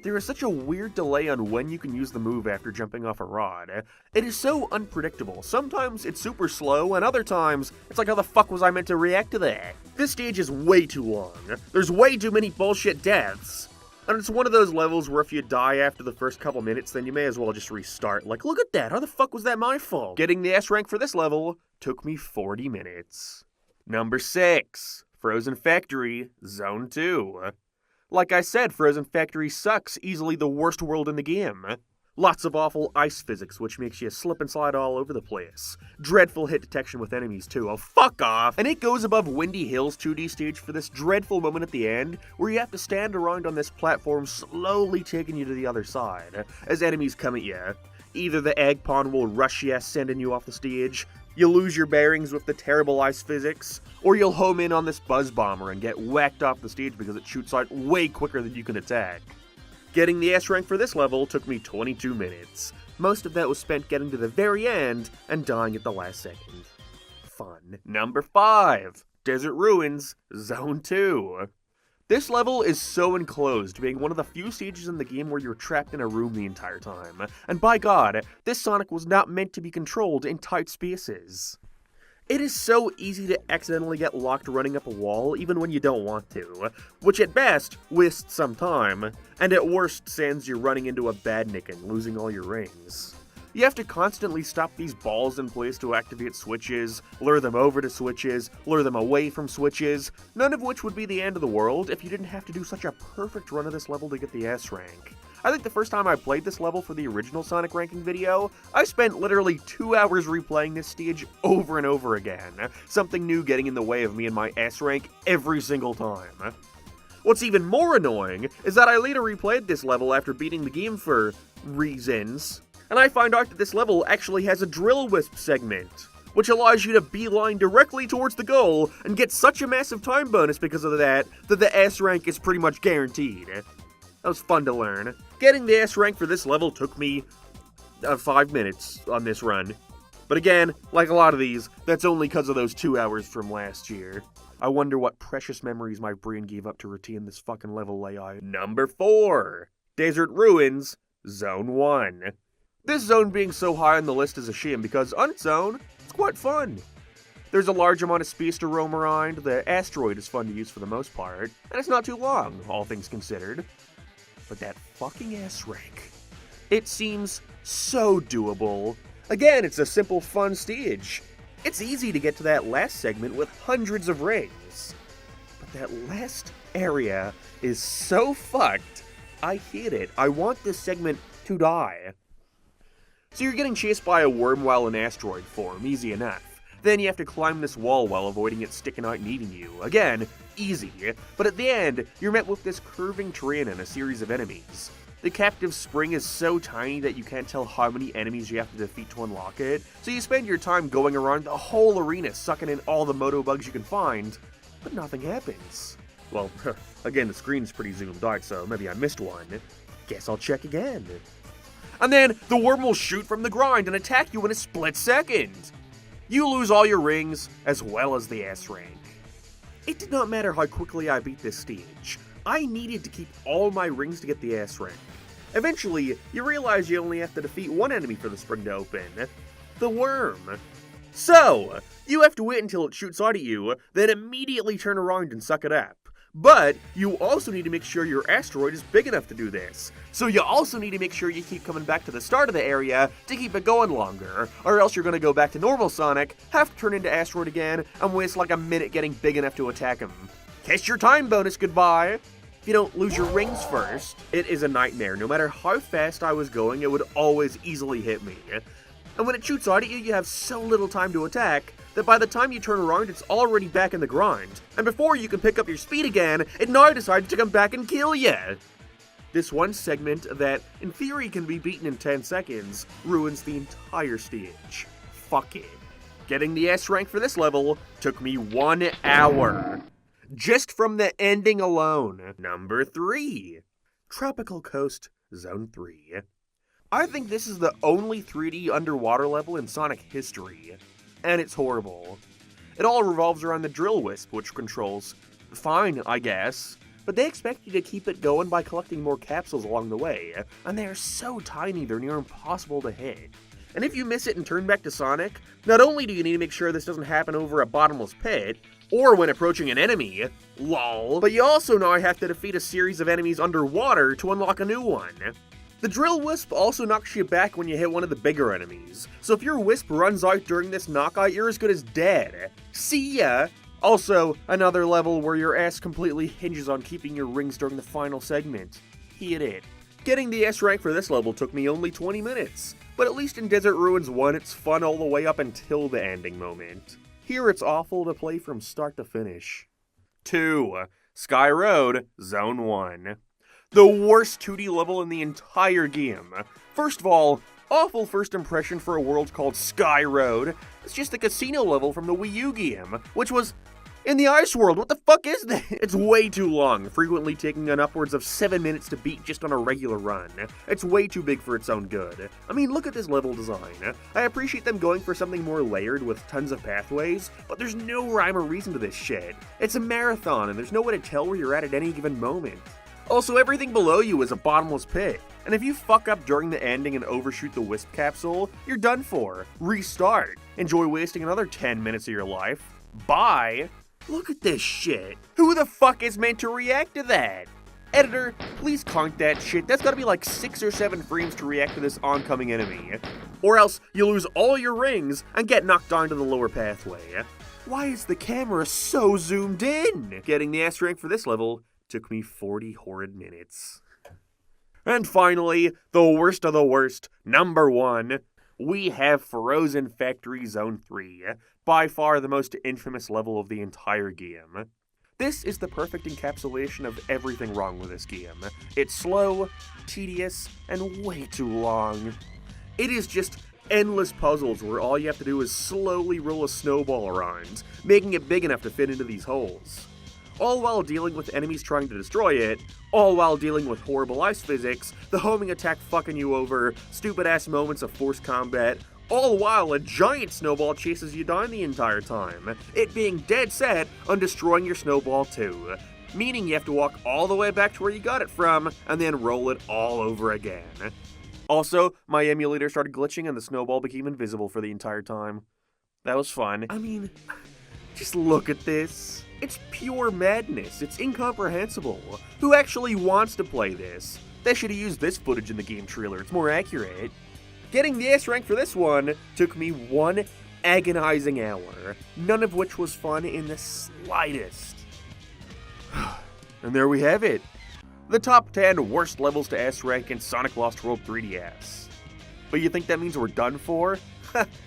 There is such a weird delay on when you can use the move after jumping off a rod. It is so unpredictable. Sometimes it's super slow, and other times, it's like, how the fuck was I meant to react to that? This stage is way too long. There's way too many bullshit deaths. And it's one of those levels where if you die after the first couple minutes, then you may as well just restart. Like, look at that, how the fuck was that my fault? Getting the S rank for this level took me 40 minutes. Number 6. Frozen Factory, Zone 2. Like I said, Frozen Factory sucks, easily the worst world in the game. Lots of awful ice physics, which makes you slip and slide all over the place. Dreadful hit detection with enemies too, oh fuck off! And it goes above Windy Hill's 2D stage for this dreadful moment at the end, where you have to stand around on this platform slowly taking you to the other side, as enemies come at you. Either the egg pawn will rush you, sending you off the stage, you'll lose your bearings with the terrible ice physics, or you'll home in on this buzz bomber and get whacked off the stage because it shoots out way quicker than you can attack. Getting the S rank for this level took me 22 minutes. Most of that was spent getting to the very end and dying at the last second. Fun. Number 5. Desert Ruins, Zone 2. This level is so enclosed, being one of the few stages in the game where you're trapped in a room the entire time. And by God, this Sonic was not meant to be controlled in tight spaces. It is so easy to accidentally get locked running up a wall even when you don't want to, which at best wastes some time, and at worst sends you running into a badnik and losing all your rings. You have to constantly stop these balls in place to activate switches, lure them over to switches, lure them away from switches, none of which would be the end of the world if you didn't have to do such a perfect run of this level to get the S rank. I think the first time I played this level for the original Sonic ranking video, I spent literally 2 hours replaying this stage over and over again, something new getting in the way of me and my S rank every single time. What's even more annoying is that I later replayed this level after beating the game for reasons, and I find out that this level actually has a Drill Wisp segment, which allows you to beeline directly towards the goal and get such a massive time bonus because of that the S rank is pretty much guaranteed. That was fun to learn. Getting the S rank for this level took me 5 minutes on this run. But again, like a lot of these, that's only because of those 2 hours from last year. I wonder what precious memories my brain gave up to retain this fucking level layout. Number 4. Desert Ruins, Zone 1. This zone being so high on the list is a shame because on its own, it's quite fun. There's a large amount of space to roam around, the asteroid is fun to use for the most part, and it's not too long, all things considered. But that fucking S rank, it seems so doable. Again, it's a simple fun stage. It's easy to get to that last segment with hundreds of rings. But that last area is so fucked, I hate it. I want this segment to die. So you're getting chased by a worm while in asteroid form, easy enough. Then you have to climb this wall while avoiding it sticking out and eating you. Again, easy. But at the end, you're met with this curving terrain and a series of enemies. The captive spring is so tiny that you can't tell how many enemies you have to defeat to unlock it, so you spend your time going around the whole arena sucking in all the moto bugs you can find, but nothing happens. Well, again, the screen's pretty zoomed out, so maybe I missed one. Guess I'll check again. And then, the worm will shoot from the ground and attack you in a split second. You lose all your rings, as well as the S rank. It did not matter how quickly I beat this stage. I needed to keep all my rings to get the S rank. Eventually, you realize you only have to defeat one enemy for the spring to open. The worm. So, you have to wait until it shoots out at you, then immediately turn around and suck it up. But, you also need to make sure your asteroid is big enough to do this. So you also need to make sure you keep coming back to the start of the area to keep it going longer, or else you're going to go back to normal Sonic, have to turn into asteroid again, and waste like a minute getting big enough to attack him. Kiss your time bonus goodbye! If you don't lose your rings first, it is a nightmare. No matter how fast I was going, it would always easily hit me. And when it shoots out at you, you have so little time to attack that by the time you turn around, it's already back in the ground. And before you can pick up your speed again, it now decides to come back and kill you. This one segment that, in theory, can be beaten in 10 seconds, ruins the entire stage. Fuck it. Getting the S rank for this level took me 1 hour. Just from the ending alone. Number 3. Tropical Coast Zone 3. I think this is the only 3D underwater level in Sonic history. And it's horrible. It all revolves around the drill wisp, which controls fine, I guess, but they expect you to keep it going by collecting more capsules along the way, and they are so tiny they're near impossible to hit. And if you miss it and turn back to Sonic, not only do you need to make sure this doesn't happen over a bottomless pit, or when approaching an enemy, lol, but you also now have to defeat a series of enemies underwater to unlock a new one. The drill wisp also knocks you back when you hit one of the bigger enemies, so if your wisp runs out during this knockout, you're as good as dead. See ya! Also, another level where your ass completely hinges on keeping your rings during the final segment. Hit it. Getting the S rank for this level took me only 20 minutes, but at least in Desert Ruins 1 it's fun all the way up until the ending moment. Here it's awful to play from start to finish. 2. Sky Road, Zone 1. The worst 2D level in the entire game. First of all, awful first impression for a world called Sky Road. It's just a casino level from the Wii U game, which was in the ice world. What the fuck is that? It's way too long, frequently taking an upwards of 7 minutes to beat just on a regular run. It's way too big for its own good. I mean, look at this level design. I appreciate them going for something more layered with tons of pathways, but there's no rhyme or reason to this shit. It's a marathon, and there's no way to tell where you're at any given moment. Also, everything below you is a bottomless pit, and if you fuck up during the ending and overshoot the wisp capsule, you're done for. Restart. Enjoy wasting another 10 minutes of your life. Bye. Look at this shit. Who the fuck is meant to react to that? Editor, please count that shit. That's gotta be like 6 or 7 frames to react to this oncoming enemy. Or else you lose all your rings and get knocked down to the lower pathway. Why is the camera so zoomed in? Getting the S rank for this level took me 40 horrid minutes. And finally, the worst of the worst, number 1, we have Frozen Factory Zone 3, by far the most infamous level of the entire game. This is the perfect encapsulation of everything wrong with this game. It's slow, tedious, and way too long. It is just endless puzzles where all you have to do is slowly roll a snowball around, making it big enough to fit into these holes. All while dealing with enemies trying to destroy it, all while dealing with horrible ice physics, the homing attack fucking you over, stupid-ass moments of forced combat, all while a giant snowball chases you down the entire time, it being dead set on destroying your snowball too, meaning you have to walk all the way back to where you got it from, and then roll it all over again. Also, my emulator started glitching and the snowball became invisible for the entire time. That was fun. I mean, just look at this. It's pure madness. It's incomprehensible. Who actually wants to play this? They should have used this footage in the game trailer. It's more accurate. Getting the S rank for this one took me 1 agonizing hour, none of which was fun in the slightest. And there we have it. The top 10 worst levels to S rank in Sonic Lost World 3DS. But you think that means we're done for?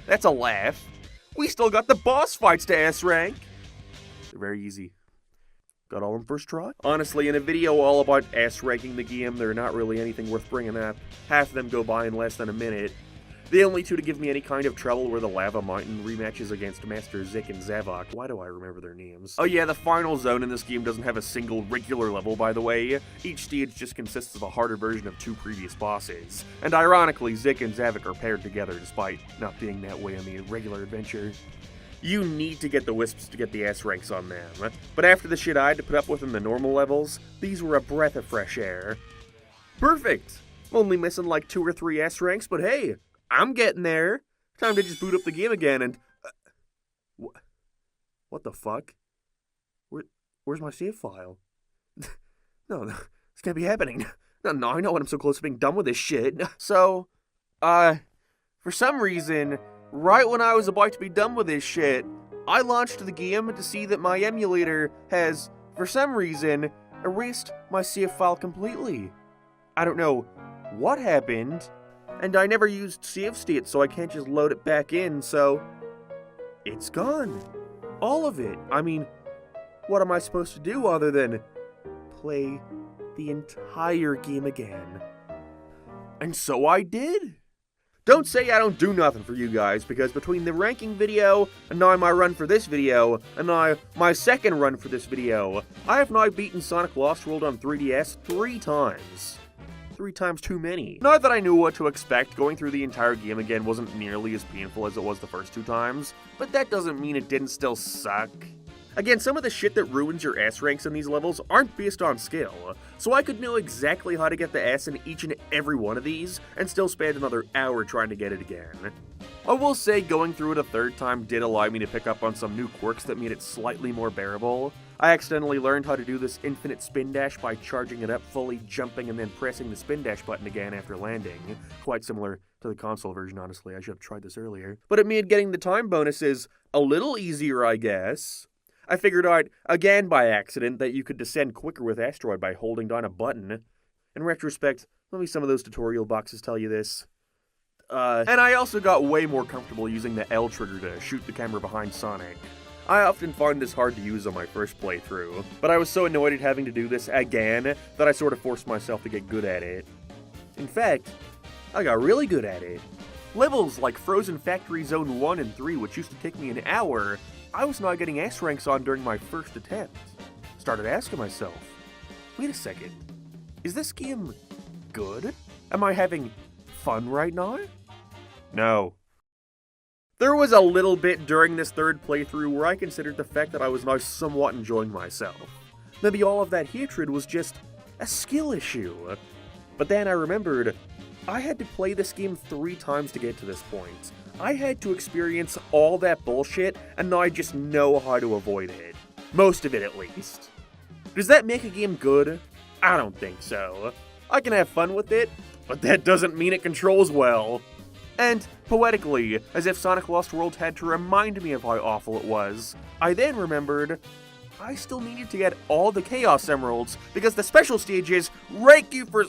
That's a laugh. We still got the boss fights to S-rank. They're very easy. Got all in first try? Honestly, in a video all about S-ranking the game, they're not really anything worth bringing up. Half of them go by in less than a minute. The only two to give me any kind of trouble were the Lava Mountain rematches against Master Zik and Zavok. Why do I remember their names? Oh yeah, the final zone in this game doesn't have a single regular level, by the way. Each stage just consists of a harder version of 2 previous bosses. And ironically, Zik and Zavok are paired together despite not being that way on the regular adventure. You need to get the Wisps to get the S-ranks on them. But after the shit I had to put up with in the normal levels, these were a breath of fresh air. Perfect! I'm only missing like 2 or 3 S-ranks, but hey, I'm getting there. Time to just boot up the game again and... What the fuck? Where's my save file? No, this can't be happening. No, I know when I'm so close to being done with this shit. So, for some reason, right when I was about to be done with this shit, I launched the game to see that my emulator has, for some reason, erased my save file completely. I don't know what happened. And I never used save state, so I can't just load it back in, so... It's gone. All of it. I mean, what am I supposed to do other than play the entire game again? And so I did. Don't say I don't do nothing for you guys, because between the ranking video, and now my run for this video, and now my second run for this video, I have now beaten Sonic Lost World on 3DS 3 times. 3 times too many. Not that I knew what to expect, going through the entire game again wasn't nearly as painful as it was the first 2 times, but that doesn't mean it didn't still suck. Again, some of the shit that ruins your S ranks in these levels aren't based on skill, so I could know exactly how to get the S in each and every one of these, and still spend another hour trying to get it again. I will say going through it a 3rd time did allow me to pick up on some new quirks that made it slightly more bearable. I accidentally learned how to do this infinite spin dash by charging it up fully, jumping, and then pressing the spin dash button again after landing. Quite similar to the console version, honestly. I should have tried this earlier. But it made getting the time bonuses a little easier, I guess. I figured out, again by accident, that you could descend quicker with Asteroid by holding down a button. In retrospect, let me some of those tutorial boxes tell you this. And I also got way more comfortable using the L trigger to shoot the camera behind Sonic. I often found this hard to use on my first playthrough, but I was so annoyed at having to do this again that I sort of forced myself to get good at it. In fact, I got really good at it. Levels like Frozen Factory Zone 1 and 3, which used to take me an hour, I was not getting S ranks on during my first attempt. Started asking myself, wait a second, is this game good? Am I having fun right now? No. There was a little bit during this 3rd playthrough where I considered the fact that I was now somewhat enjoying myself. Maybe all of that hatred was just a skill issue. But then I remembered, I had to play this game 3 times to get to this point. I had to experience all that bullshit, and now I just know how to avoid it. Most of it, at least. Does that make a game good? I don't think so. I can have fun with it, but that doesn't mean it controls well. And, poetically, as if Sonic Lost World had to remind me of how awful it was, I then remembered I still needed to get all the Chaos Emeralds, because the special stages rank you for...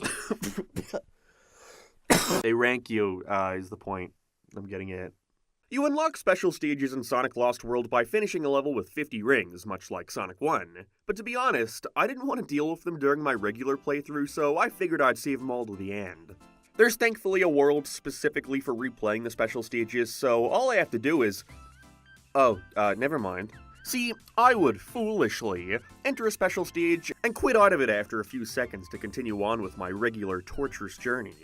They rank you, is the point I'm getting at. You unlock special stages in Sonic Lost World by finishing a level with 50 rings, much like Sonic 1. But to be honest, I didn't want to deal with them during my regular playthrough, so I figured I'd save them all to the end. There's thankfully a world specifically for replaying the special stages, so all I have to do is... never mind. See, I would foolishly enter a special stage and quit out of it after a few seconds to continue on with my regular torturous journey,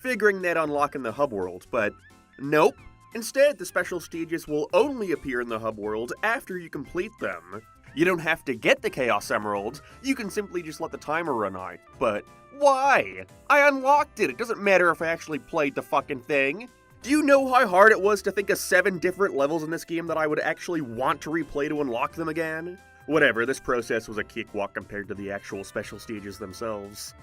figuring that unlocking the hub world, but nope. Instead, the special stages will only appear in the hub world after you complete them. You don't have to get the Chaos Emerald, you can simply just let the timer run out, but why? I unlocked it doesn't matter if I actually played the fucking thing. Do you know how hard it was to think of 7 different levels in this game that I would actually want to replay to unlock them again? Whatever, this process was a cakewalk compared to the actual special stages themselves.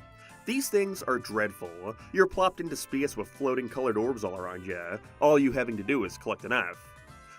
These things are dreadful. You're plopped into space with floating colored orbs all around you. All you having to do is collect enough.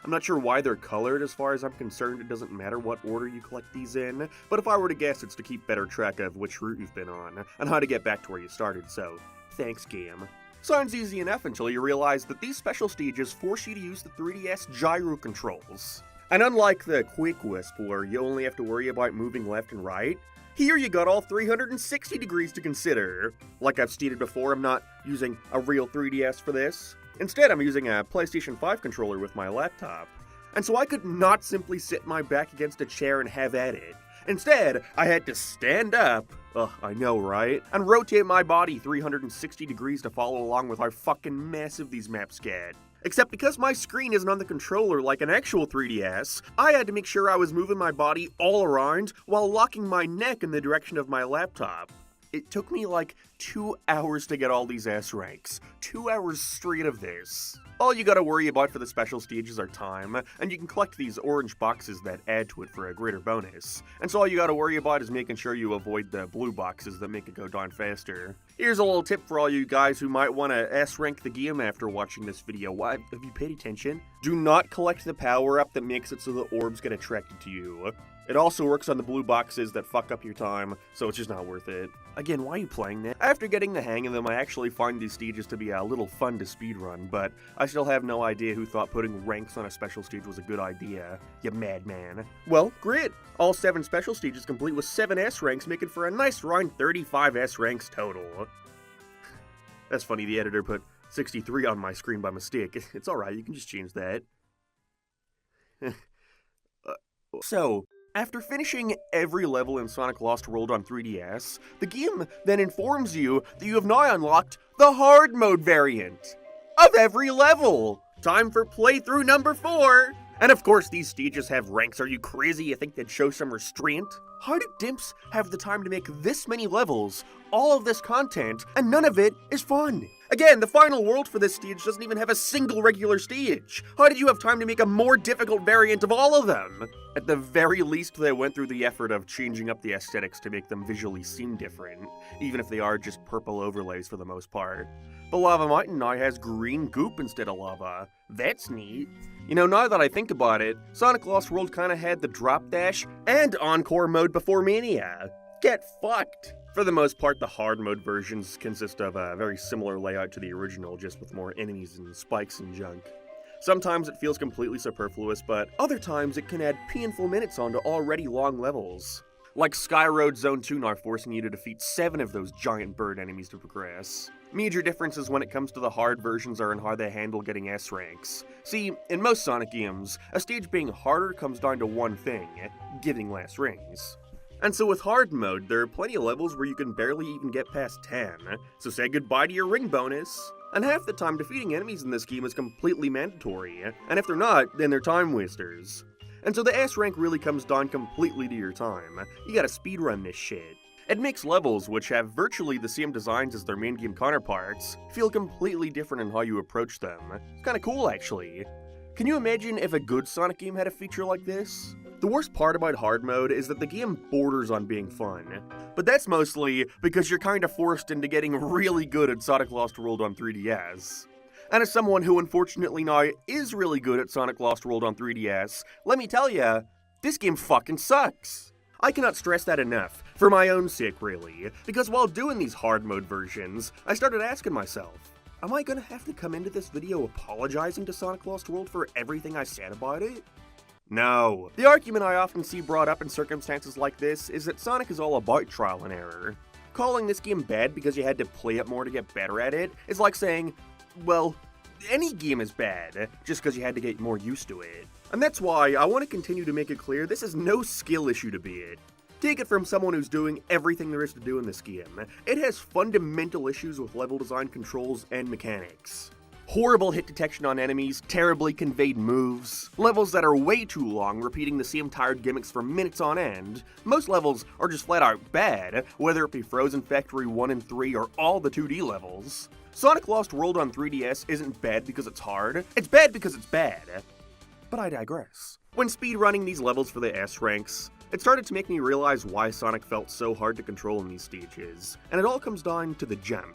I'm not sure why they're colored. As far as I'm concerned, it doesn't matter what order you collect these in, but if I were to guess, it's to keep better track of which route you've been on, and how to get back to where you started, so thanks, game. Sounds easy enough until you realize that these special stages force you to use the 3DS gyro controls. And unlike the Quick Wisp, where you only have to worry about moving left and right, here you got all 360 degrees to consider. Like I've stated before, I'm not using a real 3DS for this. Instead, I'm using a PlayStation 5 controller with my laptop. And so I could not simply sit my back against a chair and have at it. Instead, I had to stand up, ugh, I know, right? And rotate my body 360 degrees to follow along with how fucking massive these maps get. Except because my screen isn't on the controller like an actual 3DS, I had to make sure I was moving my body all around while locking my neck in the direction of my laptop. It took me like 2 hours to get all these S ranks. 2 hours straight of this. All you gotta worry about for the special stages are time, and you can collect these orange boxes that add to it for a greater bonus. And so all you gotta worry about is making sure you avoid the blue boxes that make it go down faster. Here's a little tip for all you guys who might want to S-rank the game after watching this video. Why, have you paid attention? Do not collect the power-up that makes it so the orbs get attracted to you. It also works on the blue boxes that fuck up your time, so it's just not worth it. Again, why are you playing that? After getting the hang of them, I actually find these stages to be a little fun to speedrun, but I still have no idea who thought putting ranks on a special stage was a good idea, you madman. Well, great! All 7 special stages complete with 7 S ranks, making for a nice round 35 S ranks total. That's funny, the editor put 63 on my screen by mistake. It's alright, you can just change that. So, after finishing every level in Sonic Lost World on 3DS, the game then informs you that you have now unlocked the hard mode variant of every level. Time for playthrough number 4. And of course these stages have ranks. Are you crazy? You think they'd show some restraint? How do dimps have the time to make this many levels, all of this content, and none of it is fun? Again, the final world for this stage doesn't even have a single regular stage. How did you have time to make a more difficult variant of all of them? At the very least, they went through the effort of changing up the aesthetics to make them visually seem different, even if they are just purple overlays for the most part. The Lava Mountain now has green goop instead of lava. That's neat. You know, now that I think about it, Sonic Lost World kinda had the drop dash and encore mode before Mania. Get fucked! For the most part, the hard mode versions consist of a very similar layout to the original, just with more enemies and spikes and junk. Sometimes it feels completely superfluous, but other times it can add painful minutes onto already long levels. Like Sky Road Zone 2 now forcing you to defeat 7 of those giant bird enemies to progress. Major differences when it comes to the hard versions are in how they handle getting S ranks. See, in most Sonic games, a stage being harder comes down to one thing, getting less rings. And so with hard mode, there are plenty of levels where you can barely even get past 10, so say goodbye to your ring bonus. And half the time defeating enemies in this game is completely mandatory, and if they're not, then they're time wasters. And so the S rank really comes down completely to your time. You gotta speedrun this shit. It makes levels, which have virtually the same designs as their main game counterparts, feel completely different in how you approach them. It's kinda cool, actually. Can you imagine if a good Sonic game had a feature like this? The worst part about hard mode is that the game borders on being fun. But that's mostly because you're kinda forced into getting really good at Sonic Lost World on 3DS. And as someone who unfortunately now is really good at Sonic Lost World on 3DS, let me tell ya, this game fucking sucks. I cannot stress that enough, for my own sake really, because while doing these hard mode versions, I started asking myself, am I gonna have to come into this video apologizing to Sonic Lost World for everything I said about it? No. The argument I often see brought up in circumstances like this is that Sonic is all about trial and error. Calling this game bad because you had to play it more to get better at it is like saying, well, any game is bad, just because you had to get more used to it. And that's why I want to continue to make it clear this is no skill issue to be it. Take it from someone who's doing everything there is to do in this game. It has fundamental issues with level design, controls, and mechanics. Horrible hit detection on enemies, terribly conveyed moves, levels that are way too long, repeating the same tired gimmicks for minutes on end. Most levels are just flat out bad, whether it be Frozen Factory 1 and 3 or all the 2D levels. Sonic Lost World on 3DS isn't bad because it's hard, it's bad because it's bad. But I digress. When speedrunning these levels for the S ranks, it started to make me realize why Sonic felt so hard to control in these stages, and it all comes down to the jump.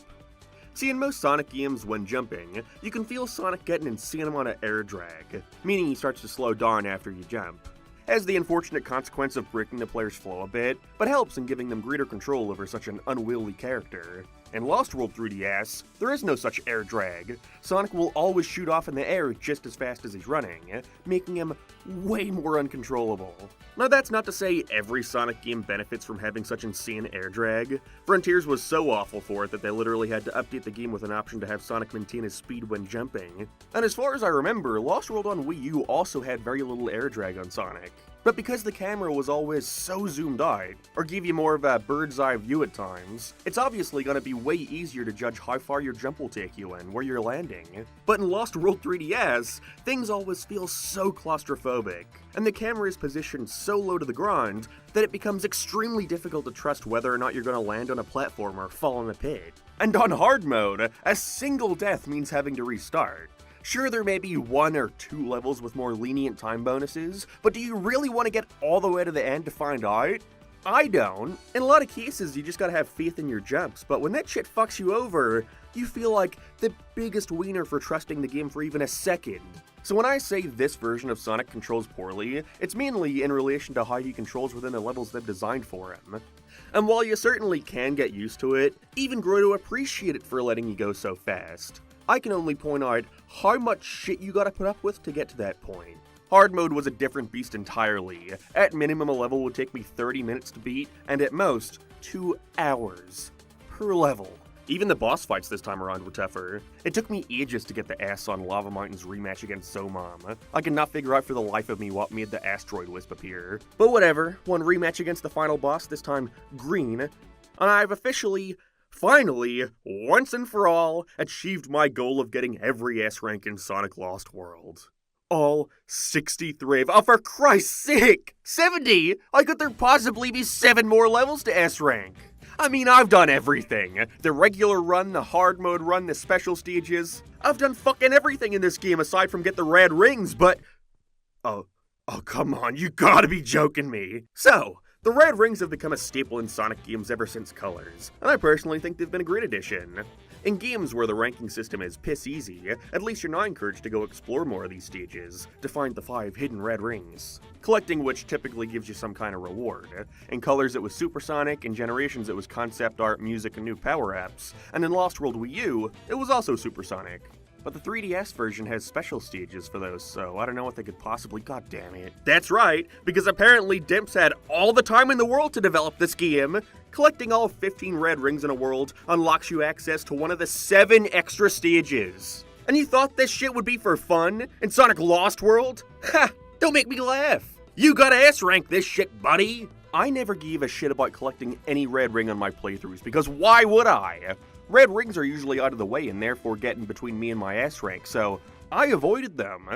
See, in most Sonic games, when jumping, you can feel Sonic get an insane amount of air drag, meaning he starts to slow down after you jump. Has the unfortunate consequence of breaking the player's flow a bit, but helps in giving them greater control over such an unwieldy character. In Lost World 3DS, there is no such air drag. Sonic will always shoot off in the air just as fast as he's running, making him way more uncontrollable. Now that's not to say every Sonic game benefits from having such insane air drag. Frontiers was so awful for it that they literally had to update the game with an option to have Sonic maintain his speed when jumping. And as far as I remember, Lost World on Wii U also had very little air drag on Sonic. But because the camera was always so zoomed out, or gave you more of a bird's eye view at times, it's obviously going to be way easier to judge how far your jump will take you and where you're landing. But in Lost World 3DS, things always feel so claustrophobic, and the camera is positioned so low to the ground that it becomes extremely difficult to trust whether or not you're going to land on a platform or fall in a pit. And on hard mode, a single death means having to restart. Sure, there may be 1 or 2 levels with more lenient time bonuses, but do you really want to get all the way to the end to find out? I don't. In a lot of cases, you just gotta have faith in your jumps, but when that shit fucks you over, you feel like the biggest wiener for trusting the game for even a second. So when I say this version of Sonic controls poorly, it's mainly in relation to how he controls within the levels they've designed for him. And while you certainly can get used to it, even grow to appreciate it for letting you go so fast, I can only point out how much shit you gotta put up with to get to that point. Hard mode was a different beast entirely. At minimum, a level would take me 30 minutes to beat, and at most, 2 hours per level. Even the boss fights this time around were tougher. It took me ages to get the ass on Lava Mountain's rematch against Zomom. I could not figure out for the life of me what made the asteroid wisp appear. But whatever, one rematch against the final boss, this time Green, and I've officially, finally, once and for all, achieved my goal of getting every S rank in Sonic Lost World. All 63 of— oh, for Christ's sake! 70? How could there possibly be 7 more levels to S rank? I mean, I've done everything. The regular run, the hard mode run, the special stages. I've done fucking everything in this game aside from get the red rings, but— Oh, come on, you gotta be joking me. So, the red rings have become a staple in Sonic games ever since Colors, and I personally think they've been a great addition. In games where the ranking system is piss easy, at least you're now encouraged to go explore more of these stages, to find the 5 hidden red rings, collecting which typically gives you some kind of reward. In Colors it was Supersonic, in Generations it was concept art, music, and new power-ups, and in Lost World Wii U, it was also Supersonic. But the 3DS version has special stages for those, so I don't know what they could possibly— god damn it. That's right, because apparently Dimps had all the time in the world to develop this game. Collecting all 15 red rings in a world unlocks you access to one of the 7 extra stages. And you thought this shit would be for fun in Sonic Lost World? Ha! Don't make me laugh! You gotta S-rank this shit, buddy! I never gave a shit about collecting any red ring on my playthroughs, because why would I? Red rings are usually out of the way and therefore getting between me and my S rank, so I avoided them.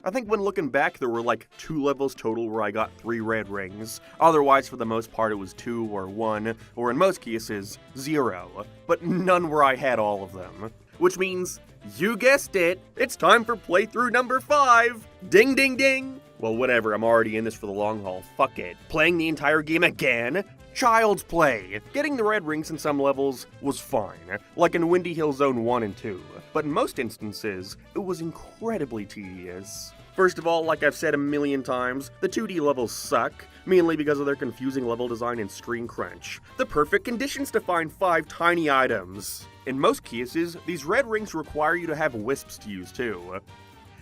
I think when looking back, there were like 2 levels total where I got 3 red rings. Otherwise, for the most part, it was 2 or 1, or in most cases, 0. But none where I had all of them. Which means, you guessed it, it's time for playthrough number 5! Ding ding ding! Well, whatever, I'm already in this for the long haul, fuck it. Playing the entire game again? Child's play. Getting the red rings in some levels was fine, like in Windy Hill Zone 1 and 2, but in most instances, it was incredibly tedious. First of all, like I've said a million times, the 2D levels suck, mainly because of their confusing level design and screen crunch. The perfect conditions to find 5 tiny items. In most cases, these red rings require you to have wisps to use too.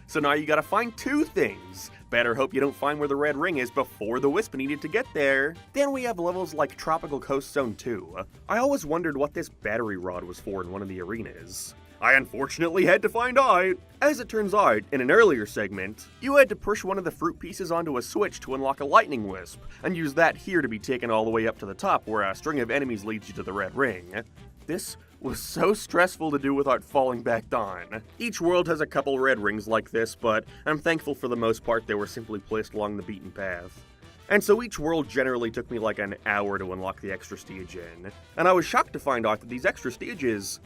So now you gotta find 2 things. Better hope you don't find where the red ring is before the wisp needed to get there. Then we have levels like Tropical Coast Zone 2. I always wondered what this battery rod was for in one of the arenas. I unfortunately had to find out. As it turns out, in an earlier segment, you had to push one of the fruit pieces onto a switch to unlock a lightning wisp, and use that here to be taken all the way up to the top where a string of enemies leads you to the red ring. This was so stressful to do without falling back down. Each world has a couple red rings like this, but I'm thankful for the most part they were simply placed along the beaten path. And so each world generally took me like an hour to unlock the extra stage in. And I was shocked to find out that these extra stages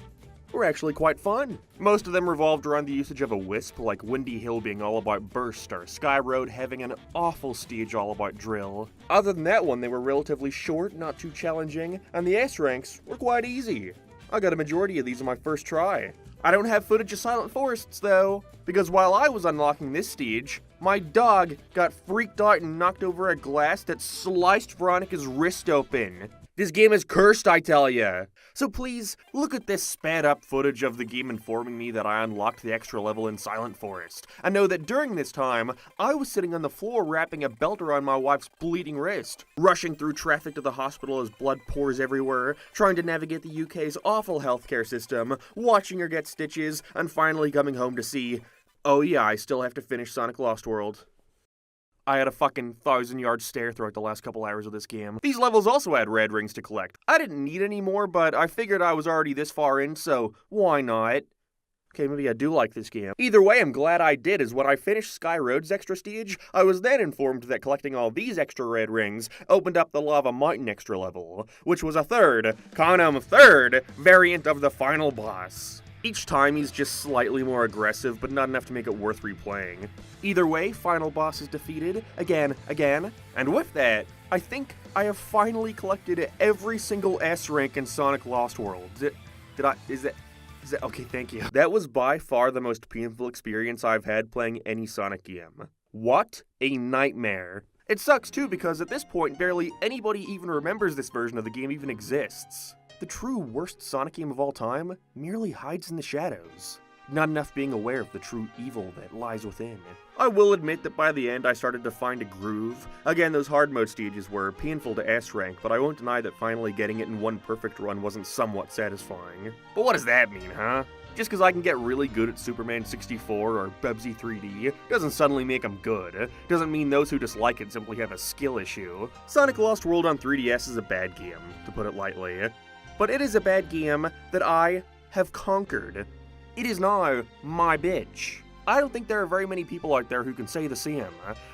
were actually quite fun. Most of them revolved around the usage of a wisp, like Windy Hill being all about burst, or Sky Road having an awful stage all about drill. Other than that one, they were relatively short, not too challenging, and the S ranks were quite easy. I got a majority of these on my first try. I don't have footage of Silent Forests though, because while I was unlocking this stage, my dog got freaked out and knocked over a glass that sliced Veronica's wrist open. This game is cursed, I tell ya. So please, look at this sped up footage of the game informing me that I unlocked the extra level in Silent Forest. And know that during this time, I was sitting on the floor wrapping a belt around my wife's bleeding wrist, rushing through traffic to the hospital as blood pours everywhere, trying to navigate the UK's awful healthcare system, watching her get stitches, and finally coming home to see, oh yeah, I still have to finish Sonic Lost World. I had a fucking 1,000-yard stare throughout the last couple hours of this game. These levels also had red rings to collect. I didn't need any more, but I figured I was already this far in, so why not? Okay, maybe I do like this game. Either way, I'm glad I did, as when I finished Sky Road's extra stage, I was then informed that collecting all these extra red rings opened up the Lava Mountain extra level, which was a third variant of the final boss. Each time he's just slightly more aggressive, but not enough to make it worth replaying. Either way, final boss is defeated, again, and with that, I think I have finally collected every single S rank in Sonic Lost World. Is that, okay, thank you. That was by far the most painful experience I've had playing any Sonic game. What a nightmare. It sucks too, because at this point, barely anybody even remembers this version of the game even exists. The true worst Sonic game of all time merely hides in the shadows, not enough being aware of the true evil that lies within. I will admit that by the end I started to find a groove. Again, those hard mode stages were painful to S rank, but I won't deny that finally getting it in one perfect run wasn't somewhat satisfying. But what does that mean, huh? Just because I can get really good at Superman 64 or Bubsy 3D doesn't suddenly make them good. Doesn't mean those who dislike it simply have a skill issue. Sonic Lost World on 3DS is a bad game, to put it lightly. But it is a bad game that I have conquered. It is now my bitch. I don't think there are very many people out there who can say the same.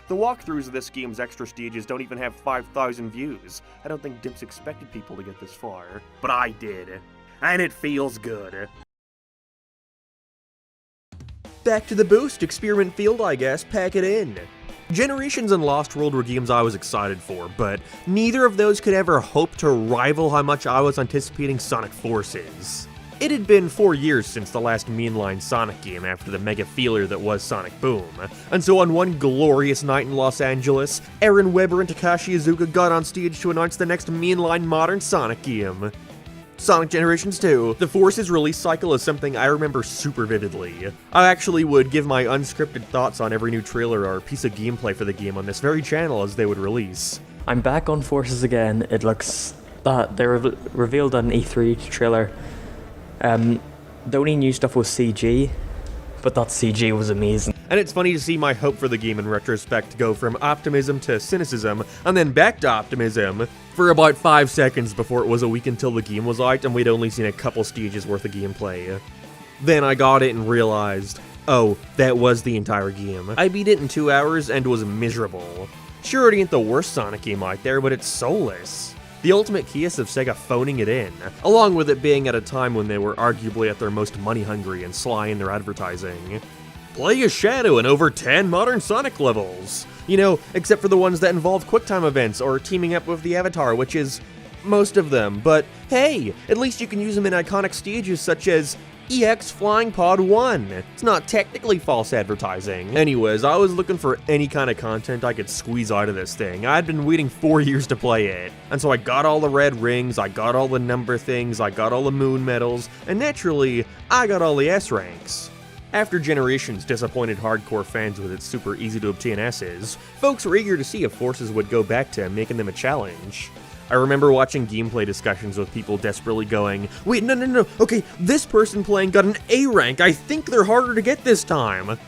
The walkthroughs of this game's extra stages don't even have 5,000 views. I don't think Dimps expected people to get this far. But I did. And it feels good. Back to the boost, experiment field I guess, pack it in. Generations and Lost World were games I was excited for, but neither of those could ever hope to rival how much I was anticipating Sonic Forces. It had been 4 years since the last mainline Sonic game after the mega feeler that was Sonic Boom, and so on one glorious night in Los Angeles, Aaron Webber and Takashi Iizuka got on stage to announce the next mainline modern Sonic game. Sonic Generations 2. The Forces release cycle is something I remember super vividly. I actually would give my unscripted thoughts on every new trailer or piece of gameplay for the game on this very channel as they would release. I'm back on Forces again. It looks that they revealed an E3 trailer. The only new stuff was CG, but that CG was amazing. And it's funny to see my hope for the game in retrospect go from optimism to cynicism, and then back to optimism, for about 5 seconds before it was a week until the game was out and we'd only seen a couple stages worth of gameplay. Then I got it and realized, oh, that was the entire game. I beat it in 2 hours and was miserable. Sure, it ain't the worst Sonic game out there, but it's soulless. The ultimate case of Sega phoning it in, along with it being at a time when they were arguably at their most money-hungry and sly in their advertising. Play as Shadow in over 10 modern Sonic levels. You know, except for the ones that involve QuickTime events or teaming up with the Avatar, which is most of them. But hey, at least you can use them in iconic stages such as EX Flying Pod 1. It's not technically false advertising. Anyways, I was looking for any kind of content I could squeeze out of this thing. I'd been waiting 4 years to play it. And so I got all the red rings, I got all the number things, I got all the moon medals, and naturally, I got all the S ranks. After Generations disappointed hardcore fans with its super easy to obtain S's, folks were eager to see if Forces would go back to making them a challenge. I remember watching gameplay discussions with people desperately going, wait, no, okay, this person playing got an A rank, I think they're harder to get this time.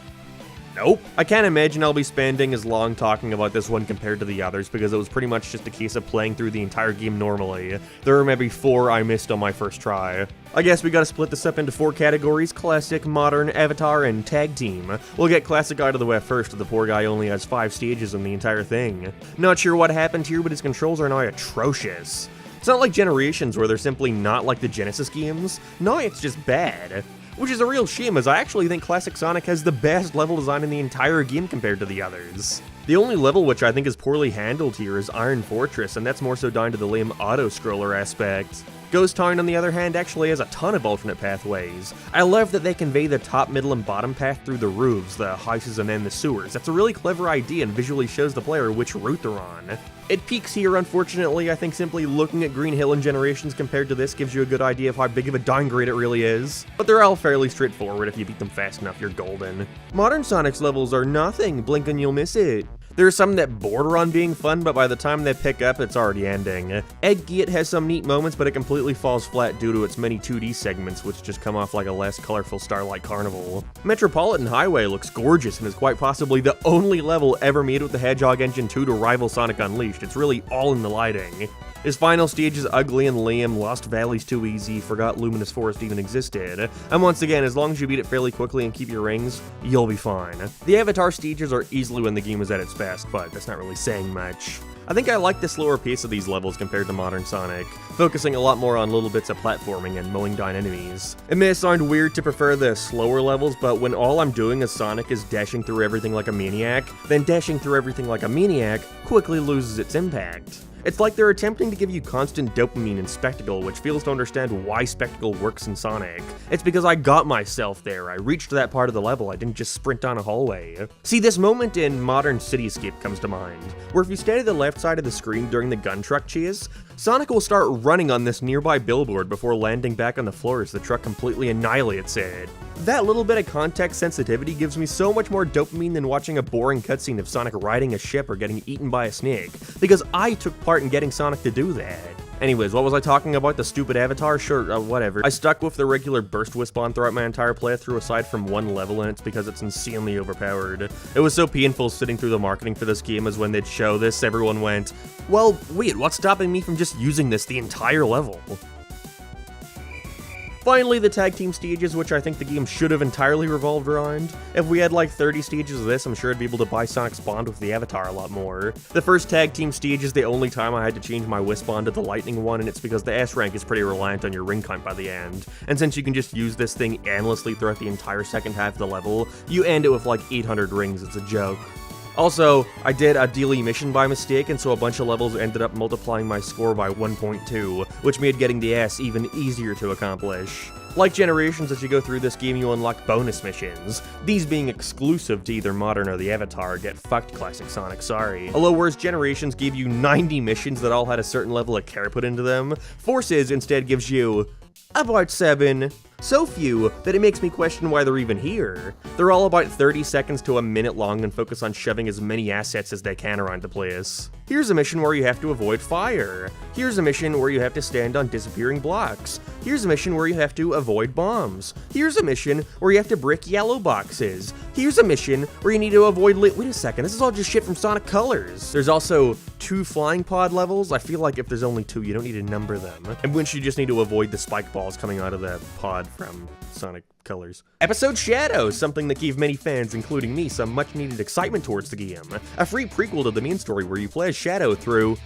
Nope. I can't imagine I'll be spending as long talking about this one compared to the others because it was pretty much just a case of playing through the entire game normally. There were maybe 4 I missed on my first try. I guess we gotta split this up into 4 categories: Classic, Modern, Avatar, and Tag Team. We'll get Classic out of the way first, the poor guy only has 5 stages in the entire thing. Not sure what happened here, but his controls are now atrocious. It's not like Generations where they're simply not like the Genesis games. No, it's just bad. Which is a real shame, as I actually think Classic Sonic has the best level design in the entire game compared to the others. The only level which I think is poorly handled here is Iron Fortress, and that's more so down to the lame auto-scroller aspect. Ghost Town, on the other hand, actually has a ton of alternate pathways. I love that they convey the top, middle, and bottom path through the roofs, the houses, and then the sewers. That's a really clever idea and visually shows the player which route they're on. It peaks here, unfortunately. I think simply looking at Green Hill and Generations compared to this gives you a good idea of how big of a downgrade it really is. But they're all fairly straightforward. If you beat them fast enough, you're golden. Modern Sonic's levels are nothing. Blink and you'll miss it. There are some that border on being fun, but by the time they pick up, it's already ending. Egg Gate has some neat moments, but it completely falls flat due to its many 2D segments, which just come off like a less colorful Starlight Carnival. Metropolitan Highway looks gorgeous and is quite possibly the only level ever made with the Hedgehog Engine 2 to rival Sonic Unleashed. It's really all in the lighting. His final stage is ugly and lame, Lost Valley's too easy, forgot Luminous Forest even existed. And once again, as long as you beat it fairly quickly and keep your rings, you'll be fine. The Avatar stages are easily when the game is at its best, but that's not really saying much. I think I like the slower pace of these levels compared to modern Sonic, focusing a lot more on little bits of platforming and mowing down enemies. It may sound weird to prefer the slower levels, but when all I'm doing as Sonic is dashing through everything like a maniac, then dashing through everything like a maniac quickly loses its impact. It's like they're attempting to give you constant dopamine and spectacle, which fails to understand why spectacle works in Sonic. It's because I got myself there. I reached that part of the level, I didn't just sprint down a hallway. See, this moment in Modern Cityscape comes to mind, where if you stay to the left side of the screen during the gun truck chase, Sonic will start running on this nearby billboard before landing back on the floor as the truck completely annihilates it. That little bit of context sensitivity gives me so much more dopamine than watching a boring cutscene of Sonic riding a ship or getting eaten by a snake, because I took part in getting Sonic to do that. Anyways, what was I talking about? The stupid Avatar? Sure, whatever. I stuck with the regular Burst Wisp-On throughout my entire playthrough aside from one level, and it's because it's insanely overpowered. It was so painful sitting through the marketing for this game as when they'd show this, everyone went, well, wait, what's stopping me from just using this the entire level? Finally, the tag team stages, which I think the game should have entirely revolved around. If we had like 30 stages of this, I'm sure I'd be able to buy Sonic's Bond with the Avatar a lot more. The first tag team stage is the only time I had to change my Wisp Bond to the Lightning one, and it's because the S rank is pretty reliant on your ring count by the end. And since you can just use this thing endlessly throughout the entire second half of the level, you end it with like 800 rings, it's a joke. Also, I did a daily mission by mistake, and so a bunch of levels ended up multiplying my score by 1.2, which made getting the S even easier to accomplish. Like Generations, as you go through this game, you unlock bonus missions. These being exclusive to either Modern or the Avatar. Get fucked, Classic Sonic, sorry. Although whereas Generations gave you 90 missions that all had a certain level of care put into them, Forces instead gives you about 7. So few that it makes me question why they're even here. They're all about 30 seconds to a minute long and focus on shoving as many assets as they can around the place. Here's a mission where you have to avoid fire. Here's a mission where you have to stand on disappearing blocks. Here's a mission where you have to avoid bombs. Here's a mission where you have to brick yellow boxes. Here's a mission where you need to avoid wait a second, this is all just shit from Sonic Colors. There's also 2 flying pod levels. I feel like if there's only 2, you don't need to number them. And which you just need to avoid the spike balls coming out of the pod from Sonic Colors. Episode Shadows, something that gave many fans, including me, some much needed excitement towards the game. A free prequel to the main story where you play as Shadow through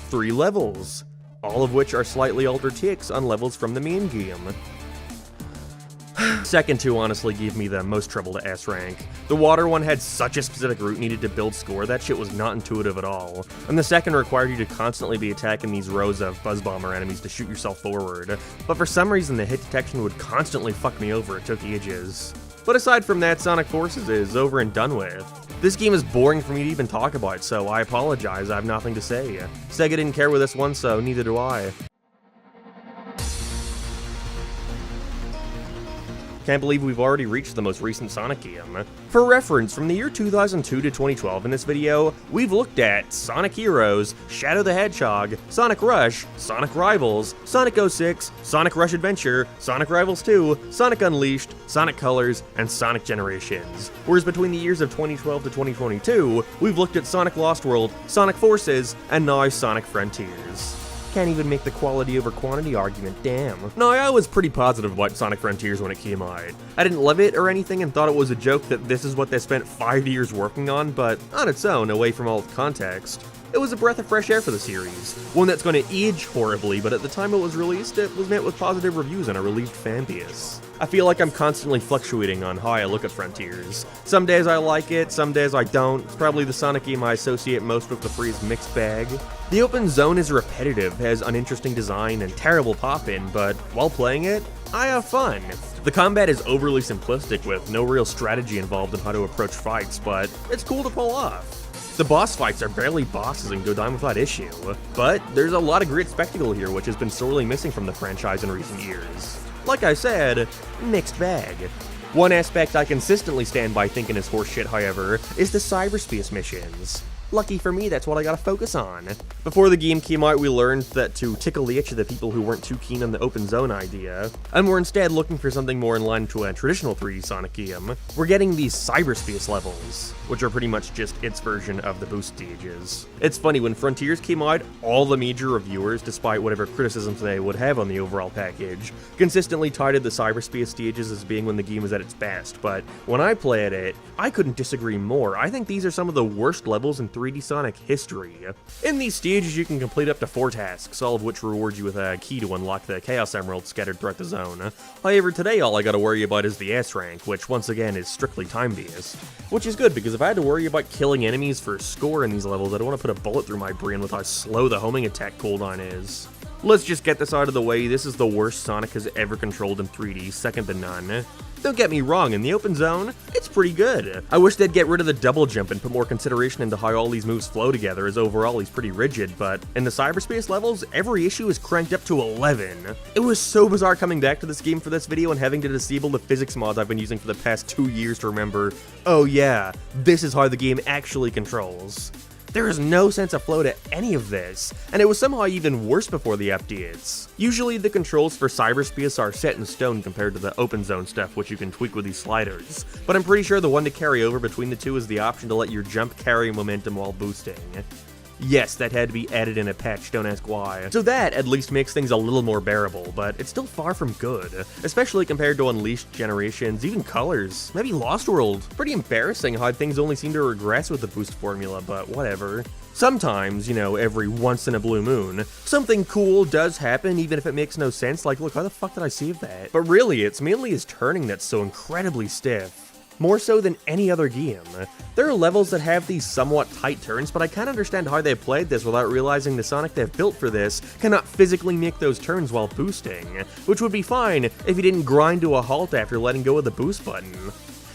3 levels, all of which are slightly altered takes on levels from the main game. Second 2 honestly gave me the most trouble to S rank. The water one had such a specific route needed to build score, that shit was not intuitive at all. And the second required you to constantly be attacking these rows of Buzz Bomber enemies to shoot yourself forward. But for some reason the hit detection would constantly fuck me over, it took ages. But aside from that, Sonic Forces is over and done with. This game is boring for me to even talk about, so I apologize, I have nothing to say. Sega didn't care with this one, so neither do I. Can't believe we've already reached the most recent Sonic game. For reference, from the year 2002 to 2012 in this video, we've looked at Sonic Heroes, Shadow the Hedgehog, Sonic Rush, Sonic Rivals, Sonic 06, Sonic Rush Adventure, Sonic Rivals 2, Sonic Unleashed, Sonic Colors, and Sonic Generations. Whereas between the years of 2012 to 2022, we've looked at Sonic Lost World, Sonic Forces, and now Sonic Frontiers. Can't even make the quality over quantity argument, damn. No, I was pretty positive about Sonic Frontiers when it came out. I didn't love it or anything and thought it was a joke that this is what they spent 5 years working on, but on its own, away from all the context, It was a breath of fresh air for the series, one that's going to age horribly, but at the time it was released, it was met with positive reviews and a relieved fan base. I feel like I'm constantly fluctuating on how I look at Frontiers. Some days I like it, some days I don't. It's probably the Sonic game I associate most with the freeze mixed bag. The open zone is repetitive, has uninteresting design and terrible pop-in, but while playing it, I have fun. The combat is overly simplistic with no real strategy involved in how to approach fights, but it's cool to pull off. The boss fights are barely bosses and go down without issue, but there's a lot of great spectacle here which has been sorely missing from the franchise in recent years. Like I said, mixed bag. One aspect I consistently stand by thinking is horseshit, however, is the cyberspace missions. Lucky for me, that's what I gotta focus on. Before the game came out, we learned that to tickle the itch of the people who weren't too keen on the open zone idea, and were instead looking for something more in line to a traditional 3D Sonic game, we're getting these cyberspace levels, which are pretty much just its version of the boost stages. It's funny, when Frontiers came out, all the major reviewers, despite whatever criticisms they would have on the overall package, consistently touted the cyberspace stages as being when the game was at its best, but when I played it, I couldn't disagree more. I think these are some of the worst levels in 3D Sonic history. In these stages, you can complete up to 4 tasks, all of which reward you with a key to unlock the Chaos Emerald scattered throughout the zone. However, today all I gotta worry about is the S rank, which once again is strictly time-based. Which is good, because if I had to worry about killing enemies for score in these levels, I don't want to put a bullet through my brain with how slow the homing attack cooldown is. Let's just get this out of the way, this is the worst Sonic has ever controlled in 3D, second to none. Don't get me wrong, in the open zone, it's pretty good. I wish they'd get rid of the double jump and put more consideration into how all these moves flow together, as overall he's pretty rigid, but in the cyberspace levels, every issue is cranked up to 11. It was so bizarre coming back to this game for this video and having to disable the physics mods I've been using for the past 2 years to remember, oh yeah, this is how the game actually controls. There is no sense of flow to any of this, and it was somehow even worse before the updates. Usually the controls for cyberspace are set in stone compared to the open zone stuff, which you can tweak with these sliders, but I'm pretty sure the one to carry over between the two is the option to let your jump carry momentum while boosting. Yes, that had to be added in a patch, don't ask why. So that at least makes things a little more bearable, but it's still far from good, especially compared to Unleashed Generations, even Colors, maybe Lost World. Pretty embarrassing how things only seem to regress with the boost formula, but whatever. Sometimes, you know, every once in a blue moon, something cool does happen even if it makes no sense, like look, how the fuck did I save that? But really, it's mainly his turning that's so incredibly stiff. More so than any other game. There are levels that have these somewhat tight turns, but I can't understand how they played this without realizing the Sonic they've built for this cannot physically make those turns while boosting, which would be fine if he didn't grind to a halt after letting go of the boost button.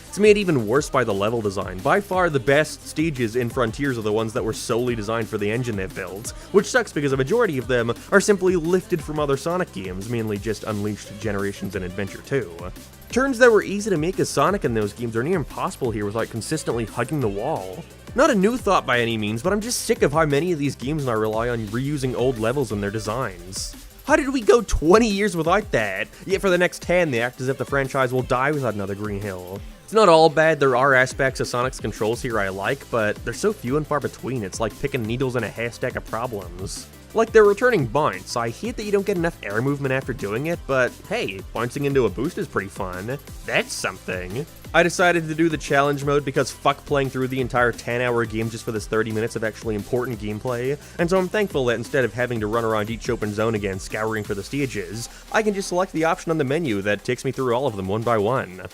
It's made even worse by the level design. By far the best stages in Frontiers are the ones that were solely designed for the engine they've built, which sucks because a majority of them are simply lifted from other Sonic games, mainly just Unleashed Generations and Adventure 2. Turns that were easy to make as Sonic in those games are near impossible here without consistently hugging the wall. Not a new thought by any means, but I'm just sick of how many of these games now rely on reusing old levels in their designs. How did we go 20 years without that? Yet for the next 10 they act as if the franchise will die without another Green Hill. It's not all bad, there are aspects of Sonic's controls here I like, but they're so few and far between, it's like picking needles in a haystack of problems. Like their returning bounce, I hate that you don't get enough air movement after doing it, but hey, bouncing into a boost is pretty fun. That's something. I decided to do the challenge mode because fuck playing through the entire 10-hour game just for this 30 minutes of actually important gameplay, and so I'm thankful that instead of having to run around each open zone again scouring for the stages, I can just select the option on the menu that takes me through all of them one by one.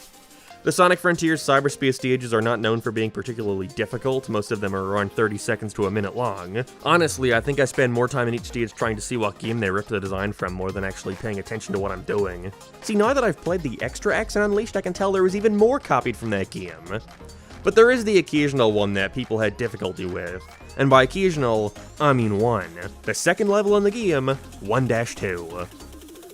The Sonic Frontiers cyberspace stages are not known for being particularly difficult, most of them are around 30 seconds to a minute long. Honestly, I think I spend more time in each stage trying to see what game they ripped the design from more than actually paying attention to what I'm doing. See, now that I've played the Extra X and Unleashed, I can tell there was even more copied from that game. But there is the occasional one that people had difficulty with, and by occasional, I mean one. The second level in the game, 1-2.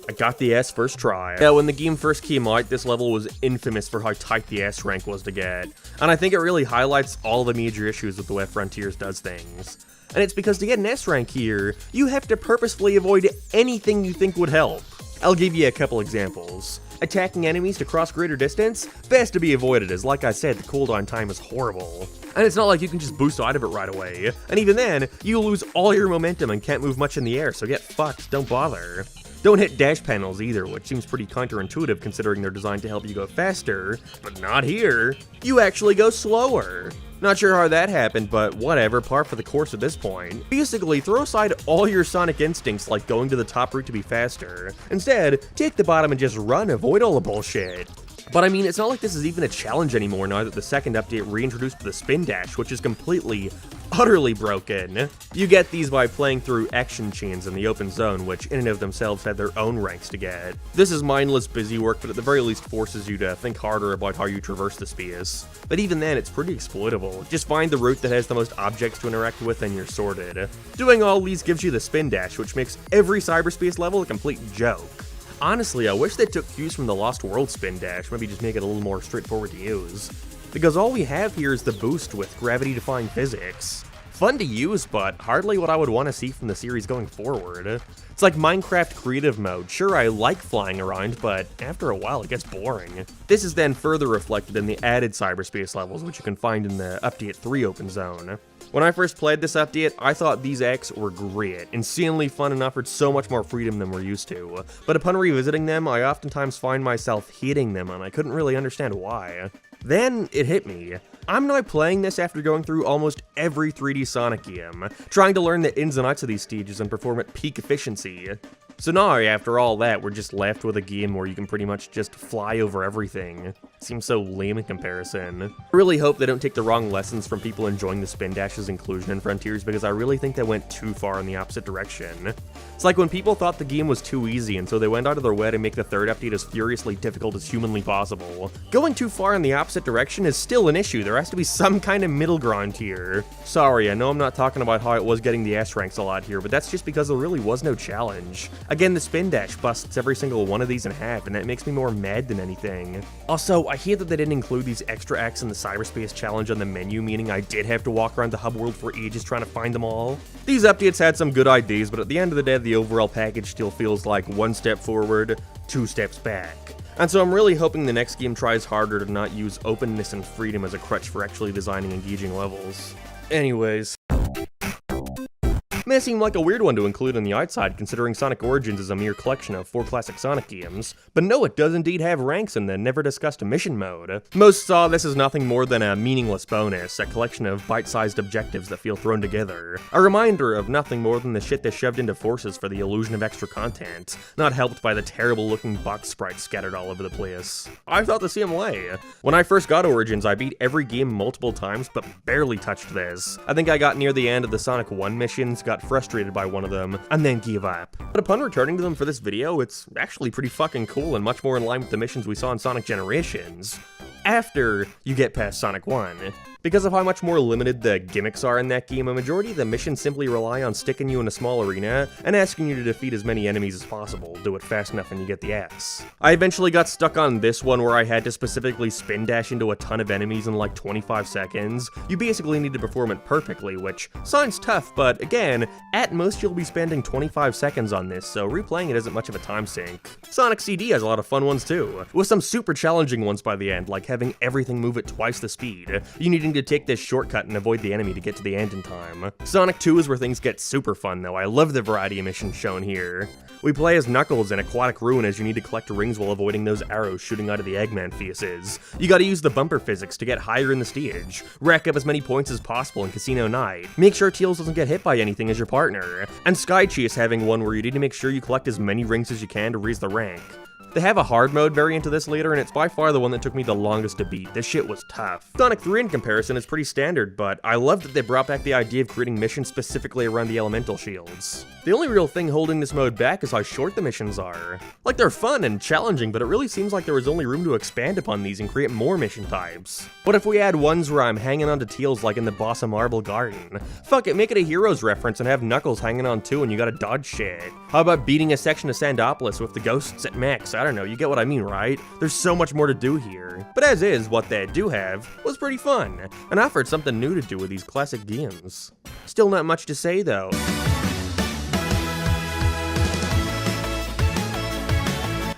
I got the S first try. Yeah, when the game first came out, this level was infamous for how tight the S rank was to get, and I think it really highlights all the major issues with the way Frontiers does things. And it's because to get an S rank here, you have to purposefully avoid anything you think would help. I'll give you a couple examples. Attacking enemies to cross greater distance? Best to be avoided as, like I said, the cooldown time is horrible. And it's not like you can just boost out of it right away, and even then, you lose all your momentum and can't move much in the air, so get fucked, don't bother. Don't hit dash panels either, which seems pretty counterintuitive considering they're designed to help you go faster, but not here. You actually go slower. Not sure how that happened, but whatever, par for the course at this point. Basically, throw aside all your Sonic instincts like going to the top route to be faster. Instead, take the bottom and just run, avoid all the bullshit. But I mean, it's not like this is even a challenge anymore now that the second update reintroduced the spin dash, which is completely, utterly broken. You get these by playing through action chains in the open zone, which in and of themselves have their own ranks to get. This is mindless busy work, but at the very least forces you to think harder about how you traverse the space. But even then, it's pretty exploitable. Just find the route that has the most objects to interact with and you're sorted. Doing all these gives you the spin dash, which makes every cyberspace level a complete joke. Honestly, I wish they took cues from the Lost World spin dash, maybe just make it a little more straightforward to use. Because all we have here is the boost with gravity-defying physics. Fun to use, but hardly what I would want to see from the series going forward. It's like Minecraft creative mode. Sure, I like flying around, but after a while it gets boring. This is then further reflected in the added cyberspace levels, which you can find in the Update 3 open zone. When I first played this update, I thought these acts were great, insanely fun and offered so much more freedom than we're used to. But upon revisiting them, I oftentimes find myself hating them, and I couldn't really understand why. Then it hit me. I'm now playing this after going through almost every 3D Sonic game, trying to learn the ins and outs of these stages and perform at peak efficiency. So now, after all that, we're just left with a game where you can pretty much just fly over everything. Seems so lame in comparison. I really hope they don't take the wrong lessons from people enjoying the Spin Dash's inclusion in Frontiers, because I really think they went too far in the opposite direction. It's like when people thought the game was too easy, and so they went out of their way to make the third update as furiously difficult as humanly possible. Going too far in the opposite direction is still an issue. There has to be some kind of middle ground here. Sorry, I know I'm not talking about how it was getting the S ranks a lot here, but that's just because there really was no challenge. Again, the Spin Dash busts every single one of these in half, and that makes me more mad than anything. Also, I hate that they didn't include these extra acts in the cyberspace challenge on the menu, meaning I did have to walk around the hub world for ages trying to find them all. These updates had some good ideas, but at the end of the day, the overall package still feels like one step forward, 2 steps back. And so I'm really hoping the next game tries harder to not use openness and freedom as a crutch for actually designing engaging levels. Anyways. May seem like a weird one to include on the outside, considering Sonic Origins is a mere collection of 4 classic Sonic games, but no, it does indeed have ranks in the never-discussed mission mode. Most saw this as nothing more than a meaningless bonus, a collection of bite-sized objectives that feel thrown together. A reminder of nothing more than the shit they shoved into Forces for the illusion of extra content, not helped by the terrible-looking box sprites scattered all over the place. I thought the same way. When I first got Origins, I beat every game multiple times, but barely touched this. I think I got near the end of the Sonic 1 missions, got frustrated by one of them, and then gave up. But upon returning to them for this video, it's actually pretty fucking cool and much more in line with the missions we saw in Sonic Generations. After you get past Sonic 1. Because of how much more limited the gimmicks are in that game, a majority of the missions simply rely on sticking you in a small arena and asking you to defeat as many enemies as possible. Do it fast enough and you get the S. I eventually got stuck on this one where I had to specifically spin dash into a ton of enemies in like 25 seconds. You basically need to perform it perfectly, which sounds tough, but again, at most you'll be spending 25 seconds on this, so replaying it isn't much of a time sink. Sonic CD has a lot of fun ones too, with some super challenging ones by the end, like having everything move at twice the speed. You needing to take this shortcut and avoid the enemy to get to the end in time. Sonic 2 is where things get super fun though. I love the variety of missions shown here. We play as Knuckles in Aquatic Ruin as you need to collect rings while avoiding those arrows shooting out of the Eggman faces. You gotta use the bumper physics to get higher in the stage, rack up as many points as possible in Casino Night, make sure Tails doesn't get hit by anything as your partner, and Sky Chase having one where you need to make sure you collect as many rings as you can to raise the rank. They have a hard mode variant of this later, and it's by far the one that took me the longest to beat. This shit was tough. Sonic 3 in comparison is pretty standard, but I love that they brought back the idea of creating missions specifically around the elemental shields. The only real thing holding this mode back is how short the missions are. Like, they're fun and challenging, but it really seems like there was only room to expand upon these and create more mission types. What if we add ones where I'm hanging onto Tails like in the Boss of Marble Garden? Fuck it, make it a Heroes reference and have Knuckles hanging on too and you gotta dodge shit. How about beating a section of Sandopolis with the ghosts at max? I don't know, you get what I mean, right? There's so much more to do here. But as is, what they do have was pretty fun, and offered something new to do with these classic games. Still not much to say though.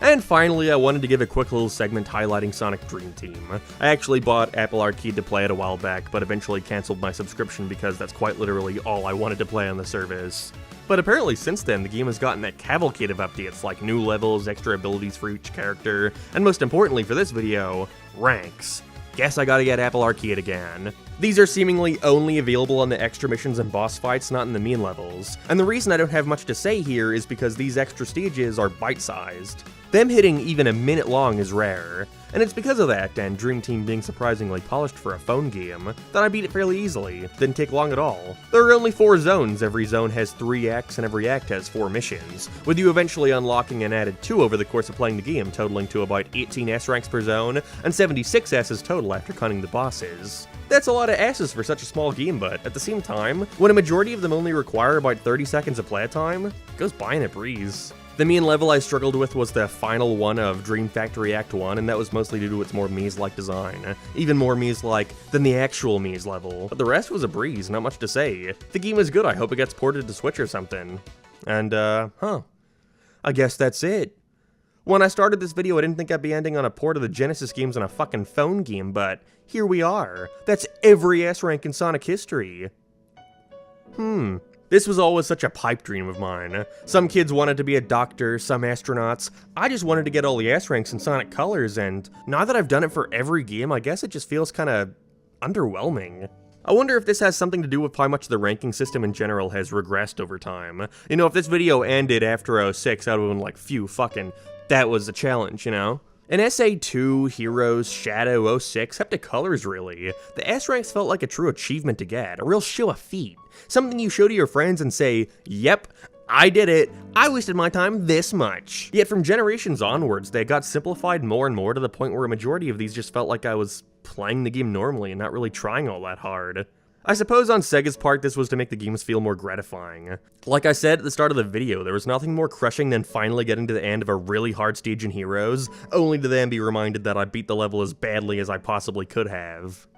And finally, I wanted to give a quick little segment highlighting Sonic Dream Team. I actually bought Apple Arcade to play it a while back, but eventually canceled my subscription because that's quite literally all I wanted to play on the service. But apparently since then, the game has gotten that cavalcade of updates like new levels, extra abilities for each character, and most importantly for this video, ranks. Guess I gotta get Apple Arcade again. These are seemingly only available on the extra missions and boss fights, not in the main levels. And the reason I don't have much to say here is because these extra stages are bite-sized. Them hitting even a minute long is rare. And it's because of that, and Dream Team being surprisingly polished for a phone game, that I beat it fairly easily. Didn't take long at all. There are only 4 zones, every zone has 3 acts, and every act has 4 missions, with you eventually unlocking an added 2 over the course of playing the game, totaling to about 18 S ranks per zone, and 76 S's total after counting the bosses. That's a lot of S's for such a small game, but at the same time, when a majority of them only require about 30 seconds of playtime, it goes by in a breeze. The main level I struggled with was the final one of Dream Factory Act 1, and that was mostly due to its more maze-like design. Even more maze-like than the actual maze level. But the rest was a breeze, not much to say. The game is good, I hope it gets ported to Switch or something. And, I guess that's it. When I started this video, I didn't think I'd be ending on a port of the Genesis games on a fucking phone game, but here we are. That's every S rank in Sonic history. This was always such a pipe dream of mine. Some kids wanted to be a doctor, some astronauts. I just wanted to get all the S ranks in Sonic Colors, and now that I've done it for every game, I guess it just feels kinda underwhelming. I wonder if this has something to do with how much the ranking system in general has regressed over time. You know, if this video ended after 06, I would have been like, phew, fucking, that was a challenge, you know? In SA2, Heroes, Shadow, 06, up to Colors really, the S ranks felt like a true achievement to get, a real show of feat. Something you show to your friends and say, yep, I did it, I wasted my time this much. Yet from generations onwards, they got simplified more and more to the point where a majority of these just felt like I was playing the game normally and not really trying all that hard. I suppose on Sega's part, this was to make the games feel more gratifying. Like I said at the start of the video, there was nothing more crushing than finally getting to the end of a really hard stage in Heroes, only to then be reminded that I beat the level as badly as I possibly could have.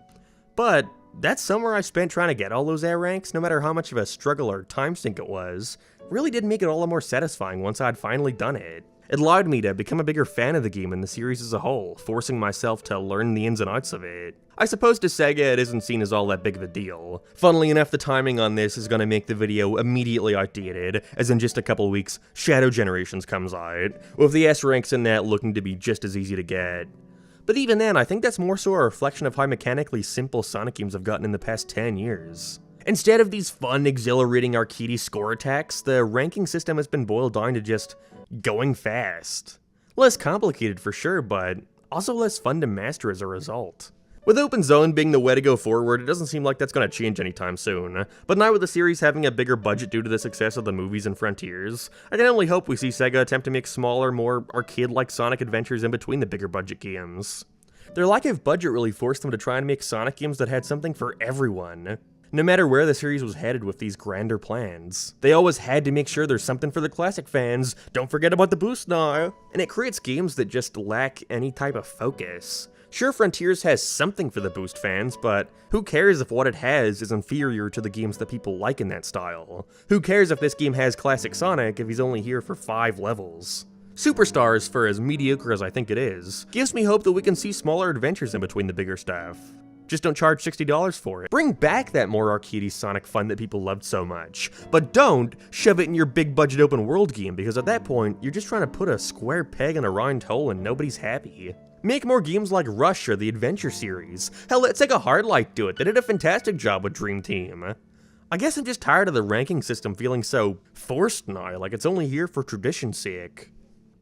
But that summer I spent trying to get all those A ranks, no matter how much of a struggle or time sink it was, really did make it all the more satisfying once I'd finally done it. It allowed me to become a bigger fan of the game and the series as a whole, forcing myself to learn the ins and outs of it. I suppose to Sega it isn't seen as all that big of a deal. Funnily enough, the timing on this is gonna make the video immediately outdated, as in just a couple weeks, Shadow Generations comes out, with the S ranks in that looking to be just as easy to get. But even then, I think that's more so a reflection of how mechanically simple Sonic games have gotten in the past 10 years. Instead of these fun, exhilarating arcadey score attacks, the ranking system has been boiled down to just going fast. Less complicated for sure, but also less fun to master as a result. With Open Zone being the way to go forward, it doesn't seem like that's going to change anytime soon. But now with the series having a bigger budget due to the success of the movies and Frontiers, I can only hope we see Sega attempt to make smaller, more arcade-like Sonic adventures in between the bigger budget games. Their lack of budget really forced them to try and make Sonic games that had something for everyone. No matter where the series was headed with these grander plans, they always had to make sure there's something for the classic fans, don't forget about the boost now! And it creates games that just lack any type of focus. Sure, Frontiers has something for the boost fans, but who cares if what it has is inferior to the games that people like in that style? Who cares if this game has classic Sonic if he's only here for 5 levels? Superstars, for as mediocre as I think it is, gives me hope that we can see smaller adventures in between the bigger stuff. Just don't charge $60 for it. Bring back that more arcadey Sonic fun that people loved so much, but don't shove it in your big budget open world game, because at that point, you're just trying to put a square peg in a round hole and nobody's happy. Make more games like Rush or the Adventure series. Hell, let's take a Hardlight do it. They did a fantastic job with Dream Team. I guess I'm just tired of the ranking system feeling so forced now, like it's only here for tradition's sake.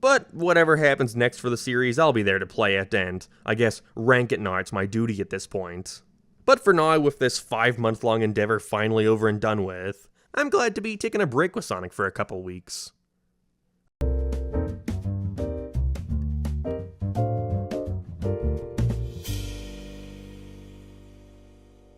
But whatever happens next for the series, I'll be there to play it, and I guess rank it now, it's my duty at this point. But for now, with this 5-month-long endeavor finally over and done with, I'm glad to be taking a break with Sonic for a couple weeks.